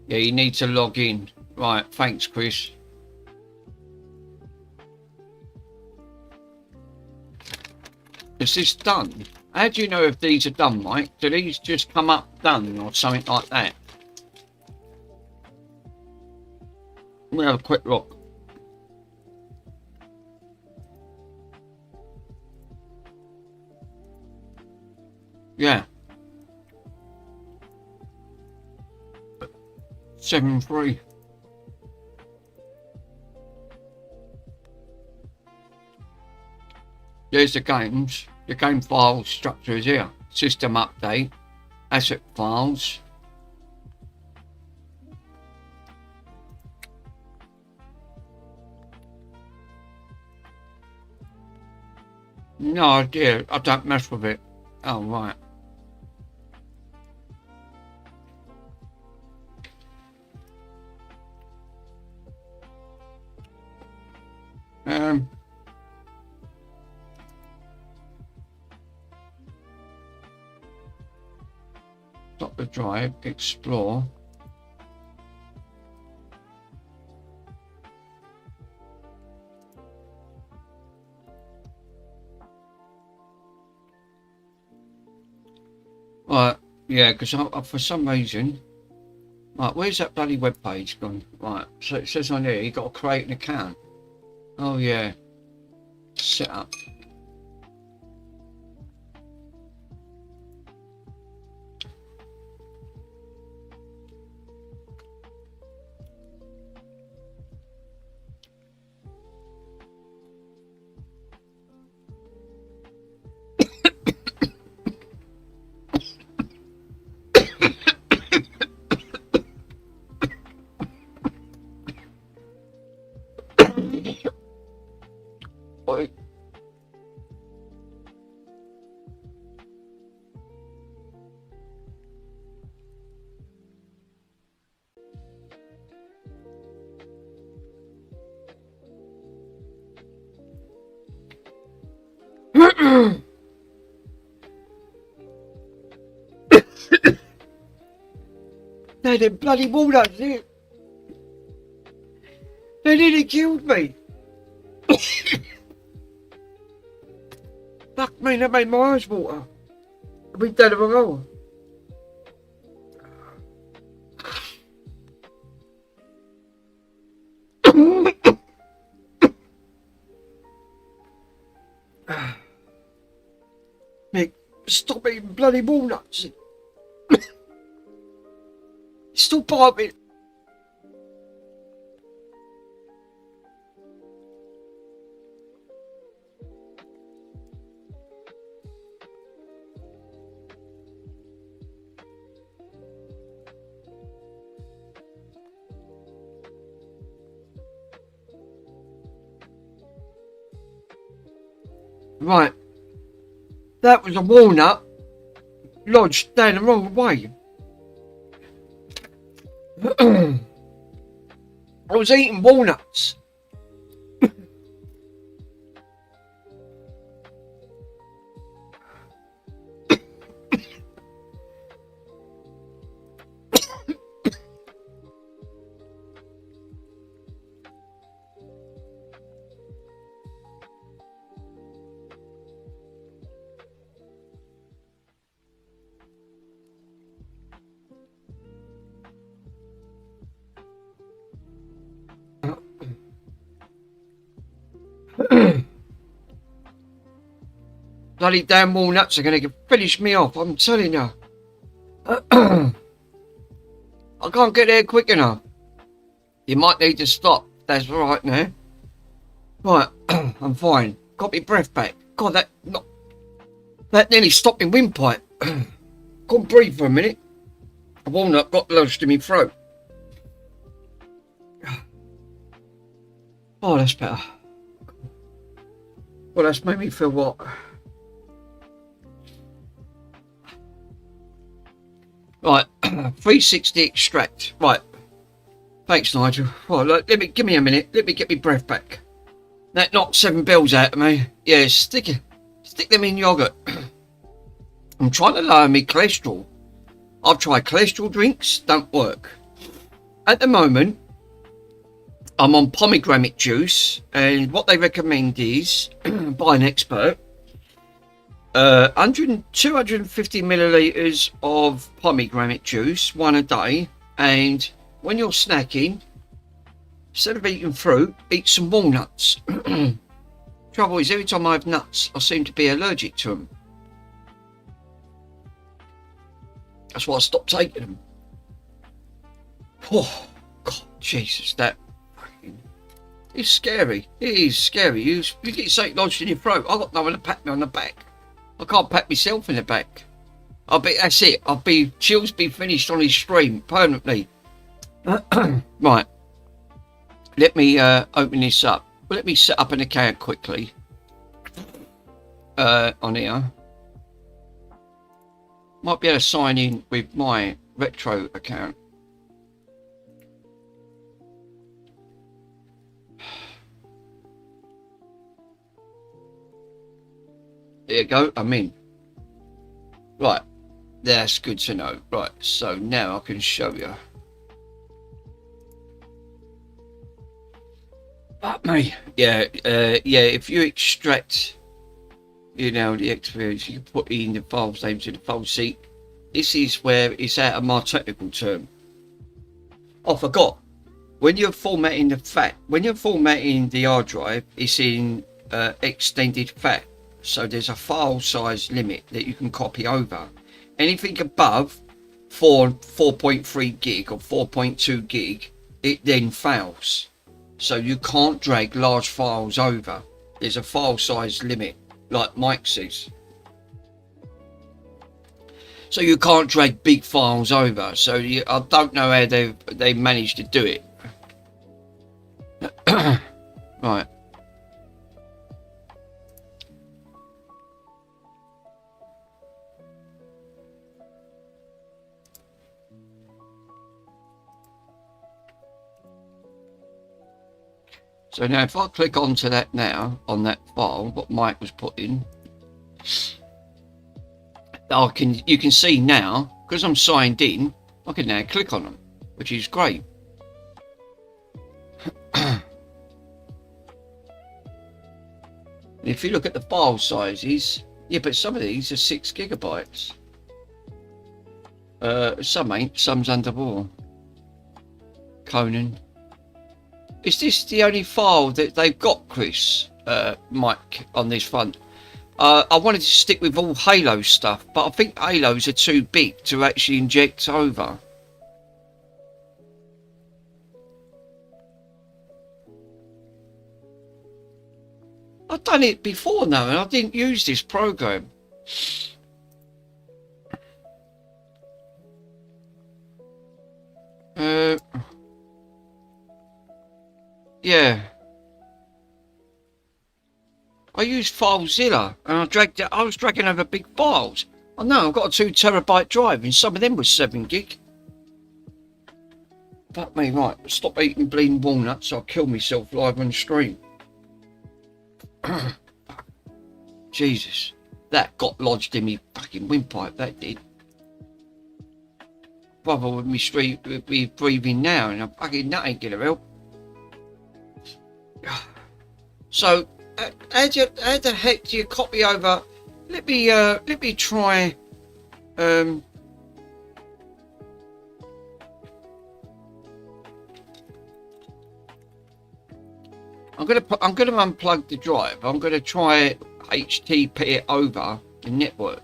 Yeah, you need to log in. Right. Thanks, Chris. Is this done? How do you know if these are done, Mike? Do these just come up done or something like that? Let me have a quick look. Yeah. 7.3. There's the games. The game file structure is here. System update. Asset files. No idea. I don't mess with it. Oh, right. Stop the drive, explore. Right, yeah, because for some reason, right, where's that bloody web page gone? Right, so it says on here, you got to create an account. Oh yeah, set up. Oi. No, them bloody walnuts, they nearly killed me. Fuck me, that made my eyes water. I've been dead of a roll. Mick, stop eating bloody walnuts. It's still part of it. Right, that was a walnut lodged down the wrong way. I was eating walnuts. Bloody damn walnuts are going to finish me off, I'm telling you. I can't get there quick enough. You might need to stop. That's right now. Right, I'm fine. Got my breath back. God, that nearly stopped my windpipe. Couldn't breathe for a minute. A walnut got lodged in my throat. Oh, that's better. Well, that's made me feel what? Right, 360 extract. Right. Thanks, Nigel. Right, look, give me a minute. Let me get my breath back. That knocked 7 bells out of me. Yeah, stick them in yogurt. I'm trying to lower my cholesterol. I've tried cholesterol drinks, don't work. At the moment, I'm on pomegranate juice, and what they recommend is, by an expert, 250 millilitres of pomegranate juice, one a day, and when you're snacking, instead of eating fruit, eat some walnuts. Trouble is, every time I have nuts, I seem to be allergic to them. That's why I stopped taking them. Oh, God, Jesus, that it's scary. It is scary. You get something lodged in your throat. I've got no one to pat me on the back. I can't pat myself in the back. That's it. Chill's be finished on his stream permanently. Right. Let me open this up. Well, let me set up an account quickly. On here. Might be able to sign in with my retro account. There you go, I'm in. Right, that's good to know. Right, so now I can show you. But me, yeah, if you extract, the experience, you can put in the file names in the file. See, this is where it's out of my technical term. I forgot. When you're formatting when you're formatting the hard drive, it's in extended FAT. So there's a file size limit that you can copy over. Anything above 4.3 gig or 4.2 gig, it then fails. So you can't drag large files over. There's a file size limit, like Mike says. So you can't drag big files over. So I don't know how they managed to do it. Right. So now if I click onto that now, on that file, what Mike was putting, you can see now, because I'm signed in, I can now click on them, which is great. If you look at the file sizes, yeah, but some of these are 6 gigabytes. Some ain't, some's underwater. Conan. Is this the only file that they've got, Chris? Mike, on this front? I wanted to stick with all Halo stuff, but I think Halos are too big to actually inject over. I've done it before now, and I didn't use this program. Yeah. I used FileZilla, and I was dragging over big files. I know, I've got a 2 terabyte drive, and some of them was 7 gig. Fuck me, right. Stop eating bleeding walnuts, I'll kill myself live on stream. Jesus. That got lodged in me fucking windpipe, that did. Brother with me breathing now, and that ain't gonna help. So, how the heck do you copy over? Let me try. I'm gonna unplug the drive. I'm gonna try HTTP it over the network.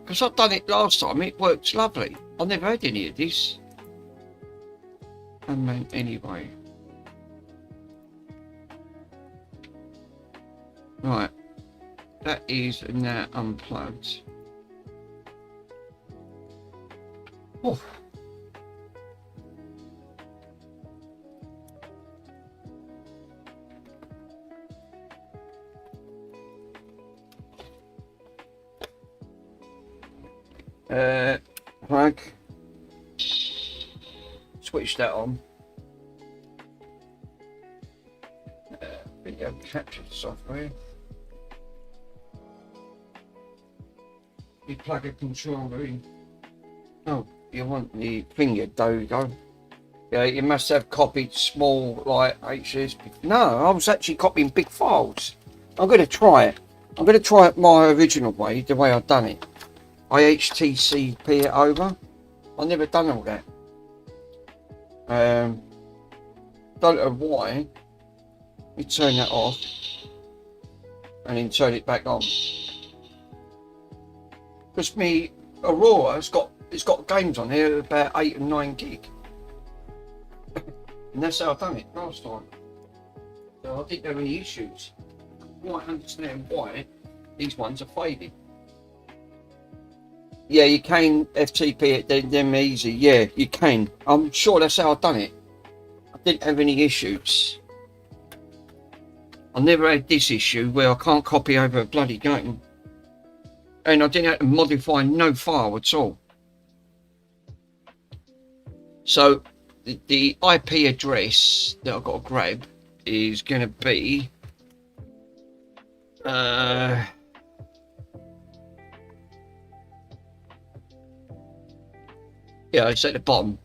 Because I've done it last time, it works lovely. I've never had any of this. Anyway, Right, that is now unplugged. Oh. Plug. Switch that on. Video capture software. You plug a controller in. Oh, you want the finger? There you go. Yeah, you must have copied small like HS. No, I was actually copying big files. I'm going to try it. I'm going to try it my original way, the way I've done it. I HTCP it over. I've never done all that. Don't know why. You turn that off and then turn it back on. Because me Aurora it's got games on here about 8 and 9 gig. And that's how I done it last time. So I didn't have any issues. I quite understand why these ones are fading. Yeah, you can FTP it them easy. Yeah, you can. I'm sure that's how I've done it. I didn't have any issues. I never had this issue where I can't copy over a bloody game. And I didn't have to modify no file at all. So the IP address that I've got to grab is going to be yeah, it's at the bottom,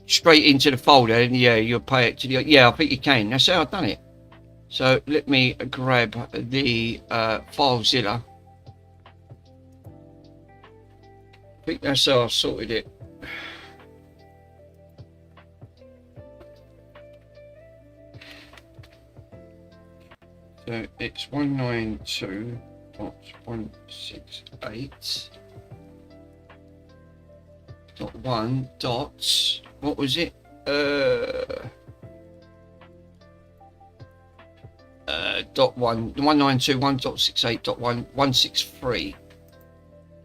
straight into the folder, and yeah, you'll pay it to the, yeah, I think you can. That's how I've done it. So let me grab the FileZilla. I think that's how I sorted it. So it's 192.168.1 dots. What was it? Dot 192.1.68.1.163.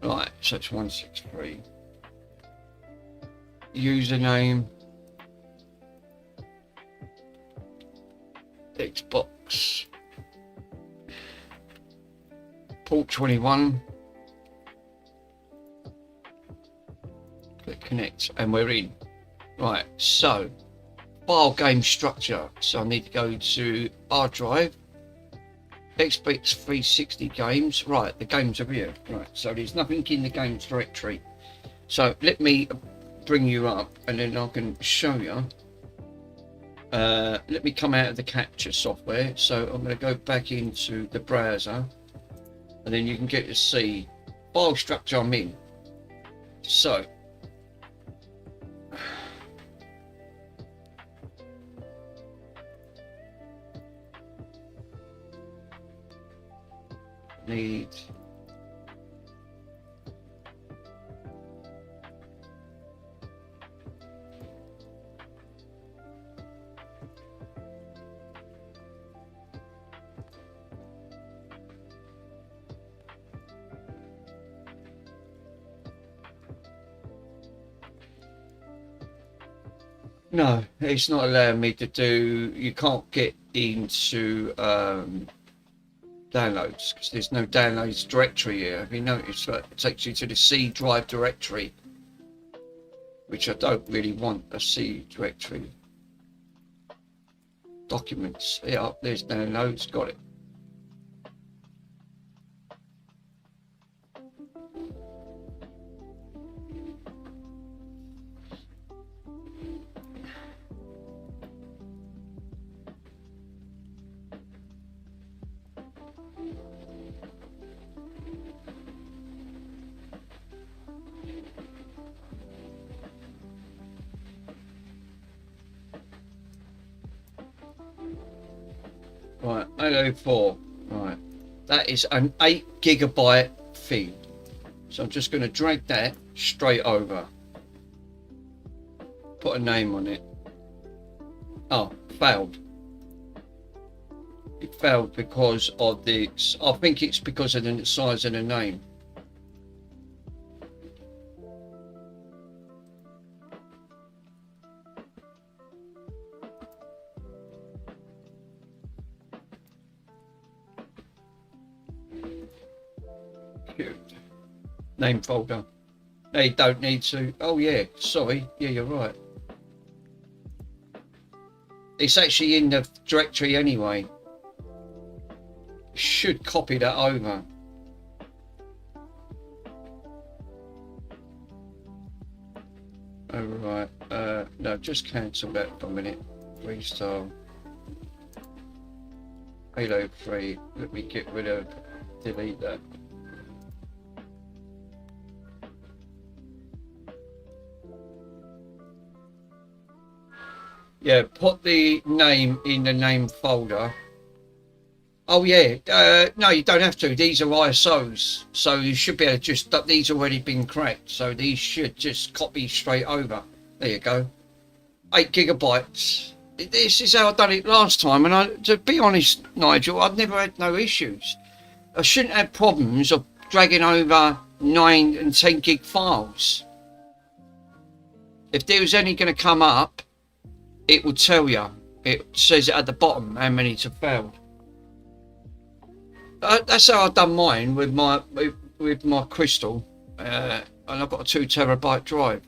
Right, so it's 163. Username. Xbox. Port 21. Click connect and we're in. Right, so file game structure. So I need to go to hard drive. Xbox 360 games. Right, the games are here. Right, so there's nothing in the games directory. So let me bring you up and then I can show you. Let me come out of the capture software. So I'm going to go back into the browser and then you can get to see file structure I'm in. So need no, it's not allowing me to do, you can't get into downloads because there's no downloads directory here. Have you noticed that? It takes you to the C drive directory, which I don't really want a C directory. Documents, yeah, there's downloads, got it. Right, Halo 4. Right, that is an 8 gigabyte thing. So I'm just going to drag that straight over. Put a name on it. Oh, failed. It failed because of the, I think it's because of the size of the name. Name folder. They don't need to. Oh yeah, sorry. Yeah, you're right. It's actually in the directory anyway. Should copy that over. Alright, no, just cancel that for a minute. Restart. Halo 3. Let me get rid of, delete that. Yeah, put the name in the name folder. Oh yeah, no, you don't have to. These are ISOs, so you should be able to just, these already been cracked, so these should just copy straight over. There you go. 8 gigabytes. This is how I done it last time, and to be honest, Nigel, I've never had no issues. I shouldn't have problems of dragging over 9 and 10 gig files. If there was any going to come up, it will tell you. It says it at the bottom how many have failed. That's how I've done mine with my Crystal, and I've got a 2 terabyte drive.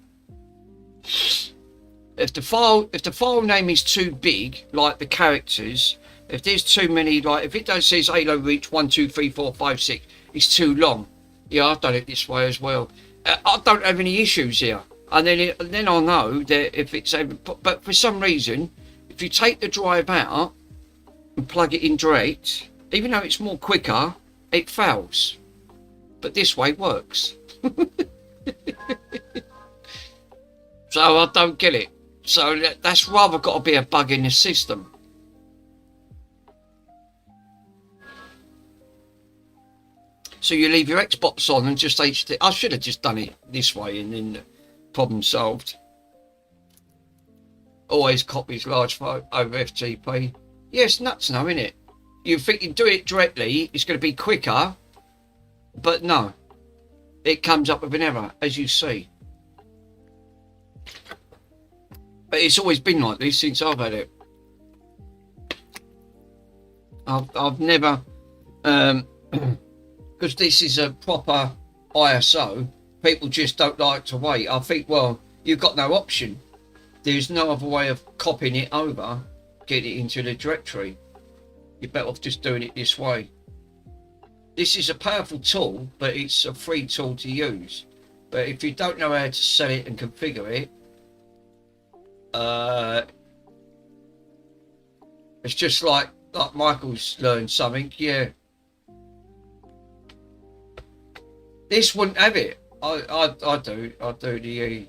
If the file name is too big, like the characters, if there's too many, like if it does says Halo Reach 1 2 3 4 5 6, it's too long. Yeah, I've done it this way as well. I don't have any issues here. And then I'll know that if it's able, but for some reason, if you take the drive out and plug it in direct, even though it's more quicker, it fails. But this way works. So I don't get it. So that's rather got to be a bug in the system. So you leave your Xbox on and just HD. I should have just done it this way and then problem solved. Always copies large file over FTP. Yes, nuts now, isn't it? You think you do it directly, it's going to be quicker, but no, it comes up with an error, as you see. But it's always been like this since I've had it. I've never, because this is a proper ISO, people just don't like to wait. I think, well, you've got no option. There's no other way of copying it over, get it into the directory. You're better off just doing it this way. This is a powerful tool, but it's a free tool to use. But if you don't know how to set it and configure it, it's just like Michael's learned something. Yeah, this wouldn't have it. I do the.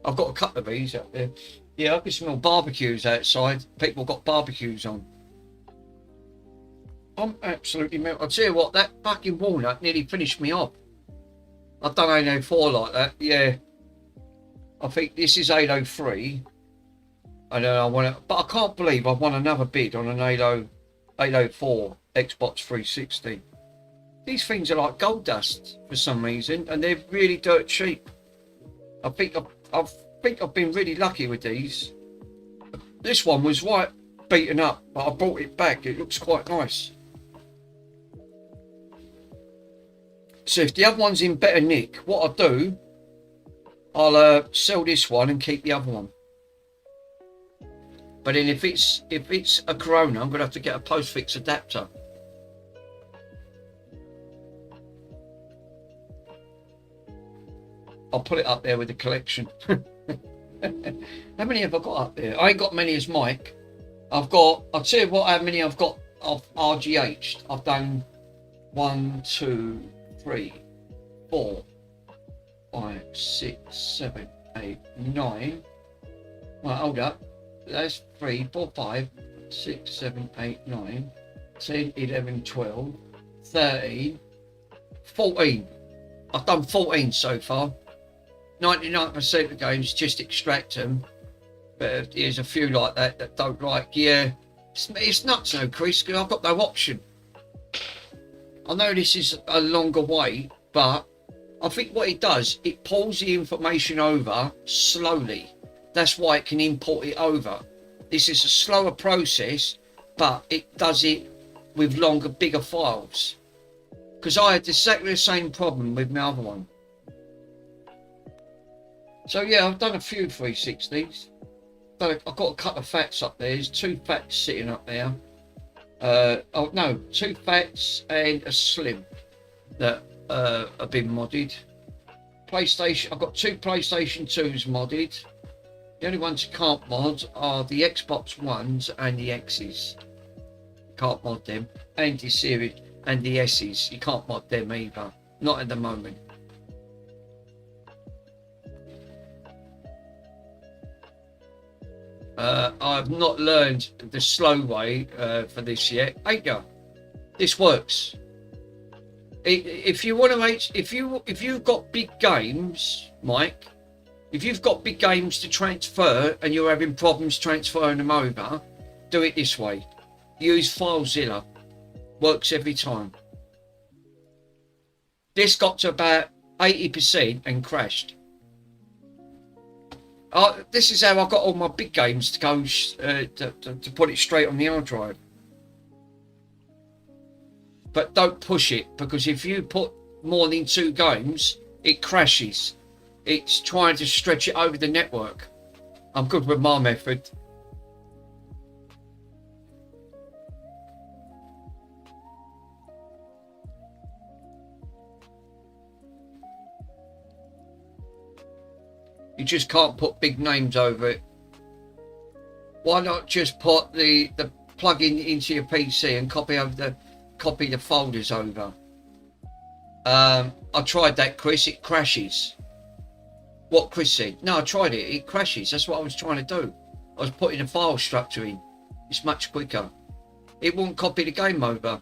I've got a couple of these up there. Yeah, I can smell barbecues outside. People got barbecues on. I'm absolutely melted. I'll tell you what, that fucking walnut nearly finished me off. I've done Halo 4 like that. Yeah, I think this is Halo 3. And then I want to, but I can't believe I've won another bid on an Halo 4 Xbox 360. These things are like gold dust for some reason, and they're really dirt cheap. I think I've been really lucky with these. This one was right beaten up, but I brought it back. It looks quite nice. So if the other one's in better nick, what I'll do, I'll sell this one and keep the other one. But then if it's a Corona, I'm gonna have to get a post-fix adapter. I'll put it up there with the collection. How many have I got up there? I ain't got many as Mike. I'll tell you what, how many I've got of RGH. I've done 1, 2, 3, 4, 5, 6, 7, 8, 9. Right, hold up. That's 3, 4, 5, 6, 7, 8, 9, 10, 11, 12, 13, 14. I've done 14 so far. 99% of games just extract them, but there's a few like that don't like. Yeah, It's nuts now, Chris, because I've got no option. I know this is a longer way, but I think what it does, it pulls the information over slowly. That's why it can import it over. This is a slower process, but it does it with longer, bigger files. Because I had exactly the same problem with my other one. So yeah, I've done a few 360s. I've got a couple of fats up there. There's 2 fats sitting up there. Oh no, 2 fats and a slim that have been modded. PlayStation, I've got 2 PlayStation 2s modded. The only ones you can't mod are the Xbox Ones and the X's. Can't mod them. And the Series and the S's. You can't mod them either. Not at the moment. I've not learned the slow way for this yet. Ain't ya? This works. If you want to make, if you've got big games, Mike, if you've got big games to transfer and you're having problems transferring them over, do it this way. Use FileZilla. Works every time. This got to about 80% and crashed. This is how I got all my big games to go to put it straight on the hard drive. But don't push it, because if you put more than 2 games, it crashes. It's trying to stretch it over the network. I'm good with my method. You just can't put big names over it. Why not just put the plug-in into your PC and copy the folders over? I tried that, Chris. It crashes. What Chris said? No, I tried it. It crashes. That's what I was trying to do. I was putting a file structure in. It's much quicker. It won't copy the game over.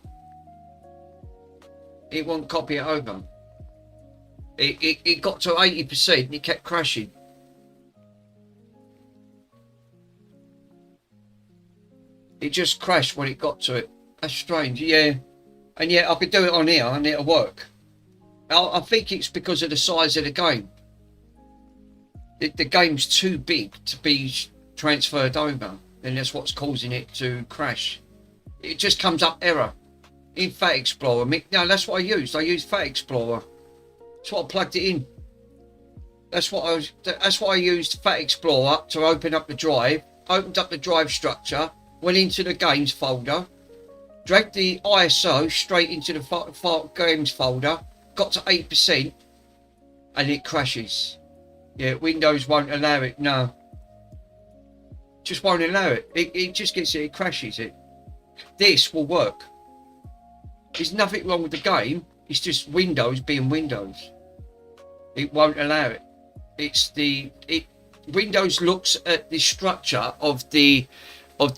It won't copy it over. It got to 80% and it kept crashing. It just crashed when it got to it. That's strange, yeah. And yet I could do it on here and it'll work. I think it's because of the size of the game. The game's too big to be transferred over, and that's what's causing it to crash. It just comes up error. In Fat Explorer, no, that's what I used. I used Fat Explorer. That's what I plugged it in. That's what I used Fat Explorer to open up the drive. Opened up the drive structure. Went into the games folder, dragged the ISO straight into the games folder, got to 8%, and it crashes. Yeah, Windows won't allow it. No, just won't allow it. It just gets it. It crashes it. This will work. There's nothing wrong with the game. It's just Windows being Windows. It won't allow it. Windows looks at the structure of the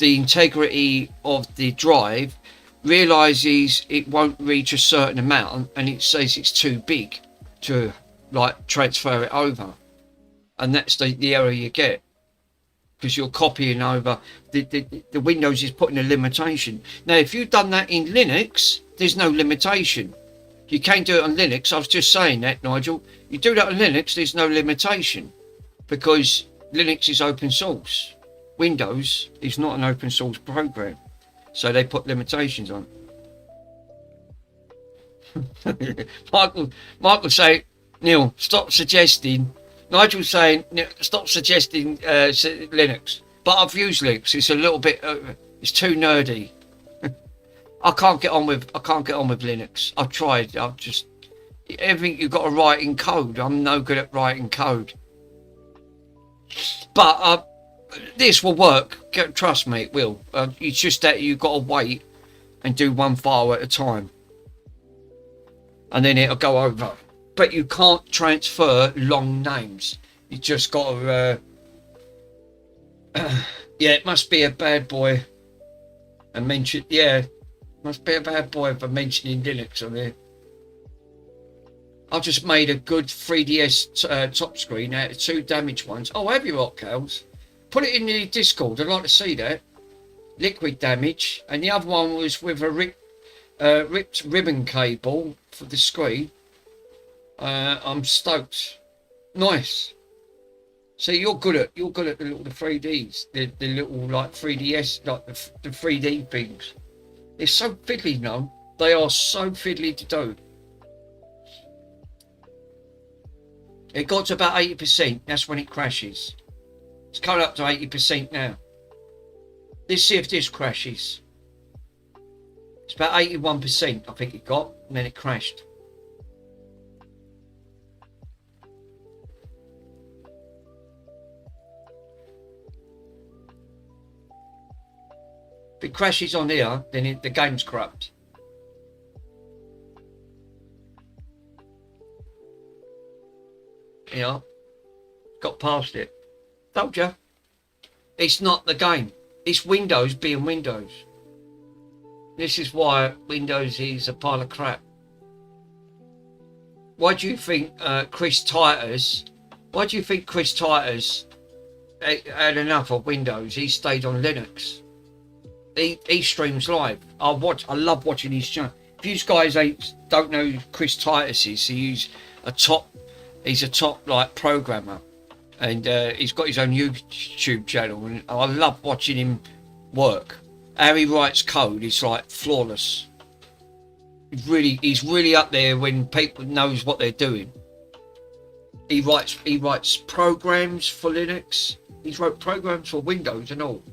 integrity of the drive, realizes it won't reach a certain amount, and it says it's too big to like transfer it over, and that's the error you get, because you're copying over the Windows is putting a limitation. Now if you've done that in Linux, there's no limitation. You can do it on Linux. I was just saying that, Nigel. You do that on Linux, there's no limitation, because Linux is open source. Windows is not an open source program, so they put limitations on. Michael say, Neil, stop suggesting. Nigel saying, stop suggesting Linux. But I've used Linux. It's a little bit. It's too nerdy. I can't get on with Linux. I've tried. I've just everything you've got to write in code. I'm no good at writing code. But this will work. Trust me, it will. It's just that you've got to wait and do one file at a time, and then it'll go over. But you can't transfer long names. You just got to. Yeah, it must be a bad boy. And mention. Yeah, must be a bad boy for mentioning Linux on there. I just made a good 3DS top screen out of 2 damaged ones. Oh, have you, Hot Cows? Put it in the Discord. I'd like to see that. liquid damage, and the other one was with a ripped ribbon cable for the screen. I'm stoked. Nice. So you're good at the little 3Ds, the little like 3DS, like the 3D things. They're so fiddly now. They are so fiddly to do. It got to about 80%. That's when it crashes. It's coming up to 80% now. Let's see if this crashes. It's about 81%, I think it got, and then it crashed. If it crashes on here, then the game's corrupt. Yeah, got past it. Told you. It's not the game. It's Windows being Windows. This is why Windows is a pile of crap. Why do you think Chris Titus had enough of Windows? He stayed on Linux. He streams live. I love watching his channel. If you guys don't know who Chris Titus is, he's a top like programmer, and he's got his own YouTube channel, and I love watching him work. How he writes code is like flawless. He's really up there when people knows what they're doing. He writes programs for Linux. He's wrote programs for Windows and all.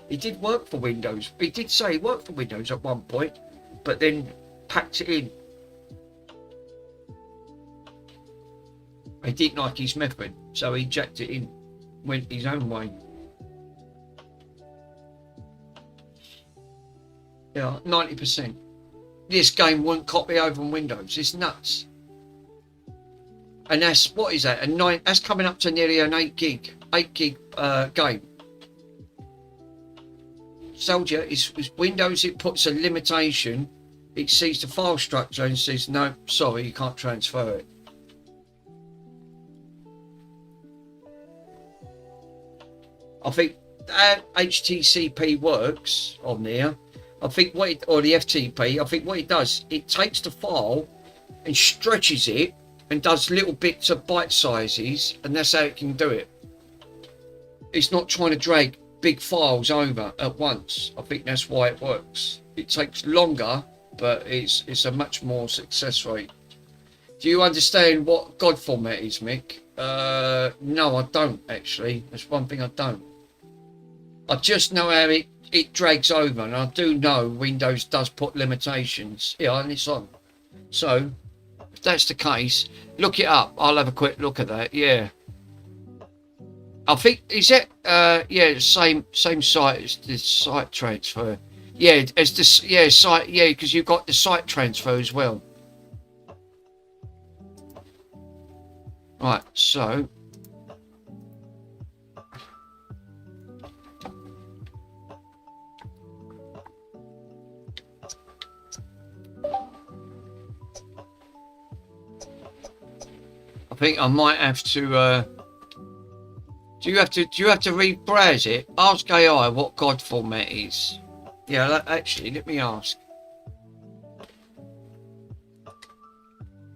He did work for Windows. He did say he worked for Windows at one point, but then packed it in. He didn't like his method, so he jacked it in, went his own way. Yeah, 90%. This game won't copy over on Windows. It's nuts. And that's, what is that? That's coming up to nearly an 8 gig game. Soldier is Windows. It puts a limitation. It sees the file structure and says, no, sorry, you can't transfer it. I think HTTP works on there. I think or the FTP, I think what it does, it takes the file and stretches it and does little bits of bite sizes, and that's how it can do it. It's not trying to drag big files over at once. I think that's why it works. It takes longer, but it's a much more success rate. Do you understand what God format is, Mick? No, I don't actually. That's one thing I don't. I just know how it drags over, and I do know Windows does put limitations. Yeah, and it's on. So, if that's the case, look it up. I'll have a quick look at that. Yeah. I think, is it, yeah, same site as the site transfer. Yeah, as this, yeah, site, yeah, because you've got the site transfer as well. Right, so. I think I might have to, do you have to re-browse it? Ask AI what God format is. Yeah, actually, let me ask.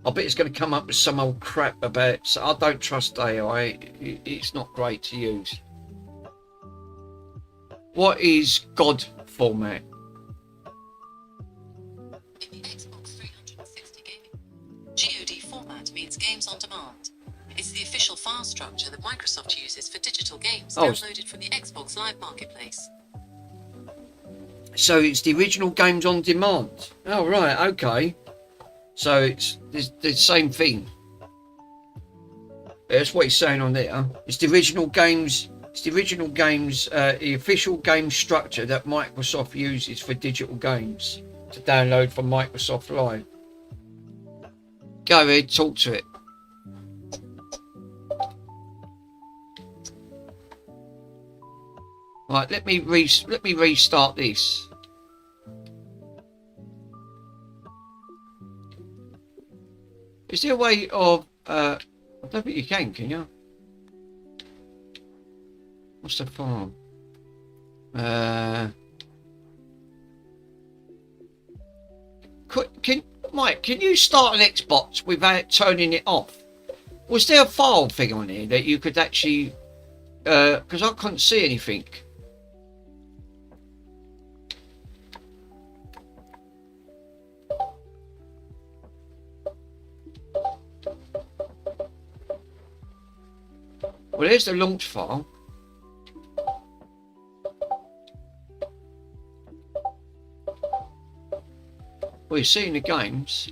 I bet it's going to come up with some old crap about. So I don't trust AI. It's not great to use. What is God format? In the Xbox 360 gaming, GOD format means games on demand. It's the official file structure that Microsoft uses for digital games downloaded from the Xbox Live Marketplace. So it's the original games on demand. Oh right, okay. So it's the same thing. That's what he's saying on there. It's the original games. It's the original games. The official game structure that Microsoft uses for digital games to download from Microsoft Live. Go ahead, talk to it. Right, let me restart this. Is there a way of I don't think you can you? What's the file? Mike, can you start an Xbox without turning it off? Was there a file thing on here that you could actually, because I couldn't see anything. Well, there's the launch file. Well, you're seeing the games.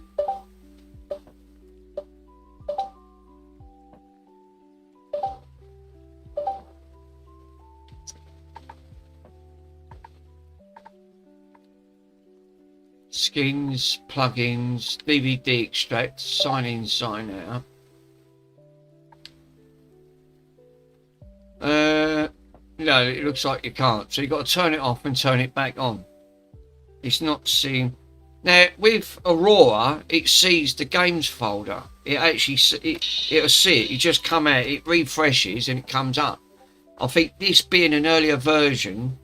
Skins, plugins, DVD extract, sign in, sign out. No, it looks like you can't. So you've got to turn it off and turn it back on. It's not seeing. Now with Aurora, it sees the games folder. It actually it'll see it. You just come out, it refreshes, and it comes up. I think this being an earlier version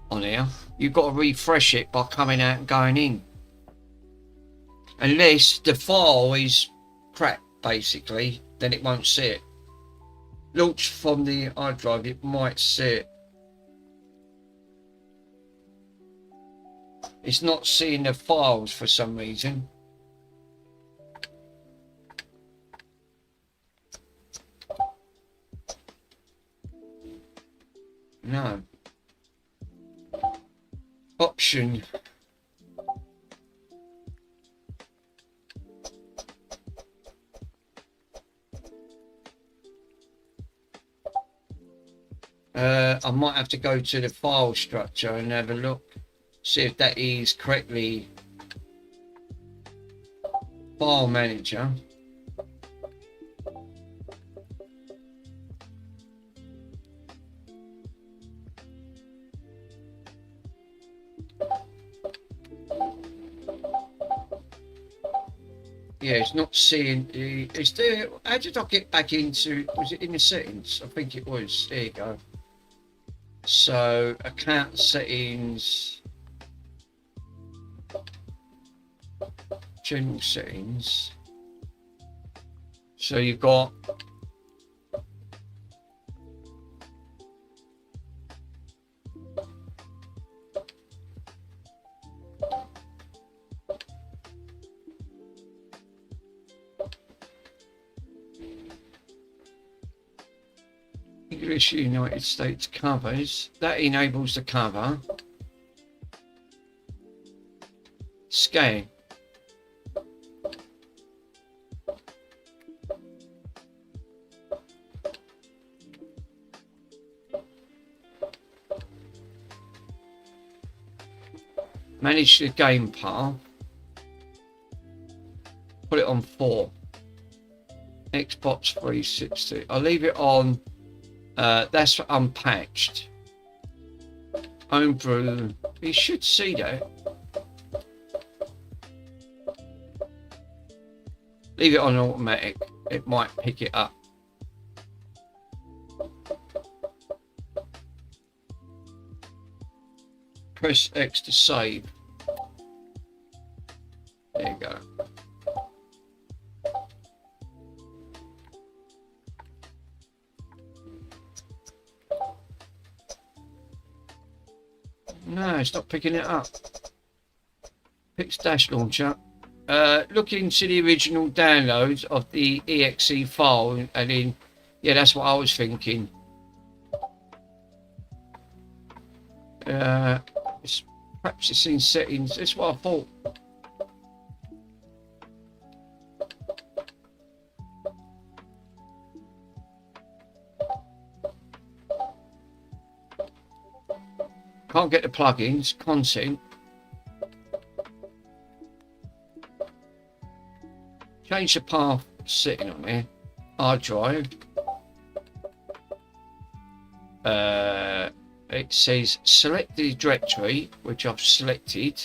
on here, you've got to refresh it by coming out and going in. Unless the file is crap, basically, then it won't see it. Launch from the hard drive, it might see it. It's not seeing the files for some reason. No. Option. I might have to go to the file structure and have a look, see if that is correctly. File manager. Yeah, it's not seeing the. Is there? How did I get back into? Was it in the settings? I think it was. There you go. So account settings, general settings. So you've got English United States covers. That enables the cover. Scan. Manage the game path. Put it on 4. Xbox 360. I'll leave it on. That's unpatched. Homebrew. You should see that. Leave it on automatic. It might pick it up. Press X to save. There you go. No, it's not picking it up. Picks Dash Launcher. Look into the original downloads of the exe file, and then, yeah, that's what I was thinking. Perhaps it's in settings. That's what I thought. Can't get the plugins, content. Change the path sitting on there. Hard drive. It says select the directory, which I've selected.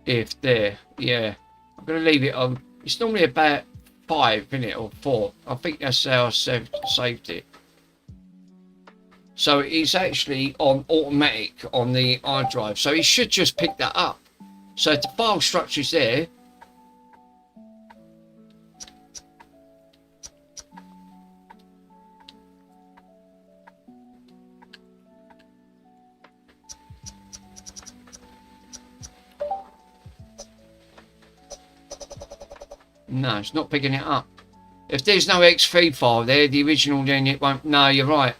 If there, yeah. I'm going to leave it on. It's normally about 5, isn't it, or 4? I think that's how I saved it. So it's actually on automatic on the iDrive. So it should just pick that up. So if the file structure's there, no, it's not picking it up. If there's no X3 file there, the original, then it won't. No, you're right.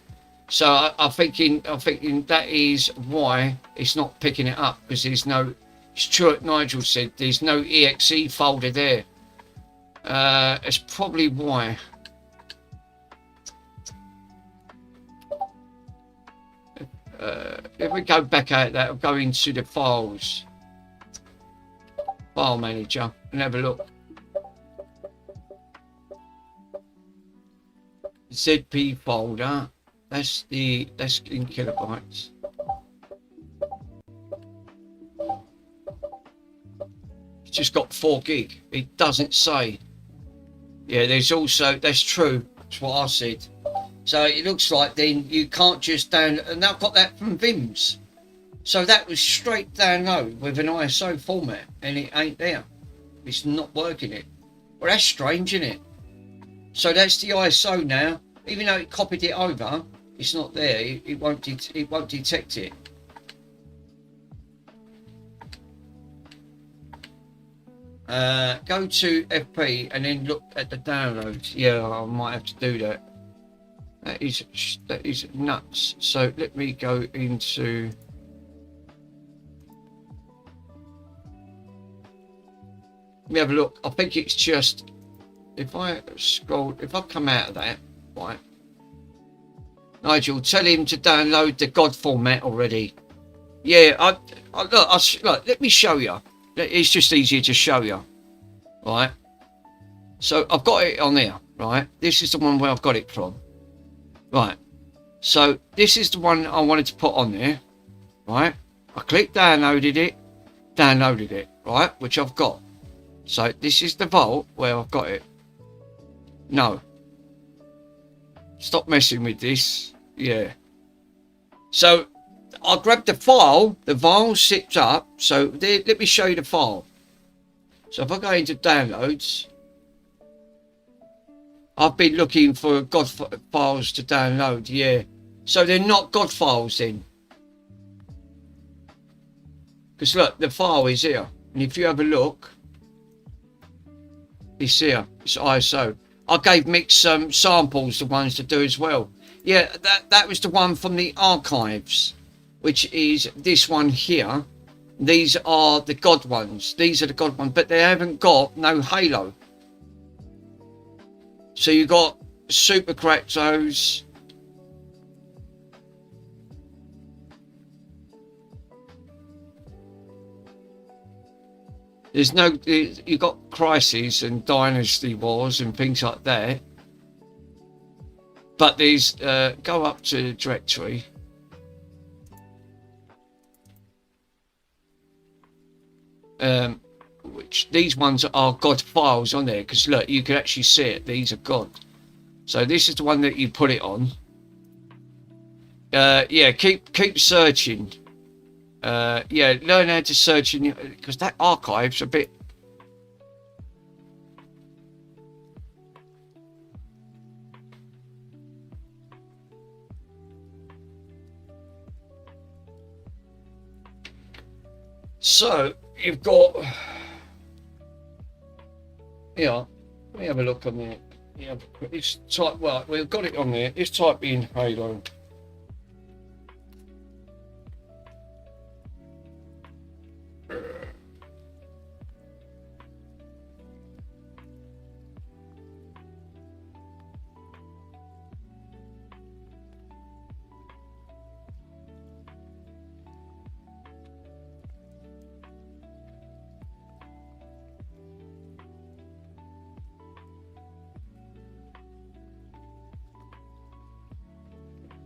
So I'm thinking that is why it's not picking it up, because there's no. It's true what Nigel said. There's no exe folder there. It's probably why. If we go back out that, I'll go into the files, file manager, and have a look. ZP folder. That's in kilobytes. It's just got 4 gig. It doesn't say. Yeah, there's also, that's true. That's what I said. So it looks like then you can't just download, and I've got that from Vims. So that was straight download with an ISO format, and it ain't there. It's not working it. Well, that's strange, isn't it? So that's the ISO now. Even though it copied it over, it's not there. It won't detect it. Go to FP and then look at the downloads. Yeah, I might have to do that. That is nuts. So let me go into. Let me have a look. I think it's just if I come out of that, right? Nigel, tell him to download the God format already. Yeah, look. Let me show you. It's just easier to show you, right? So I've got it on there, right? This is the one where I've got it from, right? So this is the one I wanted to put on there, right? I clicked downloaded it, right? Which I've got. So this is the vault where I've got it. No. Stop messing with this. Yeah. So I grabbed the file zipped up. So there, let me show you the file. So if I go into downloads, I've been looking for God files to download. Yeah. So they're not God files then. Because look, the file is here. And if you have a look, it's here. It's ISO. I gave Mick some samples, the ones to do as well. Yeah, that was the one from the archives, which is this one here. These are the God ones. These are the God ones, but they haven't got no halo. So you got Super Cractos. There's no, you got Crisis and Dynasty Wars and things like that. But these, go up to directory. Which these ones are God files on there, because look, you can actually see it. These are God. So this is the one that you put it on. Yeah, keep searching. Yeah, learn how to search in, because that archive's a bit. So you've got, yeah, let me have a look on there. Yeah, it's type, well, we've got it on there. Let's type in Halo.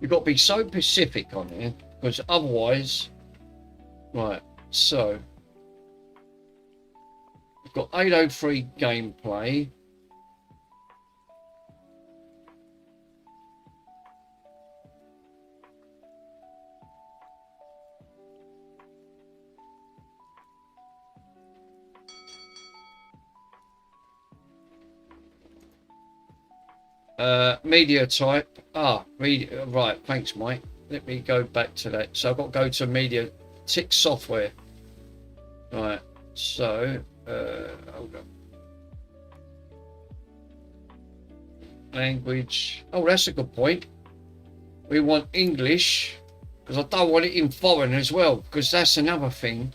You've got to be so specific on it, because otherwise, right, so we've got 803 gameplay. Media type. Media. Right. Thanks, Mike. Let me go back to that. So I've got to go to media. Tick software. Right. So hold on. Language. Oh, that's a good point. We want English because I don't want it in foreign as well, because that's another thing.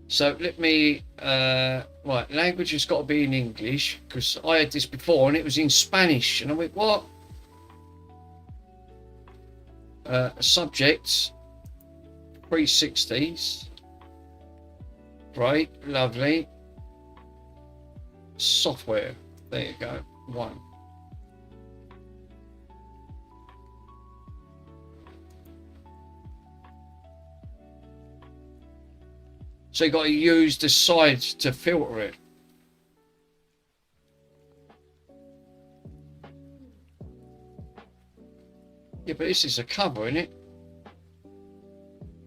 So let me right, language has got to be in English, because I had this before and it was in Spanish and I went, what? Subjects 360s. Right, lovely. Software. There you go. 1. So you got to use the sides to filter it. Yeah, but this is a cover, isn't it?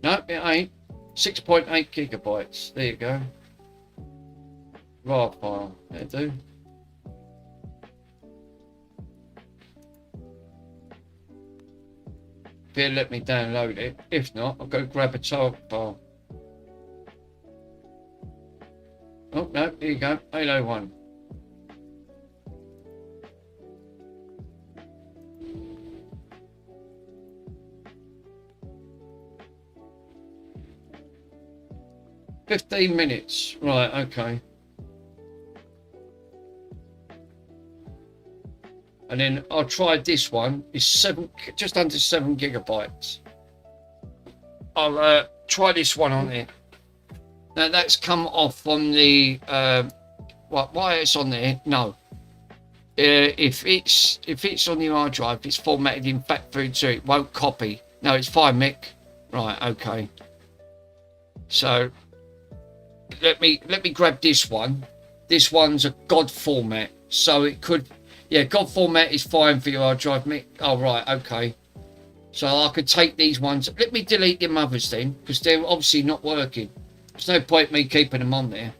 No, it ain't. 6.8 gigabytes. There you go. RAR file. That'll do. If it'll let me download it. If not, I'll go grab a target file. Oh, no, here you go. Halo 1. $15 minutes. Right, okay. And then I'll try this one. It's just under 7 gigabytes. I'll try this one on there. Now that's come off on the why it's on there? No. If it's on the hard drive, it's formatted in FAT32, it won't copy. No, it's fine, Mick. Right, okay. So let me grab this one. This one's a God format, so it could, yeah, God format is fine for your hard drive, Mick. Oh right, okay. So I could take these ones. Let me delete them others then, because they're obviously not working. There's no point me keeping them on there.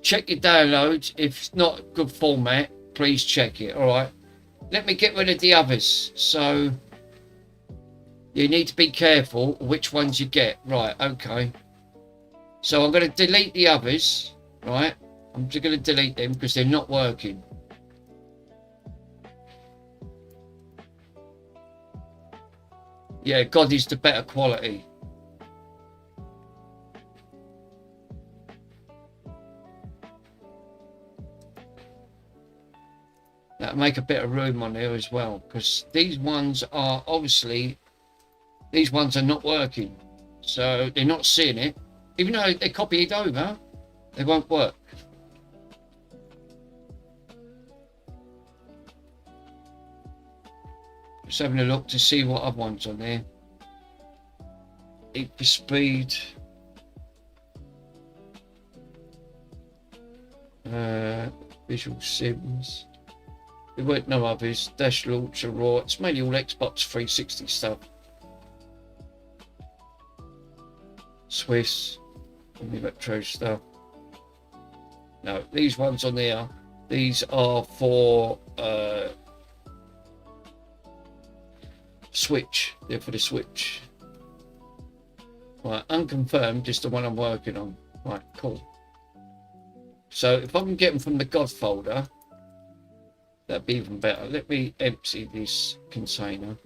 Check your downloads. If it's not a good format, please check it. All right. Let me get rid of the others. So you need to be careful which ones you get. Right. Okay. So I'm going to delete the others. Right. I'm just going to delete them because they're not working. Yeah, God is the better quality. That'll make a bit of room on there as well, because these ones are obviously, these ones are not working. So they're not seeing it. Even though they copy it over, they won't work. Just having a look to see what other ones on there. Eat for speed. Visual Sims. There weren't no others. Dash Launcher, Raw. It's mainly all Xbox 360 stuff. Swiss. And the retro stuff. No, these ones on there. These are for Switch. They're for the Switch. Right, unconfirmed is the one I'm working on. Right, cool. So if I can get them from the God folder, that'd be even better. Let me empty this container.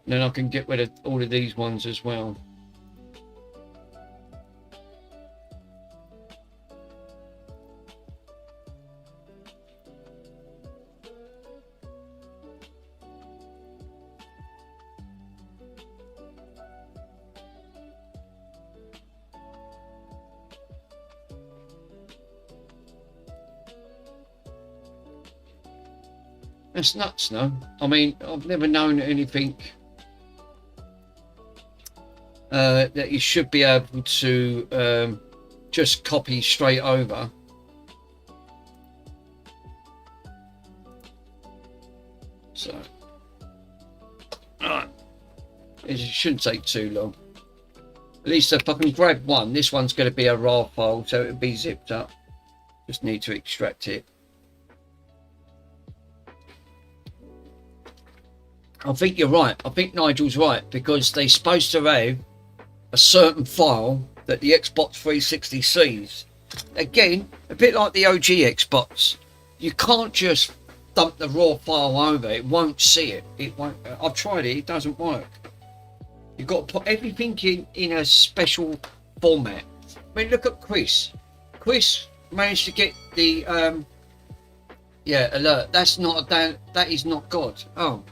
And then I can get rid of all of these ones as well. That's nuts, no? I mean, I've never known anything that you should be able to just copy straight over. So, right. It shouldn't take too long. At least if I can grab one, this one's going to be a RAR file, so it'll be zipped up. Just need to extract it. I think you're right. I think Nigel's right, because they're supposed to have a certain file that the Xbox 360 sees. Again, a bit like the OG Xbox. You can't just dump the raw file over. It won't see it. It won't. I've tried it. It doesn't work. You've got to put everything in a special format. I mean, look at Chris. Chris managed to get the alert. That's not a that is not God. Oh,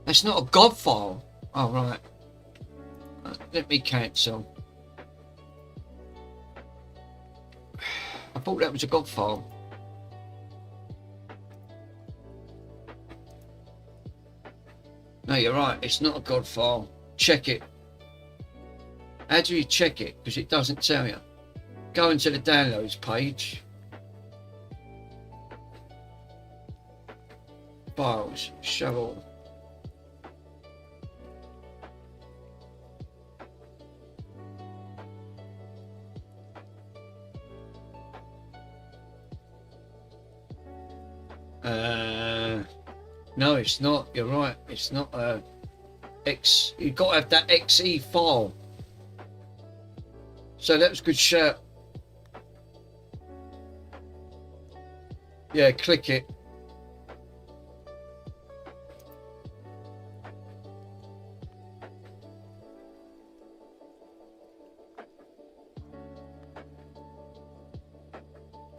that's not a God file. Oh right. Let me cancel. I thought that was a God file. No, you're right. It's not a God file. Check it. How do you check it? Because it doesn't tell you. Go into the downloads page. Files. Show all. No, it's not. You're right. It's not a X. You've got to have that XE file. So that was a good shout. Yeah, click it.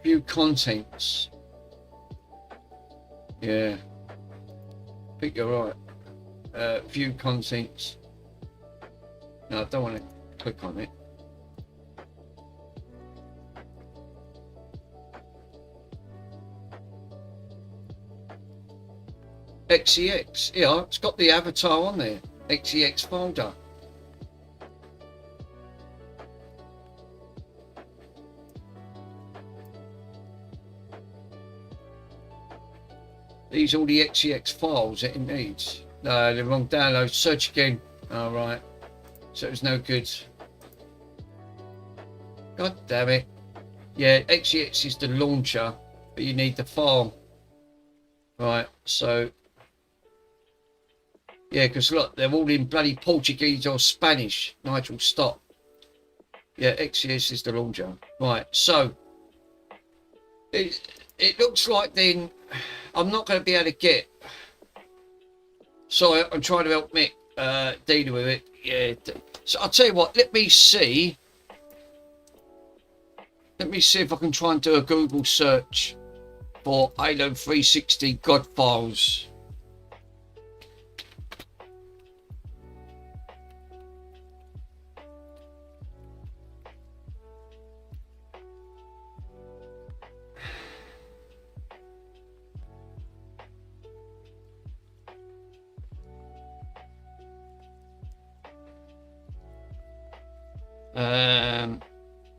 View contents. Yeah. I think you're right. View contents. No, I don't want to click on it. XEX, yeah, it's got the avatar on there. XEX folder. These are all the XEX files that it needs. No, the wrong download. Search again. All right. So it was no good. God damn it. Yeah, XEX is the launcher, but you need the file. Right, so yeah, because look, they're all in bloody Portuguese or Spanish. Nigel, stop. Yeah, XEX is the launcher. Right, so it looks like then I'm not going to be able to get. Sorry, I'm trying to help Mick deal with it. Yeah, so I'll tell you what. Let me see. Let me see if I can try and do a Google search for Halo 360 God files.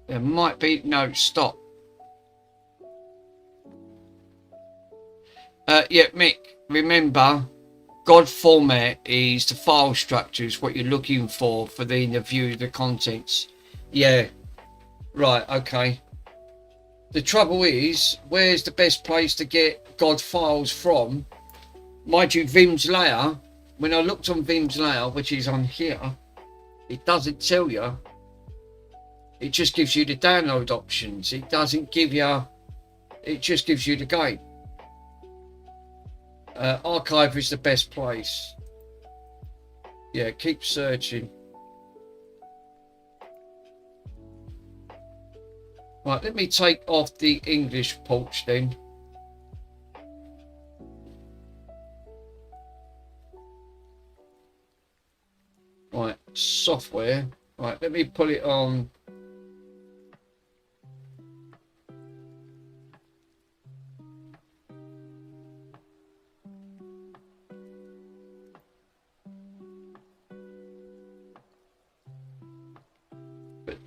There might be no stop. Yeah, Mick, remember, God format is the file structures, what you're looking for the view, the contents. Yeah, right, okay. The trouble is, where's the best place to get God files from? Mind you, Vim's layer, when I looked on Vim's layer, which is on here, it doesn't tell you. It just gives you the download options. It doesn't give you, it just gives you the game. Archive is the best place. Yeah, keep searching. Right, let me take off the English porch then. Right, software. Right, let me put it on.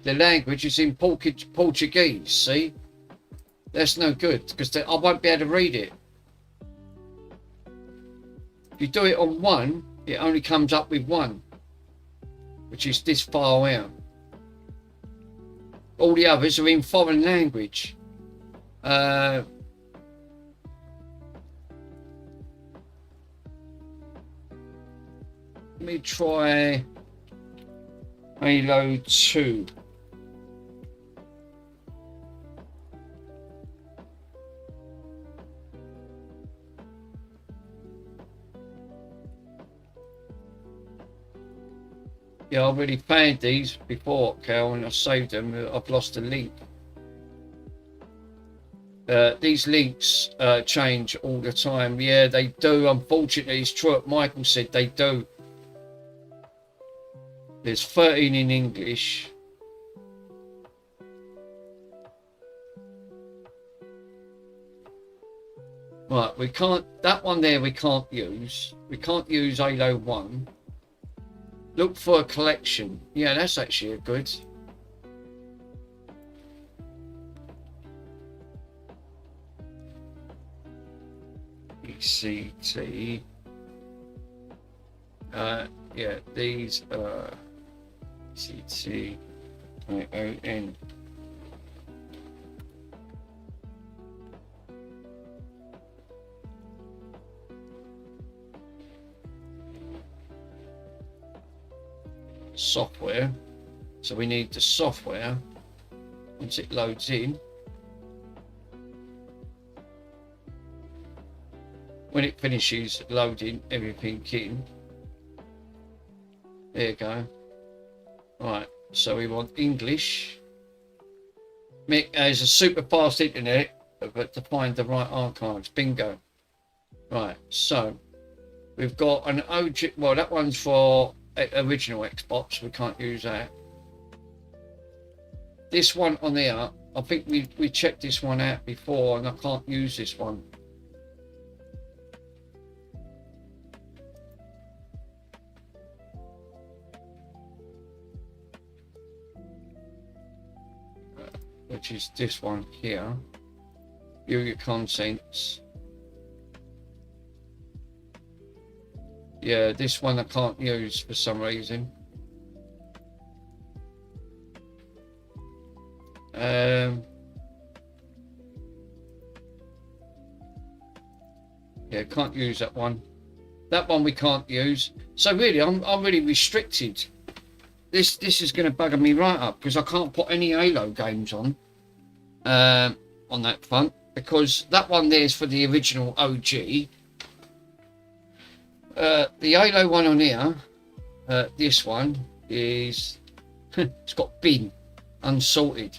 The language is in Portuguese, see? That's no good, because I won't be able to read it. If you do it on one, it only comes up with one, which is this file out. All the others are in foreign language. Let me try Halo 2. Yeah, I already found these before, Cal, and I saved them. I've lost a link. These links change all the time. Yeah, they do. Unfortunately, it's true what Michael said. They do. There's 13 in English. Right, we can't. That one there we can't use. We can't use Halo 1. Look for a collection. Yeah, that's actually a good. ECT. Yeah, these are ECT ION. Software. So we need the software. Once it loads in, when it finishes loading everything in, there you go. Right, so we want English. Mick has a super fast internet, but to find the right archives. Bingo. Right, so we've got an OG. Well, that one's for original Xbox. We can't use that. This one on there, I think we checked this one out before, and I can't use this one. Which is this one here. View your contents. Yeah, this one I can't use for some reason. Yeah, can't use that one. That one we can't use. So really, I'm really restricted. This is going to bugger me right up because I can't put any Halo games on that front, because that one there is for the original OG. The Halo one on here, this one is it's got bin unsorted.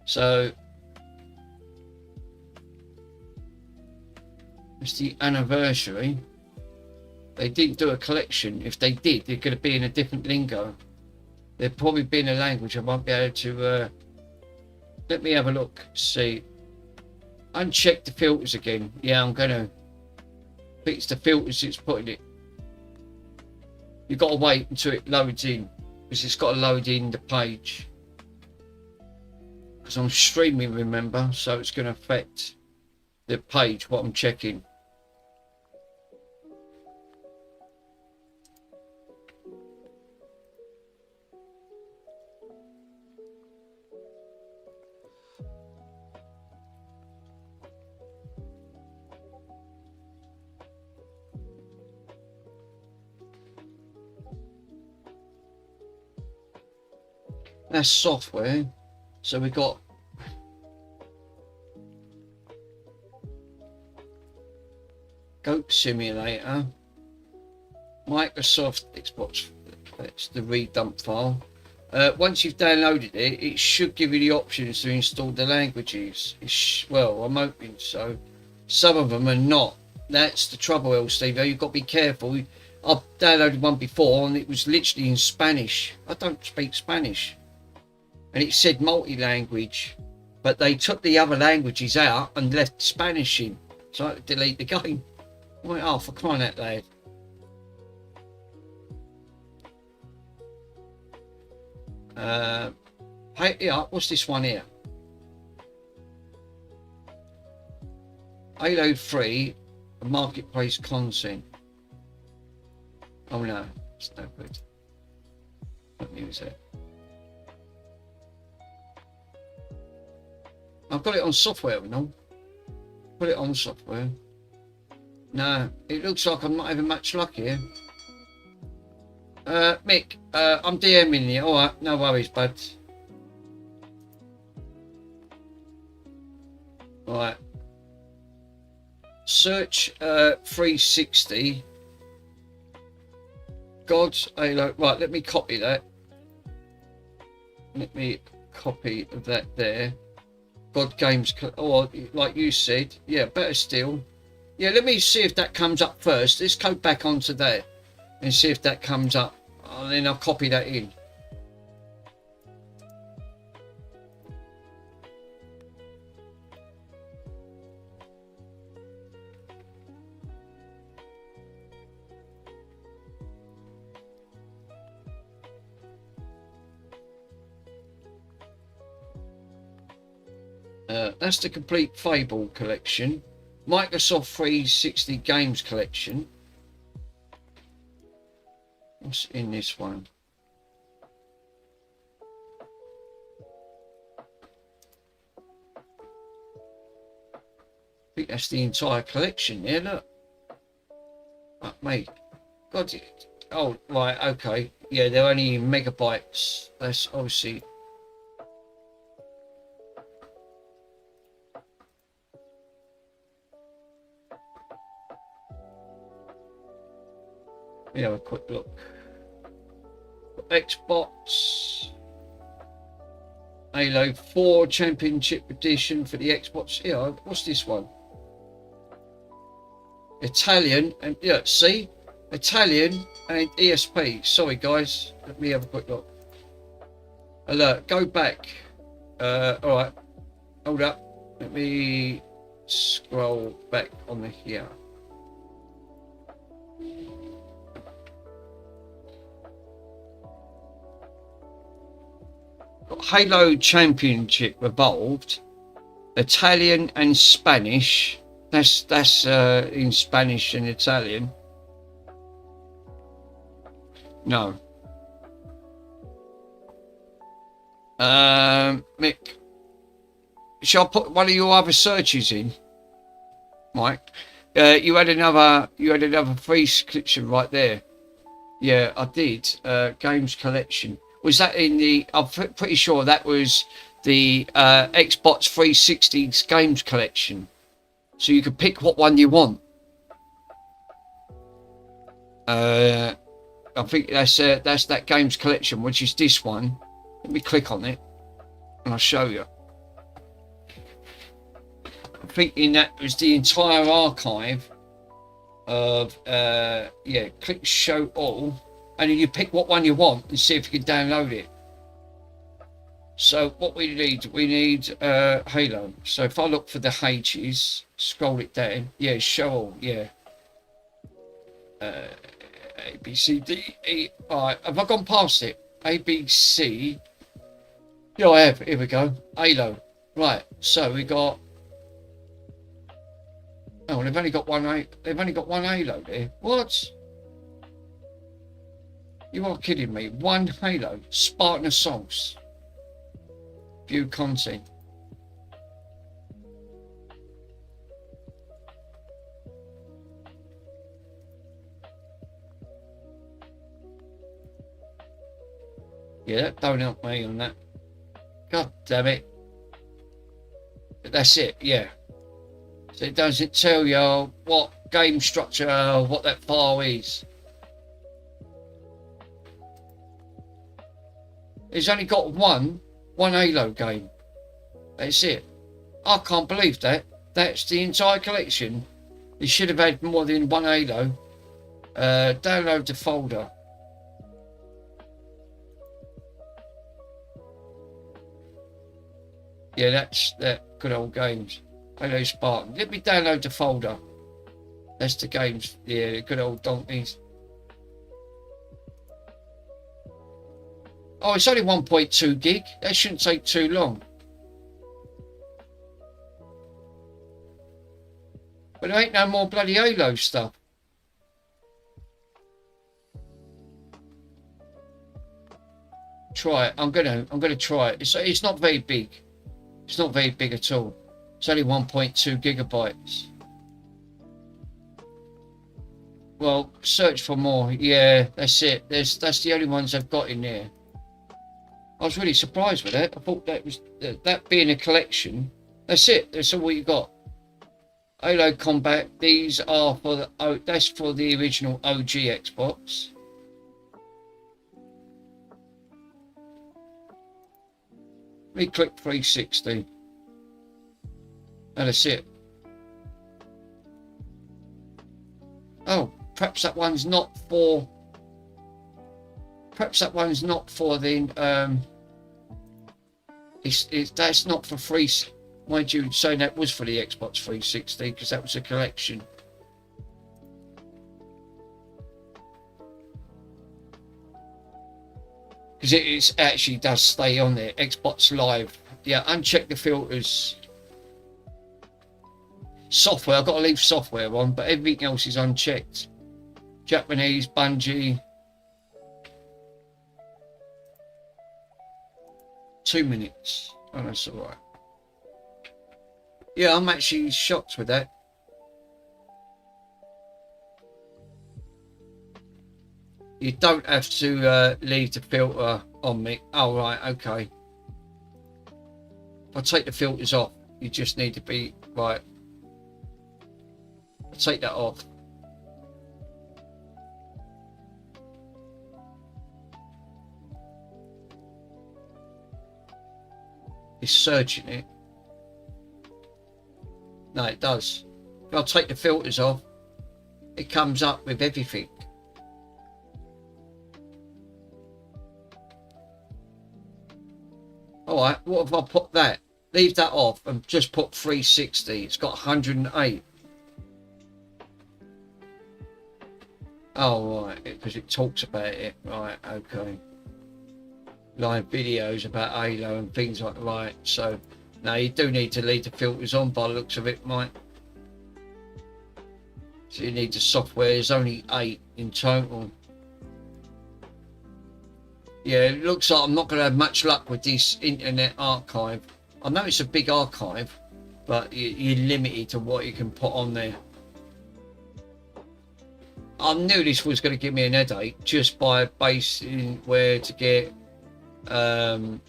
So it's the anniversary. They didn't do a collection. If they did, they're going to be in a different lingo. There'd probably be in a language I won't be able to. Let me have a look. See, uncheck the filters again. Yeah, I'm gonna. I think it's the filters it's putting it. You've got to wait until it loads in, because it's got to load in the page. Because I'm streaming, remember, so it's going to affect the page what I'm checking. That's software. So we got Goat Simulator, Microsoft Xbox. That's the read dump file. Once you've downloaded it, it should give you the options to install the languages. Well, I'm hoping so. Some of them are not. That's the trouble, El Steve. You've got to be careful. I've downloaded one before and it was literally in Spanish. I don't speak Spanish. And it said multi-language, but they took the other languages out and left Spanish in, so I had to delete the game. I went, oh, for crying out loud. Hey, yeah, what's this one here? Halo 3 marketplace content. Oh no, it's no good. Don't use it. I've got it on software and all. Put it on software. No, it looks like I'm not having much luck here. Mick, I'm DMing you. Alright, no worries, bud. Right. Search 360. God's Halo. Right, let me copy that. Let me copy that there. God Games. Oh, like you said. Yeah, better still. Yeah, let me see if that comes up first. Let's go back onto that and see if that comes up. And then I'll copy that in. That's the complete Fable collection. Microsoft 360 games collection. What's in this one? I think that's the entire collection there, look. Mate. God, oh, right, okay. Yeah, they're only in megabytes. That's obviously... Let me have a quick look. Xbox Halo 4 Championship Edition for the Xbox. Yeah, what's this one? Italian and yeah, see? Italian and ESP. Sorry guys, let me have a quick look. Alert, go back. Alright, hold up. Let me scroll back on the here. Halo Championship Evolved, Italian and Spanish. That's in Spanish and Italian. No. Mick, shall I put one of your other searches in, Mike? You had another free subscription right there. Yeah, I did. Games collection. Was that in the... I'm pretty sure that was the Xbox 360's games collection. So you could pick what one you want. I think that's that games collection, which is this one. Let me click on it and I'll show you. I'm thinking that was the entire archive of... yeah, click show all. And then you pick what one you want and see if you can download it. So what we need Halo. So if I look for the H's, scroll it down. Yeah, show all. Yeah. A, B, C, D, E. Alright, have I gone past it? A, B, C. Yeah, I have. Here we go. Halo. Right. So we got. Oh, they've only got one. They've only got one Halo there. What? You are kidding me. One Halo. Spartan Assaults. View content. Yeah, that don't help me on that. God damn it. But that's it, yeah. So it doesn't tell you what game structure, what that file is. It's only got one Halo game. That's it. I can't believe that. That's the entire collection. It should have had more than one Halo. Download the folder. Yeah, that's that good old games. Halo Spartan. Let me download the folder. That's the games. Yeah, the good old donkeys. Oh, it's only 1.2 gig. That shouldn't take too long. But there ain't no more bloody Halo stuff. Try it. I'm gonna try it. It's not very big. It's not very big at all. It's only 1.2 gigabytes. Well, search for more. Yeah, that's it. That's the only ones I've got in there. I was really surprised with that. I thought that was that being a collection. That's it. That's all you got. Halo Combat. These are for the that's for the original OG Xbox. Let me click 360. And that's it. Oh, perhaps that one's not for. Perhaps that one's not for the. That's not for free. Mind you, saying that was for the Xbox 360 because that was a collection. Because it actually does stay on there. Xbox Live. Yeah, uncheck the filters. Software, I've got to leave software on, but everything else is unchecked. Japanese, Bungie. 2 minutes. Oh, that's alright. Yeah, I'm actually shocked with that. You don't have to leave the filter on me. Oh, right, okay. If I take the filters off, you just need to be right. I'll take that off. It's searching it. No, it does. If I take the filters off, it comes up with everything. Alright, what if I put that? Leave that off and just put 360. It's got 108. Oh, right, because it talks about it. Right, okay. Live videos about Halo and things like that. Right, so now you do need to leave the filters on by the looks of it, Mike. So you need the software. There's only 8 in total. Yeah, it looks like I'm not going to have much luck with this Internet Archive. I know it's a big archive, but you're limited to what you can put on there. I knew this was going to give me an headache just by basing where to get. I'll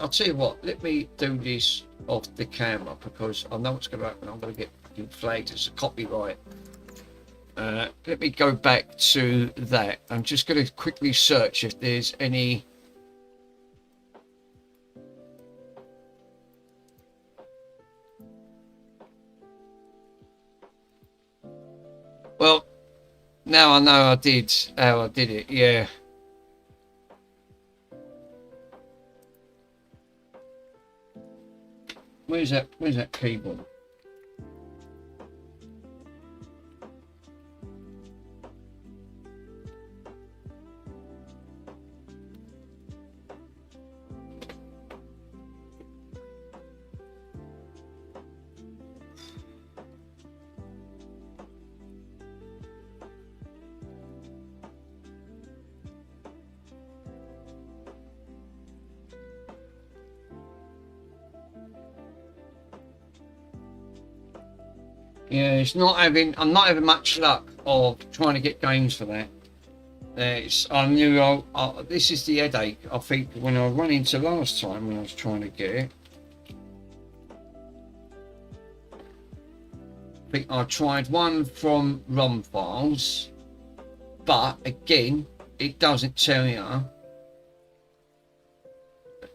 tell you what, let me do this off the camera because I know what's going to happen. I'm going to get fucking flagged as a copyright. Let me go back to that. I'm just going to quickly search if there's any. Well, now I know how I did it, yeah. Where's that keyboard? Yeah, I'm not having much luck of trying to get games for that. I knew this is the headache. I think when I run into last time when I was trying to get it. I think I tried one from ROM files, but again, it doesn't tell you.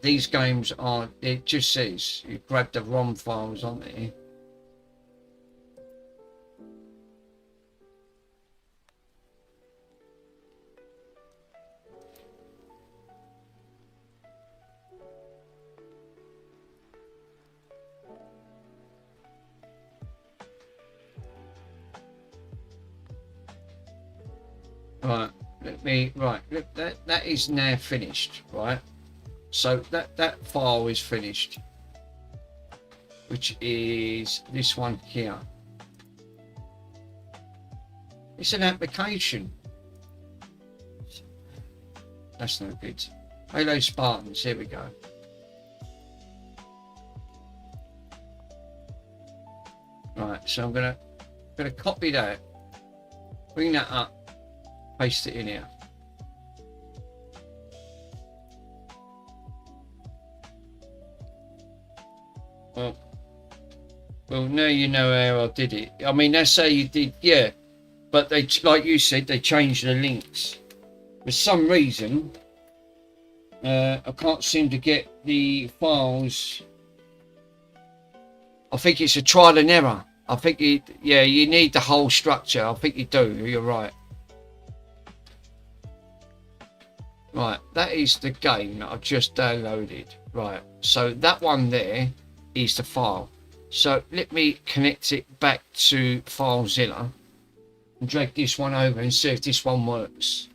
These games are, it just says you grab the ROM files on there. Right, look, that is now finished, right? So that file is finished, which is this one here. It's an application. That's no good. Halo Spartans, here we go. So I'm gonna copy that, bring that up, paste it in here. Well, now you know how I did it. I mean, that's how you did, yeah. But they, like you said, they changed the links. For some reason, I can't seem to get the files. I think it's a trial and error. I think you need the whole structure. I think you do. You're right. Right, that is the game that I've just downloaded. Right, so that one there is the file. So let me connect it back to FileZilla and drag this one over and see if this one works.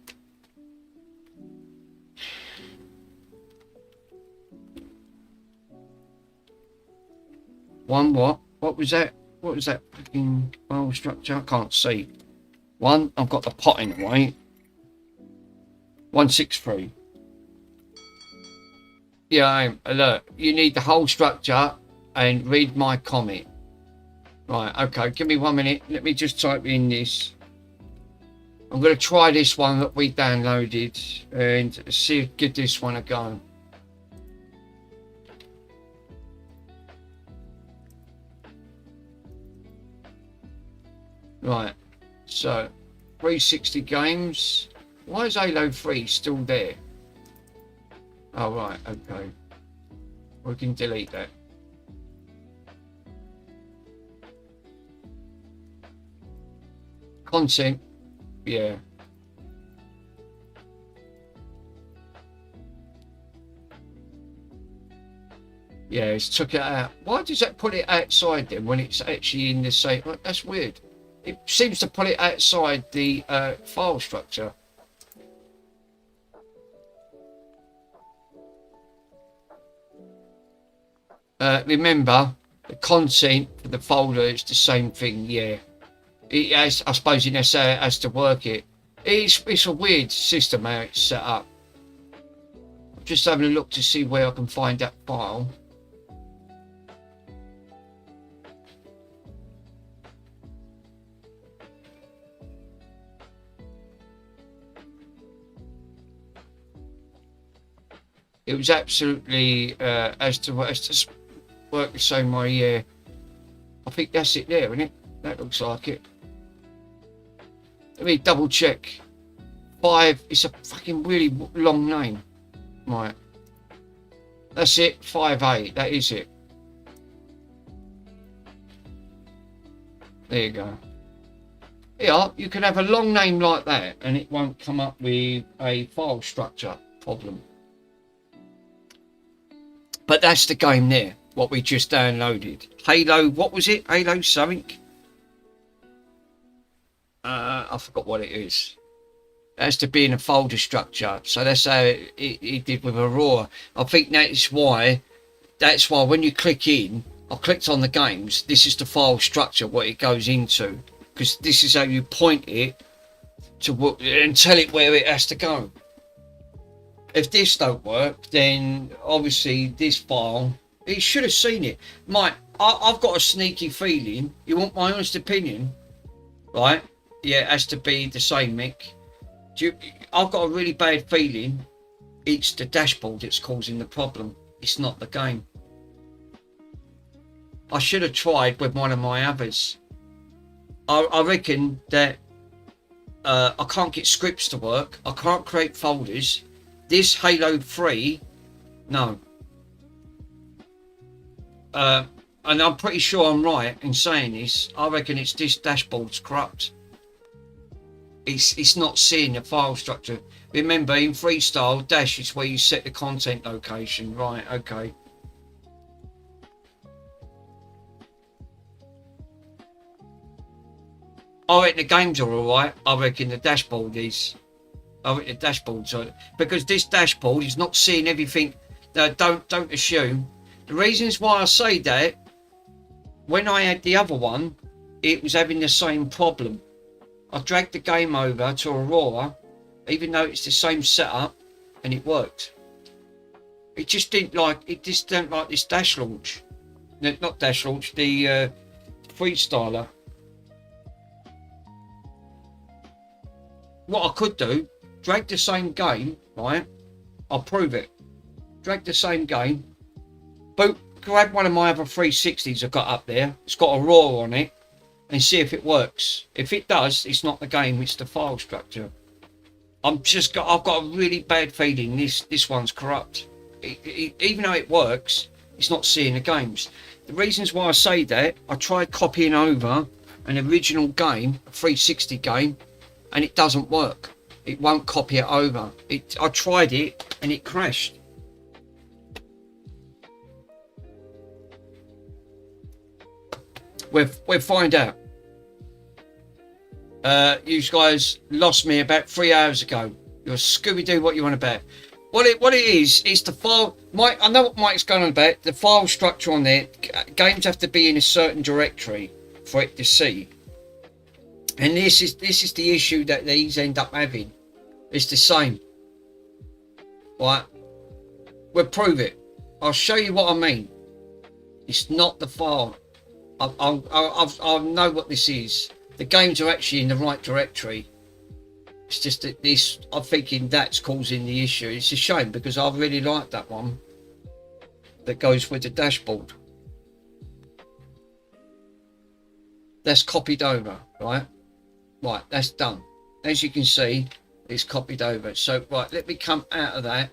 One what? What was that? What was that fucking file structure? I can't see. One, I've got the pot in the way. 163. Yeah, I am. Alert. You need the whole structure and read my comment. Right, okay, give me 1 minute. Let me just type in this. I'm going to try this one that we downloaded and see, give this one a go. Right, so 360 games. Why is Halo 3 still there? Oh, right, okay. We can delete that. Content, yeah. Yeah, it's took it out. Why does that put it outside then when it's actually in the same? That's weird. It seems to put it outside the file structure. Remember, the content for the folder is the same thing, yeah. It has, I suppose it has to work it. It's a weird system how it's set up. I'm just having a look to see where I can find that file. It was absolutely as to work the same way. Yeah, I think that's it there, isn't it? That looks like it. Let me double check. 5. It's a fucking really long name. Right. That's it. 5A. That is it. There you go. Yeah, you can have a long name like that, and it won't come up with a file structure problem. But that's the game there, what we just downloaded. Halo, what was it? Halo something? I forgot what it is. It has to be in a folder structure. So that's how it did with Aurora. I think that's why when you click in, I clicked on the games, this is the file structure, what it goes into. Because this is how you point it to and tell it where it has to go. If this don't work, then obviously this file, it should have seen it. I've got a sneaky feeling, you want my honest opinion, right? Yeah, it has to be the same, Mick. I've got a really bad feeling it's the dashboard that's causing the problem. It's not the game. I should have tried with one of my others. I reckon that I can't get scripts to work. I can't create folders. This Halo 3, no. And I'm pretty sure I'm right in saying this. I reckon it's this dashboard's corrupt. It's not seeing the file structure. Remember, in Freestyle, dash is where you set the content location. Right, okay. I reckon the games are alright. I reckon the dashboard is. I reckon the dashboard's on. Because this dashboard is not seeing everything. Don't assume. The reasons why I say that, when I had the other one, it was having the same problem. I dragged the game over to Aurora, even though it's the same setup, and it worked. It just didn't like this dash launch. Not dash launch, the Freestyler. What I could do, drag the same game, right? I'll prove it. Drag the same game. Boot, grab one of my other 360s I've got up there. It's got Aurora on it. And see if it works. If it does, it's not the game, it's the file structure. I've got a really bad feeling this one's corrupt. Even though it works, it's not seeing the games. The reasons why I say that, I tried copying over an original game, a 360 game, and it doesn't work. It won't copy it over. I tried it and it crashed. We'll find out. You guys lost me about 3 hours ago. You're Scooby-Doo what you want about. What it is the file. I know what Mike's going on about. The file structure on there. Games have to be in a certain directory for it to see. And this is the issue that these end up having. It's the same. Right? We'll prove it. I'll show you what I mean. It's not the file. I'll know what this is. The games are actually in the right directory. It's just that this, I'm thinking that's causing the issue. It's a shame because I really like that one that goes with the dashboard. That's copied over, right? Right, that's done. As you can see, it's copied over. So, right, let me come out of that.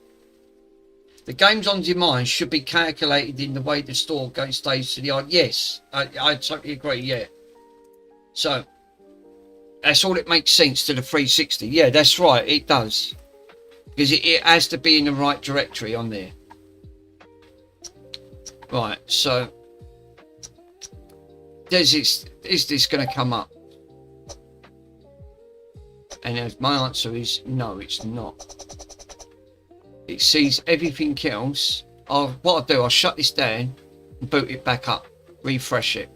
The games on demand should be calculated in the way the store stays to the art. Yes, I totally agree, yeah. So, that's all it makes sense to the 360. Yeah, that's right, it does. Because it has to be in the right directory on there. Right, so, is this going to come up? And my answer is no, it's not. It sees everything else. What I'll do, I'll shut this down and boot it back up, refresh it.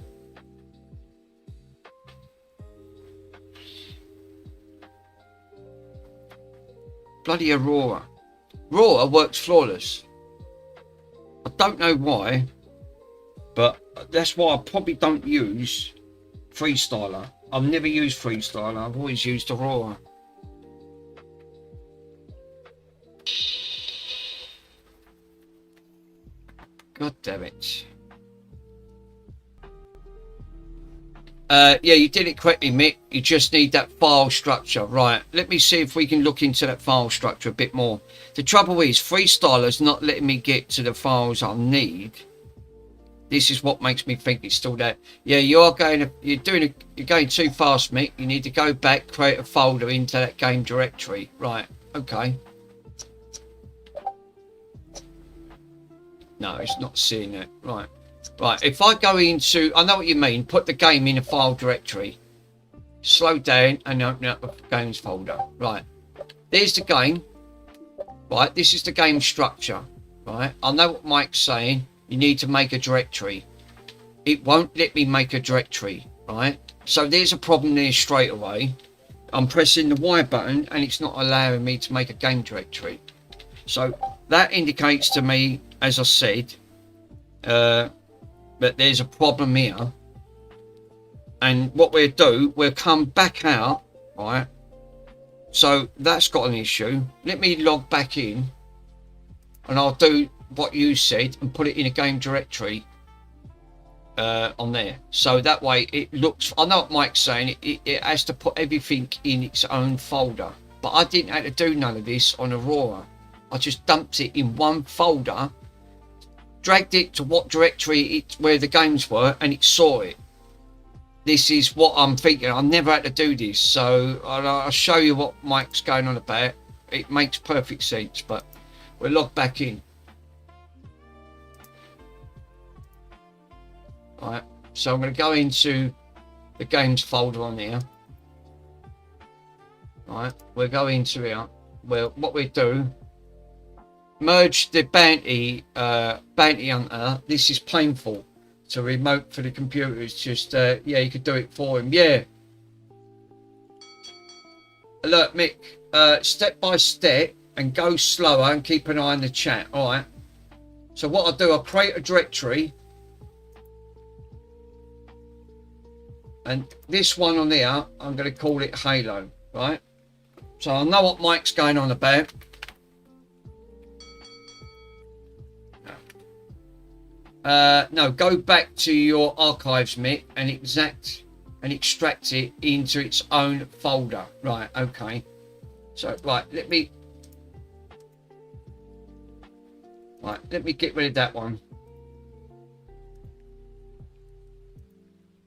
Bloody Aurora. Aurora works flawless. I don't know why, but that's why I probably don't use Freestyler. I've never used Freestyler, I've always used Aurora. God damn it. Yeah, you did it correctly, Mick. You just need that file structure. Right, let me see if we can look into that file structure a bit more. The trouble is, Freestyler's not letting me get to the files I need. This is what makes me think it's still there. Yeah, you're going too fast, Mick. You need to go back, create a folder into that game directory. Right, okay. No, it's not seeing it. Right. Right, if I go into, I know what you mean, put the game in a file directory. Slow down and open up the games folder. Right. There's the game. Right, this is the game structure. Right. I know what Mike's saying. You need to make a directory. It won't let me make a directory. Right. So there's a problem there straight away. I'm pressing the Y button and it's not allowing me to make a game directory. So that indicates to me, as I said, that there's a problem here. And what we'll do, we'll come back out, right? So that's got an issue. Let me log back in and I'll do what you said and put it in a game directory on there. So that way it looks, I know what Mike's saying, it has to put everything in its own folder. But I didn't have to do none of this on Aurora. I just dumped it in one folder, dragged it to what directory where the games were, and it saw it. This is what I'm thinking. I never had to do this, so I'll show you what Mike's going on about. It makes perfect sense, but we'll log back in. Right, so I'm going to go into the games folder on here. Right, we'll go into here. Well, what we do, merge the bounty hunter. This is painful to remote for the computer. It's just yeah, you could do it for him. Yeah, look, Mick, step by step and go slower and keep an eye on the chat. All right, so what I'll do, I'll create a directory. And this one on here, I'm going to call it Halo, right? So I know what Mike's going on about. No, go back to your archives, Mick, and extract it into its own folder. Right, okay. So, right, let me get rid of that one.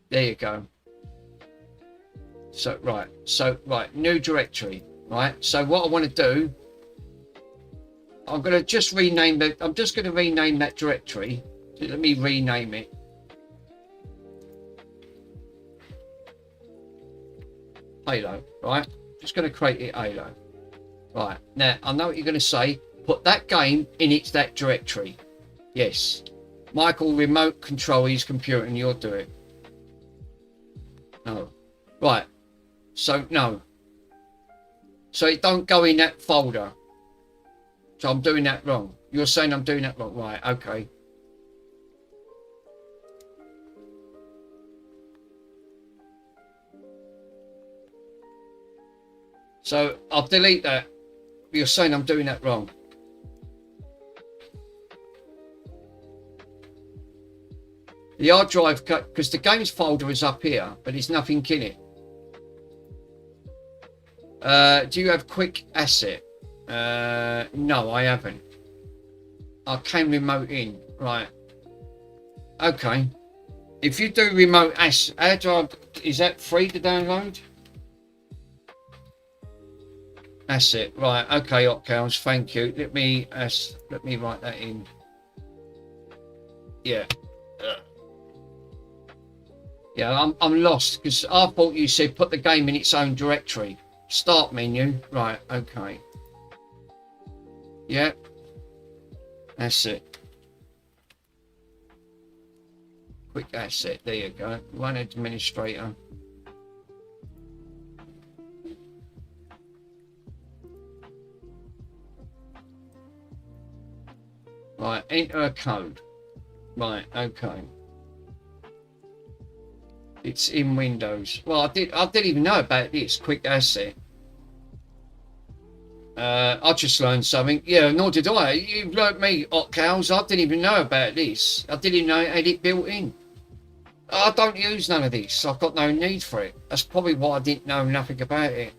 There you go. So, right, new directory, right? So what I want to do, I'm going to just rename that directory. Let me rename it. Halo, right? Just going to create it Halo. Right, now I know what you're going to say. Put that game in that directory. Yes. Michael, remote control his computer and you'll do it. No. Right. So, no. So it don't go in that folder. So I'm doing that wrong. You're saying I'm doing that wrong. Right, okay. So I'll delete that. You're saying I'm doing that wrong. The hard drive, because the games folder is up here, but there's nothing in it. Do you have quick asset? No, I haven't. I came remote in. Right. Okay. If you do remote asset, is that free to download? Asset. Right. Okay, Hotcows. Thank you. Let me write that in. Yeah. Yeah, I'm lost because I thought you said put the game in its own directory. Start menu. Right, okay. Yeah. That's it. Quick asset. There you go. Run administrator. Right, enter a code. Right, okay. It's in Windows. Well, I didn't even know about this quick asset. I just learned something. Yeah, nor did I. You've learnt me, Hotcows. I didn't even know about this. I didn't even know it had it built in. I don't use none of this. I've got no need for it. That's probably why I didn't know nothing about it.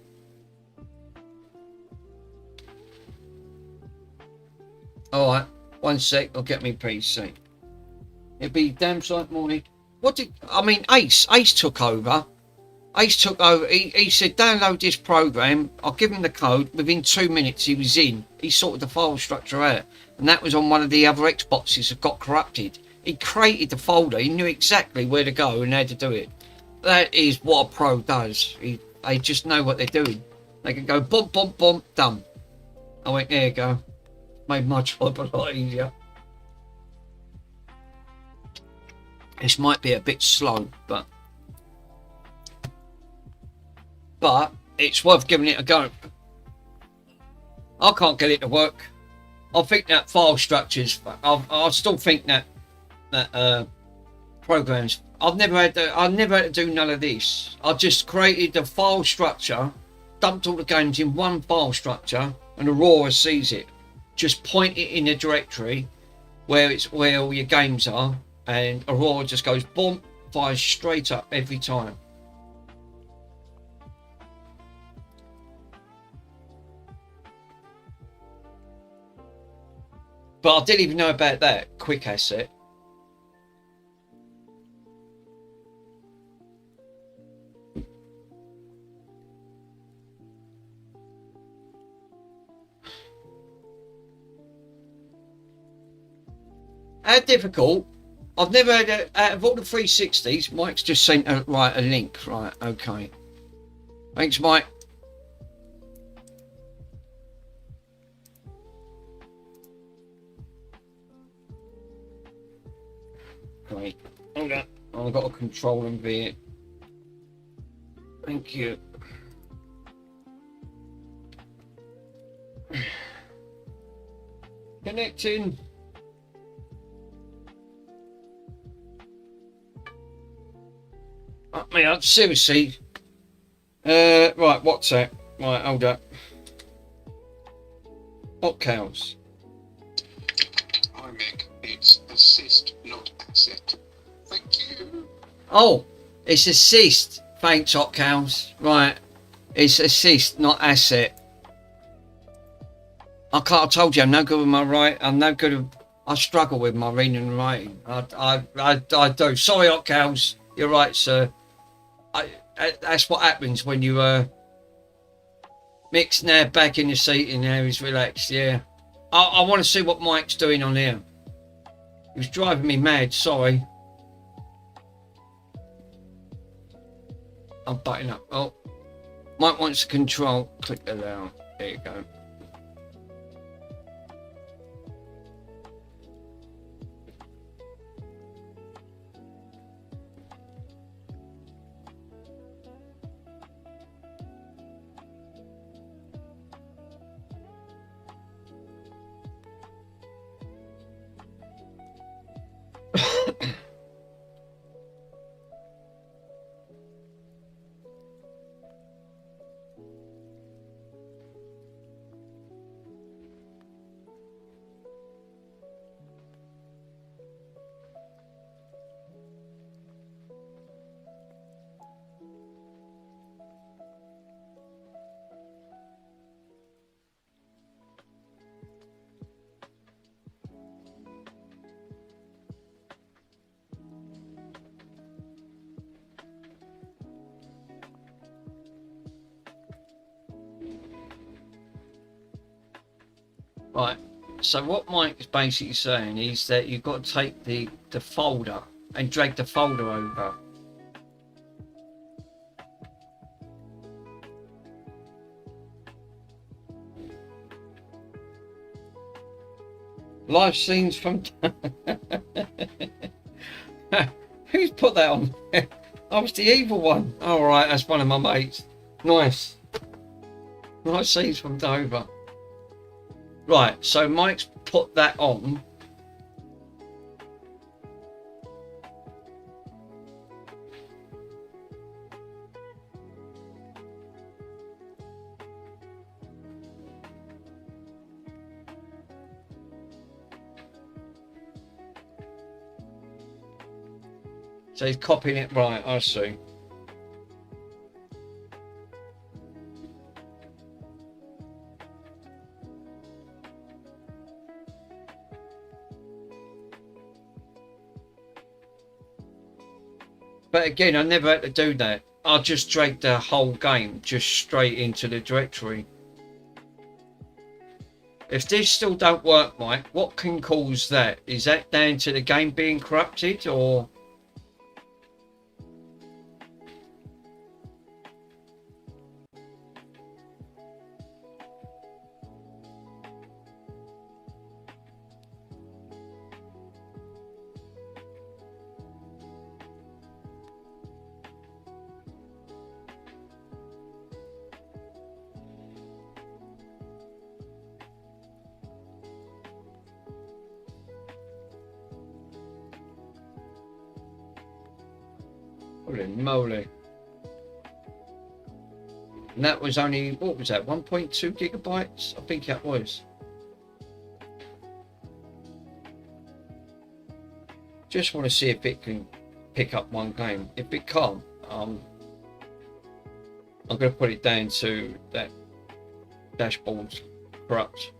Alright, 1 sec, I'll get me PC. It'll be damn sight morning. Ace took over. He said, download this program. I'll give him the code. Within 2 minutes, he was in. He sorted the file structure out. And that was on one of the other Xboxes that got corrupted. He created the folder. He knew exactly where to go and how to do it. That is what a pro does. They just know what they're doing. They can go, boom, boom, boom, done. I went, there you go. Made my job a lot easier. This might be a bit slow, but it's worth giving it a go. I can't get it to work. I think that file structures. I still think that programs. I've never had to do none of this. I just created the file structure, dumped all the games in one file structure, and Aurora sees it. Just point it in the directory where all your games are. And Aurora just goes boom, fires straight up every time. But I didn't even know about that quick asset. How difficult? I've never had out of all the 360s. Mike's just sent a link. Right, okay. Thanks, Mike. Great. Hold on. I've got a control and V. Thank you. Connecting. Up my Yeah, seriously. Right, what's that? Right, hold up. Hot cows. Hi Mick, it's assist, not asset. Thank you. Oh, it's assist. Thanks, hot cows. Right, it's assist, not asset. I told you I'm no good with my writing. I'm no good with, I struggle with my reading and writing. I do. Sorry, hot cows. You're right, sir. That's what happens when you Mick's now back in the seat and now he's relaxed. Yeah, I want to see what Mike's doing on here. He was driving me mad. Sorry. I'm butting up. Oh, Mike wants to control. Click allow. There you go. Right, so what Mike is basically saying is that you've got to take the folder and drag the folder over. Live scenes from... Who's put that on? I was the evil one. All right, that's one of my mates. Nice. Live scenes from Dover. Right, so Mike's put that on. So he's copying it. Right, I see. But again, I never had to do that. I just drag the whole game just straight into the directory. If this still don't work, Mike, what can cause that? Is that down to the game being corrupted, or? Holy moly. And that was only, what was that, 1.2 gigabytes? I think that was. Just want to see if it can pick up one game. If it can't, I'm going to put it down to that dashboard's corrupt.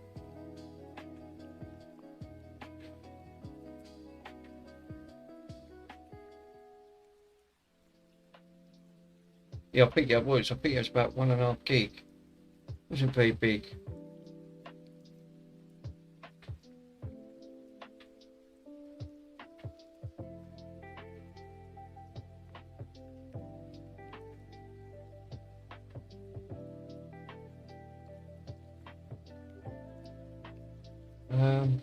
Yeah, I think it was. I think it was about 1.5 gig. It wasn't very big. Um,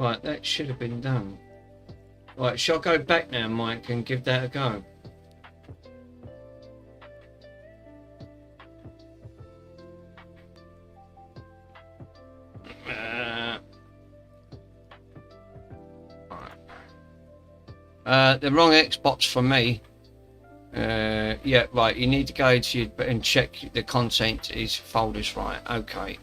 Right, that should have been done. Right, shall I go back now, Mike, and give that a go? The wrong Xbox for me. Yeah, right. You need to go to your, and check the content is folders, right? Okay.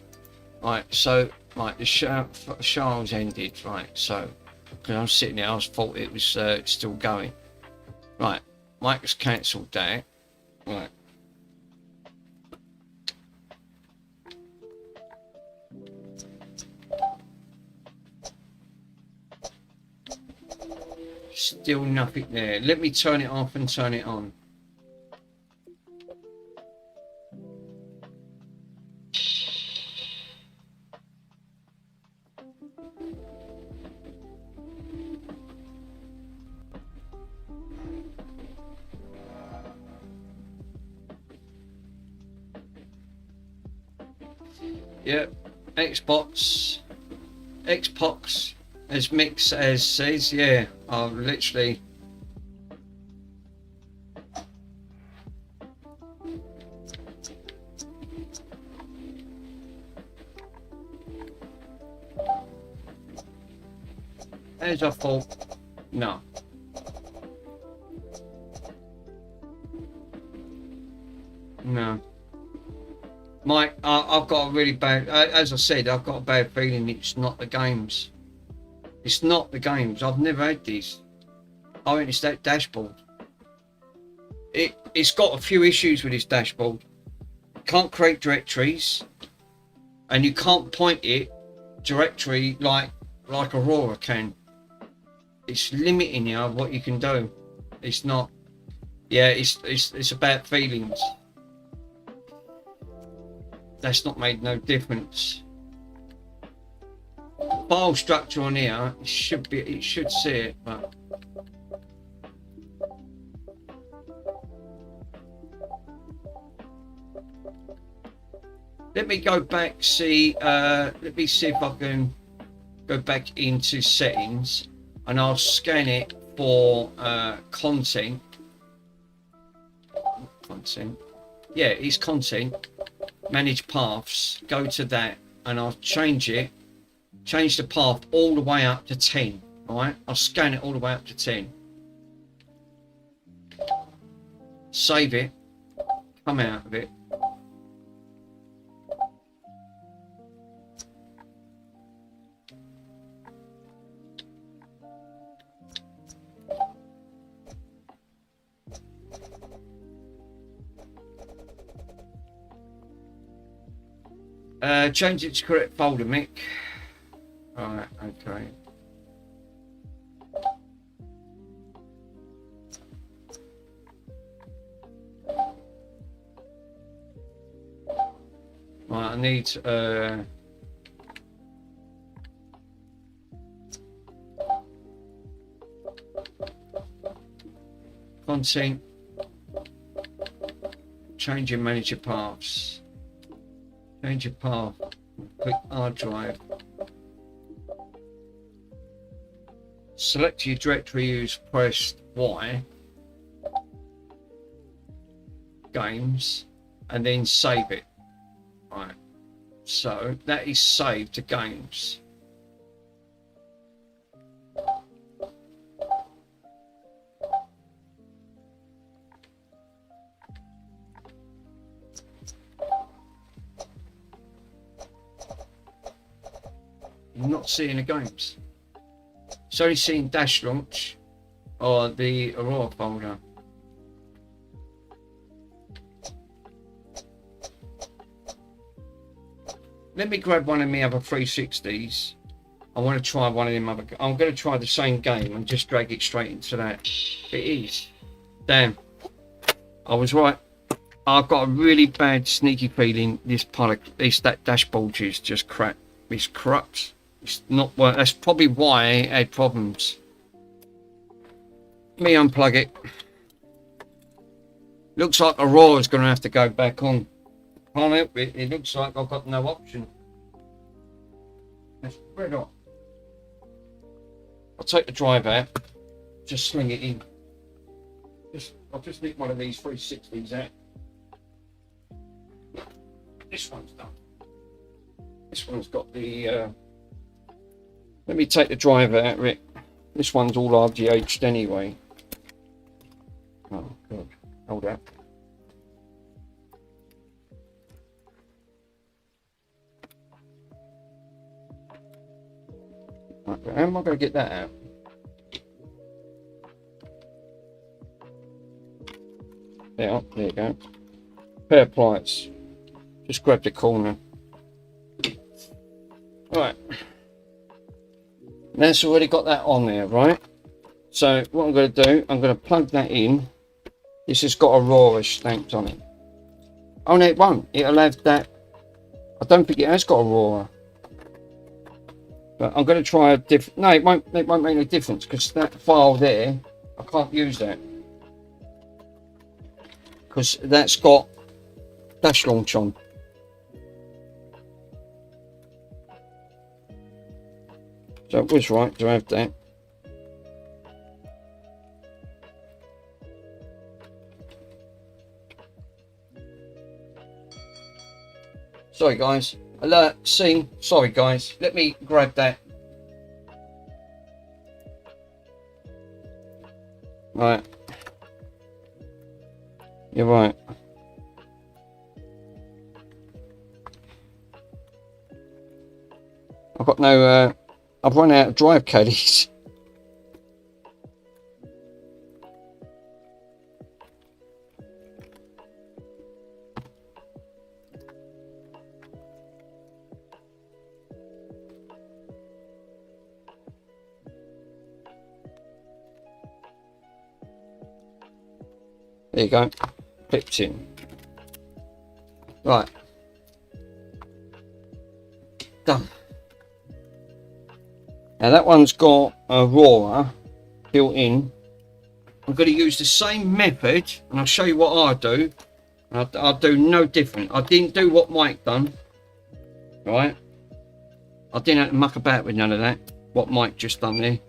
Right. So, right, the show's ended, right? So, because I'm sitting there, I thought it was still going. Right. Mike has cancelled that. Right. Still nothing there. Let me turn it off and turn it on. Yep, Xbox, as Mick as says, yeah, I've literally. As I thought, no. No. Mike, I've got a really bad, as I said, I've got a bad feeling it's not the games. It's not the games. I've never had these. I think it's that dashboard. It's got a few issues with this dashboard. You can't create directories, and you can't point it directory like Aurora can. It's limiting you of what you can do. It's not. Yeah, it's about feelings. That's not made no difference. File structure on here, it should see it, but let me go back, see, let me see if I can go back into settings and I'll scan it for content. Yeah, it's content. Manage paths, go to that and I'll change the path all the way up to 10. Alright, I'll scan it all the way up to 10. Save it, come out of it. Change it to correct folder, Mick. Alright, okay. Right, I need content, change and manage your paths. Change your path, click hard drive. Select your directory use, press Y, games, and then save it. Right, so that is saved to games. I'm not seeing the games. It's only seeing dash launch or the Aurora folder. Let me grab one of my other 360s. I want to try one of them other. I'm going to try the same game and just drag it straight into that. It is. Damn. I was right. I've got a really bad sneaky feeling that dashboard is just crap. It's corrupt. It's not work. That's probably why I had problems. Let me unplug it. Looks like Aurora's going to have to go back on. Can't help it. It looks like I've got no option. Let's spread off. I'll take the drive out, just sling it in. I'll just nick one of these 360s out. This one's done. This one's got the. Let me take the drive out, Rick. This one's all RGH'd anyway. Oh god, hold up. Right, how am I going to get that out? There you go. Pair of pliers. Just grab the corner. Right. That's already got that on there, right? So what I'm going to do, I'm going to plug that in. This has got Aurora stamped on it. Oh no, it won't. It'll have that. I don't think it has got Aurora. But I'm going to try a different. No, it won't make any difference because that file there, I can't use that because that's got Dash Launch on. So it was right to have that. Sorry guys, alert, scene, sorry guys, let me grab that. Right. You're right. I've got no, I've run out of drive caddies. There you go, clipped in. Right, done. Now that one's got Aurora built in. I'm going to use the same method, and I'll show you what I do. I'll do no different. I didn't do what Mike done, right? I didn't have to muck about with none of that. What Mike just done there.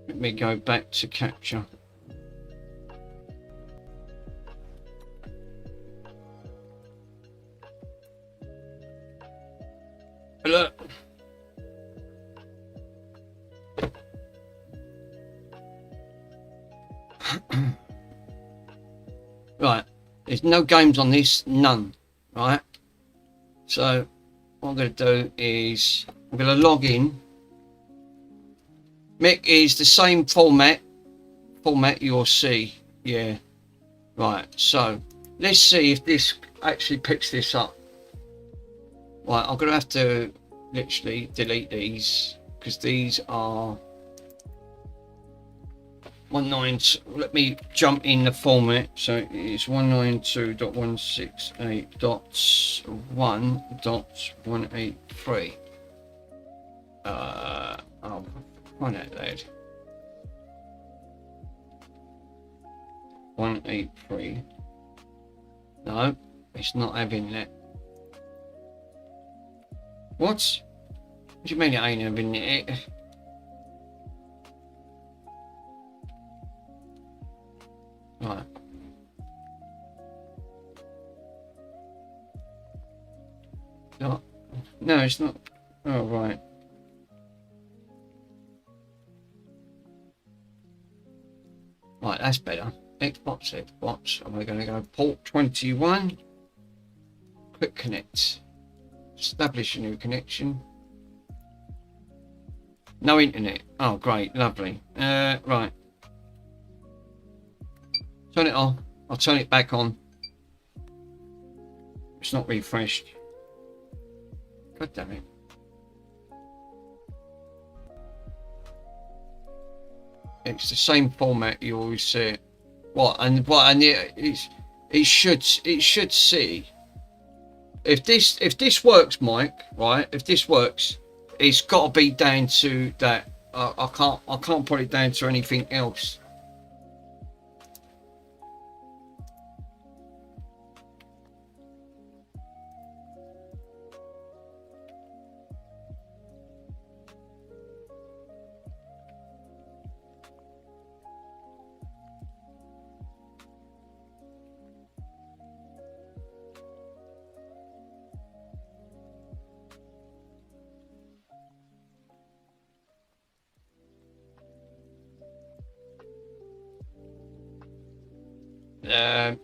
Let me go back to capture. Look. Right, there's no games on this, none, right? So what I'm going to do is I'm going to log in. Mick is the same format you'll see, yeah. Right, so let's see if this actually picks this up. Right, I'm going to have to literally delete these because these are 192. Let me jump in the format. So it's 192.168.1.183. I'll find out loud. 183. No, it's not having that. What? What do you mean it ain't having it? Right. No, no, it's not. Oh, right. Right, that's better. Xbox. And we're going to go port 21. Quick connect. Establish a new connection. No internet. Oh, great. Lovely. Right. Turn it off. I'll turn it back on. It's not refreshed. God damn it. It's the same format you always see it. What? And it should see. If this works, Mike, right? If this works, it's got to be down to that. I can't put it down to anything else. it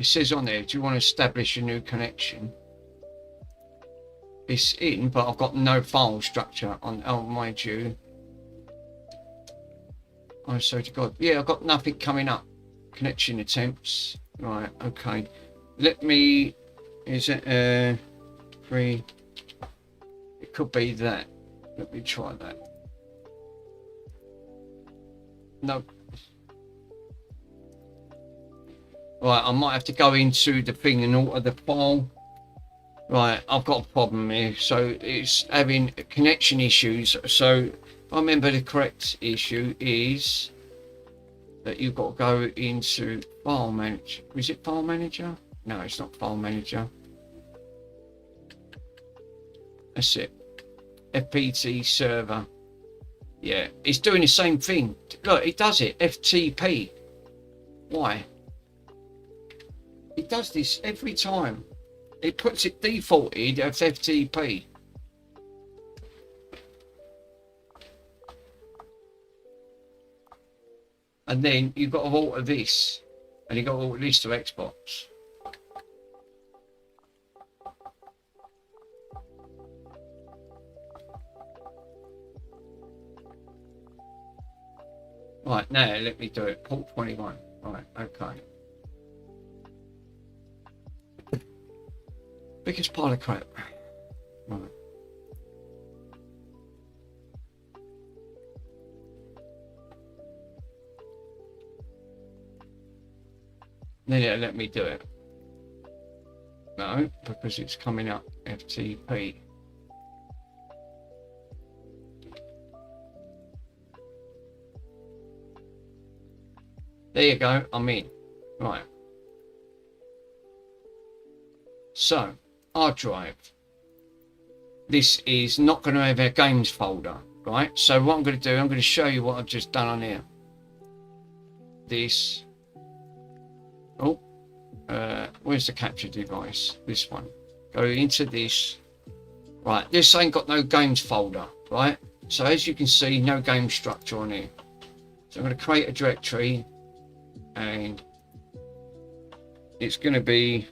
says on there, do you want to establish a new connection? It's in, but I've got no file structure on. Oh, mind you. I swear to God. Yeah, I've got nothing coming up. Connection attempts. Right, okay. Let me. Is it 3? It could be that. Let me try that. No. Right, I might have to go into the thing and alter the file. Right, I've got a problem here. So it's having connection issues. So if I remember the correct issue is that you've got to go into file manager. Is it file manager? No, it's not file manager. That's it. FPT server. Yeah, it's doing the same thing. Look, it does it. FTP. Why? It does this every time. It puts it defaulted as FTP. And then you've got to alter this. And you've got to alter this to Xbox. Right, now let me do it. Port 21. Right, okay. Biggest pile of crap. Right. Then it'll let me do it. No, because it's coming up FTP. There you go, I'm in. Right. So, hard drive. This is not going to have a games folder, right? So what I'm going to do, I'm going to show you what I've just done on here. This. Oh, where's the capture device? This one. Go into this. Right, this ain't got no games folder, right? So as you can see, no game structure on here. So I'm going to create a directory. And it's going to be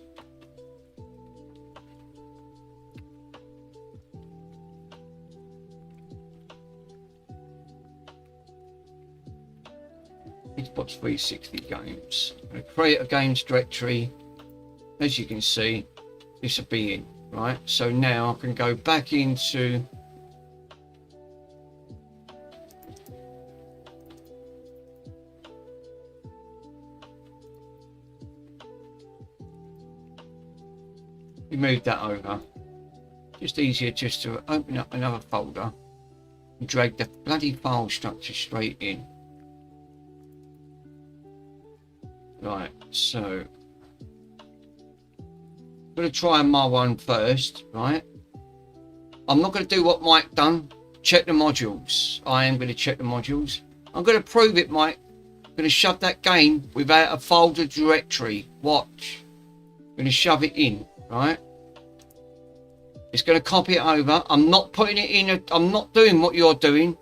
Xbox 360 games. I'm going to create a games directory. As you can see, this will be in, right? So now I can go back into move that over. Just easier just to open up another folder and drag the bloody file structure straight in. Right, so I'm going to try my one first, right? I'm not going to do what Mike done, check the modules. I am going to check the modules. I'm going to prove it, Mike. I'm going to shove that game without a folder directory. Watch. I'm going to shove it in, right? It's going to copy it over. I'm not putting it in. I'm not doing what you're doing.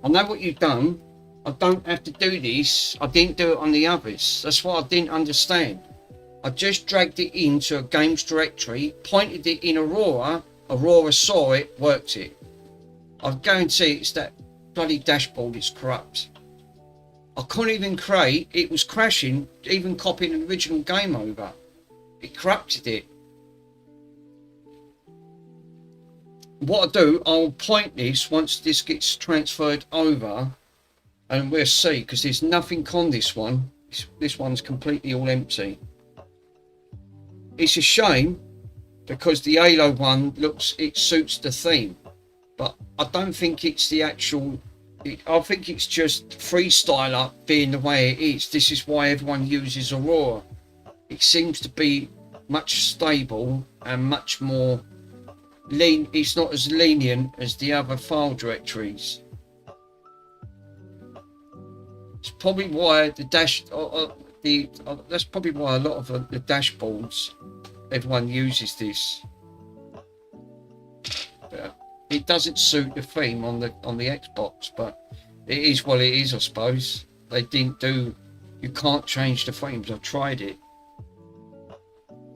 I know what you've done. I don't have to do this. I didn't do it on the others. That's what I didn't understand. I just dragged it into a games directory, pointed it in Aurora. Aurora saw it, worked it. I guarantee it's that bloody dashboard is corrupt. I couldn't even create. It was crashing, even copying the original game over. It corrupted it. What I do, I'll point this once this gets transferred over, and we'll see, because there's nothing on this one. This one's completely all empty. It's a shame because the Halo one it suits the theme, but I don't think it's the actual. I think it's just Freestyler being the way it is. This is why everyone uses Aurora. It seems to be much stable and much more it's not as lenient as the other file directories. It's probably why the that's probably why a lot of the dashboards everyone uses this. But it doesn't suit the theme on the Xbox, but It is what it is, I suppose. They didn't do. You can't change the frames. I tried it.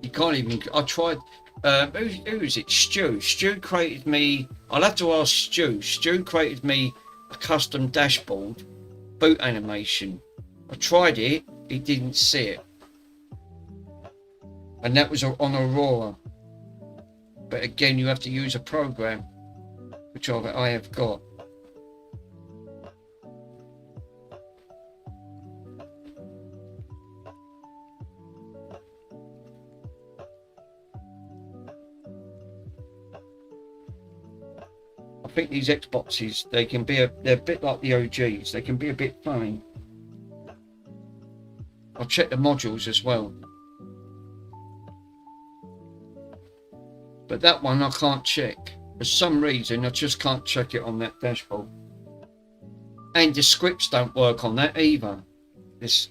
You can't even. I tried. Who is it? Stu. Stu created me. I'll have to ask Stu. Stu created me a custom dashboard, boot animation. I tried it. He didn't see it, and that was on Aurora. But again, you have to use a program, which I have got. I think these Xboxes, they're a bit like the OGs. They can be a bit funny. I'll check the modules as well. But that one I can't check. For some reason, I just can't check it on that dashboard. And the scripts don't work on that either.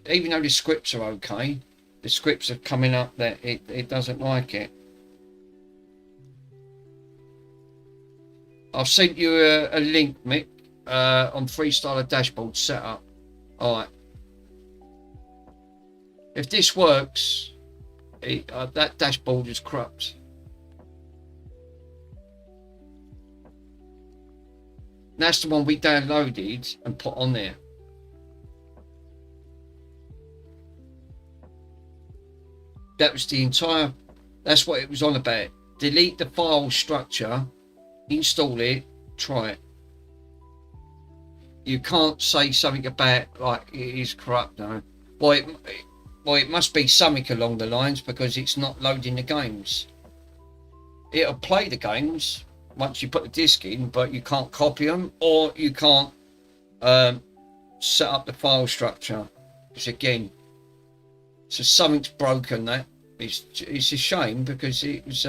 Even though the scripts are okay, the scripts are coming up that it doesn't like it. I've sent you a link, Mick, on Freestyler dashboard setup. Alright. If this works, that dashboard is corrupt. That's the one we downloaded and put on there. That was the entire, that's what it was on about. Delete the file structure, install it, try it. You can't say something about like it is corrupt now. Well, it must be something along the lines because it's not loading the games. It'll play the games once you put the disc in, but you can't copy them, or you can't set up the file structure. Which again, so something's broken. That it's a shame because it was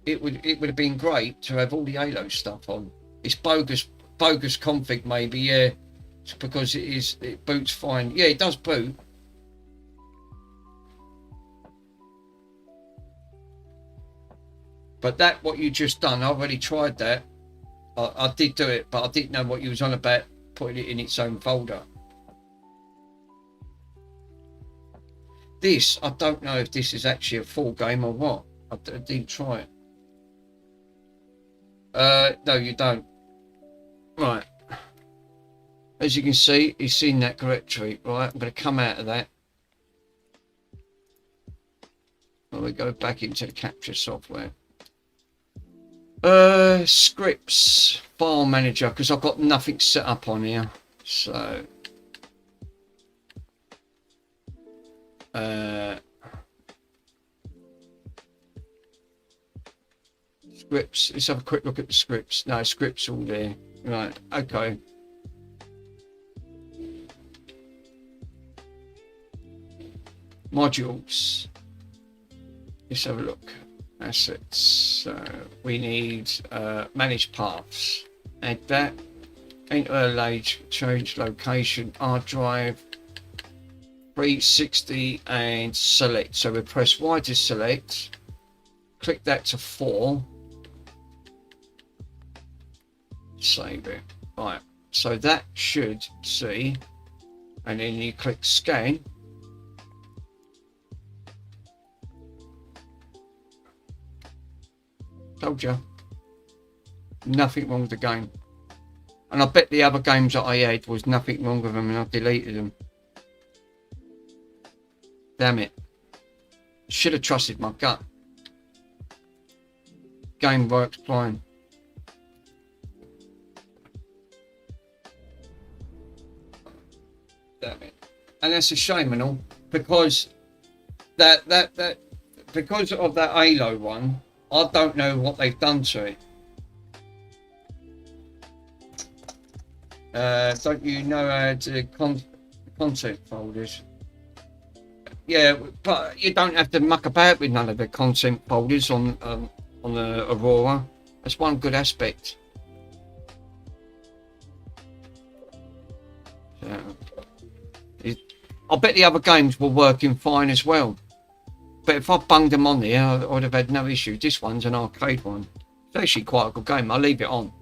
it would have been great to have all the Halo stuff on. It's bogus config maybe, yeah. It's because it boots fine. Yeah, it does boot. But that, what you just done, I already tried that. I did do it, but I didn't know what you was on about putting it in its own folder. This, I don't know if this is actually a full game or what. I didn't try it. No, you don't. Right. As you can see, it's in that directory. Right, I'm going to come out of that. Well, we go back into the capture software. Scripts, file manager, because I've got nothing set up on here. So, scripts, let's have a quick look at the scripts. No, scripts all there. Right, okay. Modules. Let's have a look. Assets. So we need manage paths. Add that. Enter age, change location, hard drive, 360 and select. So we press Y to select. Click that to 4. Save it. Right. So that should see. And then you click scan. Told you. Nothing wrong with the game. And I bet the other games that I had was nothing wrong with them and I deleted them. Damn it. Should have trusted my gut. Game works fine. Damn it. And that's a shame and all. Because because of that Halo one, I don't know what they've done to it. Don't you know how to content folders? Yeah, but you don't have to muck about with none of the content folders on the Aurora. That's one good aspect. So, I bet the other games were working fine as well. But if I bunged them on there, I would have had no issue. This one's an arcade one. It's actually quite a good game. I'll leave it on.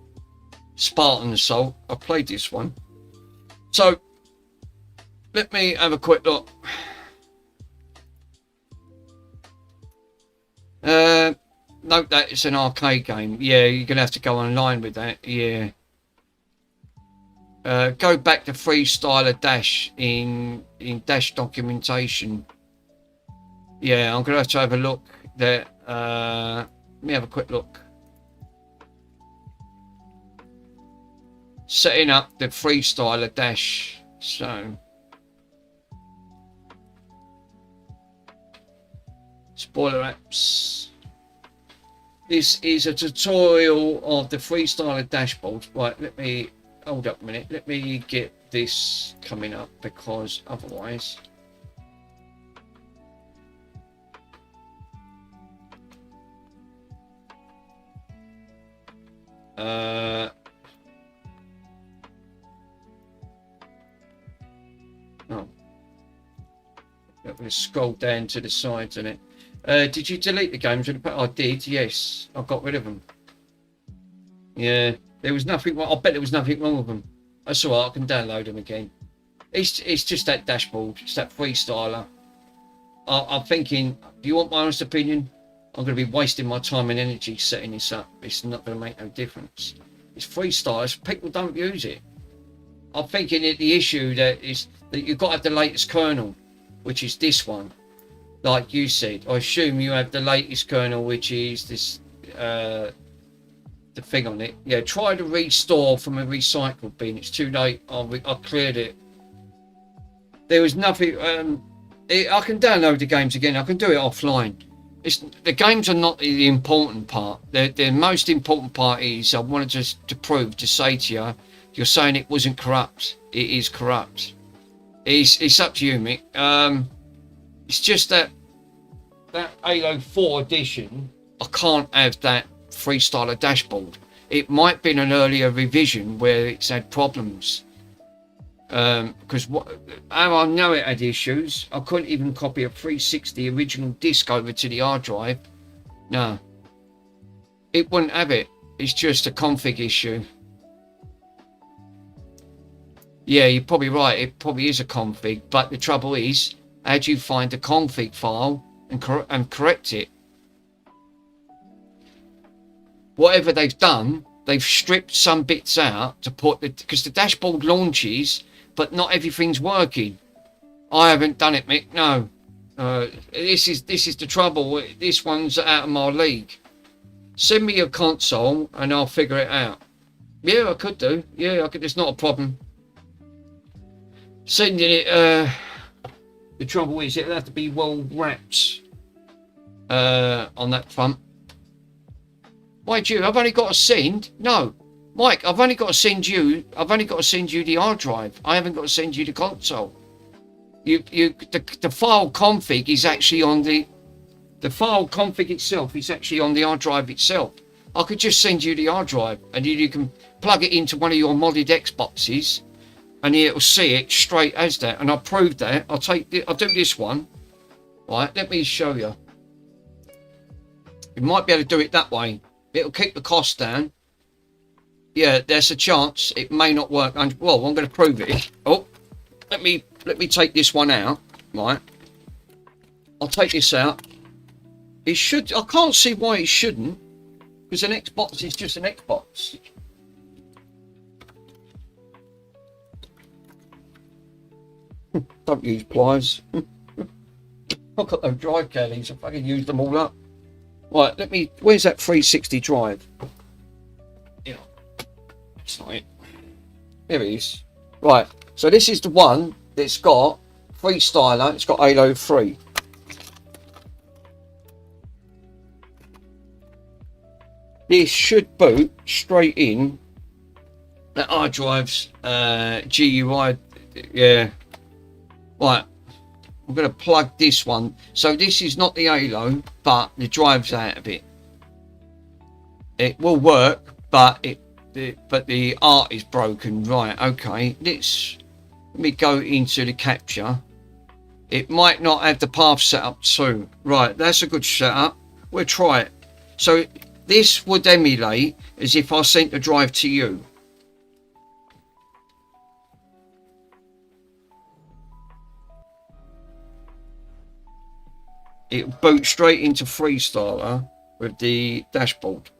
Spartan Assault. I played this one. So let me have a quick look. Note that it's an arcade game. Yeah, you're gonna have to go online with that. Yeah. Go back to Freestyler Dash in Dash documentation. Yeah, I'm gonna have to have a look there. Let me have a quick look. Setting up the Freestyler Dash. So spoiler apps. This is a tutorial of the Freestyler dashboard. Right, let me hold up a minute. Let me get this coming up because otherwise. Oh. Let me scroll down to the sides on it. Did you delete the games? I did, yes. I got rid of them. Yeah, there was nothing wrong. I bet there was nothing wrong with them. That's alright, I can download them again. It's just that dashboard. It's that Freestyler. I'm thinking, do you want my honest opinion? I'm going to be wasting my time and energy setting this up. It's not going to make no difference. It's Freestyler. People don't use it. I'm thinking that the issue that is that you've got to have the latest kernel, which is this one. Like you said, I assume you have the latest kernel, which is this, the thing on it. Yeah, try to restore from a recycled bin. It's too late. I cleared it. There was nothing. I can download the games again. I can do it offline. The games are not the important part. The most important part is I wanted to say to you, you're saying it wasn't corrupt. It is corrupt. It's up to you, Mick. It's just that Halo 4 edition, I can't have that Freestyler dashboard. It might have been an earlier revision where it's had problems. Because how I know it had issues, I couldn't even copy a 360 original disc over to the hard drive. No. It wouldn't have it. It's just a config issue. Yeah, you're probably right. It probably is a config. But the trouble is, how do you find the config file and correct it? Whatever they've done, they've stripped some bits out to put because the dashboard launches, but not everything's working. I haven't done it, Mick. No, this is the trouble. This one's out of my league. Send me your console and I'll figure it out. Yeah, I could do. Yeah, I could. It's not a problem. Sending it. The trouble is, it'll have to be well wrapped on that front. Mind you, I've only got to send. No, Mike, I've only got to send you the hard drive. I haven't got to send you the console. The file config is actually on the file config itself is actually on the hard drive itself. I could just send you the hard drive, and you can plug it into one of your modded Xboxes. And it'll see it straight as that, and I'll prove that. I'll do this one. Right, let me show you. You might be able to do it that way. It'll keep the cost down. Yeah, there's a chance it may not work. Well, I'm going to prove it. Oh, let me take this one out. Right, I'll take this out. It should. I can't see why it shouldn't, because an Xbox is just an Xbox. Don't use pliers. I've got those drive caddies. I fucking used them all up. Right, where's that 360 drive? Yeah, that's not it. There it is. Right, so this is the one that's got Freestyler. It's got Halo 3. This should boot straight in. That hard drive's GUI. Yeah. Right, I'm going to plug this one. So this is not the Halo, but the drive's out of it. It will work, but the art is broken. Right, okay. Let me go into the capture. It might not have the path set up too. Right, that's a good setup. We'll try it. So this would emulate as if I sent the drive to you. it'll boot straight into Freestyler with the dashboard.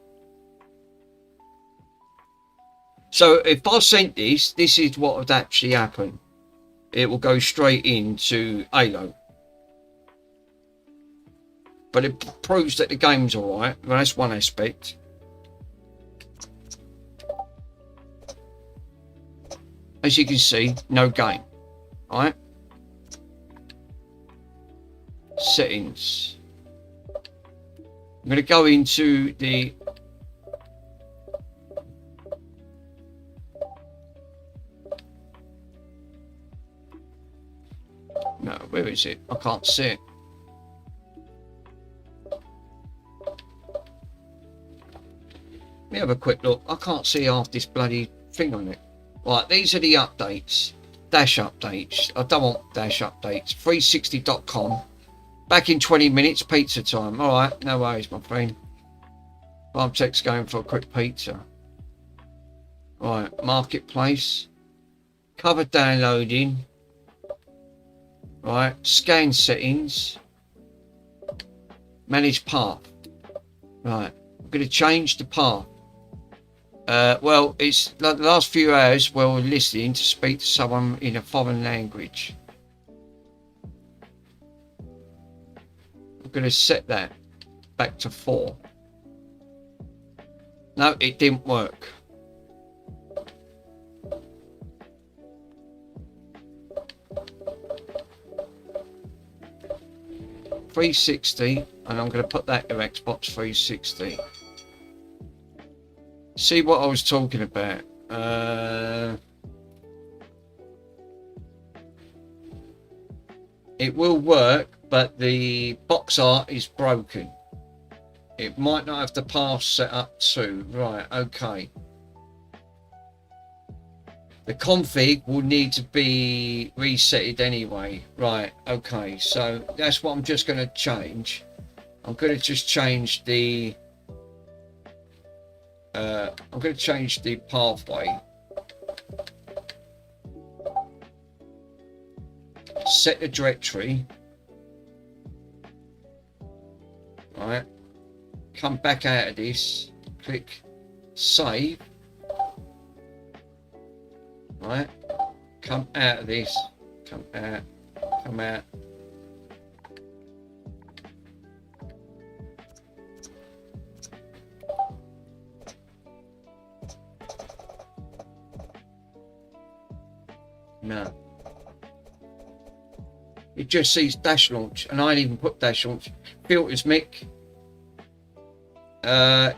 So if I sent this is what would actually happen. It will go straight into Halo. But it proves that the game's alright. Well, that's one aspect. As you can see, no game. Alright? Settings. I'm going to go into the no, where is it? I can't see it. Let me have a quick look. I can't see half this bloody thing on it. Right, these are the updates. Dash updates. I don't want dash updates. 360.com. Back in 20 minutes, pizza time. Alright, no worries, my friend. Barbtech's going for a quick pizza. Right, marketplace. Cover downloading. Right, scan settings. Manage path. Right, I'm going to change the path. Well, it's like the last few hours while we're listening to speak to someone in a foreign language. I'm going to set that back to 4. No, it didn't work. $360, and I'm going to put that to Xbox 360. See what I was talking about. It will work, but the box art is broken. It might not have the path set up too. Right, okay. The config will need to be resetted anyway. Right, okay. So that's what I'm just going to change. I'm going to just change the I'm going to change the pathway. Set the directory. Right. Come back out of this. Click save. Right. Come out of this. Come out. Come out. No. It just sees dash launch, and I didn't even put dash launch. Filters, Mick.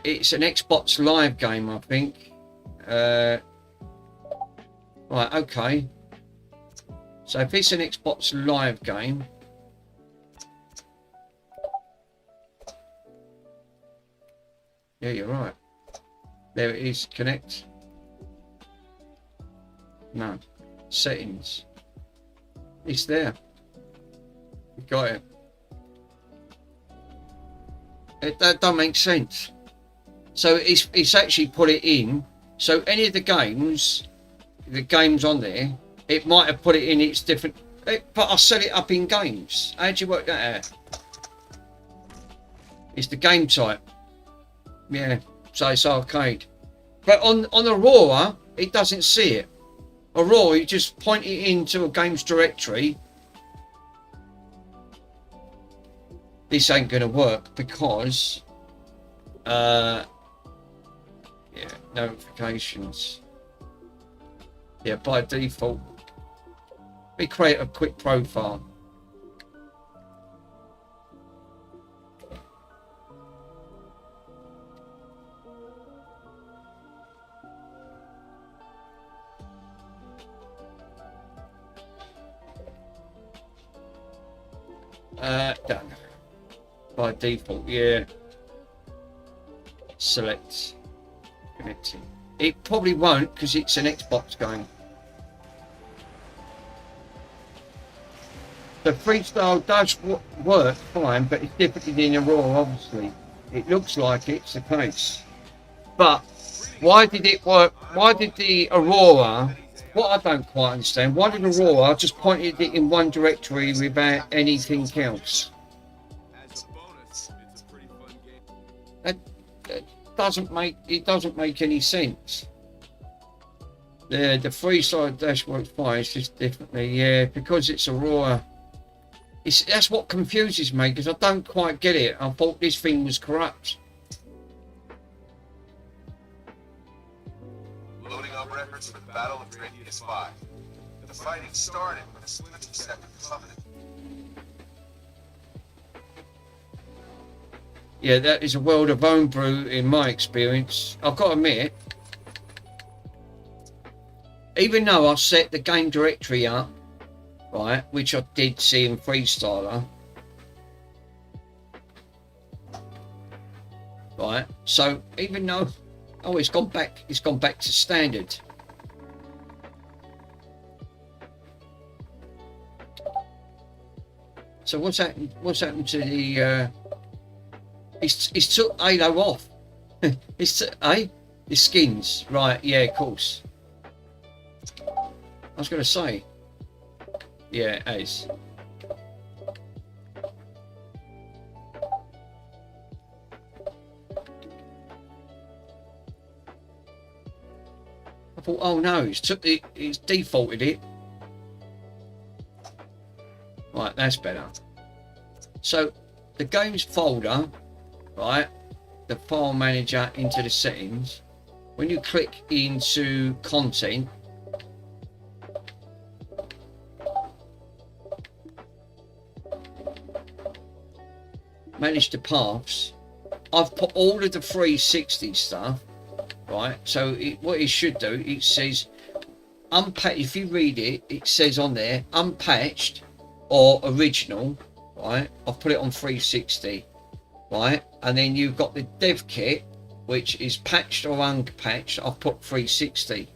It's an Xbox Live game, I think. Right, okay. So if it's an Xbox Live game, yeah, you're right. There it is. Connect. No. Settings. It's there. You got it. That don't make sense. So it's actually put it in. So any of the games on there, it might have put it in its different. But I set it up in games. How do you work that out? It's the game type. Yeah. So it's arcade. But on Aurora, it doesn't see it. Aurora, you just point it into a games directory. This ain't gonna work because yeah, notifications. Yeah, by default. We create a quick profile. Done. By default, yeah. Select connecting. It probably won't because it's an Xbox game. The freestyle does work fine, but it's different than Aurora, obviously. It looks like it's the case. But why did it work? Why did the Aurora, what I don't quite understand, why did Aurora just pointed it in one directory without anything else? that doesn't make any sense. The freestyle dash works fine. It's just differently, yeah, because it's Aurora. That's what confuses me because I don't quite get it. I thought this thing was corrupt. Loading up records for the Battle of Radius 5. The fighting started when the Swift accepted the Covenant. Yeah, that is a world of homebrew in my experience. I've got to admit, even though I set the game directory up, right, which I did see in Freestyler, right, so even though, oh, it's gone back to standard. So what's happened to the it's took Halo off. It's the skins, right? Yeah, of course. I was going to say, yeah, it is. I thought, oh no, it's defaulted it. Right, that's better. So the games folder, right, the file manager into the settings, when you click into content, manage the paths, I've put all of the 360 stuff, right? So what it should do, it says unpatched. If you read it, it says on there unpatched or original, right? I've put it on 360, right? And then you've got the dev kit, which is patched or unpatched. I've put 360.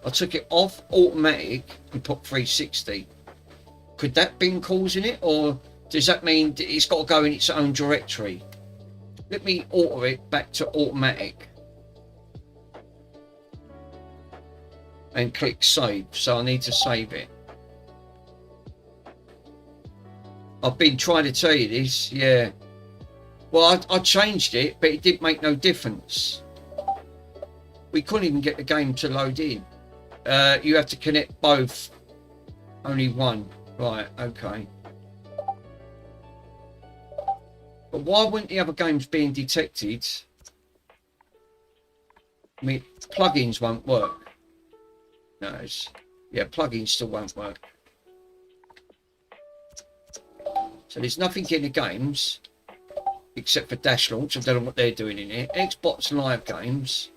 I took it off automatic and put 360. Could that been causing it, or does that mean it's got to go in its own directory? Let me alter it back to automatic and click save. So I need to save it. I've been trying to tell you this, yeah. Well, I changed it, but it didn't make no difference. We couldn't even get the game to load in. You have to connect both. Only one. Right, okay. But why weren't the other games being detected? I mean, plugins won't work. No, yeah, plugins still won't work. So there's nothing in the games except for Dash Launch. I don't know what they're doing in here. Xbox Live Games,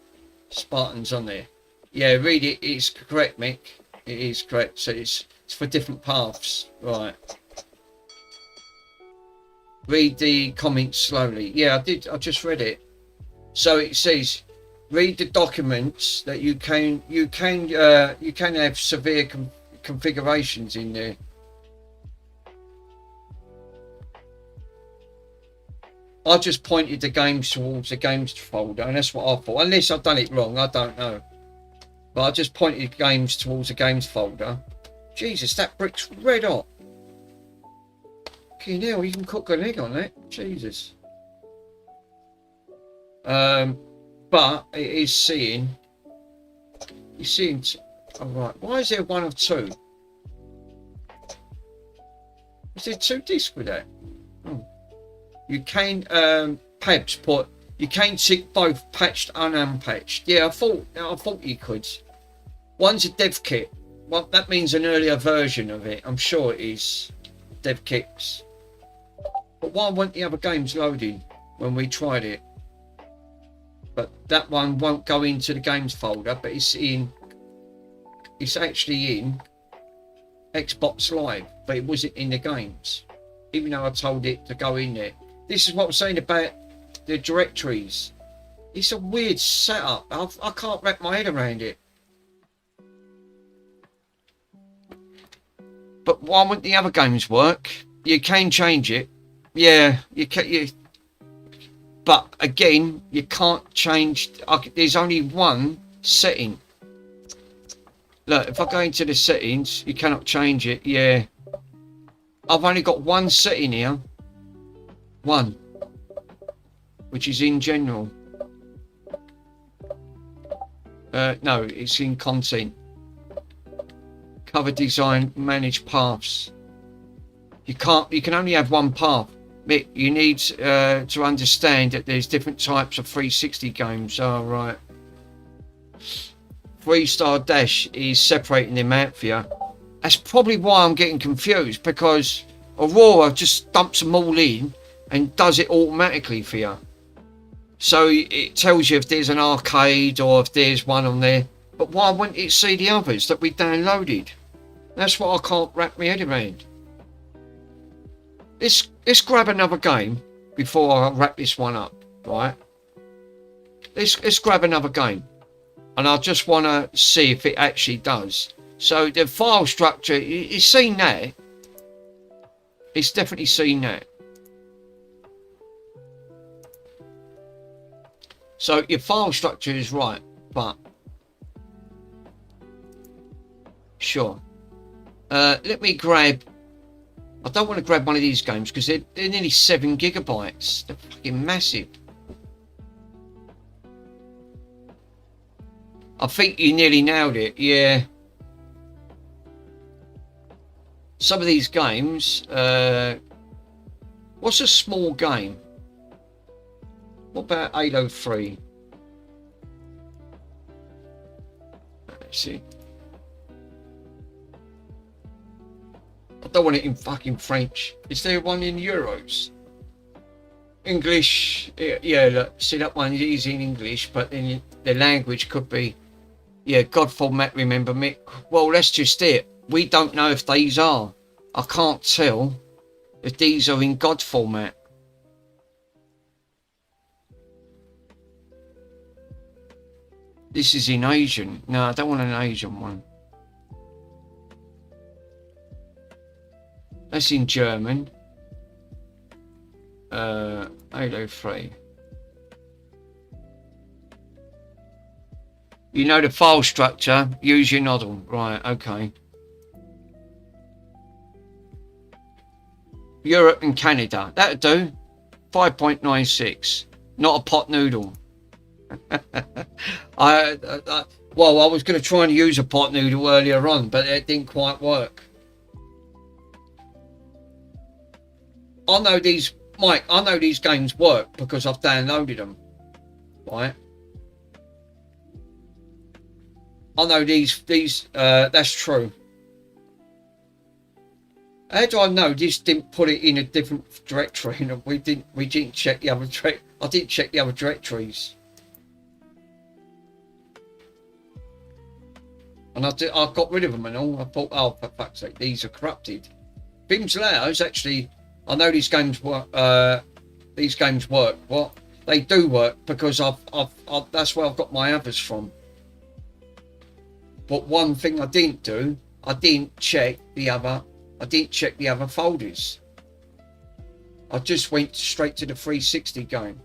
Spartan's on there. Yeah, read it. It's correct, Mick. It is correct. So it's for different paths, right? Read the comments slowly. Yeah, I did. I just read it. So it says, read the documents that you can have severe configurations in there. I just pointed the games towards the games folder, and that's what I thought. Unless I've done it wrong, I don't know. But I just pointed the games towards the games folder. Jesus, that brick's red hot. Okay, now you can cook an egg on that. Jesus. But it is seeing. You're seeing. All right. Why is there one of two? Is there two discs with that? Oh. You can Pabs put. You can tick both patched and unpatched. Yeah, I thought you could. One's a dev kit. Well, that means an earlier version of it. I'm sure it is dev kits. But why weren't the other games loading when we tried it? But that one won't go into the games folder, but it's actually in Xbox Live, but it wasn't in the games, even though I told it to go in there. This is what I'm saying about the directories. It's a weird setup. I can't wrap my head around it. But why wouldn't the other games work? You can change it. Yeah, you can. But again, you can't change. There's only one setting. Look, if I go into the settings, you cannot change it. Yeah, I've only got one setting here. One, which is in general. No, it's in content. Cover design, manage paths. You can only have one path. Mick, you need to understand that there's different types of 360 games. Oh, right. 3-star dash is separating them out for you. That's probably why I'm getting confused, because Aurora just dumps them all in and does it automatically for you. So it tells you if there's an arcade or if there's one on there. But why wouldn't it see the others that we downloaded? That's what I can't wrap my head around. Let's grab another game before I wrap this one up, right? Let's grab another game. And I just want to see if it actually does. So the file structure, it's seen that. It's definitely seen that. So your file structure is right, but sure. Let me grab. I don't want to grab one of these games because they're nearly 7 gigabytes. They're fucking massive. I think you nearly nailed it. Yeah. Some of these games. What's a small game? What about Halo 3? Let's see. I don't want it in fucking French. Is there one in Euros? English? Yeah, look, see that one is in English, but then the language could be, yeah, God format, remember, Mick? Well, that's just it. We don't know if these are. I can't tell if these are in God format. This is in Asian. No, I don't want an Asian one. That's in German. Halo 3. You know the file structure. Use your noddle. Right, okay. Europe and Canada. That'll do. 5.96. Not a pot noodle. Well, I was going to try and use a pot noodle earlier on, but it didn't quite work. I know these, Mike, I know these games work because I've downloaded them, right? I know these, that's true. How do I know this didn't put it in a different directory and we didn't check the other I didn't check the other directories. And I got rid of them and all. I thought, oh, for fuck's sake, these are corrupted. Bim's Laos actually, I know these games work. What? They do work because I've that's where I've got my others from. But one thing I didn't do, I didn't check the other folders. I just went straight to the 360 game.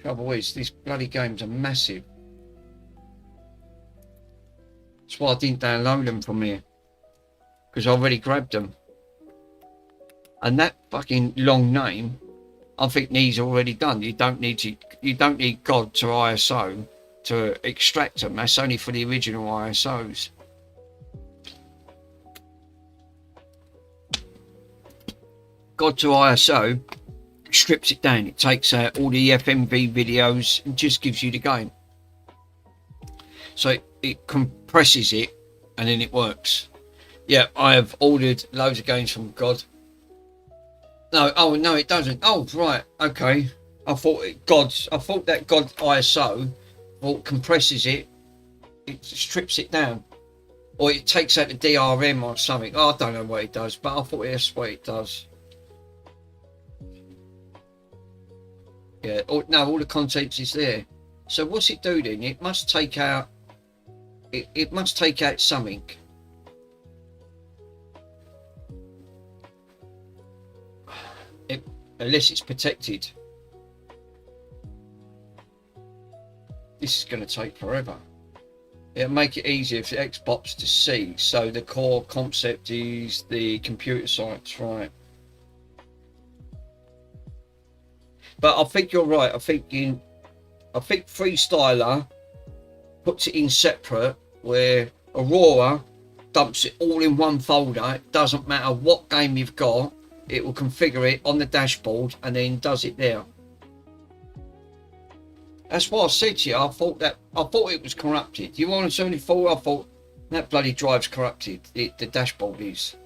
Trouble is, these bloody games are massive. That's why I didn't download them from here, because I already grabbed them. And that fucking long name, I think needs already done. You don't need God to ISO to extract them. That's only for the original ISOs. God to ISO strips it down. It takes out all the FMV videos and just gives you the game. So it compresses it and then it works. Yeah, I have ordered loads of games from God. No, oh no, it doesn't. Oh right, okay. I thought that God ISO compresses it, it strips it down, or it takes out the DRM or something. Oh, I don't know what it does, but I thought that's what it does. Yeah. No, all the contents is there. So what's it do then? It must take out. It must take out something. Unless it's protected. This is going to take forever. It'll make it easier for Xbox to see. So the core concept is the computer science, right? But I think you're right. I think Freestyler puts it in separate, where Aurora dumps it all in one folder. It doesn't matter what game you've got, it will configure it on the dashboard and then does it there. That's what I said to you. I thought it was corrupted. You honestly thought I thought that bloody drive's corrupted. The dashboard is.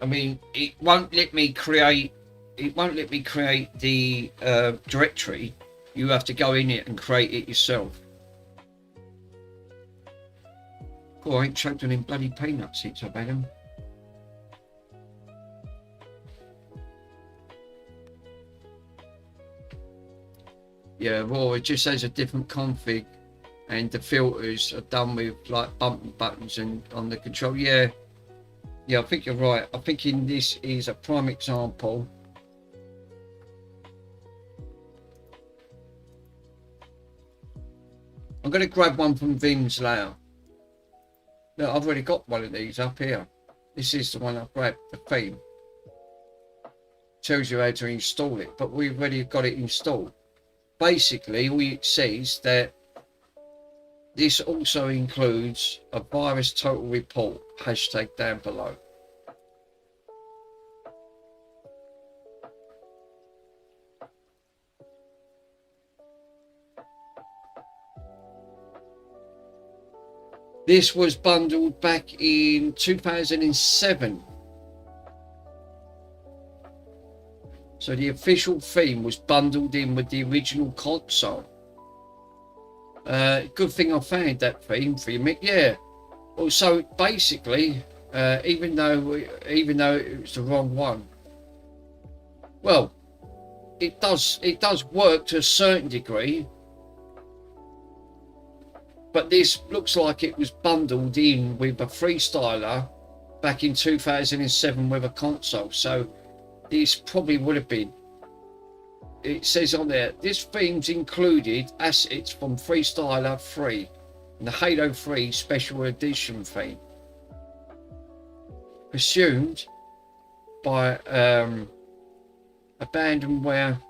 I mean, it won't let me create the directory. You have to go in it and create it yourself. Oh, I ain't choked on them bloody peanuts since I've had them. Yeah, well, it just has a different config, and the filters are done with like bumping buttons and on the control. Yeah, I think you're right. I'm thinking this is a prime example. I'm going to grab one from Vim's layer. Look, I've already got one of these up here. This is the one I grabbed, the theme. Tells you how to install it, but we've already got it installed. Basically, it says that this also includes a virus total report, hashtag down below. This was bundled back in 2007. So the official theme was bundled in with the original console. Good thing I found that theme for you, Mick. Yeah. Well, so basically, even though it was the wrong one, well, it does work to a certain degree. But this looks like it was bundled in with a Freestyler back in 2007 with a console. So this probably would have been. It says on there, this theme's included assets from Freestyler 3 and the Halo 3 Special Edition theme. Assumed by abandonware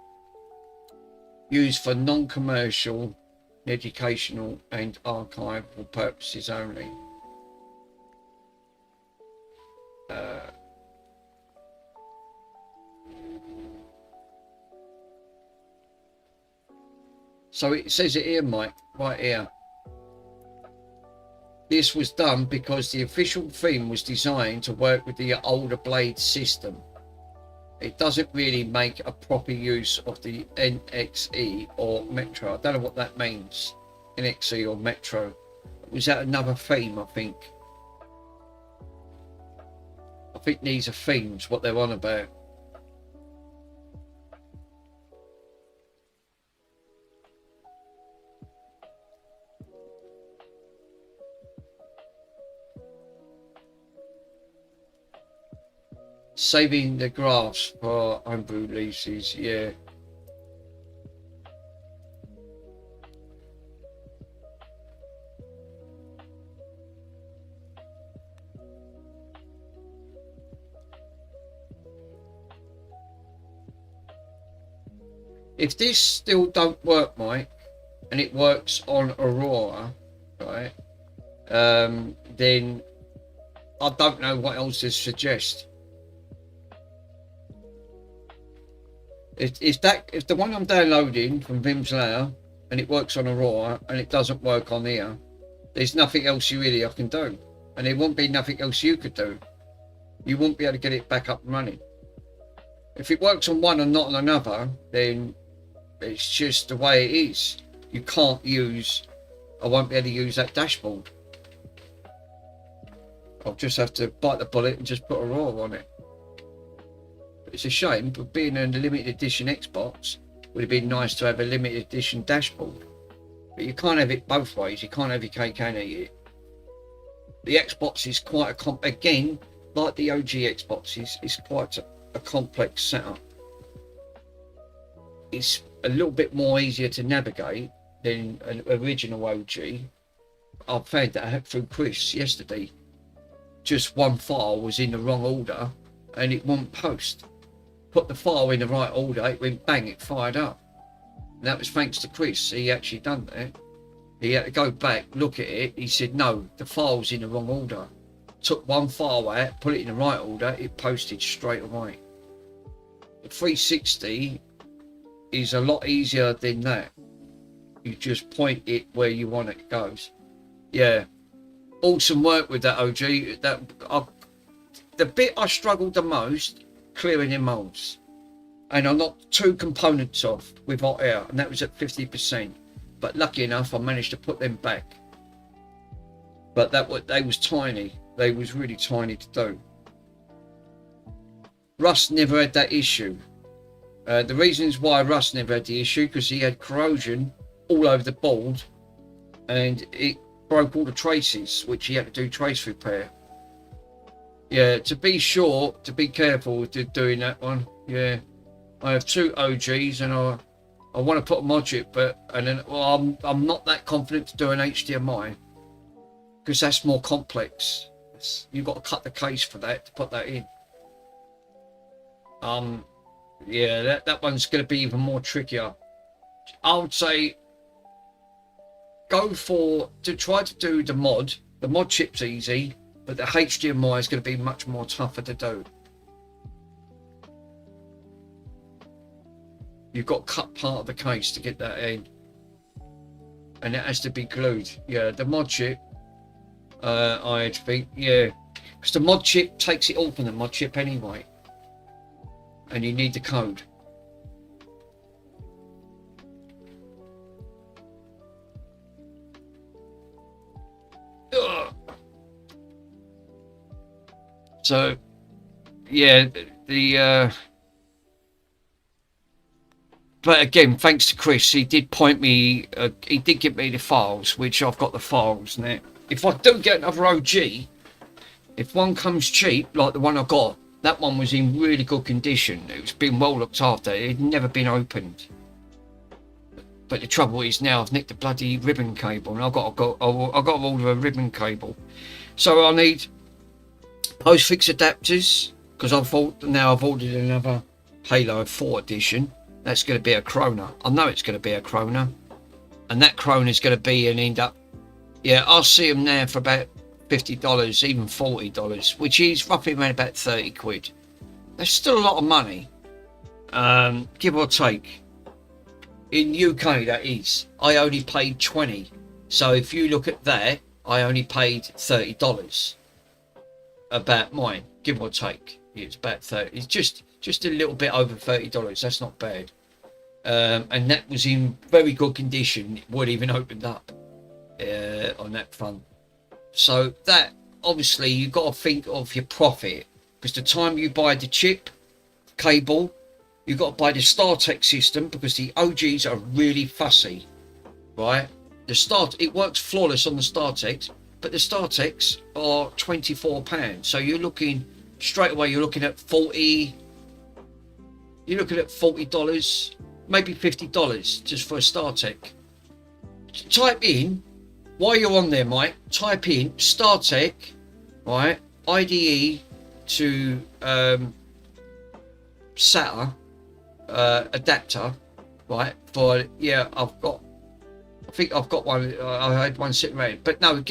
used for non-commercial, educational and archival purposes only. So it says it here, Mike, right here. This was done because the official theme was designed to work with the older Blade system. It doesn't really make a proper use of the NXE or Metro. I don't know what that means, NXE or Metro. Was that another theme, I think? I think these are themes, what they're on about. Saving the graphs for homebrew releases, yeah. If this still don't work, Mike, and it works on Aurora, right, then I don't know what else to suggest. If the one I'm downloading from Vim's layer and it works on Aurora and it doesn't work on here, there's nothing else I can do, and there won't be nothing else you could do. You won't be able to get it back up and running. If it works on one and not on another, then it's just the way it is. You can't use, I won't be able to use that dashboard. I'll just have to bite the bullet and just put Aurora on it. It's a shame, but being a limited edition Xbox, would have been nice to have a limited edition dashboard. But you can't have it both ways. You can't have your cake and eat it. The Xbox is quite a again, like the OG Xboxes, it's quite a complex setup. it's a little bit more easier to navigate than an original OG. I found that through Chris yesterday. Just one file was in the wrong order and it wouldn't post. Put the file in the right order, it went bang, it fired up. And that was thanks to Chris. He actually done that. He had to go back, look at it. He said, no, the file's in the wrong order. Took one file out, put it in the right order, it posted straight away. The 360 is a lot easier than that. You just point it where you want it goes. Yeah, awesome work with that OG. The bit I struggled the most, clearing the molds. And I knocked 2 components off with hot air, and that was at 50%. But lucky enough, I managed to put them back. But they was tiny. They was really tiny to do. Russ never had that issue. The reasons why Russ never had the issue, because he had corrosion all over the board, and it broke all the traces, which he had to do trace repair. Yeah, to be sure, to be careful with doing that one. Yeah, I have 2 OGs, and I want to put a mod chip, but I'm not that confident to do an HDMI because that's more complex. You've got to cut the case for that to put that in. Yeah, that one's going to be even more trickier. I would say try to do the mod. The mod chip's easy, but the HDMI is going to be much more tougher to do. You've got to cut part of the case to get that in, and it has to be glued. Yeah, the mod chip, I think, yeah, because the mod chip takes it all from the mod chip anyway, and you need the code. Ugh. So, yeah, but again, thanks to Chris, he did point me, he did give me the files, which I've got the files now. If I do get another OG, if one comes cheap, like the one I got, that one was in really good condition. It was been well looked after. It had never been opened. But the trouble is now I've nicked the bloody ribbon cable, and I've got to order a ribbon cable. So I need post-fix adapters, because I've ordered another Halo 4 edition. That's going to be a Krona. I know it's going to be a Krona, and that Krona is going to be an end up. Yeah, I'll see them now for about $50, even $40, which is roughly around about 30 quid. That's still a lot of money, give or take. In UK, that is. I only paid 20. So if you look at that, I only paid $30 about mine, give or take. It's about 30. It's just a little bit over $30. That's not bad. And that was in very good condition. It wasn't even opened up on that front. So that, obviously, you've got to think of your profit, because the time you buy the chip, cable, you've got to buy the StarTech system, because the OGs are really fussy, right? It works flawless on the StarTech, but the StarTechs are £24. So you're looking straight away. You're looking at $40. You're looking at $40, maybe $50 just for a StarTech. Type in, while you're on there, Mike, type in StarTech, right? IDE to SATA adapter, right? For, yeah, I think I've got one. I had one sitting around. But no,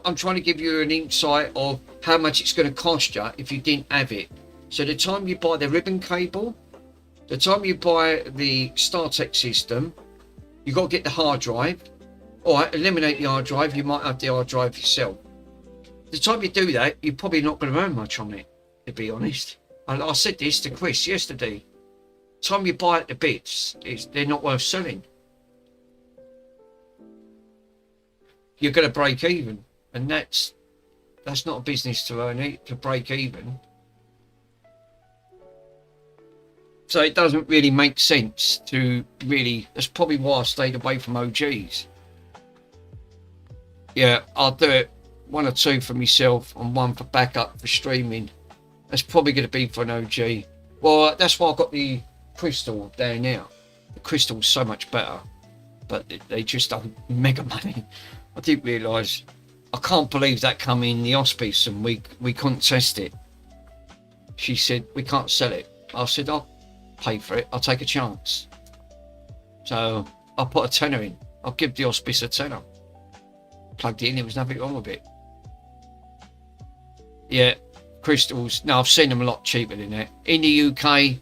I'm trying to give you an insight of how much it's going to cost you if you didn't have it. So the time you buy the ribbon cable, the time you buy the StarTech system, you've got to get the hard drive. All right, eliminate the hard drive. You might have the hard drive yourself. The time you do that, you're probably not going to earn much on it, to be honest. I said this to Chris yesterday. The time you buy it the bits, they're not worth selling. You're going to break even, and that's not a business to earn it, to break even. So it doesn't really make sense to really. That's probably why I stayed away from OGs. Yeah, I'll do it 1 or 2 for myself and 1 for backup for streaming. That's probably going to be for an OG. Well, that's why I've got the Crystal there now. The Crystal's so much better, but they just don't mega money. I didn't realise. I can't believe that come in the hospice and we couldn't test it. She said we can't sell it. I said I'll pay for it. I'll take a chance. So I put a tenner in. I'll give the hospice a tenner. Plugged it in. There was nothing wrong with it. Yeah, Crystals. No, I've seen them a lot cheaper than that. In the UK,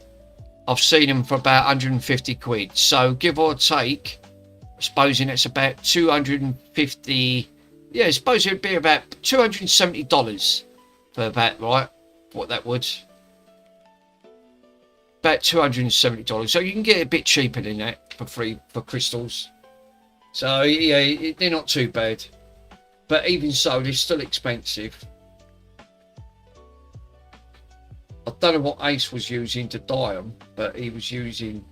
I've seen them for about 150 quid. So give or take, supposing it's about 250. Yeah, I suppose it'd be about $270 for that, right? What that would. About $270. So you can get it a bit cheaper than that for free for Crystals. So yeah, they're not too bad. But even so, they're still expensive. I don't know what Ace was using to dye them, but he was using...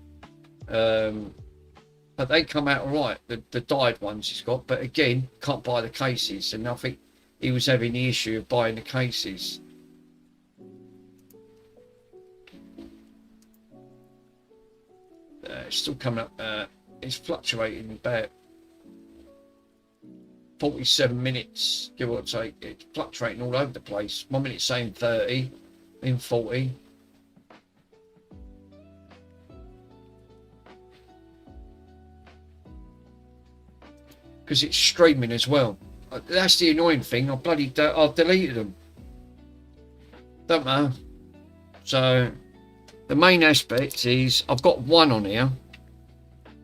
but they come out alright, the dyed ones he's got. But again, can't buy the cases, and I think he was having the issue of buying the cases. It's still coming up. It's fluctuating about 47 minutes, give or take. It's fluctuating all over the place. 1 minute saying 30, then 40. Because it's streaming as well. That's the annoying thing. I've deleted them. Don't matter. So the main aspect is I've got one on here,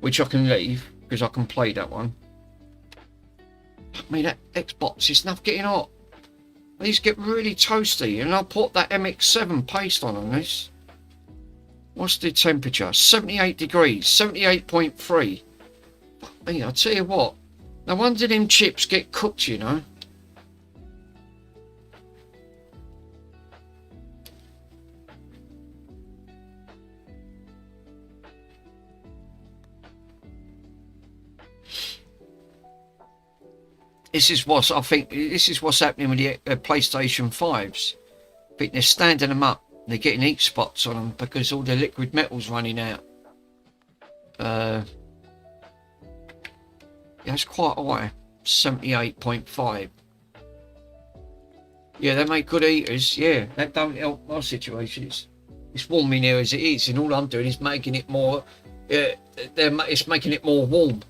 which I can leave because I can play that one. I mean, that Xbox is enough getting hot. These get really toasty, and I'll put that MX7 paste on this. What's the temperature? 78 degrees, 78.3. I mean, I'll tell you what. No wonder them chips get cooked, you know. This is what's happening with the PlayStation 5s. I think they're standing them up. They're getting heat spots on them because all the liquid metal's running out. Yeah, it's quite high. 78.5. Yeah, they make good eaters. Yeah, that don't help my situation. It's warm in here as it is, and all I'm doing is making it more. It's making it more warm,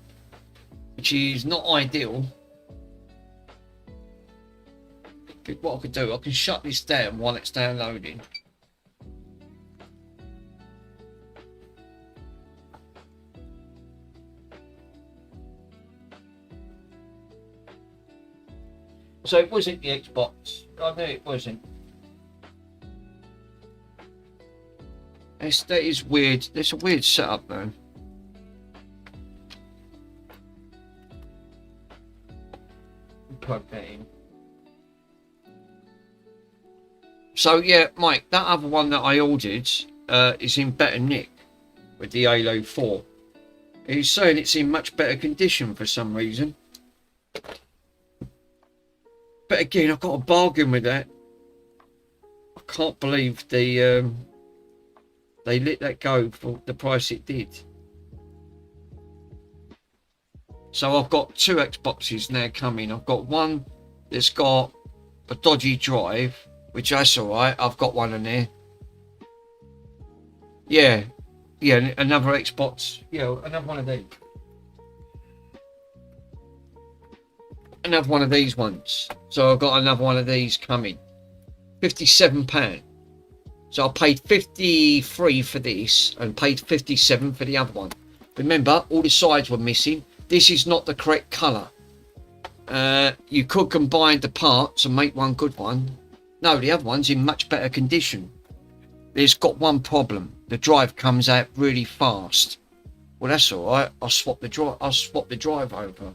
which is not ideal. What I could do, I can shut this down while it's downloading. So it wasn't the Xbox. I knew it wasn't. That is weird. There's a weird setup though. Plug that in. So yeah, Mike, that other one that I ordered is in better nick with the Halo 4. He's saying it's in much better condition for some reason. But again, I've got a bargain with that. I can't believe they let that go for the price it did. So I've got two Xboxes now coming. I've got one that's got a dodgy drive, which that's alright. I've got one in there. Yeah, another Xbox. Yeah, another one of these. Another one of these ones. So I've got another one of these coming. £57. So I paid 53 for this and paid 57 for the other one. Remember, all the sides were missing. This is not the correct colour. You could combine the parts and make one good one. No, the other one's in much better condition. It's got one problem. The drive comes out really fast. Well, that's all right. I'll swap the drive over.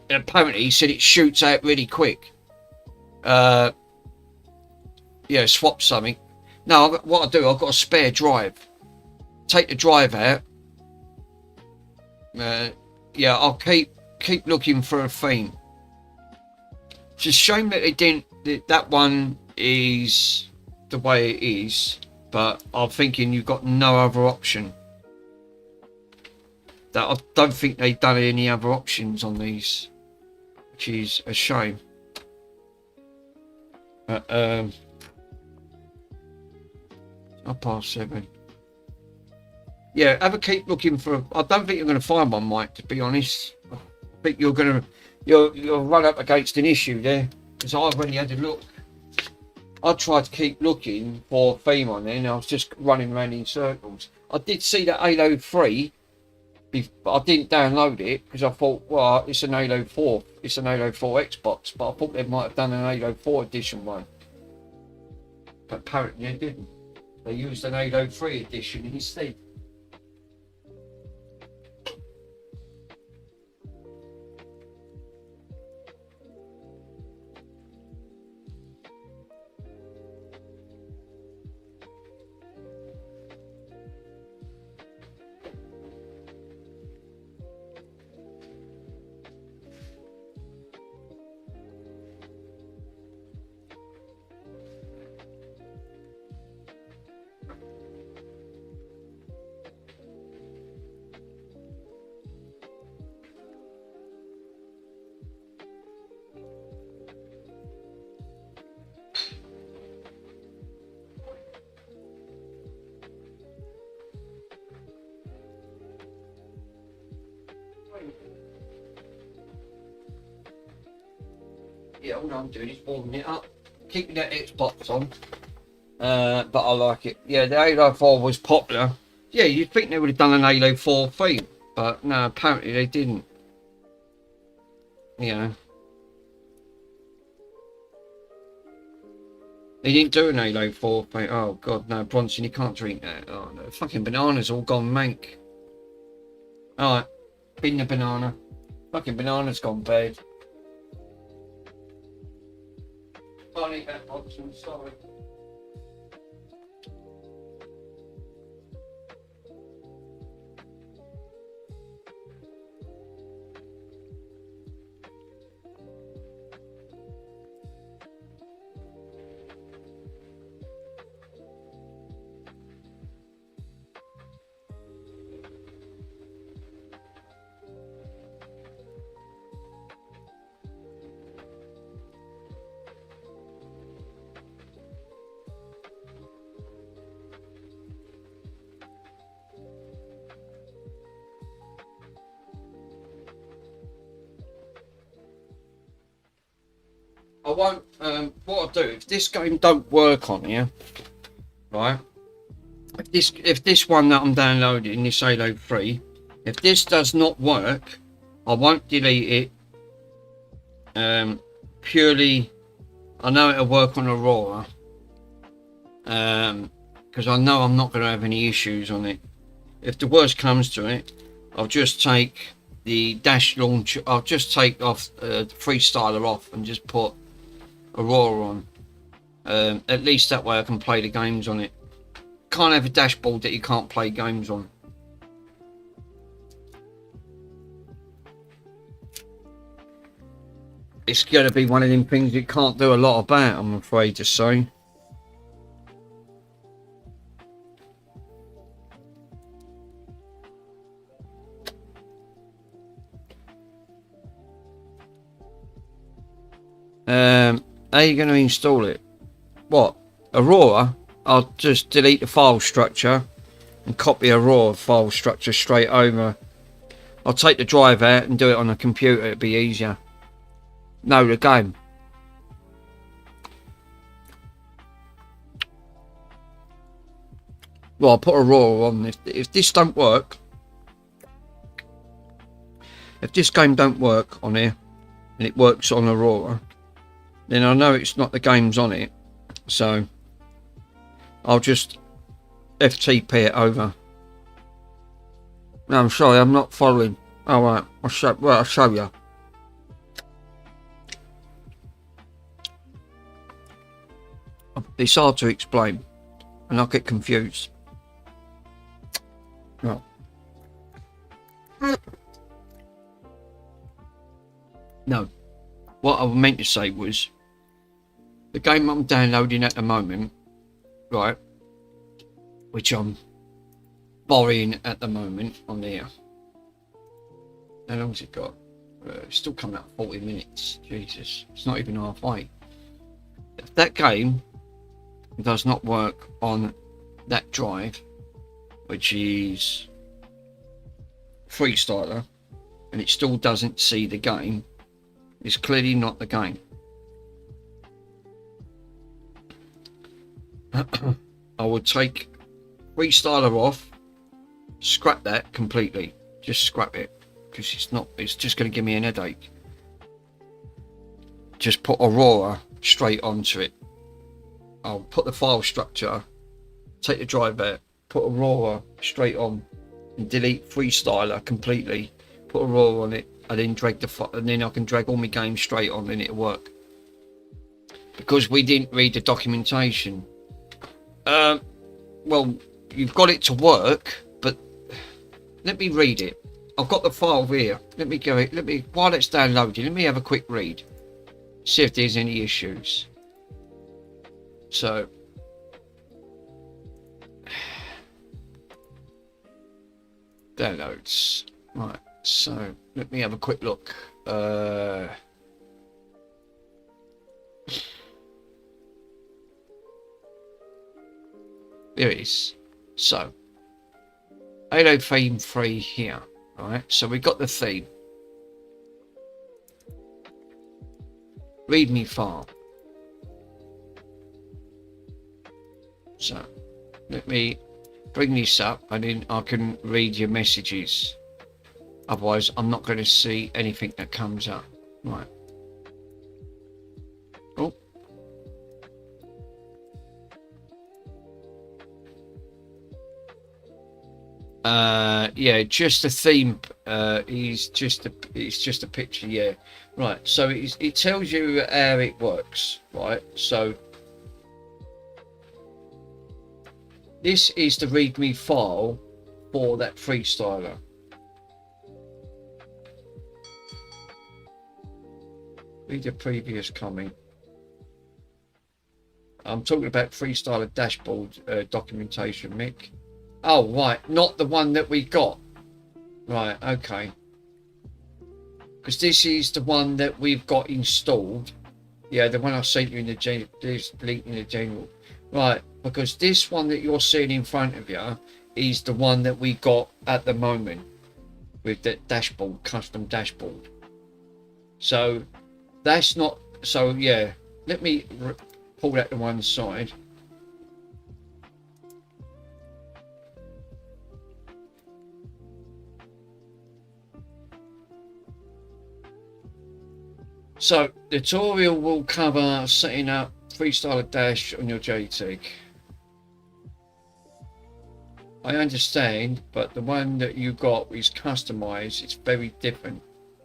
And apparently, he said it shoots out really quick. Yeah, swap something. No, what I do, I've got a spare drive. Take the drive out. Yeah, I'll keep looking for a theme. It's a shame that they didn't. That one is the way it is, but I'm thinking you've got no other option. That I don't think they've done any other options on these, which is a shame. But 7:30. Yeah, have a keep looking for. I don't think you're going to find one, Mike. To be honest, I think you'll run up against an issue there, because I've already had a look. I tried to keep looking for a theme on there, and I was just running around in circles. I did see that Halo 3, but I didn't download it because I thought, well, it's an Halo 4. It's an Halo 4 Xbox, but I thought they might have done an Halo 4 edition one. But apparently they didn't. They used an Halo 3 edition instead. Yeah, all I'm doing is warming it up, keeping that Xbox on, but I like it. Yeah, the Halo 4 was popular. Yeah, you'd think they would have done an Halo 4 theme, but no, apparently they didn't. You know, they didn't do an Halo 4 theme. Oh God, no, Bronson, you can't drink that. Oh no, fucking banana's all gone mank. Alright, bin the banana. Fucking banana's gone bad. Can't eat that, Bronson, sorry. I won't, what I'll do, if this game don't work on here, right, if this one that I'm downloading, this Halo 3, if this does not work, I won't delete it, purely, I know it'll work on Aurora, because I know I'm not going to have any issues on it. If the worst comes to it, I'll just take the dash launch, I'll just take off the freestyler off and just put Aurora on. At least that way I can play the games on it. Can't have a dashboard that you can't play games on. It's going to be one of them things you can't do a lot about, I'm afraid to say. How are you going to install it? What? Aurora? I'll just delete the file structure and copy Aurora file structure straight over. I'll take the drive out and do it on a computer, it'd be easier. No, the game. Well, I'll put Aurora on. If this don't work, if this game don't work on here and it works on Aurora, then I know it's not the games on it, so I'll just FTP it over. No, I'm sorry, I'm not following. All right, I'll show you. It's hard to explain, and I'll get confused. No. No. What I meant to say was, the game I'm downloading at the moment right, which I'm borrowing at the moment on there. How long's it got? It's still coming up 40 minutes. Jesus, it's not even halfway. If that game does not work on that drive, which is Freestyler, and it still doesn't see the game, it's clearly not the game. I would take Freestyler off, scrap that completely, just scrap it, because it's just going to give me an headache. Just put Aurora straight onto it. I'll put the file structure, take the drive out, put Aurora straight on, and delete Freestyler completely, put Aurora on it, and then and then I can drag all my games straight on, and it'll work. Because we didn't read the documentation. Well, you've got it to work, but let me read it. I've got the file here. While it's downloading, let me have a quick read. See if there's any issues. So, downloads. Right, so let me have a quick look. There it is. So, Halo theme 3 here. Right, so we got the theme. Read me file. So, let me bring this up and then I can read your messages. Otherwise, I'm not going to see anything that comes up. Right. Oh. Yeah, just the theme it's just a picture, yeah. Right, so it tells you how it works, right? So this is the readme file for that Freestyler. Read the previous comment. I'm talking about Freestyler dashboard documentation, Mick. Oh, right, not the one that we got. Right, okay. Because this is the one that we've got installed. Yeah, the one I sent you in the this link in the general. Right, because this one that you're seeing in front of you is the one that we got at the moment with the dashboard, custom dashboard. So that's not, so yeah, let me pull that to one side. So, the tutorial will cover setting up Freestyler Dash on your JTAG. I understand, but the one that you got is customized. It's very different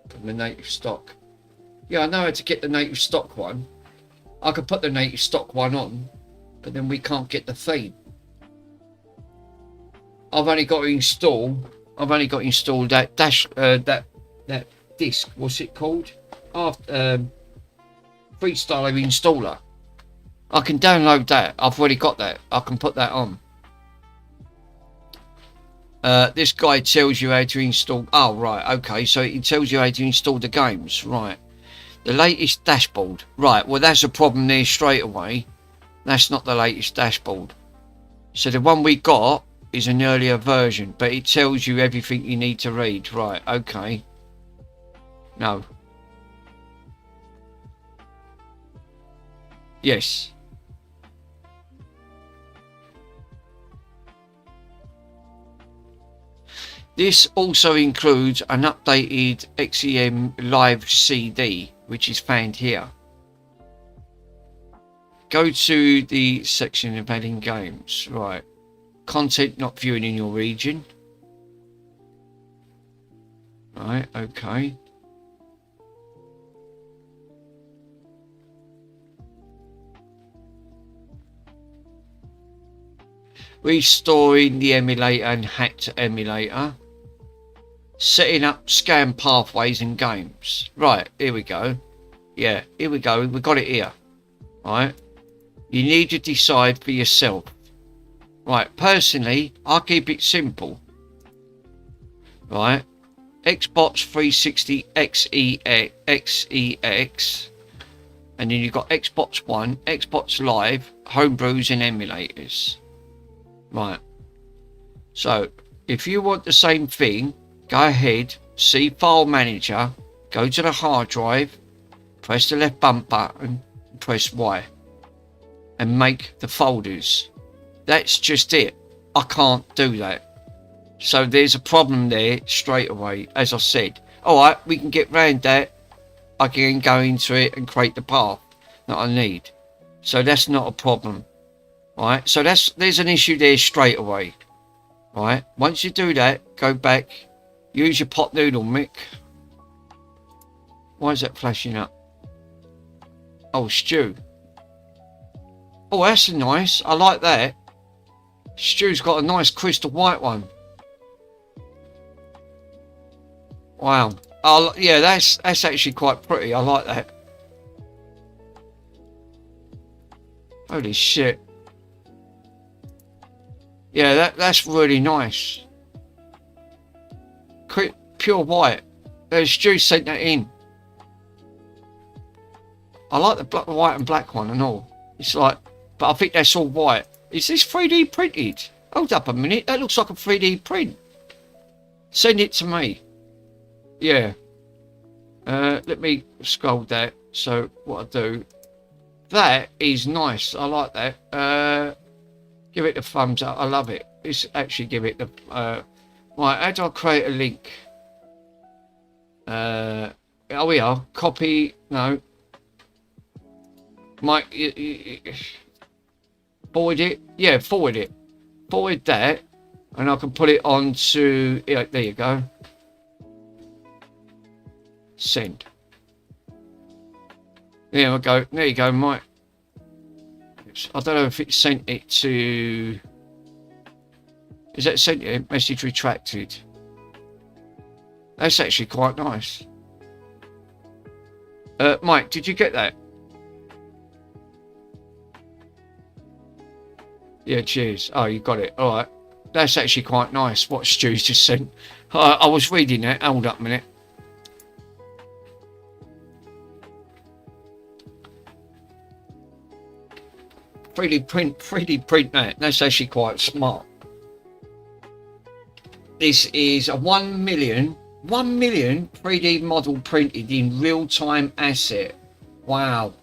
from the native stock. Yeah, I know how to get the native stock one. I could put the native stock one on, but then we can't get the theme. I've only got to install that dash that disc. What's it called? Freestyler installer. I can download that. I've already got that. I can put that on. This guy tells you how to install. Oh, right. Okay. So it tells you how to install the games. Right. The latest dashboard. Right. Well, that's a problem there straight away. That's not the latest dashboard. So the one we got is an earlier version, but it tells you everything you need to read. Right. Okay. No. Yes. This also includes an updated XEM Live CD, which is found here. Go to the section of adding games. Right. Content not viewing in your region. Right, okay. Restoring the emulator and hacked emulator. Setting up scan pathways and games. Right, here we go. Yeah, here we go. We got it here. Right. You need to decide for yourself. Right, personally, I keep it simple. Right, Xbox 360 XEX, and then you've got Xbox One, Xbox Live, homebrews and emulators. Right, so if you want the same thing, go ahead, see File Manager, go to the hard drive, press the left bump button, and press Y, and make the folders. That's just it. I can't do that. So there's a problem there straight away. As I said, alright, we can get round that. I can go into it and create the path that I need. So that's not a problem. Right, so there's an issue there straight away. Right, once you do that, go back, use your pot noodle, Mick. Why is that flashing up? Oh, Stu. Oh, that's nice. I like that. Stu's got a nice crystal white one. Wow. Oh, yeah, that's actually quite pretty. I like that. Holy shit. Yeah, that's really nice. Pure white. Stu sent that in. I like the black, white and black one and all. It's like, but I think that's all white. Is this 3D printed? Hold up a minute. That looks like a 3D print. Send it to me. Yeah. Let me scroll that. So what I do. That is nice. I like that. Give it a thumbs up. I love it. Let's actually give it the... right, how do I create a link? Oh, we are. Copy. No. Mike, forward it. Yeah, forward it. Forward that. And I can put it onto... Yeah, there you go. Send. There we go. There you go, Mike. I don't know if it sent it to... Is that sent it? Message retracted. That's actually quite nice. Mike, did you get that? Yeah, cheers. Oh, you got it. All right. That's actually quite nice what Stu's just sent. I was reading that. Hold up a minute. Freely print that. That's actually quite smart. This is a 1 million 3D model printed in real-time asset. Wow.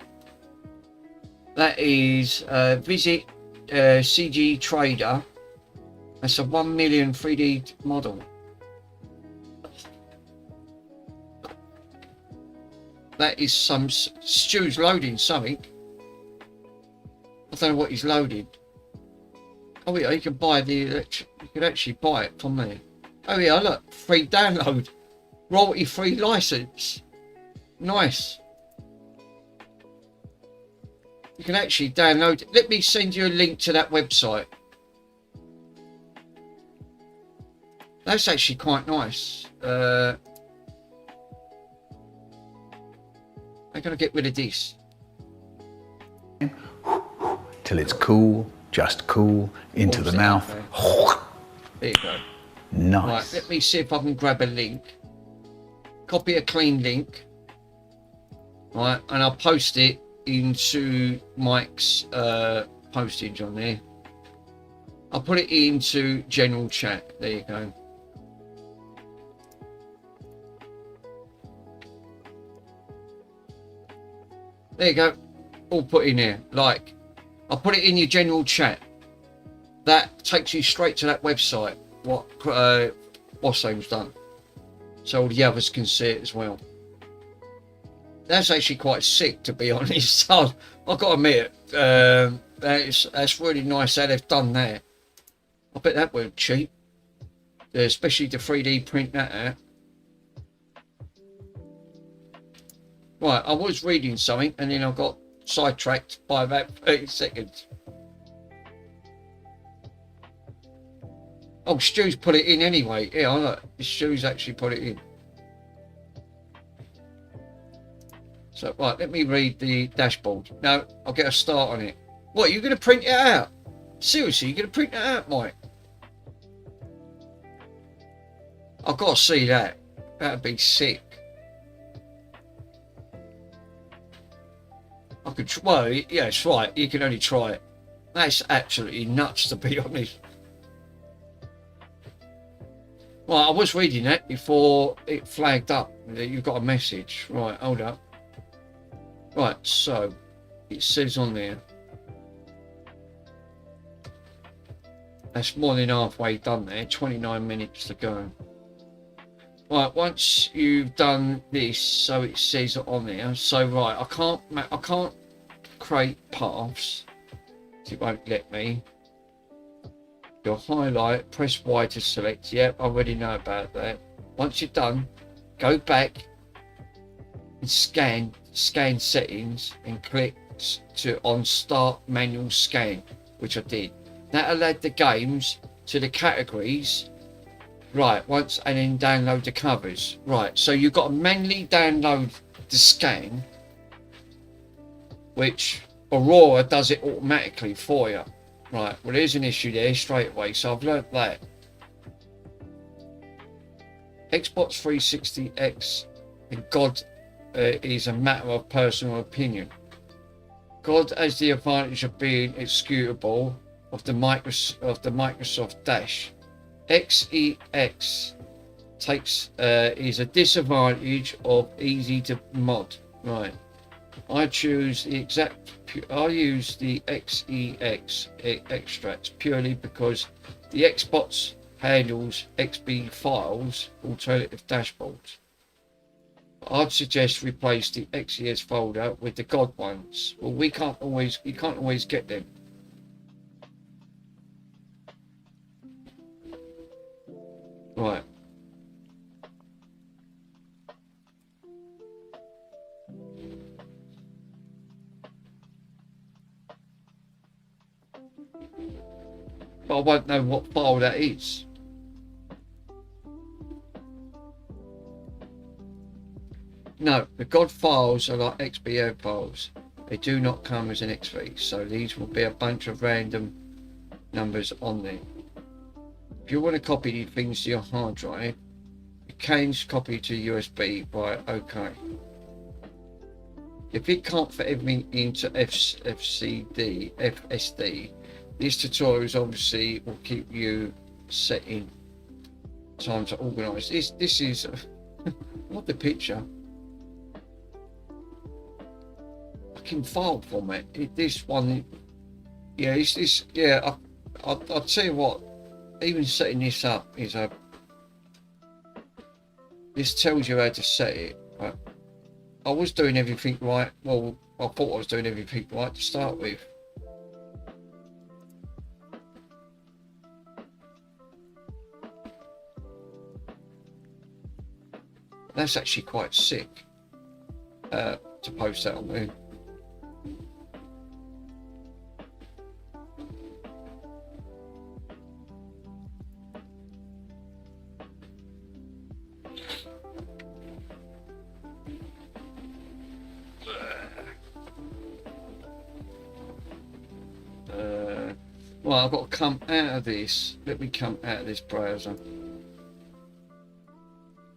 That is visit CG Trader. That's a 1 million 3D model. That is some... Stu's loading something. I don't know what he's loaded. Oh yeah, you can buy the... You can actually buy it from there. Oh yeah, look. Free download. Royalty-free license. Nice. You can actually download it. Let me send you a link to that website. That's actually quite nice. I'm going to get rid of this. Till it's cool, just cool, into the mouth. There you go. Nice. Right, let me see if I can grab a link. Copy a clean link. Right, and I'll post it into Mike's postage on there. I'll put it into general chat. There you go. There you go. All put in there. Like, I'll put it in your general chat. That takes you straight to that website. What Wassame's done. So all the others can see it as well. That's actually quite sick, to be honest. So I've got to admit it. That's really nice how they've done that. I bet that weren't cheap. Especially to 3D print that out. Right, I was reading something and then I got sidetracked by about 30 seconds. Oh, Stu's put it in anyway. Yeah, I know. Stu's actually put it in. So, right, let me read the dashboard. No, I'll get a start on it. What, are you going to print it out? Seriously, you're going to print that out, Mike? I've got to see that. That'd be sick. I could, well, yeah, it's right. You can only try it. That's absolutely nuts, to be honest. Well, I was reading that before it flagged up that you've got a message. Right, hold up. Right, so it says on there. That's more than halfway done there. 29 minutes to go. Right, once you've done this, so it says on there. So right, I can't create paths. It won't let me. Your highlight, press Y to select. Yep, I already know about that. Once you're done, go back and scan settings and click on start manual scan, which I did. That allowed the games to the categories. Right, once, and then download the covers. Right, so you've got to manually download the scan, which Aurora does it automatically for you. Right, well there's an issue there straight away, so I've learnt that. Xbox 360X and God is a matter of personal opinion. God has the advantage of being executable of the Microsoft Dash. XEX takes is a disadvantage of easy to mod. Right, I use the XEX extracts purely because the Xbox handles XB files, alternative dashboards. I'd suggest replace the XES folder with the God ones. Well, you can't always get them. Right. But I won't know what file that is. No, the God files are like XBO files. They do not come as an XV, so these will be a bunch of random numbers on there. If you want to copy these things to your hard drive, you can copy to USB by OK. If it can't fit everything into FSD, this tutorial obviously will keep you setting time to organise. This is not the picture. Fucking file format. This one, yeah, it's this. Yeah, I'll tell you what. Even setting this up is a. This tells you how to set it. Right? I was doing everything right. Well, I thought I was doing everything right to start with. That's actually quite sick to post that on there. Well, I've got to come out of this. Let me come out of this browser.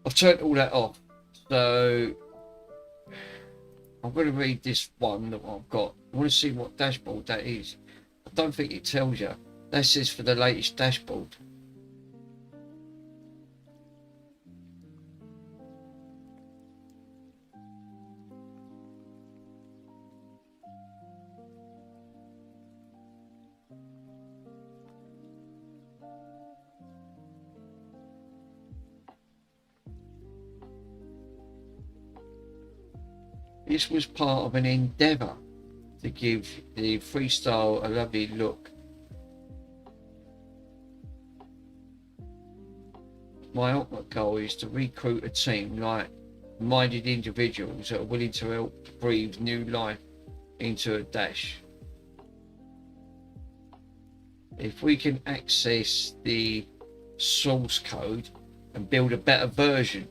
I've turned all that off. So I'm going to read this one that I've got. I want to see what dashboard that is. I don't think it tells you. This is for the latest dashboard. This was part of an endeavour to give the freestyle a lovely look. My ultimate goal is to recruit a team like-minded individuals that are willing to help breathe new life into a Dash. If we can access the source code and build a better version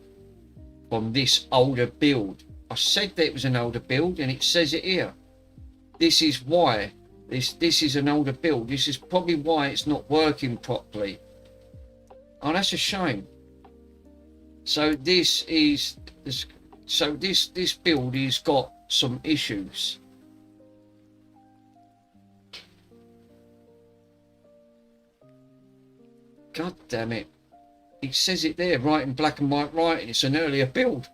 from this older build. I said that it was an older build and it says it here. This is why This is an older build. This is probably why it's not working properly. Oh, that's a shame. So this build has got some issues. God damn it. It says it there, right in black and white writing. It's an earlier build.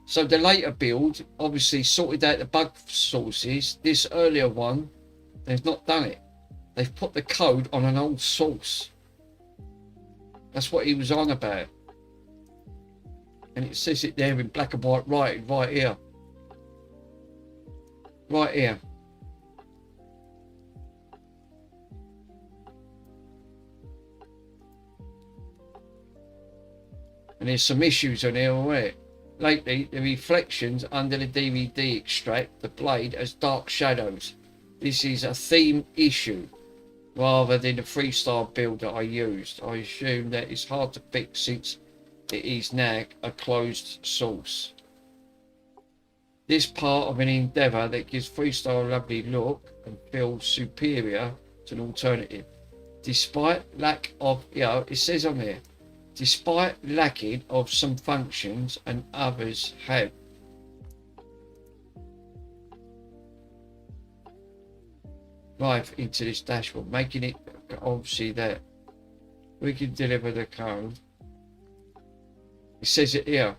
So the later build obviously sorted out the bug sources. This earlier one, they've not done it. They've put the code on an old source. That's what he was on about. And it says it there in black and white writing right here. Right here. And there's some issues on here already. Lately, the reflections under the DVD extract the blade as dark shadows. This is a theme issue rather than the freestyle build that I used. I assume that it's hard to fix since it is now a closed source. This part of an endeavour that gives freestyle a lovely look and feels superior to an alternative. Despite lack of, it says on there, despite lacking of some functions and others have. Life into this dashboard, making it obviously that we can deliver the code. It says it here.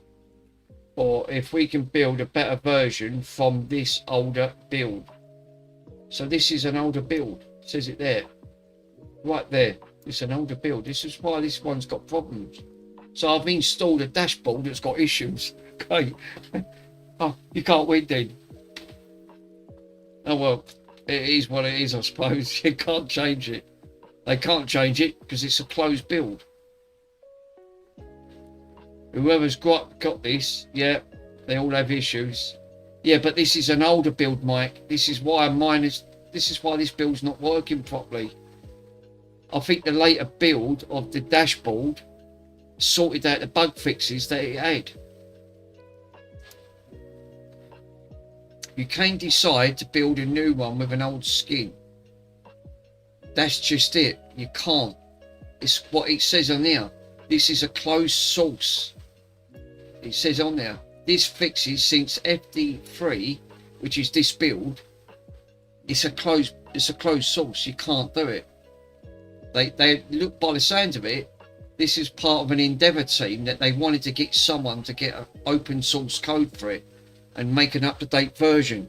Or if we can build a better version from this older build. So this is an older build. It says it there. Right there. It's an older build. This is why this one's got problems. So I've installed a dashboard that's got issues. Okay. Oh, you can't win then. Oh well, it is what it is, I suppose. You can't change it. They can't change it because it's a closed build. Whoever's got this, yeah, they all have issues. Yeah, but this is an older build, Mike. This is why this build's not working properly. I think the later build of the dashboard sorted out the bug fixes that it had. You can decide to build a new one with an old skin. That's just it. You can't. It's what it says on there. This is a closed source. It says on there. This fixes since FD3, which is this build. It's a closed source. You can't do it. They look, by the sound of it, this is part of an endeavour team that they wanted to get someone to get an open source code for it and make an up-to-date version,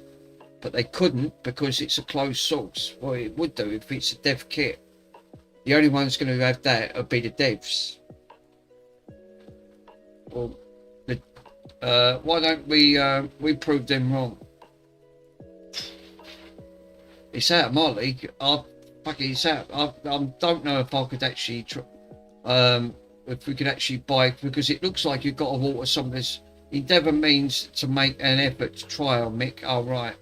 but they couldn't because it's a closed source. Well, it would do if it's a dev kit. The only ones going to have that would be the devs. Well, why don't we prove them wrong? It's out of my league. It's out. I don't know if I could actually if we could actually buy, because it looks like you've got to water some of this. Endeavour means to make an effort to try on, Mick. Oh, right.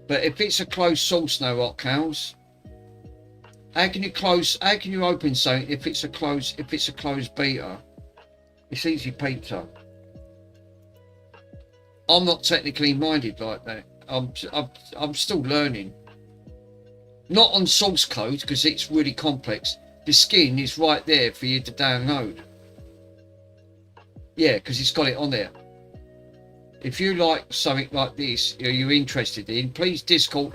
But if it's a closed source, no rock cows. How can you open something if it's a closed beta? It's easy pizza. I'm not technically minded like that. I'm still learning. Not on source code because it's really complex. The skin is right there for you to download. Yeah, because it's got it on there. If you like something like this, you're interested in, please Discord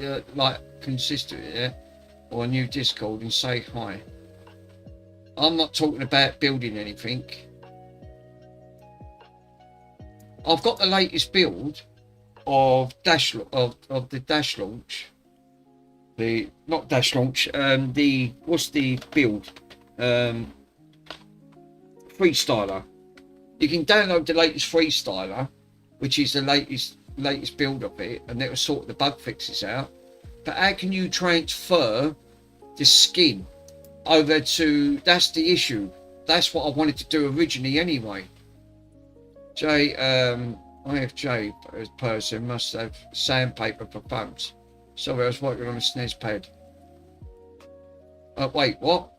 consistent, yeah, or a new Discord and say hi. I'm not talking about building anything. I've got the latest build of the Dash Launch. What's the build? Freestyler. You can download the latest Freestyler, which is the latest build of it, and that will sort the bug fixes out. But how can you transfer the skin over to? That's the issue. That's what I wanted to do originally anyway. IFJ as person must have sandpaper for phones. Sorry, I was working on a SNES pad. Wait, what?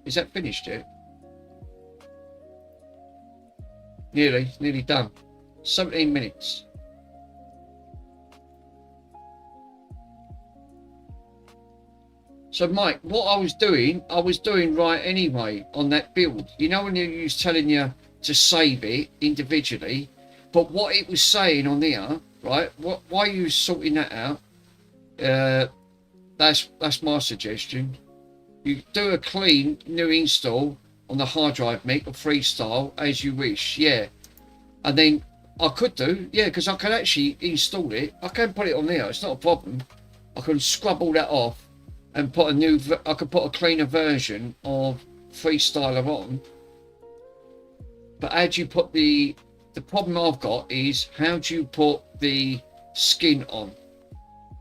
Is that finished yet? Nearly done. 17 minutes. So Mike, what I was doing right anyway on that build. You know when you was telling you to save it individually, but what it was saying on there, right? Why are you sorting that out? That's my suggestion. You do a clean new install on the hard drive, Mick, or freestyle as you wish, yeah. And then I could do, yeah, because I can actually install it. I can put it on there. It's not a problem. I can scrub all that off and put I could put a cleaner version of Freestyler on. But how do you put the problem I've got is how do you put the skin on?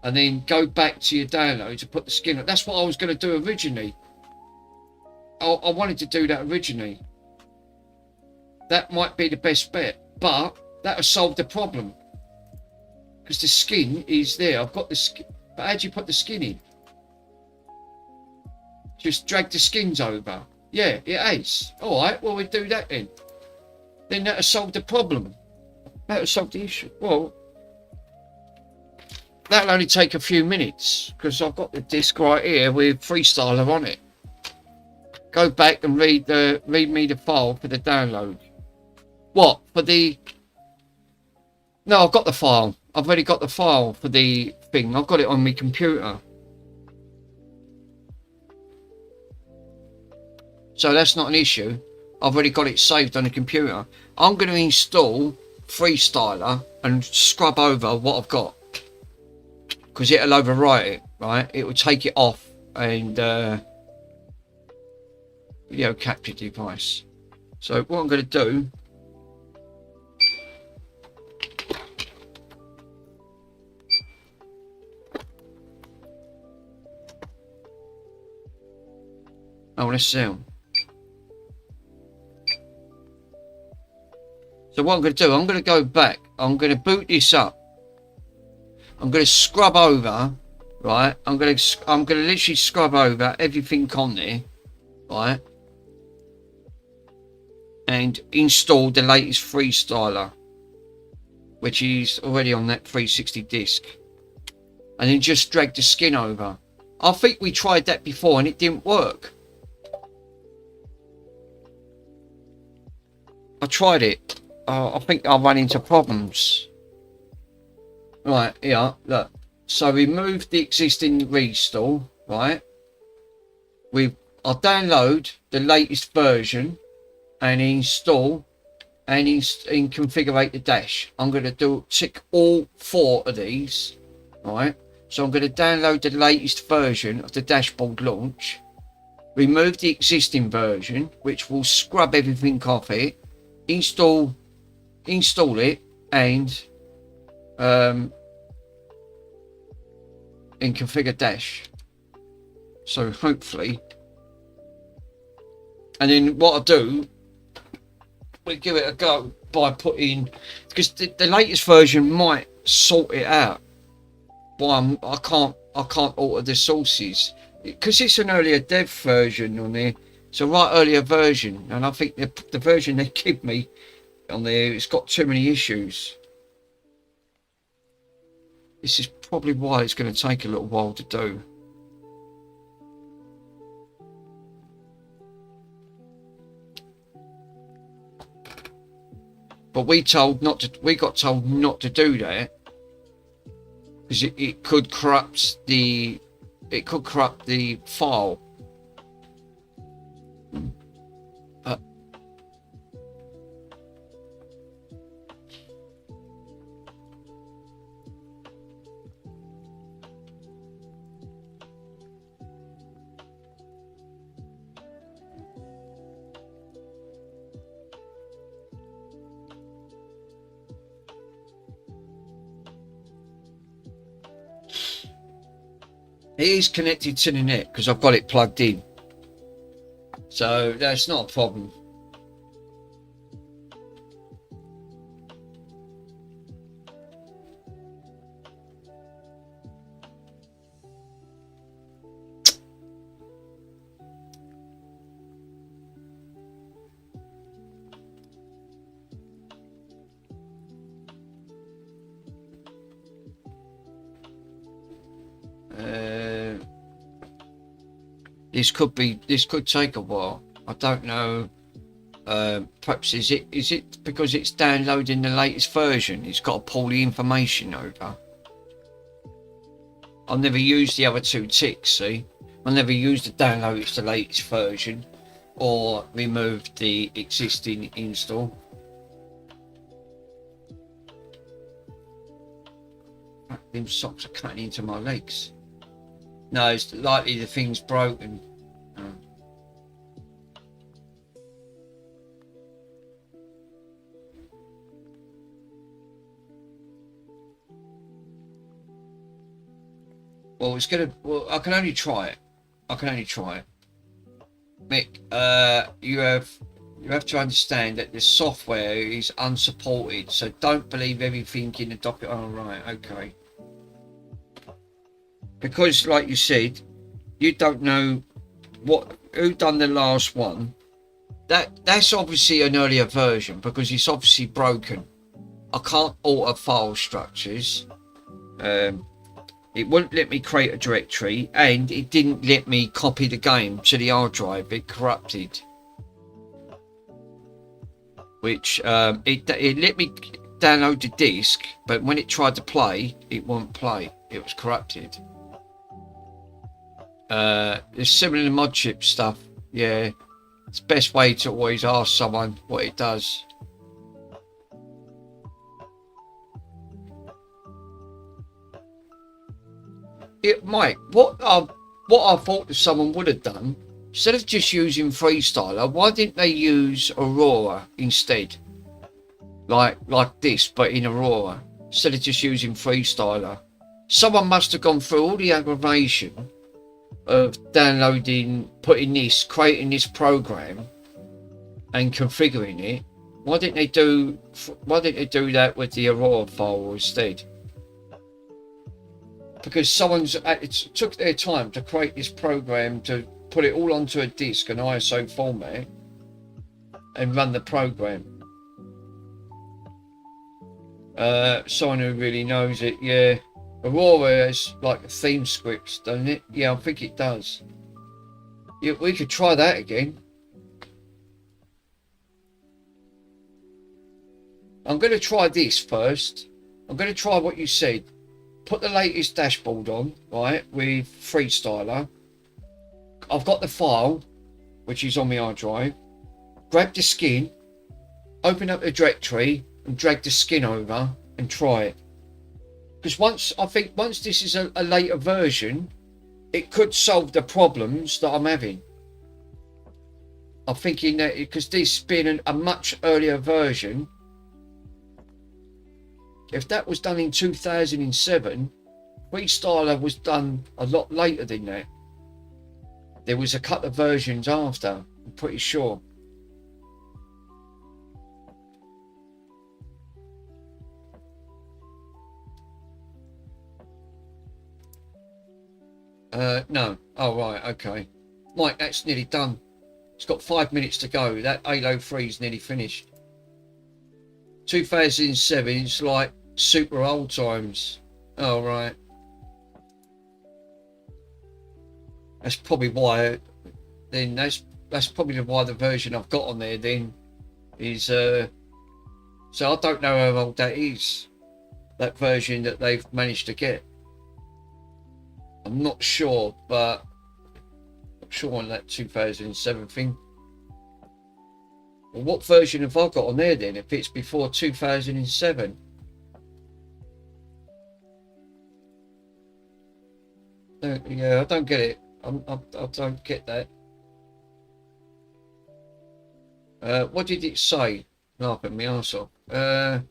And then go back to your download to put the skin on. That's what I was going to do originally. I wanted to do that originally. That might be the best bet, but that will solve the problem. Because the skin is there. I've got the skin. But how do you put the skin in? Just drag the skins over. Yeah, it is. Alright, well, we'll do that then. Then that'll solve the problem. That'll solve the issue. Well, that'll only take a few minutes because I've got the disc right here with Freestyler on it. Go back and read me the file for the download. What? For the... No, I've got the file. I've already got the file for the thing. I've got it on my computer. So that's not an issue. I've already got it saved on the computer. I'm going to install Freestyler and scrub over what I've got. Because it'll overwrite it, right? It will take it off and video capture device. So what I'm going to do... Oh, let's sound. So what I'm going to do, I'm going to go back. I'm going to boot this up. I'm going to scrub over, right? I'm going to literally scrub over everything on there, right? And install the latest Freestyler, which is already on that 360 disc. And then just drag the skin over. I think we tried that before and it didn't work. I tried it. I think I ran into problems. Right, here, look. So we moved the existing restore, right? I'll download the latest version and install and configure the dash. I'm going to tick all 4 of these, right? So I'm going to download the latest version of the dashboard launch, remove the existing version, which will scrub everything off it, install it, and configure dash. So hopefully, and then what I'll do, we'll give it a go by putting, because the latest version might sort it out. But I can't alter the sources because it's an earlier dev version on there. It's a right earlier version, and I think the version they give me on there, it's got too many issues. This is probably why it's going to take a little while to do. But we got told not to do that because it could corrupt the file. It is connected to the net because I've got it plugged in, so that's not a problem. This could take a while. I don't know. Perhaps is it because it's downloading the latest version? It's got to pull the information over. I've never used the other two ticks. See, I never used the download it's the latest version, or removed the existing install. Them socks are cutting into my legs. No, it's likely the thing's broken. Well, it's gonna. Well, I can only try it. Mick, you have to understand that the software is unsupported, so don't believe everything in the docket. Oh, right, okay. Because, like you said, you don't know who done the last one. That's obviously an earlier version because it's obviously broken. I can't alter file structures. It wouldn't let me create a directory, and it didn't let me copy the game to the hard drive. It corrupted. Which it let me download the disc, but when it tried to play, it won't play. It was corrupted. There's similar to mod chip stuff. Yeah, it's the best way to always ask someone what it does. Mike, what I thought that someone would have done, instead of just using Freestyler, why didn't they use Aurora instead? Like this, but in Aurora, instead of just using Freestyler. Someone must have gone through all the aggravation of downloading, creating this program and configuring it. Why didn't they do that with the Aurora file instead? Because it took their time to create this program to put it all onto a disk, an ISO format, and run the program. Someone who really knows it, yeah. Aurora has like theme scripts, doesn't it? Yeah, I think it does. Yeah, we could try that again. I'm going to try this first. I'm going to try what you said. Put the latest dashboard on, right, with Freestyler. I've got the file, which is on my hard drive. Grab the skin, open up the directory, and drag the skin over and try it. Because once this is a later version, it could solve the problems that I'm having. I'm thinking that because this being a much earlier version, if that was done in 2007, Freestyler was done a lot later than that. There was a couple of versions after, I'm pretty sure. No. Oh, right, okay. Mike, that's nearly done. It's got 5 minutes to go. That Halo 3 is nearly finished. 2007, it's like super old times. Oh, right. That's probably why. Then that's probably why the version I've got on there then is. So I don't know how old that is. That version that they've managed to get. I'm not sure, but I'm sure on that 2007 thing. Well, what version have I got on there then? If it's before 2007. Yeah, I don't get it. I don't get that. What did it say? Laugh at me arse off. Let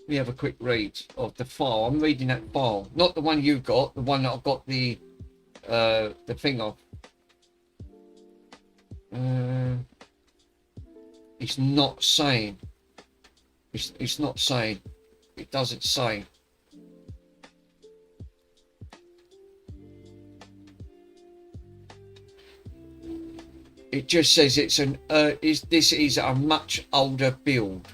me have a quick read of the file. I'm reading that file, not the one you've got, the one that I've got the thing of. It's not saying. It's not saying. It doesn't say. It just says it's this is a much older build.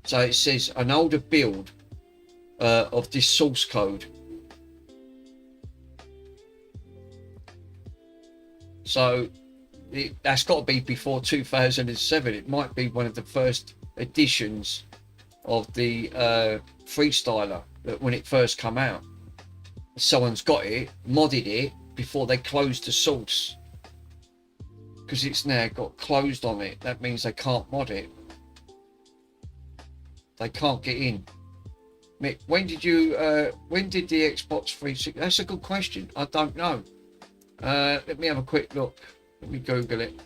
So it says an older build. of this source code. So that's got to be before 2007. It might be one of the first editions of the Freestyler that when it first come out. Someone's got it, modded it before they closed the source. Because it's now got closed on it. That means they can't mod it. They can't get in. Mick, when did the Xbox 360? That's a good question. I don't know. Let me have a quick look. Let me Google it.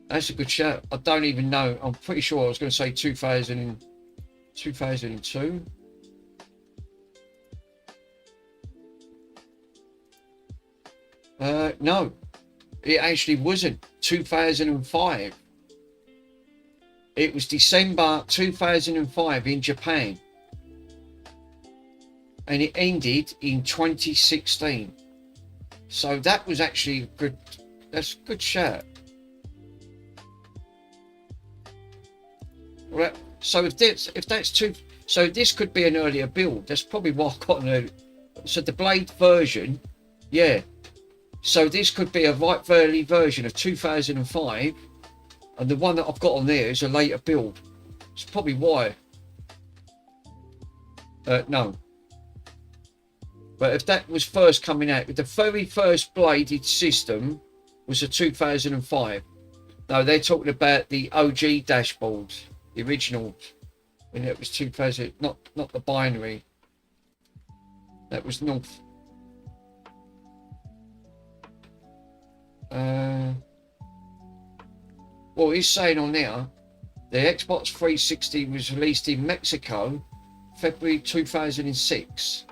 That's a good shout. I don't even know. I'm pretty sure I was going to say 2002. No, it actually wasn't. 2005. It was December 2005 in Japan. And it ended in 2016. So that was actually good. That's a good shout. Right. So if that's two, so this could be an earlier build. That's probably what I got an early. So the Blade version, yeah. So this could be a right early version of 2005, and the one that I've got on there is a later build. It's probably why. No. But if that was first coming out, the very first bladed system was a 2005. No, they're talking about the OG dashboards, the original, when it was 2000, not the binary. That was North. Well, he's saying on there, the Xbox 360 was released in Mexico, February 2006.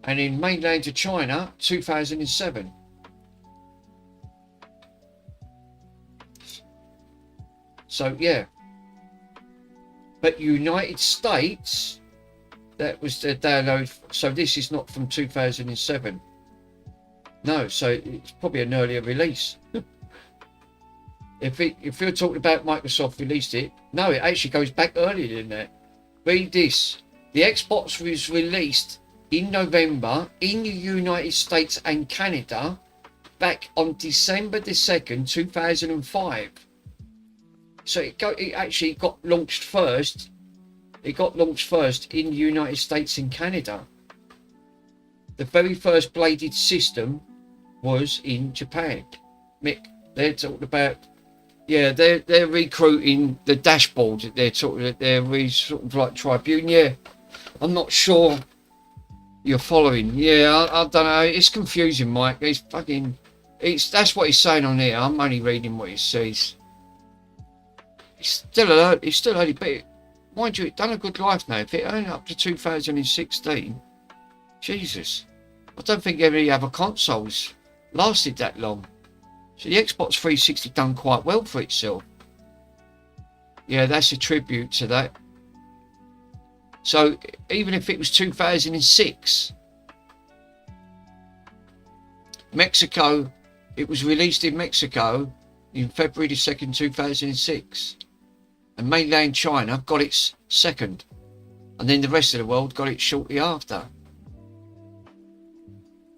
And in mainland of China, 2007. So, yeah. But United States, that was the download. So this is not from 2007. No, so it's probably an earlier release. If you're talking about Microsoft released it, no, it actually goes back earlier than that. Read this. The Xbox was released in November in the United States and Canada back on December the 2nd, 2005. So it actually got launched first. It got launched first in the United States and Canada. The very first bladed system was in Japan. Mick, they're talking about, yeah, they're recruiting the dashboard. They're talking, they're sort of like Tribune. Yeah, I'm not sure you're following. Yeah, I don't know. It's confusing, Mike. That's what he's saying on here. I'm only reading what he says. It's still early, but mind you, it done a good life now. If it only up to 2016, Jesus, I don't think any other consoles lasted that long. So the Xbox 360 done quite well for itself. Yeah, that's a tribute to that. So even if it was 2006, Mexico, it was released in Mexico in February the 2nd, 2006. And mainland China got its second. And then the rest of the world got it shortly after.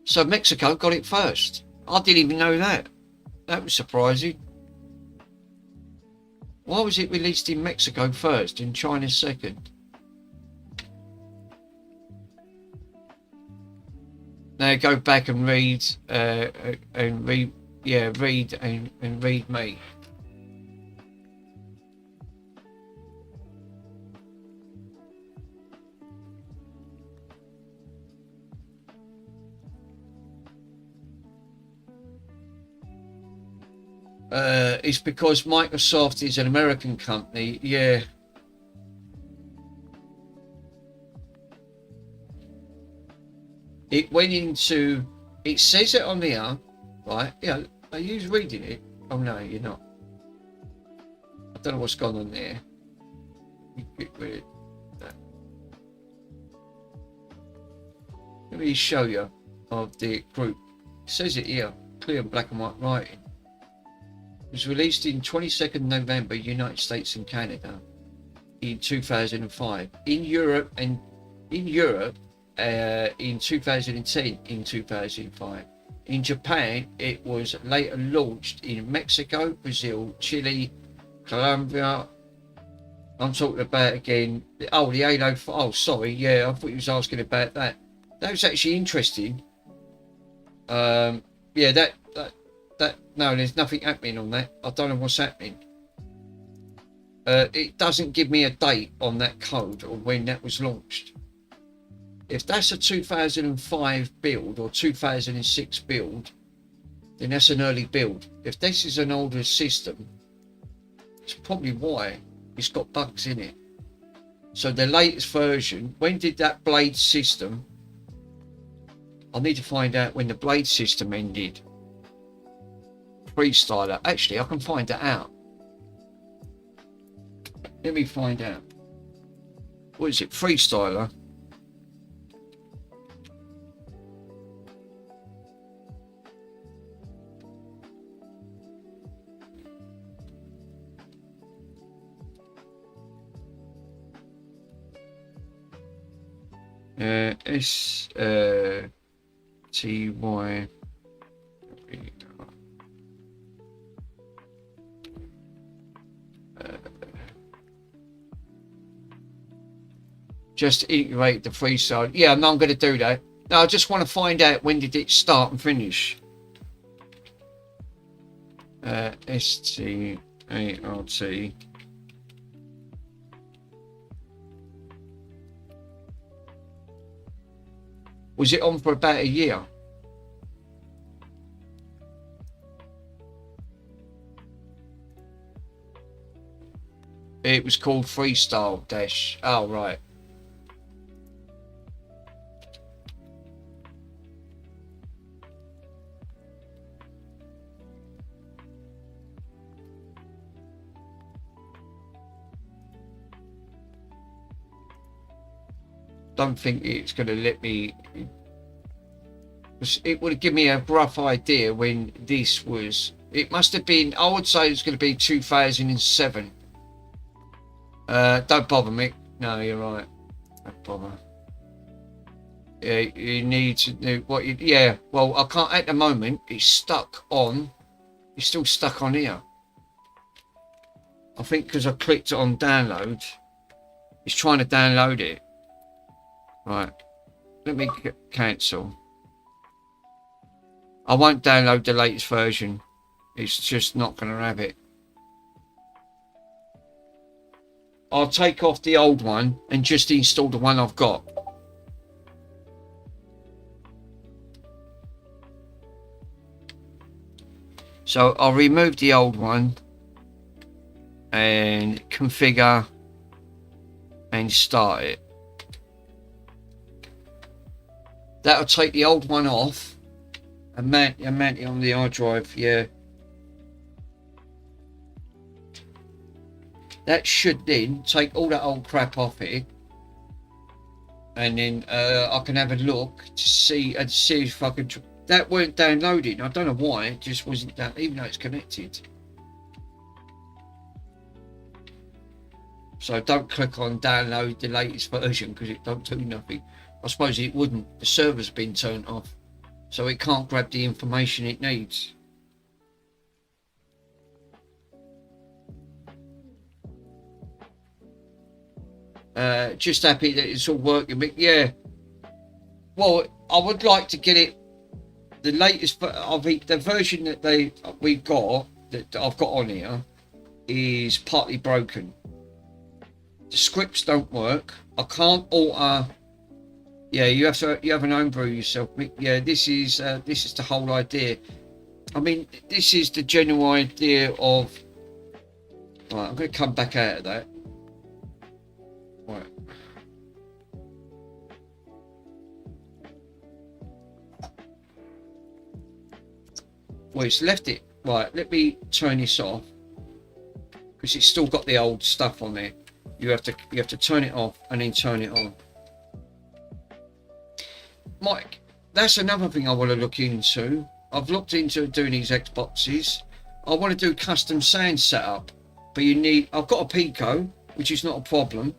So Mexico got it first. I didn't even know that. That was surprising. Why was it released in Mexico first and China second? Now go back and read read me. It's because Microsoft is an American company. Yeah. It went into, it says it on here, right? Yeah, are you reading it? Oh no, you're not. I don't know what's gone on there. Get rid of that. Let me show you of the group. It says it here, clear and black and white writing. It was released in 22nd November, United States and Canada. in 2005. In Europe in 2010 in 2005. In Japan, it was later launched in Mexico, Brazil, Chile, Colombia. I'm talking about again. Oh, the Halo. Oh, sorry. Yeah, I thought you was asking about that. That was actually interesting. Yeah, that. No, there's nothing happening on that. I don't know what's happening. It doesn't give me a date on that code or when that was launched. If that's a 2005 build or 2006 build, then that's an early build. If this is an older system, it's probably why it's got bugs in it. So the latest version, when did that blade system? I need to find out when the blade system ended. Freestyler. Actually, I can find that out. Let me find out. What is it? Freestyler. STY. Just integrate the freestyle. Yeah, no, I'm going to do that. No, I just want to find out when did it start and finish. START. Was it on for about a year? It was called Freestyle Dash. Oh, right. Don't think it's going to let me. It would give me a rough idea when this was. It must have been. I would say it's going to be 2007. Don't bother, Mick. No, you're right. Don't bother. Yeah, you need to do what you. Yeah, well, I can't at the moment. It's stuck on. It's still stuck on here. I think because I clicked on download. It's trying to download it. Right, let me cancel. I won't download the latest version. It's just not going to have it. I'll take off the old one and just install the one I've got. So I'll remove the old one and configure and start it. That'll take the old one off and mount it on the hard drive. Yeah. That should then take all that old crap off it, and then I can have a look to see if I can. That weren't downloading. I don't know why. It just wasn't that, even though it's connected. So don't click on download the latest version because it don't do nothing. I suppose it wouldn't. The server's been turned off, so it can't grab the information it needs. Just happy that it's all working. But yeah, well, I would like to get it. The latest of the version that we've got that I've got on here is partly broken. The scripts don't work. I can't alter. Yeah, you have an homebrew yourself. Yeah, this is the whole idea. I mean, this is the general idea of. Right, I'm going to come back out of that. Right. Well, it's left it. Right, let me turn this off because it's still got the old stuff on there. You have to turn it off and then turn it on. Mike, that's another thing I want to look into. I've looked into doing these Xboxes. I want to do custom sound setup, but I've got a Pico, which is not a problem.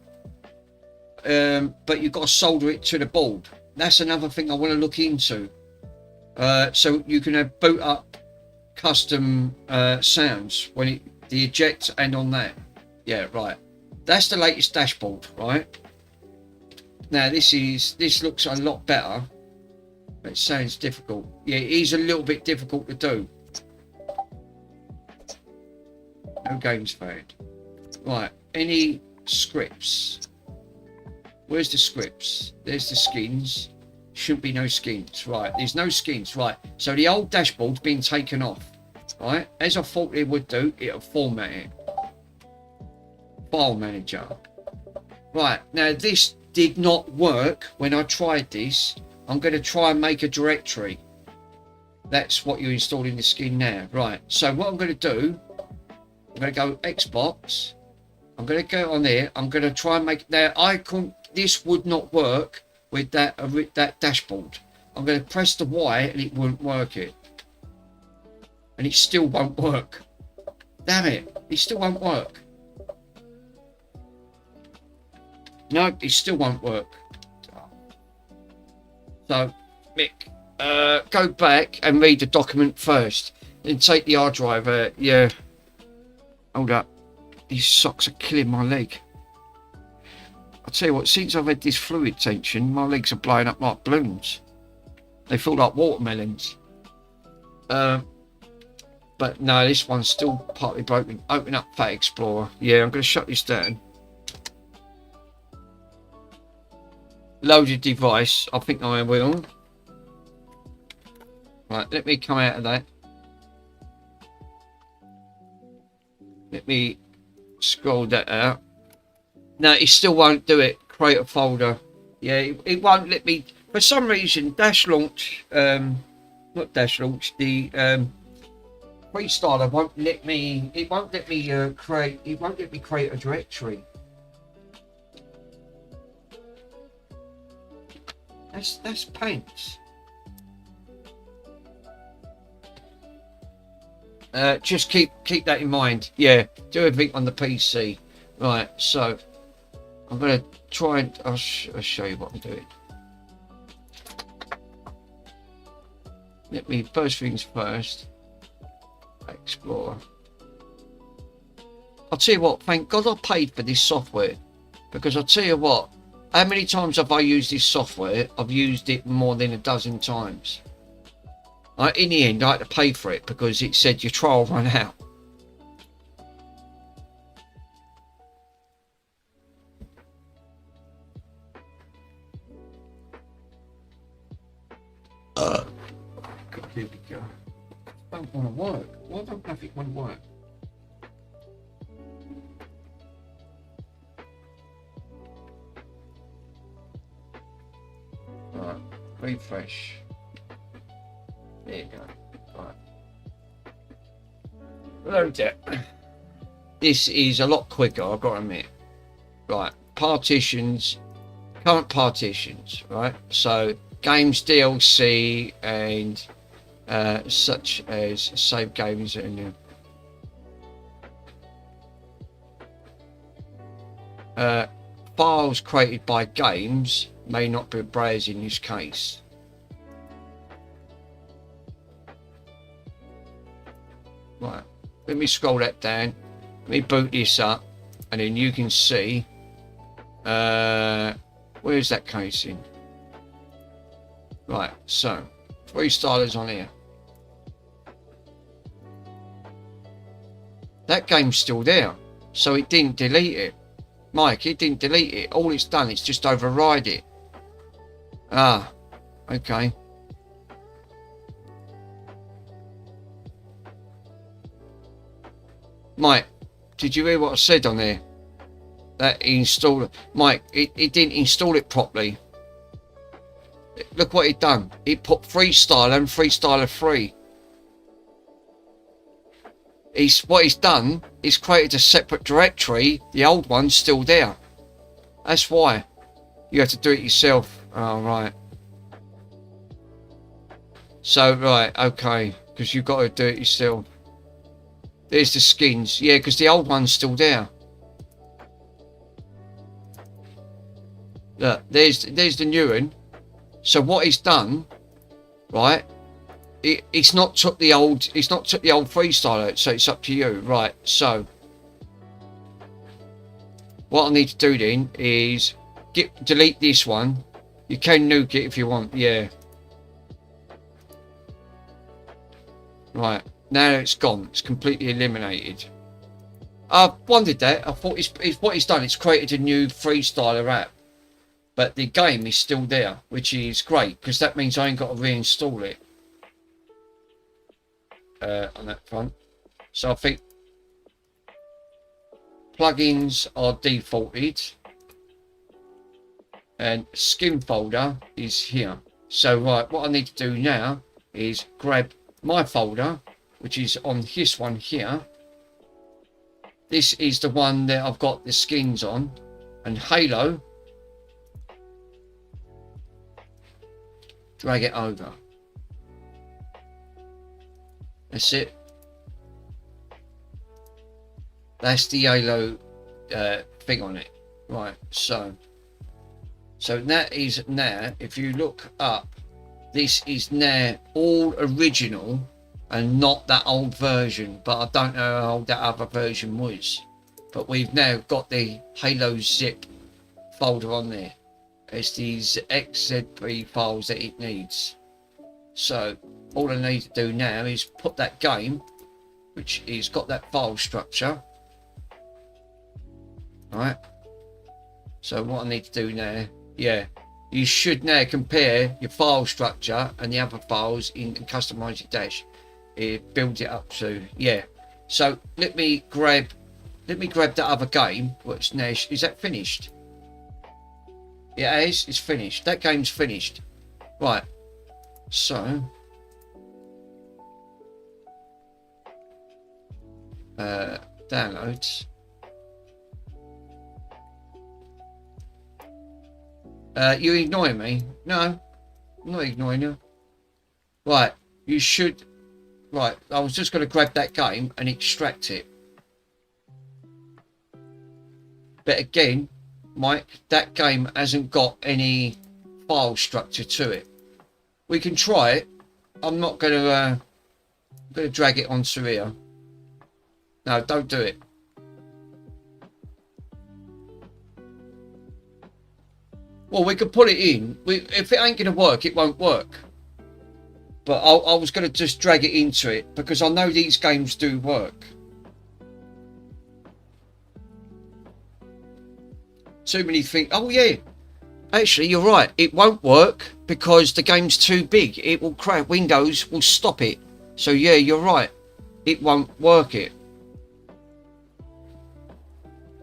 But you've got to solder it to the board. That's another thing I want to look into. So you can have boot up custom sounds when the eject and on that. Yeah, right. That's the latest dashboard, right? Now this looks a lot better. But it sounds difficult. Yeah, it is a little bit difficult to do. No games found. Right, any scripts? Where's the scripts? There's the skins. Shouldn't be no skins. Right, there's no skins. Right, so the old dashboard's been taken off. Right, as I thought it would do, it'll format it. File manager. Right, now this did not work when I tried this. I'm going to try and make a directory. That's what you're installing the skin now. Right, so what I'm going to do, I'm going to go Xbox. I'm going to go on there. I'm going to try and make that icon. This would not work with that dashboard. I'm going to press the Y and it won't work it. And it still won't work. Damn it, it still won't work. No, it still won't work. So, Mick, go back and read the document first. Then take the hard drive out. Yeah. Hold up. These socks are killing my leg. I'll tell you what, since I've had this fluid tension, my legs are blowing up like balloons. They feel like watermelons. But no, this one's still partly broken. Open up Fat Explorer. Yeah, I'm going to shut this down. Loaded device. I think I will. Right, let me come out of that. Let me scroll that out. No, it still won't do it. Create a folder. Yeah, it won't let me. For some reason, Dash Launch, not Dash Launch, the Freestyler won't let me. It won't let me create. It won't let me create a directory. That's pants. Just keep that in mind. Yeah, do everything on the PC. Right, so I'm gonna try and I'll show you what I'm doing. Let me first things first. Explorer. I'll tell you what. Thank God I paid for this software, because I'll tell you what. How many times have I used this software? I've used it more than a dozen times. In the end, I had to pay for it because it said your trial run out. God, here we go. Don't want to work. Why don't nothing want to work? Right, refresh. There you go. Right. Load it. This is a lot quicker, I've got to admit. Right, partitions, current partitions, right? So games, DLC, and such as save games and files created by games may not be browsed in this case. Right, let me scroll that down. Let me boot this up, and then you can see where's that casing. Right, so Freestyler's on here. That game's still there, so it didn't delete it. Mike, it didn't delete it. All it's done is just override it. Ah, okay. Mike, did you hear what I said on there? That installer, Mike, it didn't install it properly. Look what it done. It put Freestyler and Freestyler 3. What he's done is created a separate directory. The old one's still there. That's why you have to do it yourself. Oh, right. So, right, okay, because you've got to do it yourself. There's the skins. Yeah, because the old one's still there. Look, there's the new one. So what he's done, right? It's not took the old freestyle out, so it's up to you, right? So what I need to do then is delete this one. You can nuke it if you want, yeah. Right, now it's gone. It's completely eliminated. I wondered that. I thought it's what he's done. It's created a new freestyler app, but the game is still there, which is great because that means I ain't got to reinstall it on that front. So I think plugins are defaulted, and skin folder is here. So right, what I need to do now is grab my folder, which is on this one here. This is the one that I've got the skins on, and Halo, drag it over. That's it. That's the Halo thing on it. Right, so that is now, if you look up, this is now all original and not that old version, but I don't know how old that other version was. But we've now got the Halo zip folder on there. It's these XZP files that it needs. So all I need to do now is put that game, which is got that file structure. Alright. So what I need to do now, yeah, you should now compare your file structure and the other files in Customize Your Dash. It builds it up to, yeah. So let me grab that other game. What's now? Is that finished? Yeah, it is. It's finished. That game's finished. Right. So downloads. You ignoring me? No, I'm not ignoring you. Right, you should. Right, I was just going to grab that game and extract it. But again, Mike, that game hasn't got any file structure to it. We can try it. I'm not going to drag it onto here. No, don't do it. Well, we could put it in. If it ain't going to work, it won't work. But I was going to just drag it into it because I know these games do work. Too many things. Oh, yeah. Actually, you're right. It won't work because the game's too big. It will crash. Windows will stop it. So, yeah, you're right. It won't work it.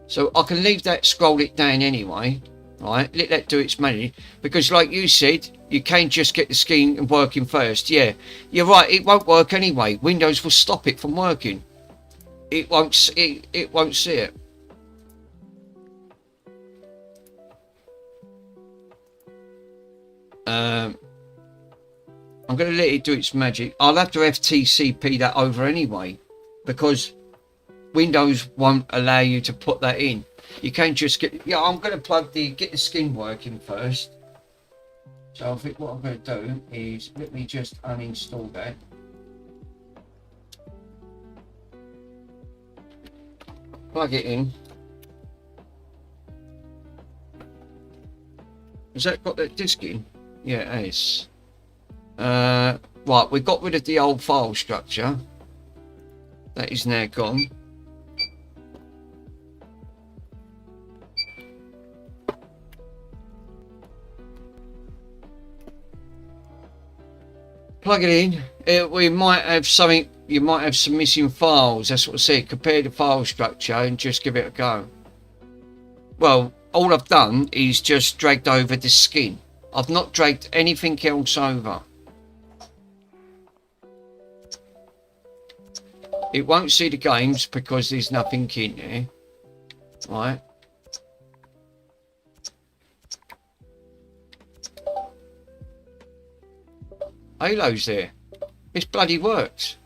So I can leave that, scroll it down anyway. Right, let that do its money, because like you said, you can just get the scheme working first. Yeah, you're right, it won't work anyway. Windows will stop it from working. It won't see it. I'm going to let it do its magic. I'll have to FTCP that over anyway, because Windows won't allow you to put that in. You can't just get. Yeah, I'm going to get the skin working first. So I think what I'm going to do is let me just uninstall that. Plug it in. Has that got that disk in? Yeah, it has. Right, we got rid of the old file structure. That is now gone. Plug it in. We might have something. You might have some missing files. That's what I said. Compare the file structure and just give it a go. Well, all I've done is just dragged over the skin. I've not dragged anything else over. It won't see the games because there's nothing in there. Right. Halo's there. It's bloody works.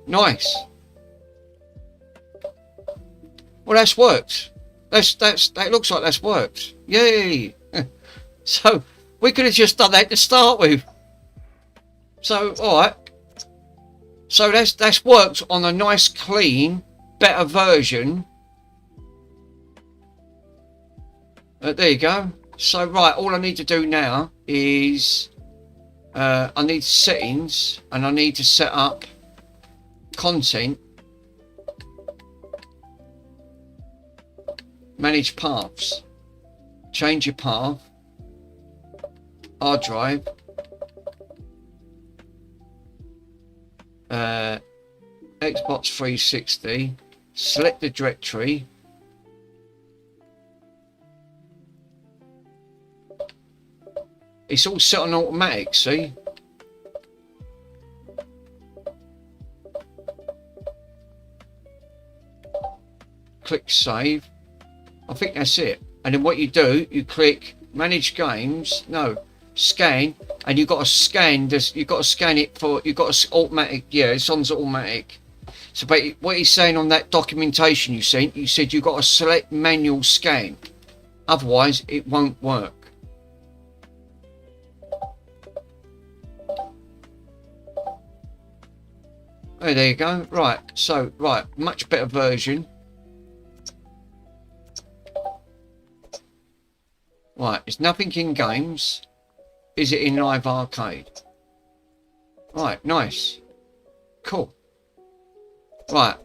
Nice. Well, that's worked. That looks like that's worked. Yay! So we could have just done that to start with. So alright. So that's worked on a nice, clean, better version. There you go. So right, all I need to do now is I need settings, and I need to set up content, manage paths, change your path, hard drive, Xbox 360, select the directory, it's all set on automatic, see? Click save. I think that's it. And then what you do, you click manage games, no, scan, and you've got to scan this, you've got to scan it for, you've got to automatic, yeah, it's on automatic. So but what he's saying on that documentation you sent, you said you've got to select manual scan, otherwise it won't work. Oh, there you go. Right, so right, much better version. Right, it's nothing in games. Is it in live arcade? Right, nice. Cool. Right.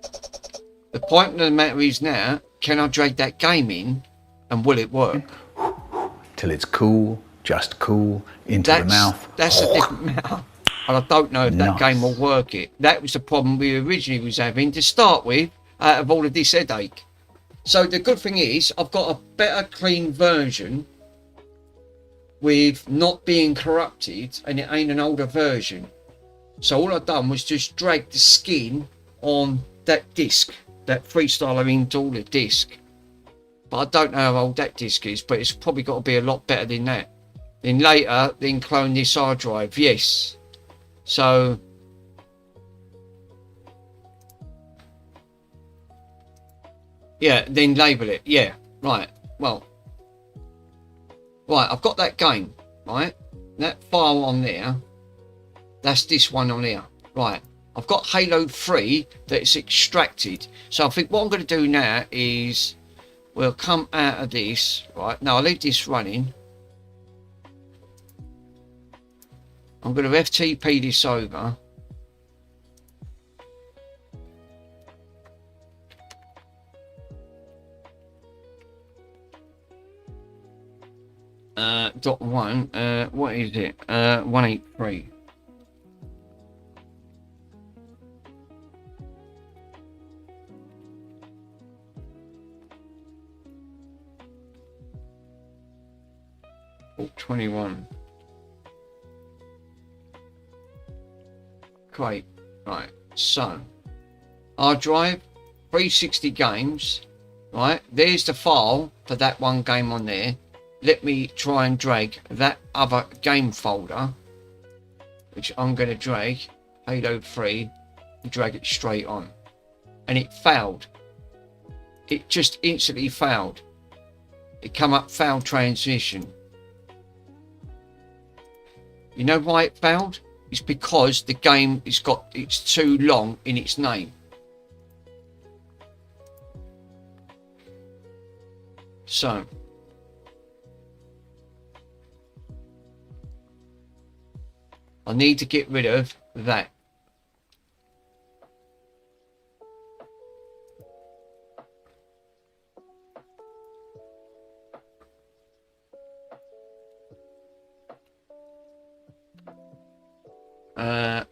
The point of the matter is now, can I drag that game in and will it work? Till it's cool, just cool, into the mouth. That's a different matter. And I don't know if that game will work it. That was the problem we originally was having to start with, out of all of this headache. So the good thing is, I've got a better clean version with not being corrupted, and it ain't an older version. So all I've done was just drag the skin on that disc, that Freestyler installer disc. But I don't know how old that disc is, but it's probably got to be a lot better than that. Then later, then clone this hard drive, yes. So yeah, then label it, yeah, right, well, right, I've got that game, right, that file on there, that's this one on here, right, I've got Halo 3 that's extracted. So I think what I'm going to do now is we'll come out of this, right, now I'll leave this running. I'm going to FTP this over. .1, what is it? 183. Oh, 21. Great. Right, so hard drive, 360 games, right, there's the file for that one game on there. Let me try and drag that other game folder, which I'm going to drag, Halo 3, and drag it straight on. And it failed. It just instantly failed. It come up failed transmission. You know why it failed? It's because the game it's too long in its name. So I need to get rid of that.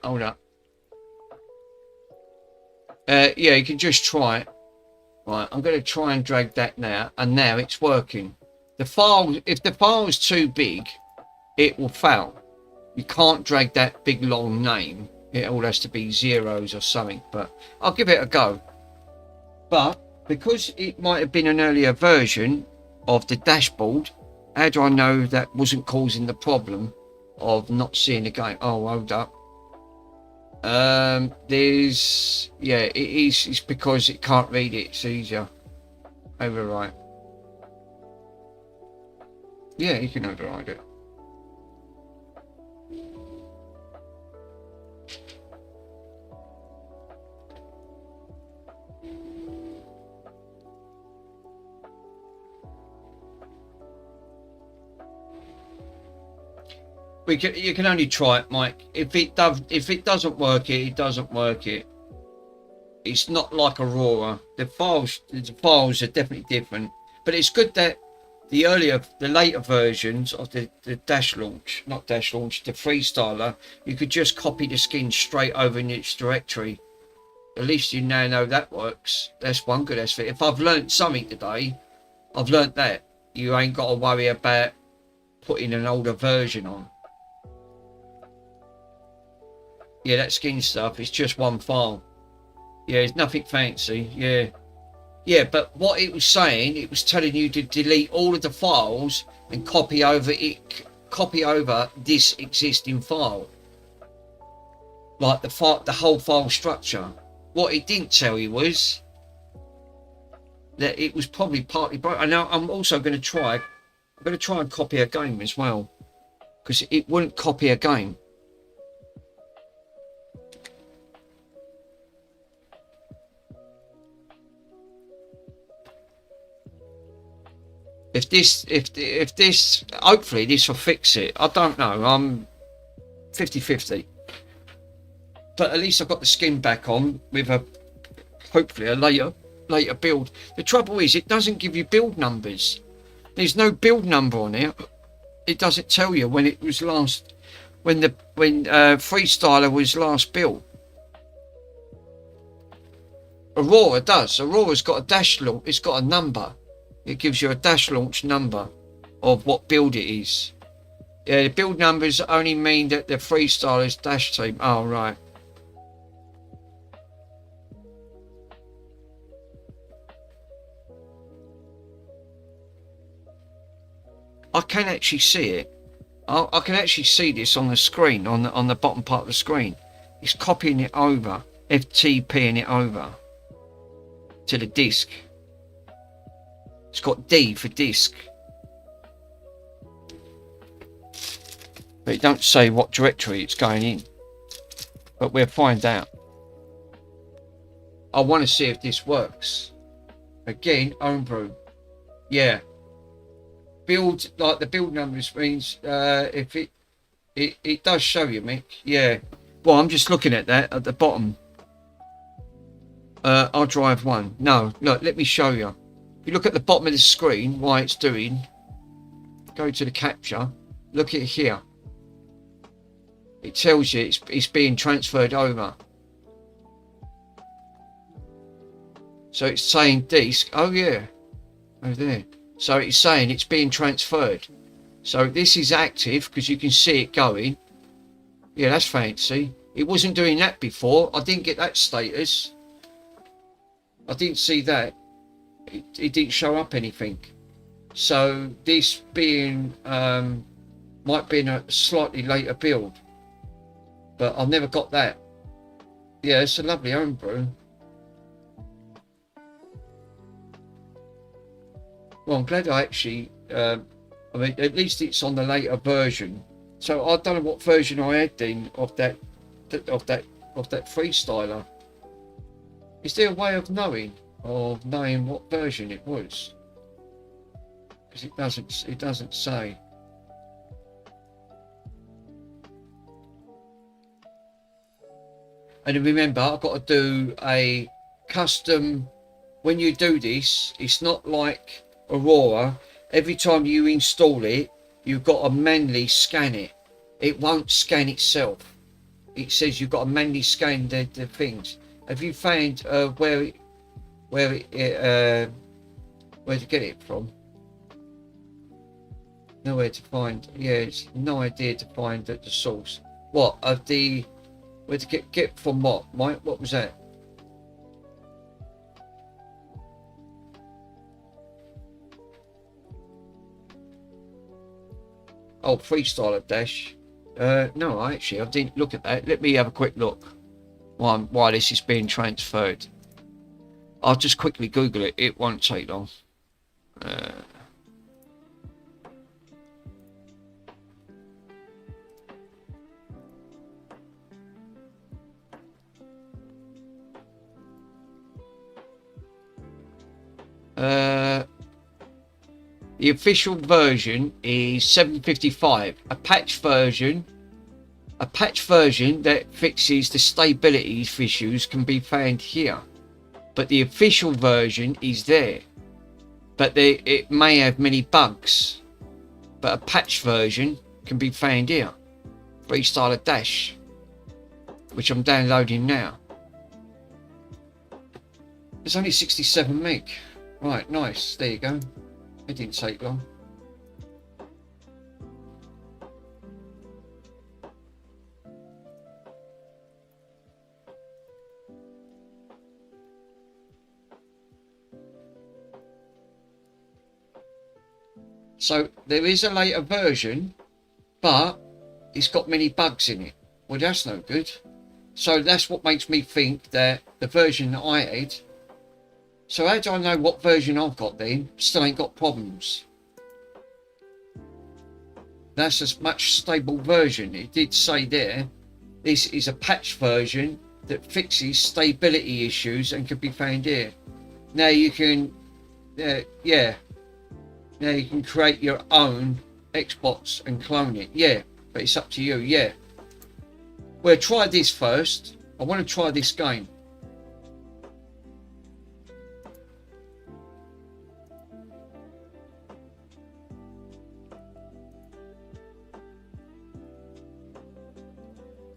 Hold up. Yeah, you can just try it. Right, I'm going to try and drag that now, and now it's working. The file, if the file is too big, it will fail. You can't drag that big long name. It all has to be zeros or something, but I'll give it a go. But because it might have been an earlier version of the dashboard, how do I know that wasn't causing the problem of not seeing the game? Oh, hold up. There's, yeah, it's because it can't read it. It's easier. Overwrite. Yeah, you can override it. You can only try it, Mike. If it doesn't work, it doesn't work. It's not like Aurora. The files are definitely different. But it's good that the later versions of the Dash Launch, not Dash Launch, the Freestyler, you could just copy the skin straight over in its directory. At least you now know that works. That's one good aspect. If I've learnt something today, I've learnt that you ain't got to worry about putting an older version on. Yeah, that skin stuff, it's just one file. Yeah, it's nothing fancy. Yeah, but what it was saying, it was telling you to delete all of the files and copy over this existing file, like the whole file structure. What it didn't tell you was that it was probably partly broken. And now I'm also going to try and copy a game as well, because it wouldn't copy a game. If this, hopefully this will fix it. I don't know. I'm 50-50. But at least I've got the skin back on with hopefully a later build. The trouble is, it doesn't give you build numbers. There's no build number on it. It doesn't tell you when it was last, when Freestyler was last built. Aurora does. Aurora's got a dash launch. It's got a number. It gives you a dash launch number of what build it is. Yeah, the build numbers only mean that the Freestyler's dash team. Oh, right. I can actually see it. I can actually see this on the screen, on the bottom part of the screen. It's copying it over, FTPing it over to the disk. It's got D for disk. But it don't say what directory it's going in. But we'll find out. I want to see if this works. Again, Homebrew. Yeah. Build, like the build numbers means if it does show you, Mick. Yeah. Well, I'm just looking at that at the bottom. I'll drive one. No, look, let me show you. If you look at the bottom of the screen, why it's doing, go to the capture, look at here. It tells you it's being transferred over. So it's saying disk, oh yeah, over there. So it's saying it's being transferred. So this is active because you can see it going. Yeah, that's fancy. It wasn't doing that before. I didn't get that status. I didn't see that. It didn't show up anything. So this being might be in a slightly later build, but I've never got that. Yeah, it's a lovely homebrew. Well, I'm glad I actually I mean, at least it's on the later version. So I don't know what version I had then of that Freestyler. Is there a way of knowing what version it was? Because it doesn't say. And remember, I've got to do a custom. When you do this, it's not like Aurora. Every time you install it, you've got to manually scan it. It won't scan itself. It says you've got to manually scan the things. Have you found where to get it from? Nowhere to find. Yeah, it's no idea to find the source. What of the? Where to get from what? Mike, what was that? Oh, Freestyler Dash. No, I didn't look at that. Let me have a quick look while this is being transferred. I'll just quickly Google it. It won't take long. The official version is 755. A patch version that fixes the stability issues can be found here. But the official version is there. But it may have many bugs. But a patch version can be found here. Freestyler Dash, which I'm downloading now. It's only 67 meg. Right, nice. There you go. It didn't take long. So there is a later version, but it's got many bugs in it. Well, that's no good. So that's what makes me think that the version that I had. So how do I know what version I've got then? Still ain't got problems. That's a much stable version. It did say there, this is a patch version that fixes stability issues and can be found here. Now you can, yeah. Now you can create your own Xbox and clone it. Yeah, but it's up to you. Yeah. Well, try this first. I want to try this game.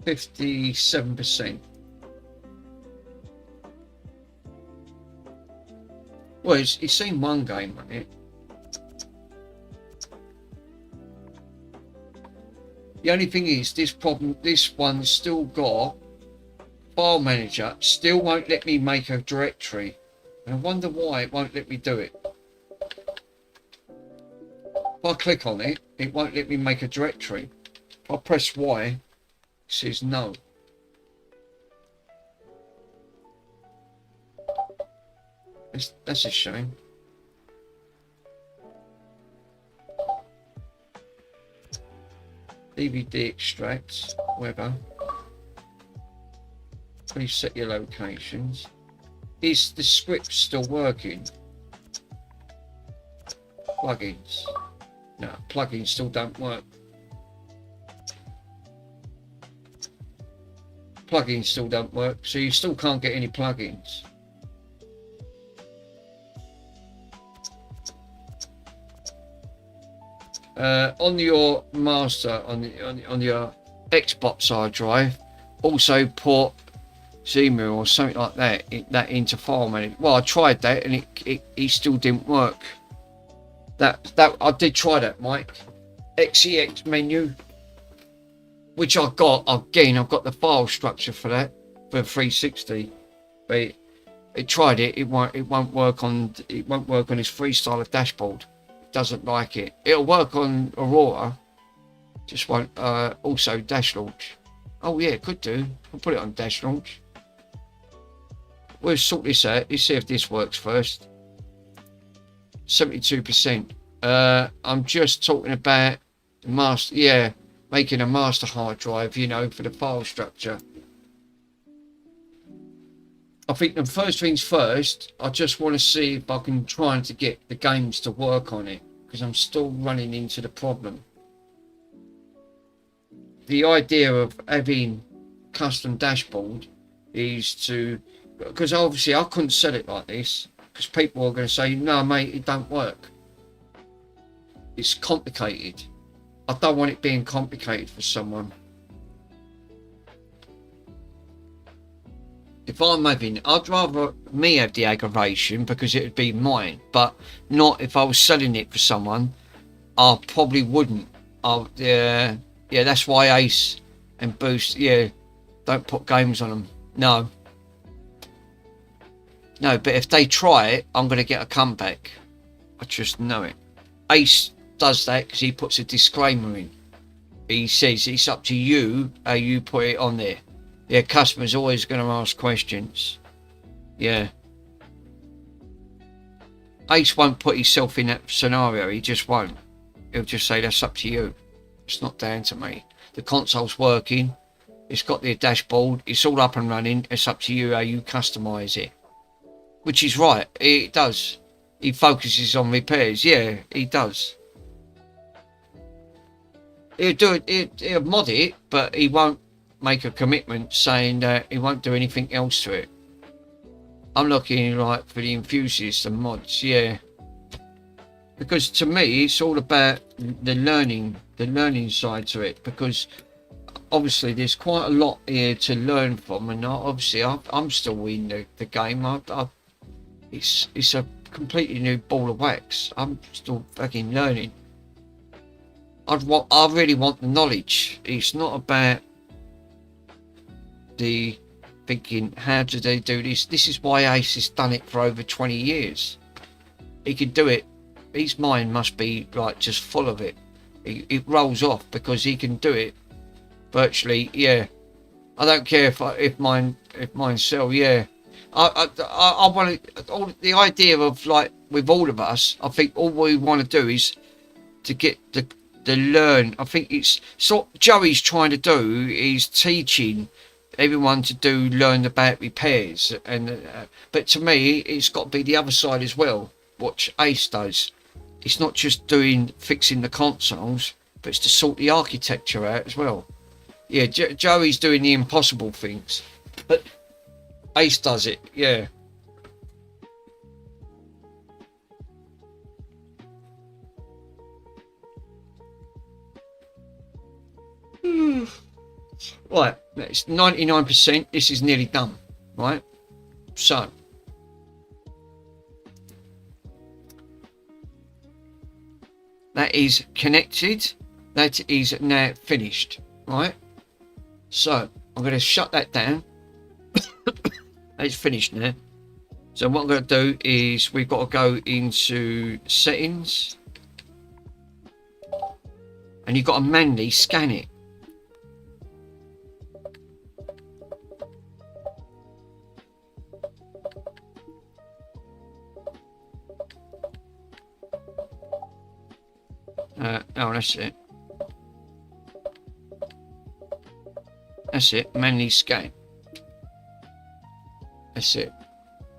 %57%. Well, it's seen one game on it. The only thing is, this one's still got file manager, still won't let me make a directory. And I wonder why it won't let me do it. If I click on it, it won't let me make a directory. If I press Y, it says no. That's a shame. DVD extracts, whether. Please set your locations. Is the script still working? Plugins. No, plugins still don't work. Plugins still don't work, so you still can't get any plugins. On your master, on your Xbox hard drive, also put Zemu or something like that into file manager. Well, I tried that and it still didn't work. That I did try that, Mike. XEX menu, which I've got again. I've got the file structure for that for 360, but it tried it. It won't work on this Freestyler dashboard. Doesn't like it. It'll work on Aurora, just won't. Also dash launch. Oh yeah, could do. I'll put it on dash launch. We'll sort this out. Let's see if this works first. 72%. I'm just talking about the master. Yeah, making a master hard drive. You know, for the file structure. I think the first things first, I just want to see if I can try to get the games to work on it, because I'm still running into the problem. The idea of having custom dashboard is to, because obviously I couldn't sell it like this, because people are going to say, no mate, it don't work. It's complicated. I don't want it being complicated for someone. If I'm having, I'd rather me have the aggravation because it would be mine, but not if I was selling it for someone. I probably wouldn't. Yeah, that's why Ace and Boost, yeah, don't put games on them. No, but if they try it, I'm going to get a comeback. I just know it. Ace does that because he puts a disclaimer in. He says it's up to you how you put it on there. Yeah, customer's always going to ask questions. Yeah. Ace won't put himself in that scenario. He just won't. He'll just say, that's up to you. It's not down to me. The console's working. It's got the dashboard. It's all up and running. It's up to you how you customise it. Which is right. It does. he focuses on repairs. Yeah, he does. He'll do it. He'll mod it, but he won't make a commitment saying that he won't do anything else to it. I'm looking like for the enthusiasts and mods. Yeah, because to me it's all about the learning side to it. Because obviously there's quite a lot here to learn from, and I'm still in the game. It's a completely new ball of wax. I'm still fucking learning. I really want the knowledge. It's not about the thinking, how do they do this? This is why Ace has done it for over 20 years. He can do it. His mind must be like just full of it. It rolls off because he can do it virtually. Yeah, I don't care if mine sell. Yeah, I want to. The idea of like with all of us, I think all we want to do is to get the learn. I think it's so Joey's trying to do is teaching everyone to learn about repairs, and but to me it's got to be the other side as well, what Ace does. It's not just fixing the consoles, but it's to sort the architecture out as well. Yeah, Joey's doing the impossible things, but Ace does it. Yeah. Right, it's 99%. This is nearly done. Right, so that is connected. That is now finished. Right, so I'm going to shut that down. It's finished now. So what I'm going to do is we've got to go into settings, and you've got to manually scan it. Oh, that's it. That's it. Manually scan. That's it.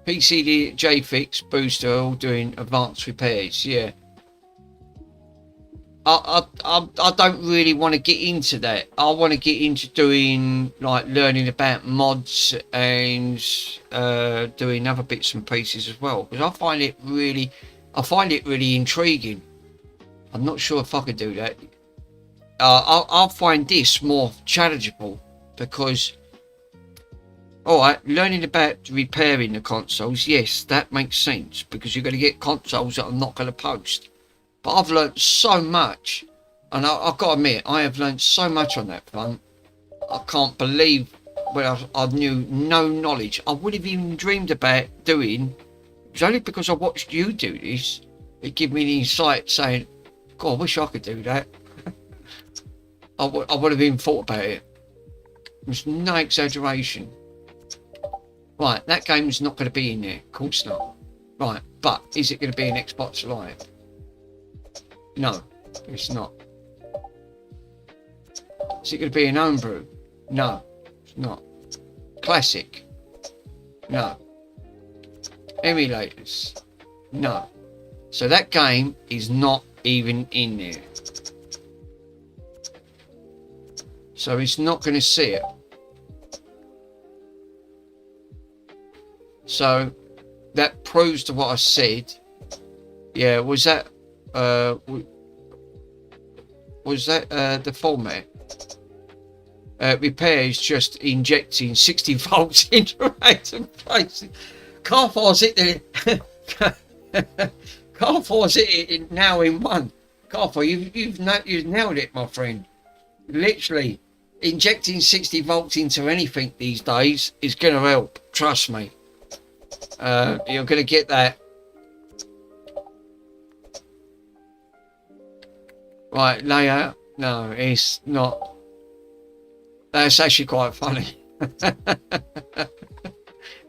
PCD, JFix, Booster, all doing advanced repairs. Yeah. I don't really want to get into that. I want to get into doing like learning about mods and doing other bits and pieces as well, because I find it really intriguing. I'm not sure if I could do that. I'll find this more challengeable because, alright, learning about repairing the consoles, yes, that makes sense because you're going to get consoles that I'm not going to post. But I've learned so much, and I've got to admit, I have learned so much on that front. I can't believe when I knew no knowledge. I would have even dreamed about doing. It was only because I watched you do this. It gave me the insight saying, God, I wish I could do that. I would have even thought about it. There's no exaggeration. Right, that game's not going to be in there. Of course not. Right, but is it going to be an Xbox Live? No, it's not. Is it going to be an homebrew? No, it's not. Classic? No. Emulators? No. So that game is not even in there. So it's not going to see it. So that proves to what I said. Yeah, was that the format? Repair is just injecting 60 volts into random places. Carfor's it there. Carfor's it now in one. Carfor, you've nailed it, my friend. Literally, injecting 60 volts into anything these days is going to help. Trust me. You're going to get that. Right, layout. No, it's not. That's actually quite funny.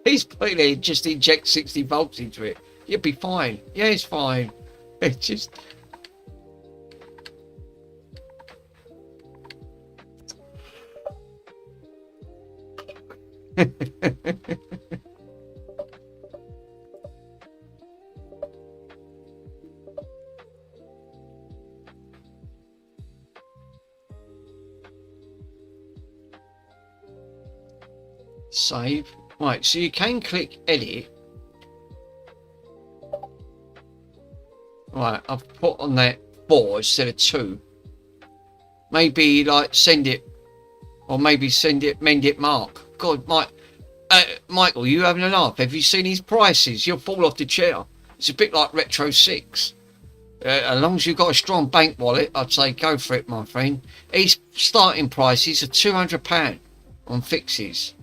He's putting it, just inject 60 volts into it. You'll be fine. Yeah, it's fine. It's just. Save. Right, so you can click edit. Right, I've put on that 4 instead of 2. Maybe like send it, or maybe send it, mend it, Mark. God, Michael, you having a laugh? Have you seen his prices? You'll fall off the chair. It's a bit like Retro 6. As long as you've got a strong bank wallet, I'd say go for it, my friend. His starting prices are £200 on fixes.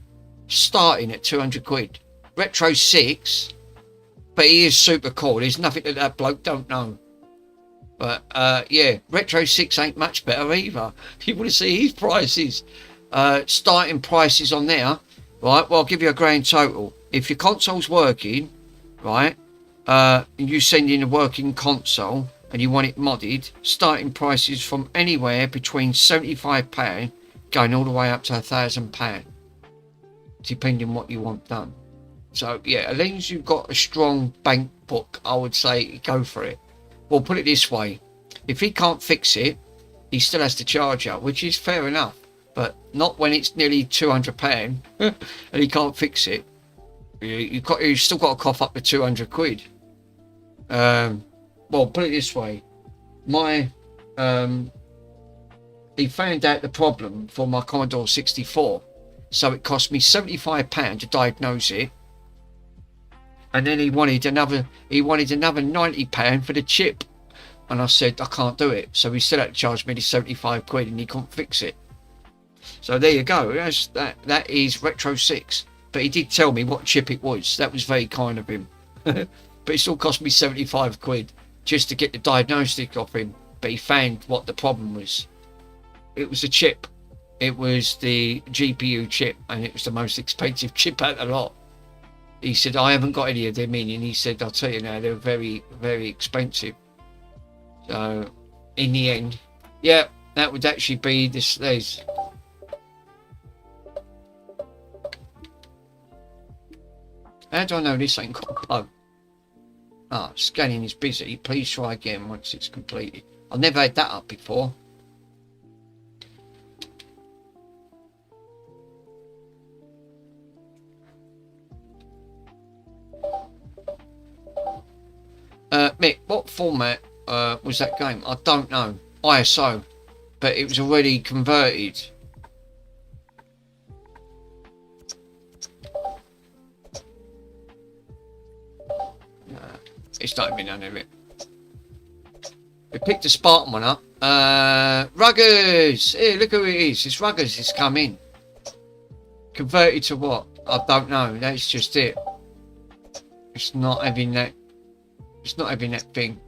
Starting at 200 quid. Retro 6, but he is super cool. There's nothing that bloke don't know. But yeah, Retro 6 ain't much better either. You want to see his prices. Starting prices on there, right? Well, I'll give you a grand total. If your console's working, right, and you send in a working console and you want it modded, starting prices from anywhere between £75 going all the way up to £1,000, depending what you want done. So yeah, as long as you've got a strong bank book, I would say go for it. Well, put it this way, if he can't fix it, he still has to charge you, which is fair enough, but not when it's nearly £200 and he can't fix it. You've still got to cough up the 200 quid. Well, put it this way, he found out the problem for my Commodore 64, so it cost me £75 to diagnose it. And then he wanted another £90 for the chip. And I said, I can't do it. So he still had to charge me the 75 quid and he couldn't fix it. So there you go. That is Retro 6. But he did tell me what chip it was. That was very kind of him. But it still cost me 75 quid just to get the diagnostic off him. But he found what the problem was. It was a chip. It was the GPU chip. And it was the most expensive chip out of the lot. He said, I haven't got any of them in. And he said, I'll tell you now, they're very, very expensive. So, in the end, yeah, that would actually be this. How do I know this ain't got a bug? Ah, scanning is busy. Please try again once it's completed. I've never had that up before. Mick, what format was that game? I don't know. ISO, but it was already converted. It's not even none of it. We picked the Spartan one up. Ruggers! Here, look who it is. It's Ruggers. It's come in. Converted to what? I don't know. That's just it. It's not having that. It's not having that thing.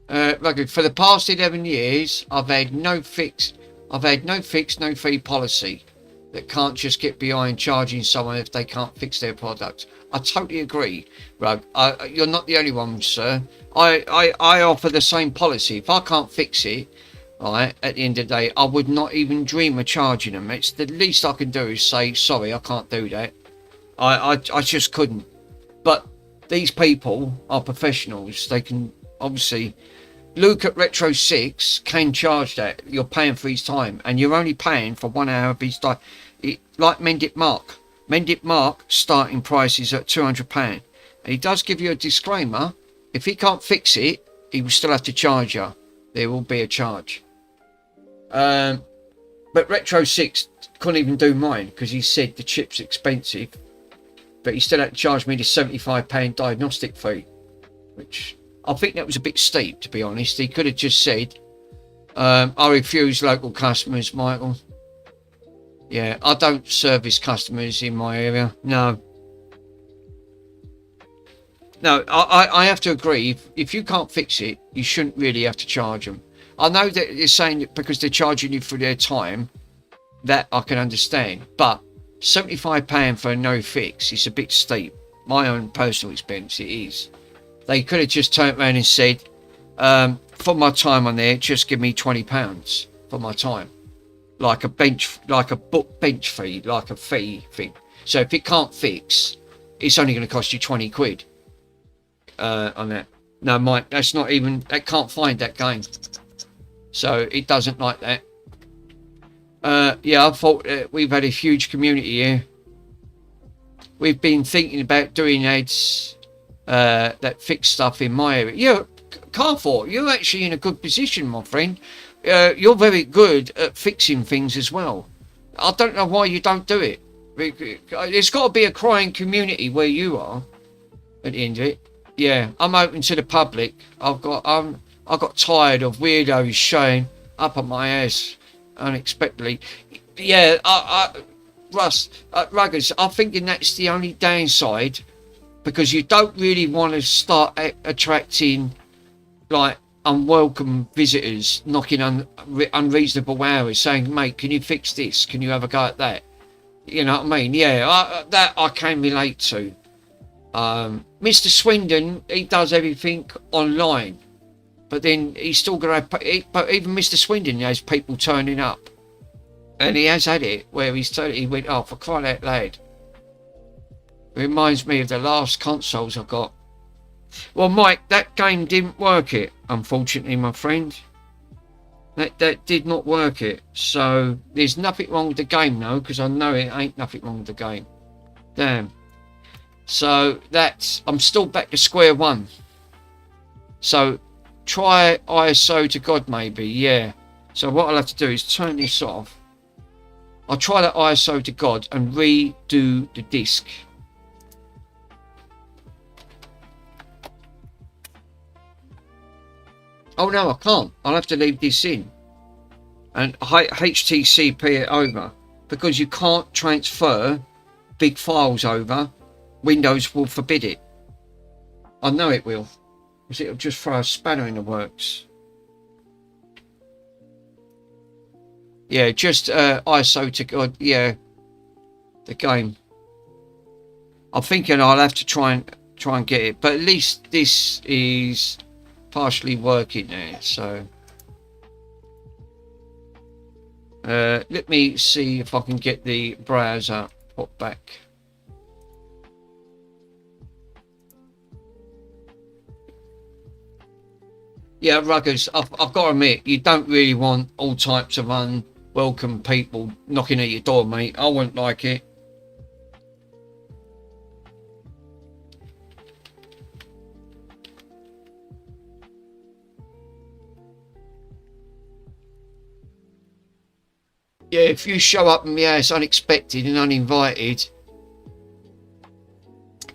Rugged. For the past 11 years, I've had no fix, no fee policy that can't just get behind charging someone if they can't fix their product. I totally agree, Rug. You're not the only one, sir. I offer the same policy. If I can't fix it, right, at the end of the day, I would not even dream of charging them. It's the least I can do is say, sorry, I can't do that. I just couldn't. But these people are professionals. They can obviously look at Retro 6, can charge that. You're paying for his time, and you're only paying for 1 hour of his time. Like Mendit Mark. Mendit Mark starting price is at £200. And he does give you a disclaimer. If he can't fix it, he will still have to charge you. There will be a charge. But Retro 6 couldn't even do mine because he said the chip's expensive. But he still had to charge me the £75 diagnostic fee, which I think that was a bit steep, to be honest. He could have just said, I refuse local customers, Michael. Yeah, I don't service customers in my area. No. No, I have to agree. If you can't fix it, you shouldn't really have to charge them. I know that you're saying that because they're charging you for their time, that I can understand. But £75 for a no fix is a bit steep. My own personal expense, it is. They could have just turned around and said, for my time on there, just give me £20 for my time. Like a book bench fee, like a fee thing. So if it can't fix, it's only going to cost you 20 quid on that. No, Mike, that's not even, that can't find that game. So it doesn't like that. Yeah, I thought we've had a huge community here. we've been thinking about doing ads that fix stuff in my area. Yeah, Carfor, you're actually in a good position, my friend. You're very good at fixing things as well. I don't know why you don't do it. There's got to be a crying community where you are at the end of it. Yeah, I'm open to the public. I got tired of weirdos showing up at my ass unexpectedly. Yeah, Russ, Ruggers, I'm thinking that's the only downside, because you don't really want to start attracting like unwelcome visitors knocking on unreasonable hours saying, mate, can you fix this? Can you have a go at that? You know what I mean? Yeah, that I can relate to. Mr. Swindon, he does everything online, but then he's still going to. But even Mr. Swindon has people turning up, and he has had it where he went, oh, for crying out loud. It reminds me of the last consoles I got. Well, Mike, that game didn't work it, unfortunately, my friend. That did not work it. So there's nothing wrong with the game, though, because I know it ain't nothing wrong with the game. Damn. So I'm still back to square one. So try ISO to God, maybe. Yeah. So what I'll have to do is turn this off. I'll try that ISO to God and redo the disc. Oh no, I can't. I'll have to leave this in and HTCP it over, because you can't transfer big files over. Windows will forbid it. I know it will, because it'll just throw a spanner in the works. Yeah, just ISO to God. Yeah, the game. I'm thinking I'll have to try and get it, but at least this is partially working there. So let me see if I can get the browser put back. Yeah, Ruggers, I've got to admit, you don't really want all types of unwelcome people knocking at your door, mate. I wouldn't like it. Yeah, if you show up in my house unexpected and uninvited,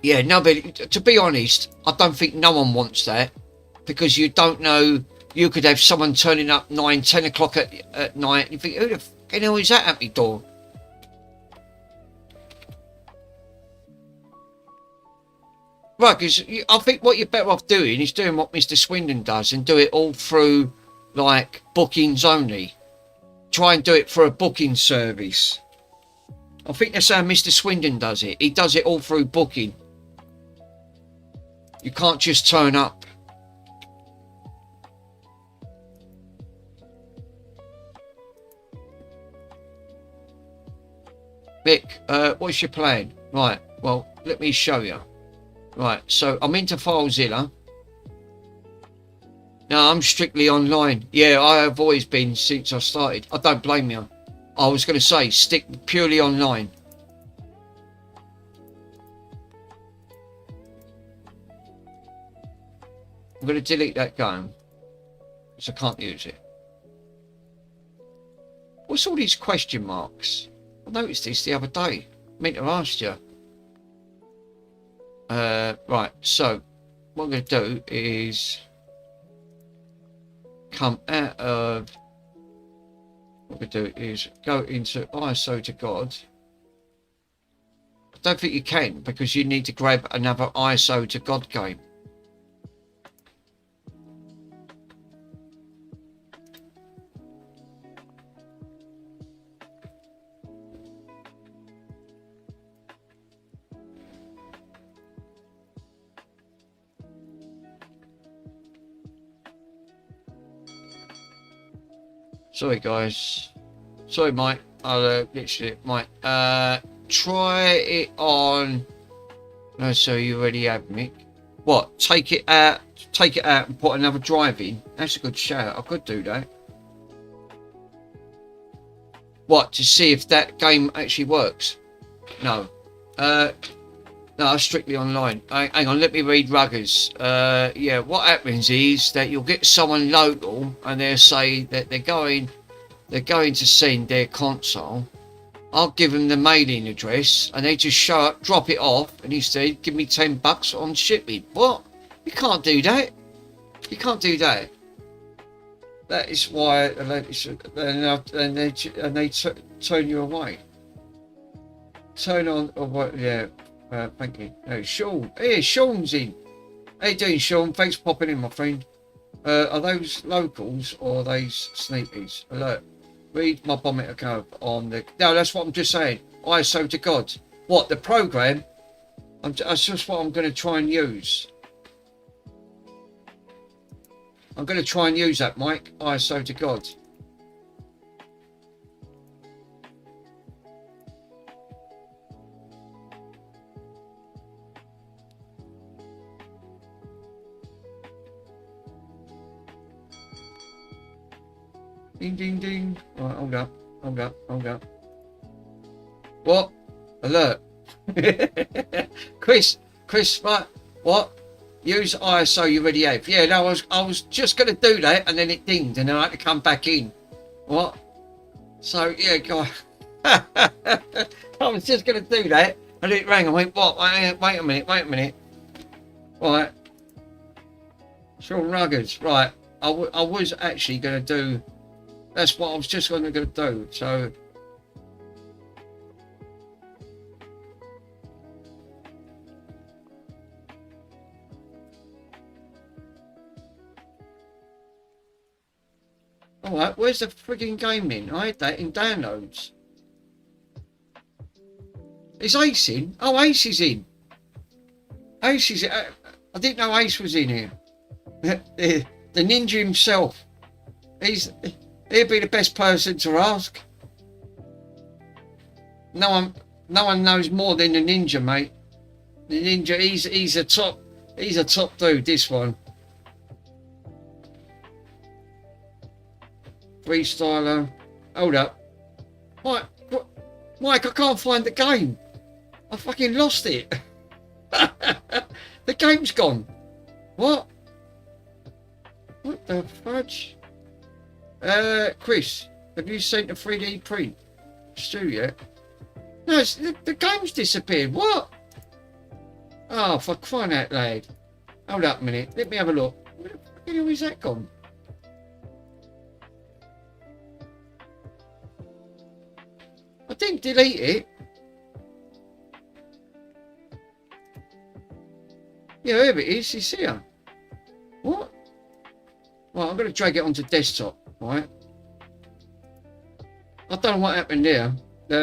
yeah, nobody. To be honest, I don't think no one wants that, because you don't know. You could have someone turning up 9, 10 o'clock at night, and you think, who the fucking hell is that at my door? Right, because I think what you're better off doing is doing what Mr. Swindon does and do it all through like bookings only. Try and do it for a booking service. I think that's how Mr. Swindon does it. He does it all through booking. You can't just turn up. Nick, what's your plan? Right, well, let me show you. Right, so I'm into FileZilla. No, I'm strictly online. Yeah, I have always been since I started. I don't blame you. I was going to say, stick purely online. I'm going to delete that game, because I can't use it. What's all these question marks? I noticed this the other day. I meant to ask you. Right, so what I'm going to do is come out of, what we do is go into ISO to God. I don't think you can, because you need to grab another ISO to God game. Sorry guys, sorry Mike, I'll literally, Mike, try it on, no, so you already have, Mick. What, take it out and put another drive in? That's a good shout, I could do that. What, to see if that game actually works? No. No, strictly online. Hang on, let me read Ruggers. Yeah, what happens is that you'll get someone local and they'll say that they're going to send their console. I'll give them the mailing address and they just show up, drop it off, and he said, give me $10 on shipping. What? You can't do that. You can't do that. That is why and they turn you away. Turn on, or what? Yeah. Thank you. No, Sean. Hey, Sean's in. How you doing, Sean? Thanks for popping in, my friend. Are those locals or are those sneakies? Alert. Read my barometer code on the... No, that's what I'm just saying. ISO to God. What, the program? That's just what I'm going to try and use. I'm going to try and use that, Mike. ISO to God. Ding, ding, ding. Right, hold up. What? Alert. Chris, what? Use ISO you already have. Yeah, no, I was just going to do that and then it dinged and then I had to come back in. What? So, yeah, God. I was just going to do that and it rang. I went, what? Wait a minute. Right. Sean Ruggers. Right. I was actually going to do... That's what I was just going to do. So, all right. Where's the frigging game in? I had that in downloads. Is Ace in? Oh, Ace is in. Ace is. I didn't know Ace was in here. The ninja himself. He'd be the best person to ask. No one knows more than the ninja, mate. The ninja, he's a top dude, this one. Freestyler. Hold up. What? Mike, I can't find the game. I fucking lost it. The game's gone. What? What the fudge? Chris, have you sent a 3D print? Stu yet? No, the game's disappeared. What? Oh, for crying out loud. Hold up a minute. Let me have a look. Where the hell is that gone? I didn't delete it. Yeah, here it is. It's here. What? Well, I'm going to drag it onto desktop. Right, I don't know what happened there.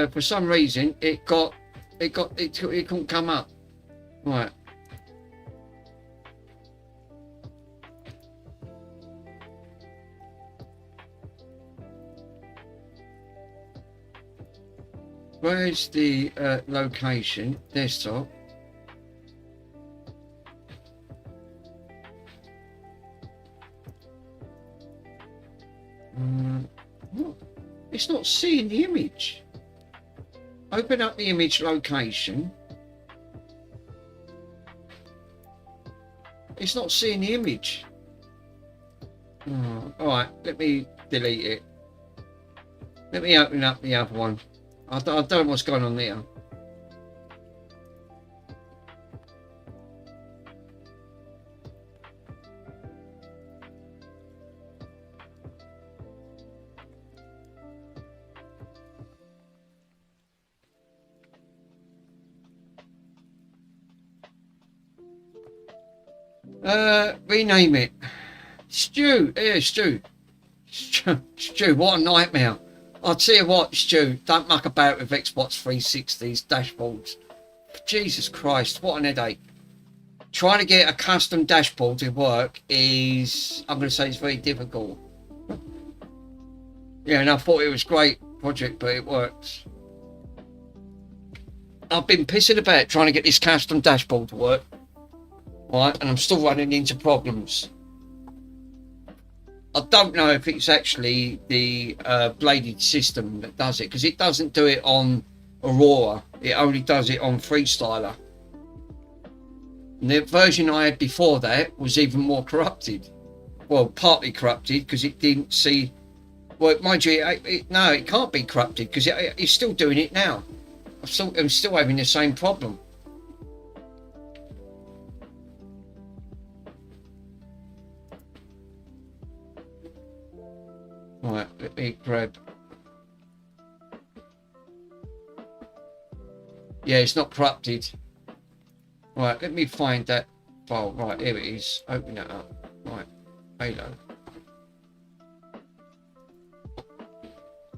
For some reason, it couldn't come up. Right. Where's the location? Desktop. It's not seeing the image. Open up the image location. It's not seeing the image. Oh, alright, let me delete it. Let me open up the other one. I don't know what's going on there. Rename it. Stu, yeah, Stu, what a nightmare. I'll tell you what, Stu, don't muck about with Xbox 360's dashboards. Jesus Christ, what an headache. Trying to get a custom dashboard to work is, I'm going to say, it's very difficult. Yeah, and I thought it was a great project, but it works. I've been pissing about trying to get this custom dashboard to work. Right, and I'm still running into problems. I don't know if it's actually the bladed system that does it, because it doesn't do it on Aurora. It only does it on Freestyler. And the version I had before that was even more corrupted. Well, partly corrupted because it didn't see. Well, mind you, no, it can't be corrupted because it's still doing it now. I'm still having the same problem. Right, let me grab. Yeah, it's not corrupted. Right, let me find that file. Right, here it is. Open it up. Right, Halo.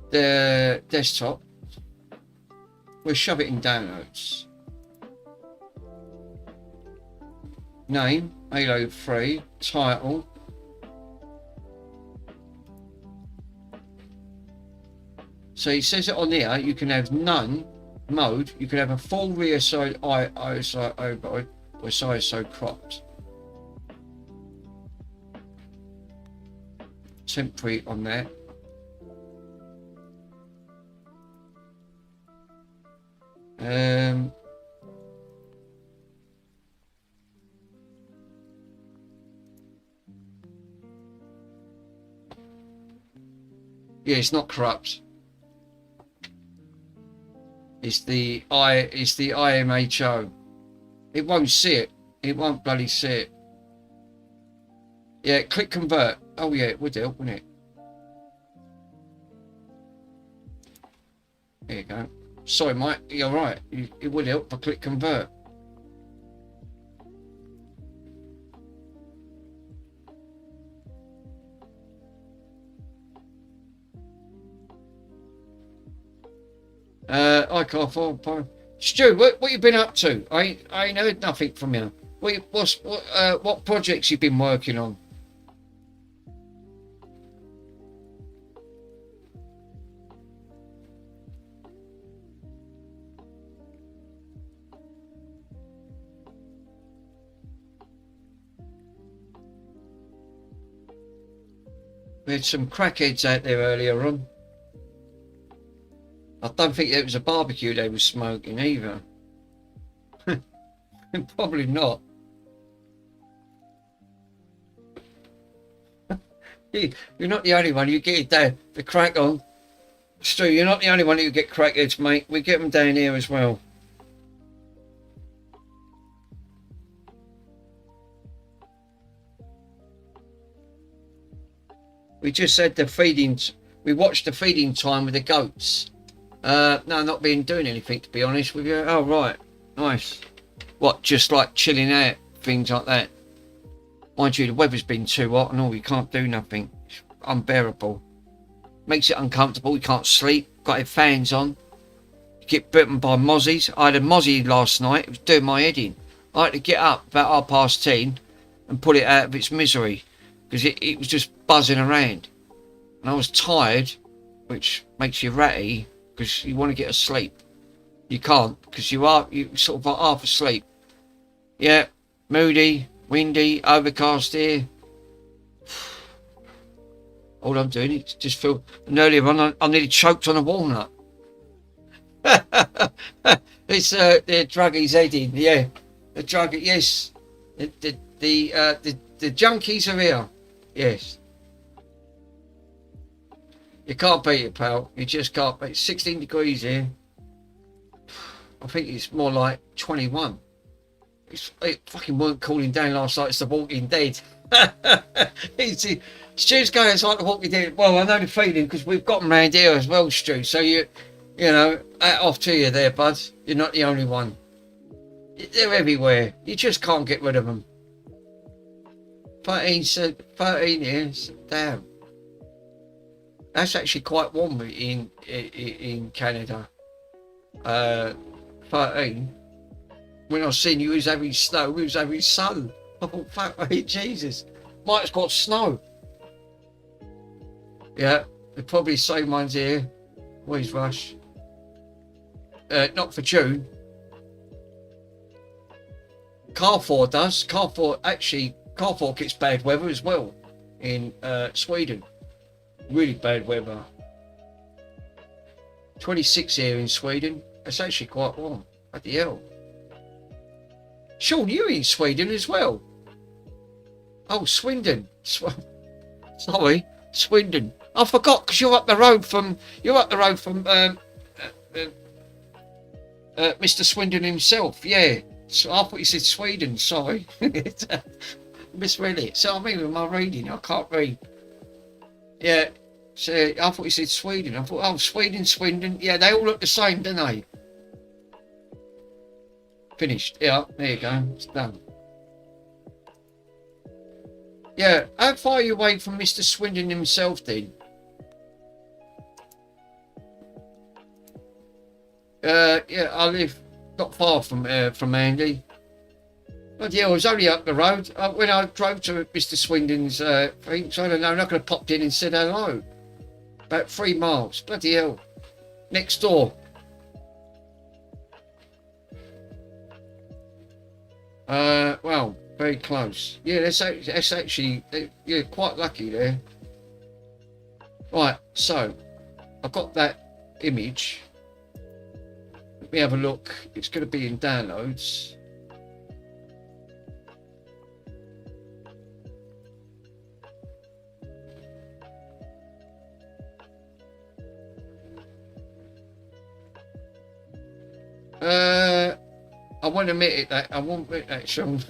The desktop. We'll shove it in downloads. Name, Halo 3. Title. So it says it on there, you can have none mode, you can have a full rear side ISO override or size so cropped. Temporary on that. Yeah, it's not corrupt. It's the IMHO. It won't see it. It won't bloody see it. Yeah, click convert. Oh yeah, it would help, wouldn't it? There you go. Sorry, Mike. You're right. It would help if I click convert. I can't fall. Stu, what you been up to? I ain't heard nothing from you. What projects you been working on? We had some crackheads out there earlier on. I don't think it was a barbecue they were smoking either. Probably not. You're not the only one. You get the crack on. Stu, you're not the only one who get crackheads, mate. We get them down here as well. We just said the feeding. We watched the feeding time with the goats. No, not been doing anything, to be honest with you. Oh, right. Nice. What, just like chilling out, things like that? Mind you, the weather's been too hot and all, you can't do nothing. It's unbearable. Makes it uncomfortable, you can't sleep, got your fans on. You get bitten by mozzies. I had a mozzie last night, it was doing my head in. I had to get up about 10:30 and pull it out of its misery, because it was just buzzing around. And I was tired, which makes you ratty, because you want to get asleep. You can't, because you sort of like half asleep. Yeah, moody, windy, overcast here. All I'm doing is just feel. And earlier on, I nearly choked on a walnut. It's the druggies heading. Yeah, the druggie. Yes, the junkies are here. Yes. You can't beat it, pal. You just can't beat it. 16 degrees here. I think it's more like 21. It fucking weren't cooling down last night. It's The Walking Dead. Stu's going, it's like The Walking Dead. Well, I know the feeling because we've got them around here as well, Stu. So you know, hat off to you there, bud. You're not the only one. They're everywhere. You just can't get rid of them. 13 years. Damn. That's actually quite warm in Canada. 13. When I seen you was having snow, we was having sun. I thought, fuck me, Jesus. Mike's got snow. Yeah, the probably same ones here. Where's Rush? Not for June. Carrefour does. Carrefour gets bad weather as well in Sweden. Really bad weather. 26 here in Sweden. It's actually quite warm. Bloody hell. Sean, you in Sweden as well? Oh, Swindon. Sorry, Swindon. I forgot because you're up the road from Mr. Swindon himself. Yeah. So I thought you said Sweden. Sorry, misread it. So I mean, with my reading, I can't read. Yeah. So I thought you said Sweden. I thought, oh, Sweden, Swindon. Yeah, they all look the same, don't they? Finished. Yeah, there you go. It's done. Yeah, how far are you away from Mr. Swindon himself then? Yeah, I live not far from Andy. But yeah, I was only up the road. When I drove to Mr. Swindon's thing, so I don't know, I'm not going to pop in and said hello. About 3 miles. Bloody hell. Next door. Well, very close. Yeah, that's actually, you're quite lucky there. Right, so I've got that image. Let me have a look. It's going to be in downloads. I won't admit it that I won't admit that, Sean.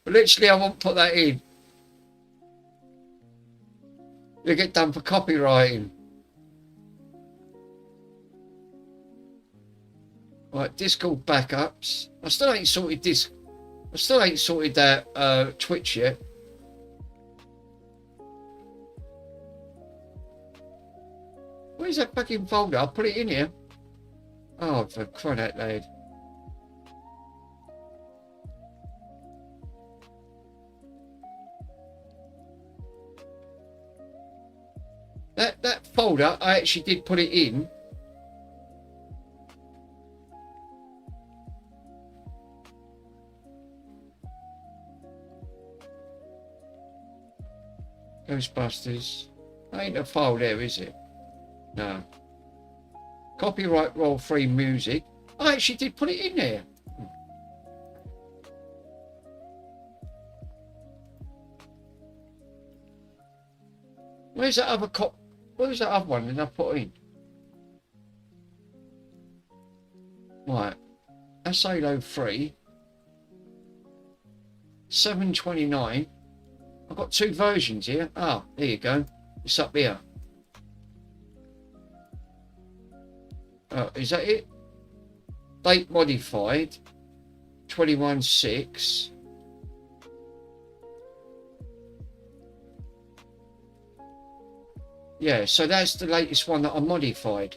Literally, I won't put that in. You'll get done for copywriting. Right, Discord backups. I still ain't sorted this. I still ain't sorted that Twitch yet. Where's that fucking folder? I'll put it in here. Oh, for crying out loud. That folder, I actually did put it in. Ghostbusters. Ain't a file there, is it? No. Copyright roll free music. I actually did put it in there. Where's that other where's that other one that I put in? Right. That's Halo 3. 729. I've got 2 versions here. Ah, there you go. It's up here. Is that it? Date modified. 21/6. Yeah, so that's the latest one that I modified.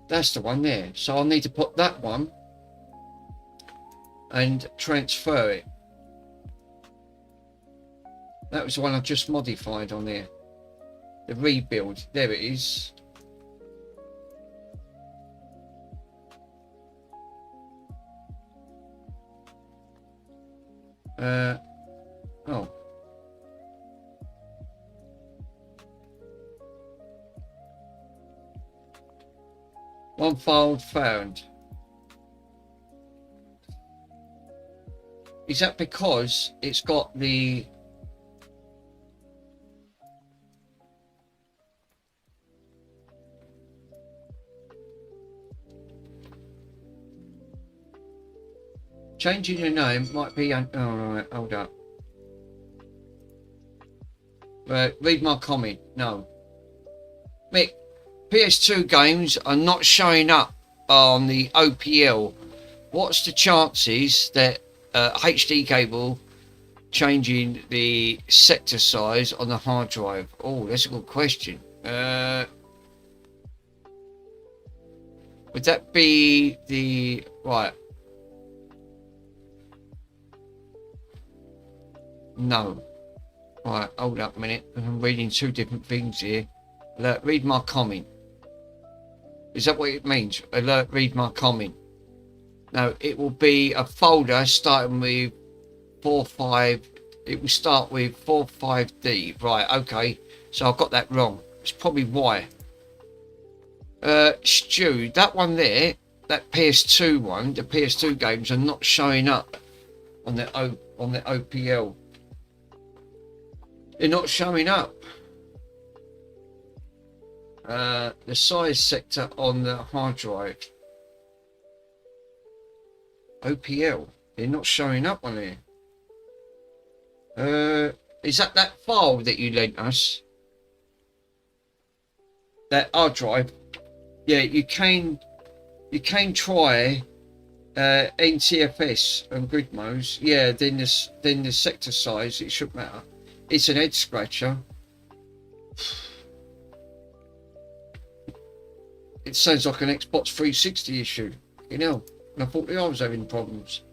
That's the one there. So I'll need to put that one and transfer it. That was the one I just modified on there. The rebuild. There it is. Oh. One file found. Is that because it's got the changing your name might be oh right, hold up. Read my comment. No. Mick, PS2 games are not showing up on the OPL. What's the chances that HD cable changing the sector size on the hard drive? Oh, that's a good question. Would that be the right? No. Right, hold up a minute. I'm reading 2 different things here. Alert, read my comment. Is that what it means? Alert, read my comment. No, it will be a folder starting with 45. It will start with 45D. Right, okay. So I've got that wrong. It's probably why. Stu, that one there, that PS2 one, the PS2 games are not showing up on the OPL. They're not showing up. The size sector on the hard drive. OPL. They're not showing up on here. Is that file that you lent us? That hard drive? Yeah, you can try NTFS and Gridmos. Yeah, then the sector size, it shouldn't matter. It's an head scratcher. It sounds like an Xbox 360 issue, you know. And I thought I was having problems.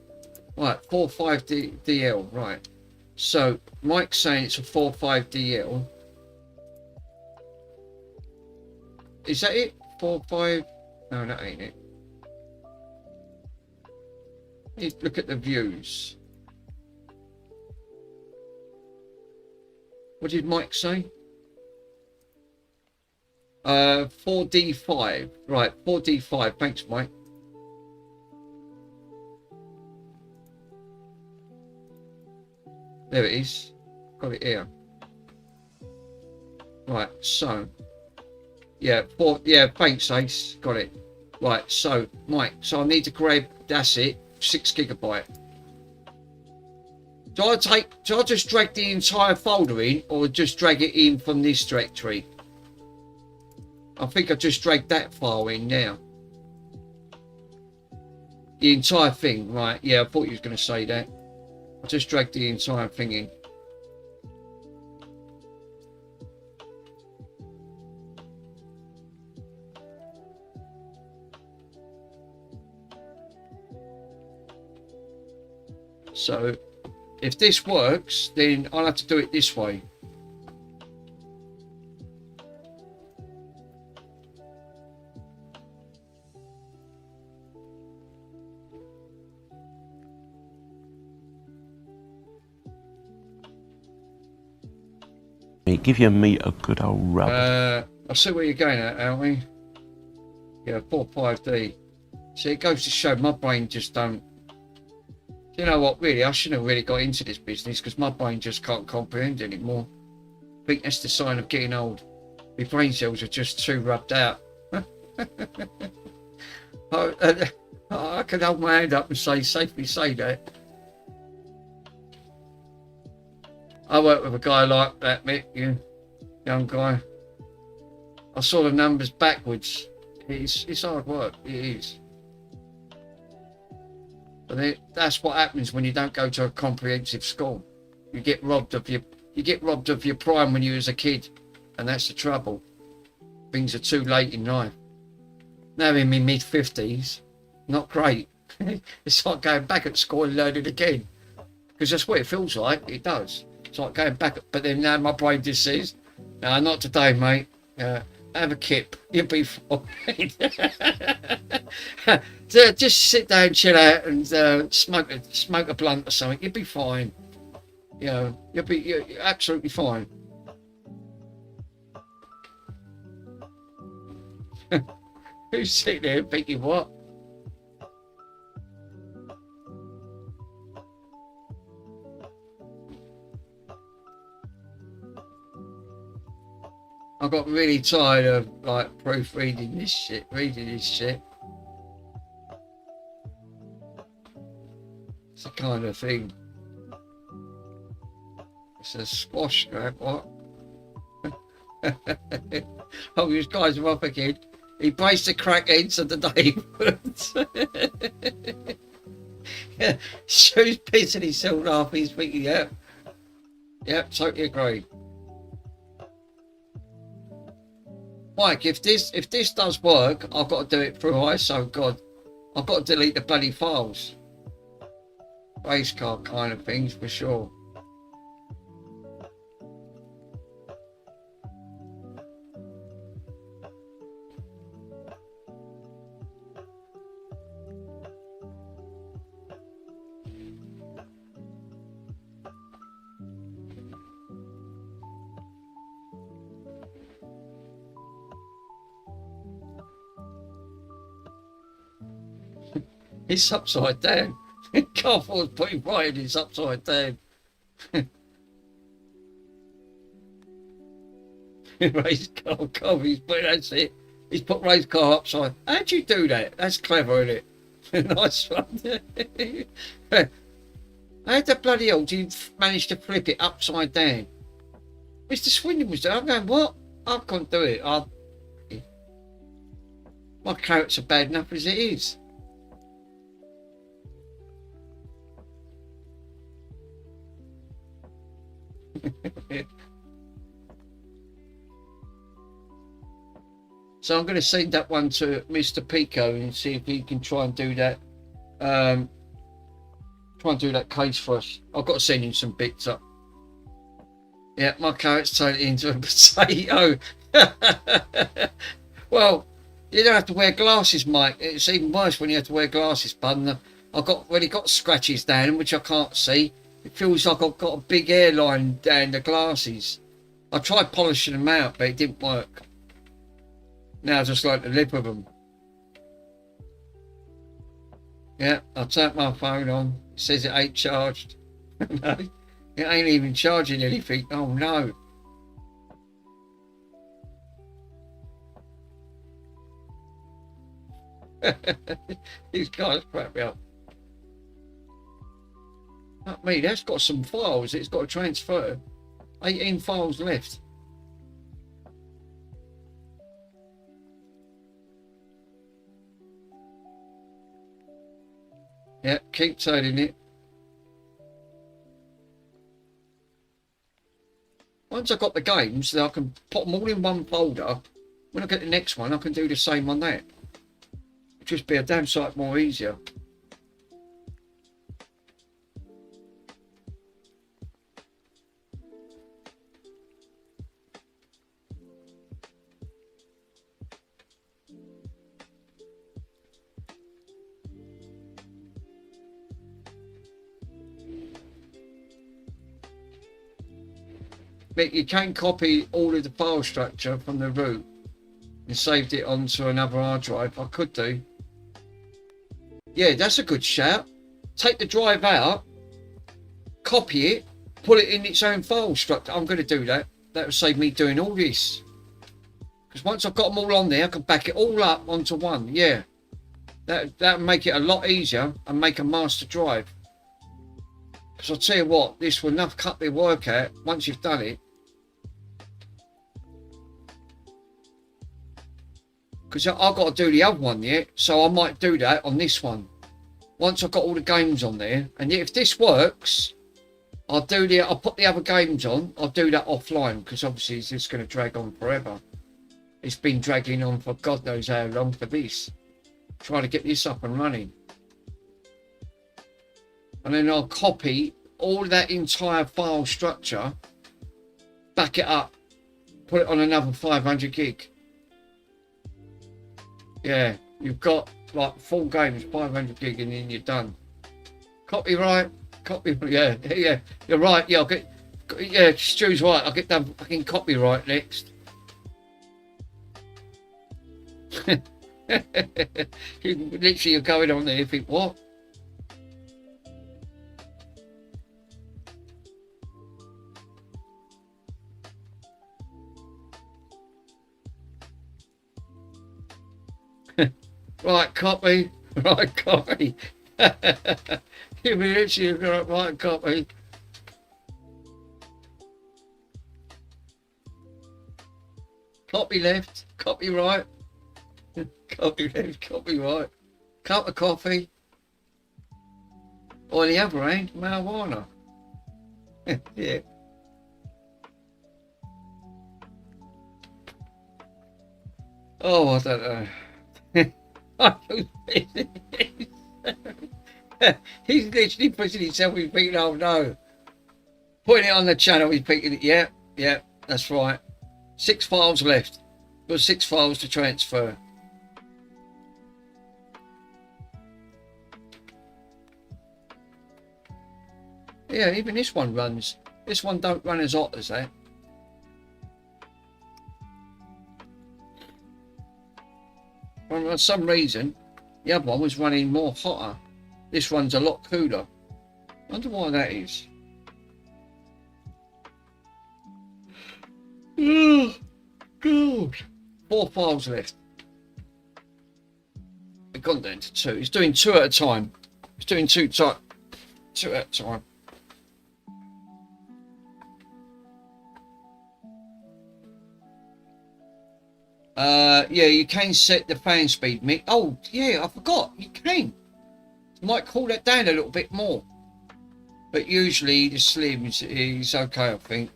Right, 45DL, right. So Mike's saying it's a 45DL. Is that it? 45? No, that ain't it. Look at the views. What did Mike say? 4D5. Right, 4D5. Thanks, Mike. There it is. Got it here. Right, so. Yeah, thanks, Ace. Got it. Right, so, Mike, so I need to grab, that's it, 6 GB. Do I just drag the entire folder in, or just drag it in from this directory? I think I just dragged that file in now. The entire thing, right? Yeah, I thought you was going to say that. I just dragged the entire thing in. So, if this works, then I'll have to do it this way. Give your meat a good old rub. I see where you're going at, aren't we? Yeah, 4.5D. See, it goes to show my brain just don't. You know what, really, I shouldn't have really got into this business because my brain just can't comprehend anymore. I think that's the sign of getting old. My brain cells are just too rubbed out. I can hold my hand up and safely say that. I work with a guy like that, Mick, you young guy. I saw the numbers backwards. It's hard work, it is. But that's what happens when you don't go to a comprehensive school. You get robbed of your prime when you was a kid, and that's the trouble. Things are too late in life. Now in my mid-50s, not great. It's like going back at school and learning again, because that's what it feels like. It does. It's like going back, but then now my brain just says, "No, not today, mate. Have a kip. You'll be fine." So just sit down, chill out, and smoke a blunt or something. You'll be fine. You know, you're absolutely fine. Who's sitting there thinking what? I got really tired of like proofreading this shit, reading this shit. It's the kind of thing. It's a squash grab, what? Oh, these guys are up again. He braced the crackheads of the neighbourhoods. Yeah, Stu's pissing himself off. He's thinking, yeah, totally agree. Mike, if this does work, I've got to do it through ISO. God, I've got to delete the bloody files. Race car kind of things for sure. It's upside down. Can't afford to put it right and it's upside down. Race car, he's put, that's it. He's put race car upside. How'd you do that? That's clever, isn't it? Nice one. How the bloody hell do you manage to flip it upside down? Mr. Swindon was there. I'm going, what? I can't do it. My carrots are bad enough as it is. So I'm going to send that one to Mr. Pico and see if he can try and do that. Try and do that case for us. I've got to send him some bits up. Yeah, my carrot's turned into a potato. Well, you don't have to wear glasses, Mike. It's even worse when you have to wear glasses, bud. I've already got scratches down, which I can't see. It feels like I've got a big hairline down the glasses. I tried polishing them out, but it didn't work. Now I just like the lip of them. Yeah, I turned my phone on. It says it ain't charged. No, it ain't even charging anything. Oh no. These guys crap me up. Not me, that's got some files. It's got to transfer. 18 files left. Yeah, keep turning it. Once I've got the games, then I can put them all in one folder. When I get the next one, I can do the same on that. It'll just be a damn sight more easier. But you can copy all of the file structure from the root and saved it onto another hard drive. I could do. Yeah, that's a good shout. Take the drive out, copy it, put it in its own file structure. I'm going to do that. That will save me doing all this. Because once I've got them all on there, I can back it all up onto one. Yeah, that'll make it a lot easier and make a master drive. Because I'll tell you what, this will enough cut the work out once you've done it. Because I've got to do the other one yet, so I might do that on this one. Once I've got all the games on there, and if this works, I'll put the other games on. I'll do that offline, because obviously it's just going to drag on forever. It's been dragging on for God knows how long for this. Trying to get this up and running. And then I'll copy all that entire file structure, back it up, put it on another 500 gig. Yeah, you've got like 4 games, 500 gig, and then you're done. Copyright, yeah, you're right. Yeah, Stu's right. I'll get done fucking copyright next. You're going on there, you think, what? Right, copy. Right, copy. You've been literally right, copy. Copy left, copy right. Copy left, copy right. Cup of coffee. Or the other end, marijuana. Yeah. Oh, I don't know. He's literally pushing himself. He's thinking, oh no. Putting it on the channel, he's thinking, yeah, that's right. 6 files left. Got 6 files to transfer. Yeah, even this one runs. This one don't run as hot as that. For some reason, The other one was running more hotter. This one's a lot cooler. Wonder why that is. Oh, God. 4 files left. We've gone down to 2. It's doing 2 at a time. It's doing 2 at a time. Yeah, you can set the fan speed, Mick. Oh, yeah, I forgot. You can. You might cool that down a little bit more. But usually the slim is okay, I think.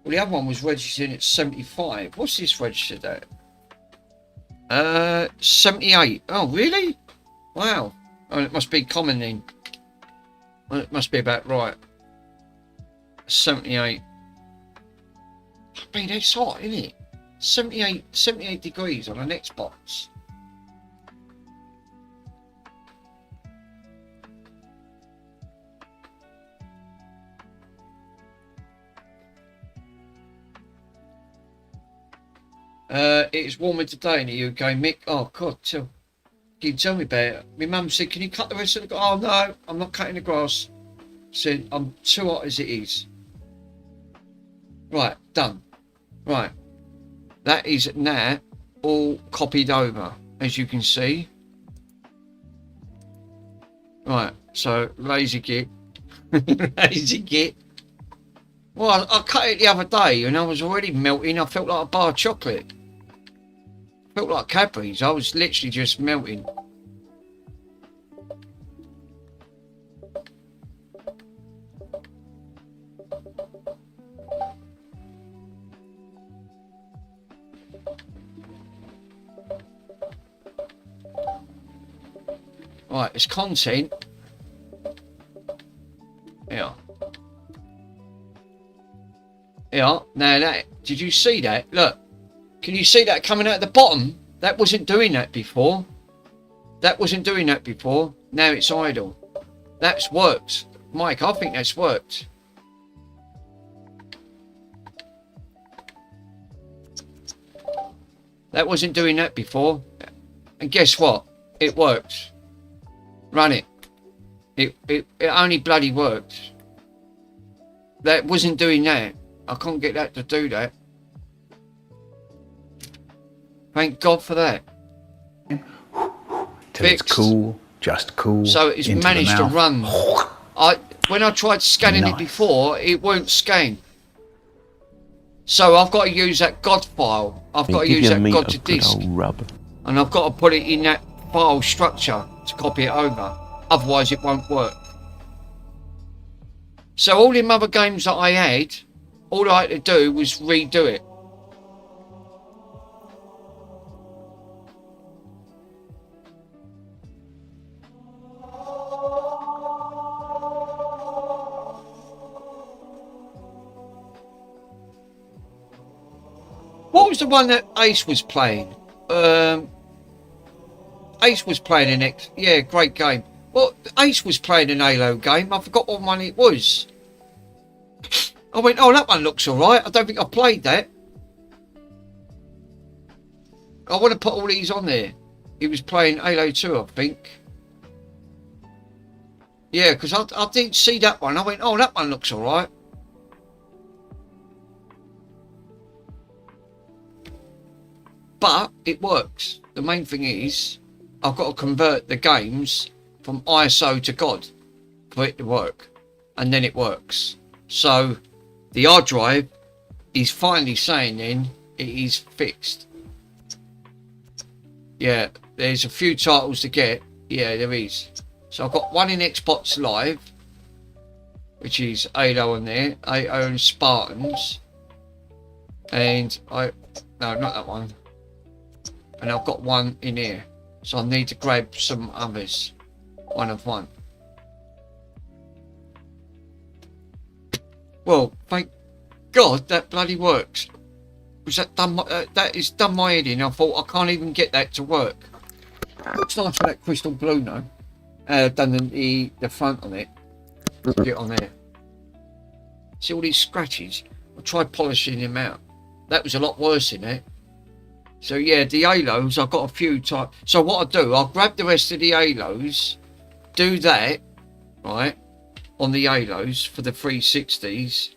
Well, the other one was registered at 75. What's this registered at? 78. Oh, really? Wow. Oh, it must be common then. Well, it must be about right. 78. I mean, that's hot, isn't it? 78 degrees on an Xbox. It's warmer today in the UK, Mick. Oh God, can you tell me about it? My mum said, can you cut the rest of the grass? Oh no, I'm not cutting the grass. Said, I'm too hot as it is. Right, done. Right. That is now all copied over, as you can see. Right, so lazy git. Lazy git. Well, I cut it the other day and I was already melting. I felt like a bar of chocolate. I felt like Cadbury's. I was literally just melting. Right, it's content. Yeah. Yeah, now that, did you see that? Look, can you see that coming out at the bottom? That wasn't doing that before. That wasn't doing that before. Now it's idle. That's worked. Mike, I think that's worked. That wasn't doing that before. And guess what? It worked. Run it. It only bloody worked. That wasn't doing that. I can't get that to do that. Thank God for that. Till Fixed. it's cool, just cool. So it's into managed the to mouth. run. When I tried scanning it Nice. before, it won't scan. So I've got to use that God file. I've got to Give use your that meat God a to good disk. old rub. And I've got to put it in that file structure to copy it over. Otherwise it won't work. So all them other games that I had, all I had to do was redo it. What was the one that Ace was playing? Ace was playing an yeah, great game. Well, Ace was playing an Halo game. I forgot what one it was. I went, oh, that one looks alright. I don't think I played that. I want to put all these on there. He was playing Halo 2, I think. Yeah, because I didn't see that one. I went, oh, that one looks alright. But it works. The main thing is, I've got to convert the games from ISO to God for it to work. And then it works. So the hard drive is finally saying then it is fixed. Yeah, there's a few titles to get. Yeah, there is. So I've got one in Xbox Live, which is Halo on there, Halo and Spartans. And no, not that one. And I've got one in here. So I need to grab some others. One of one. Well, thank God that bloody works. Was that done? That is done my head in. I thought I can't even get that to work. Looks nice for that crystal blue now. Done the front on it. Get it on there. See all these scratches? I tried polishing them out. That was a lot worse in it. So yeah, the halos, I've got a few types. So what I'll do, I'll grab the rest of the halos, do that, right, on the halos for the 360s,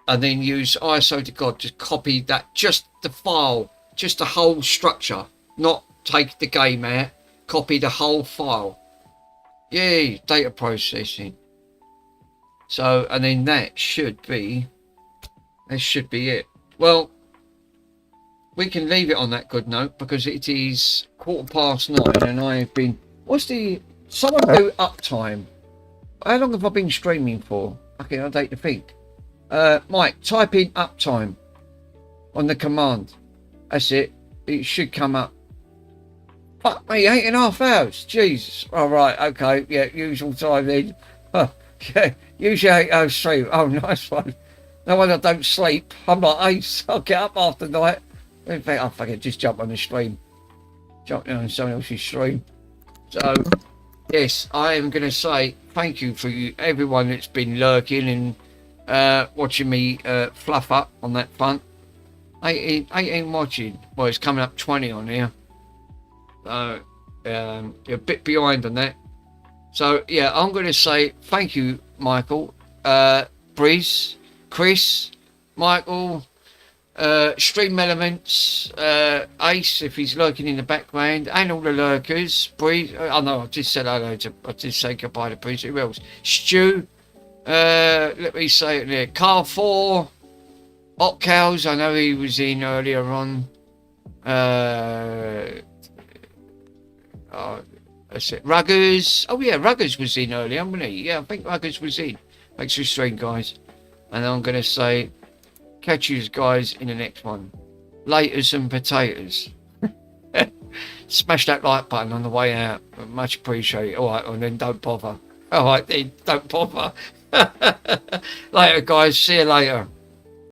and then use ISO to God to copy that, just the file, just the whole structure, not take the game out, copy the whole file. Yay, data processing. So, and then that should be it. Well, we can leave it on that good note because it is 9:15 and I have been, someone do uptime. How long have I been streaming for? Okay, I'll take to think. Mike, type in uptime on the command. That's it. It should come up. Fuck me, 8.5 hours. Jesus. All right, okay. Yeah, usual time then. Huh. Yeah, usually 8 hours stream. Oh, nice one. No wonder I don't sleep. I'm like Ace. I'll get up after night. In fact, I'll fucking just jump on the stream. Jump on someone else's stream. So, yes, I am going to say thank you for everyone that's been lurking and watching me fluff up on that front. 18 watching. Well, it's coming up 20 on here. So, you're a bit behind on that. So, yeah, I'm going to say thank you, Michael, Breeze, Chris, Michael, Stream Elements, Ace, if he's lurking in the background, and all the lurkers. Breeze, I know, I just said hello to, I did say goodbye to Breeze. Who else? Stu, let me say it there. Carl 4, Hot Cows, I know he was in earlier on. That's it. Ruggers. Oh yeah, Ruggers was in earlier, wasn't he? Yeah, I think Ruggers was in. Thanks for stream, guys. And I'm going to say, catch you guys in the next one. Laters and potatoes. Smash that like button on the way out. Much appreciated. All right, and then don't bother. All right, then don't bother. Later, guys. See you later.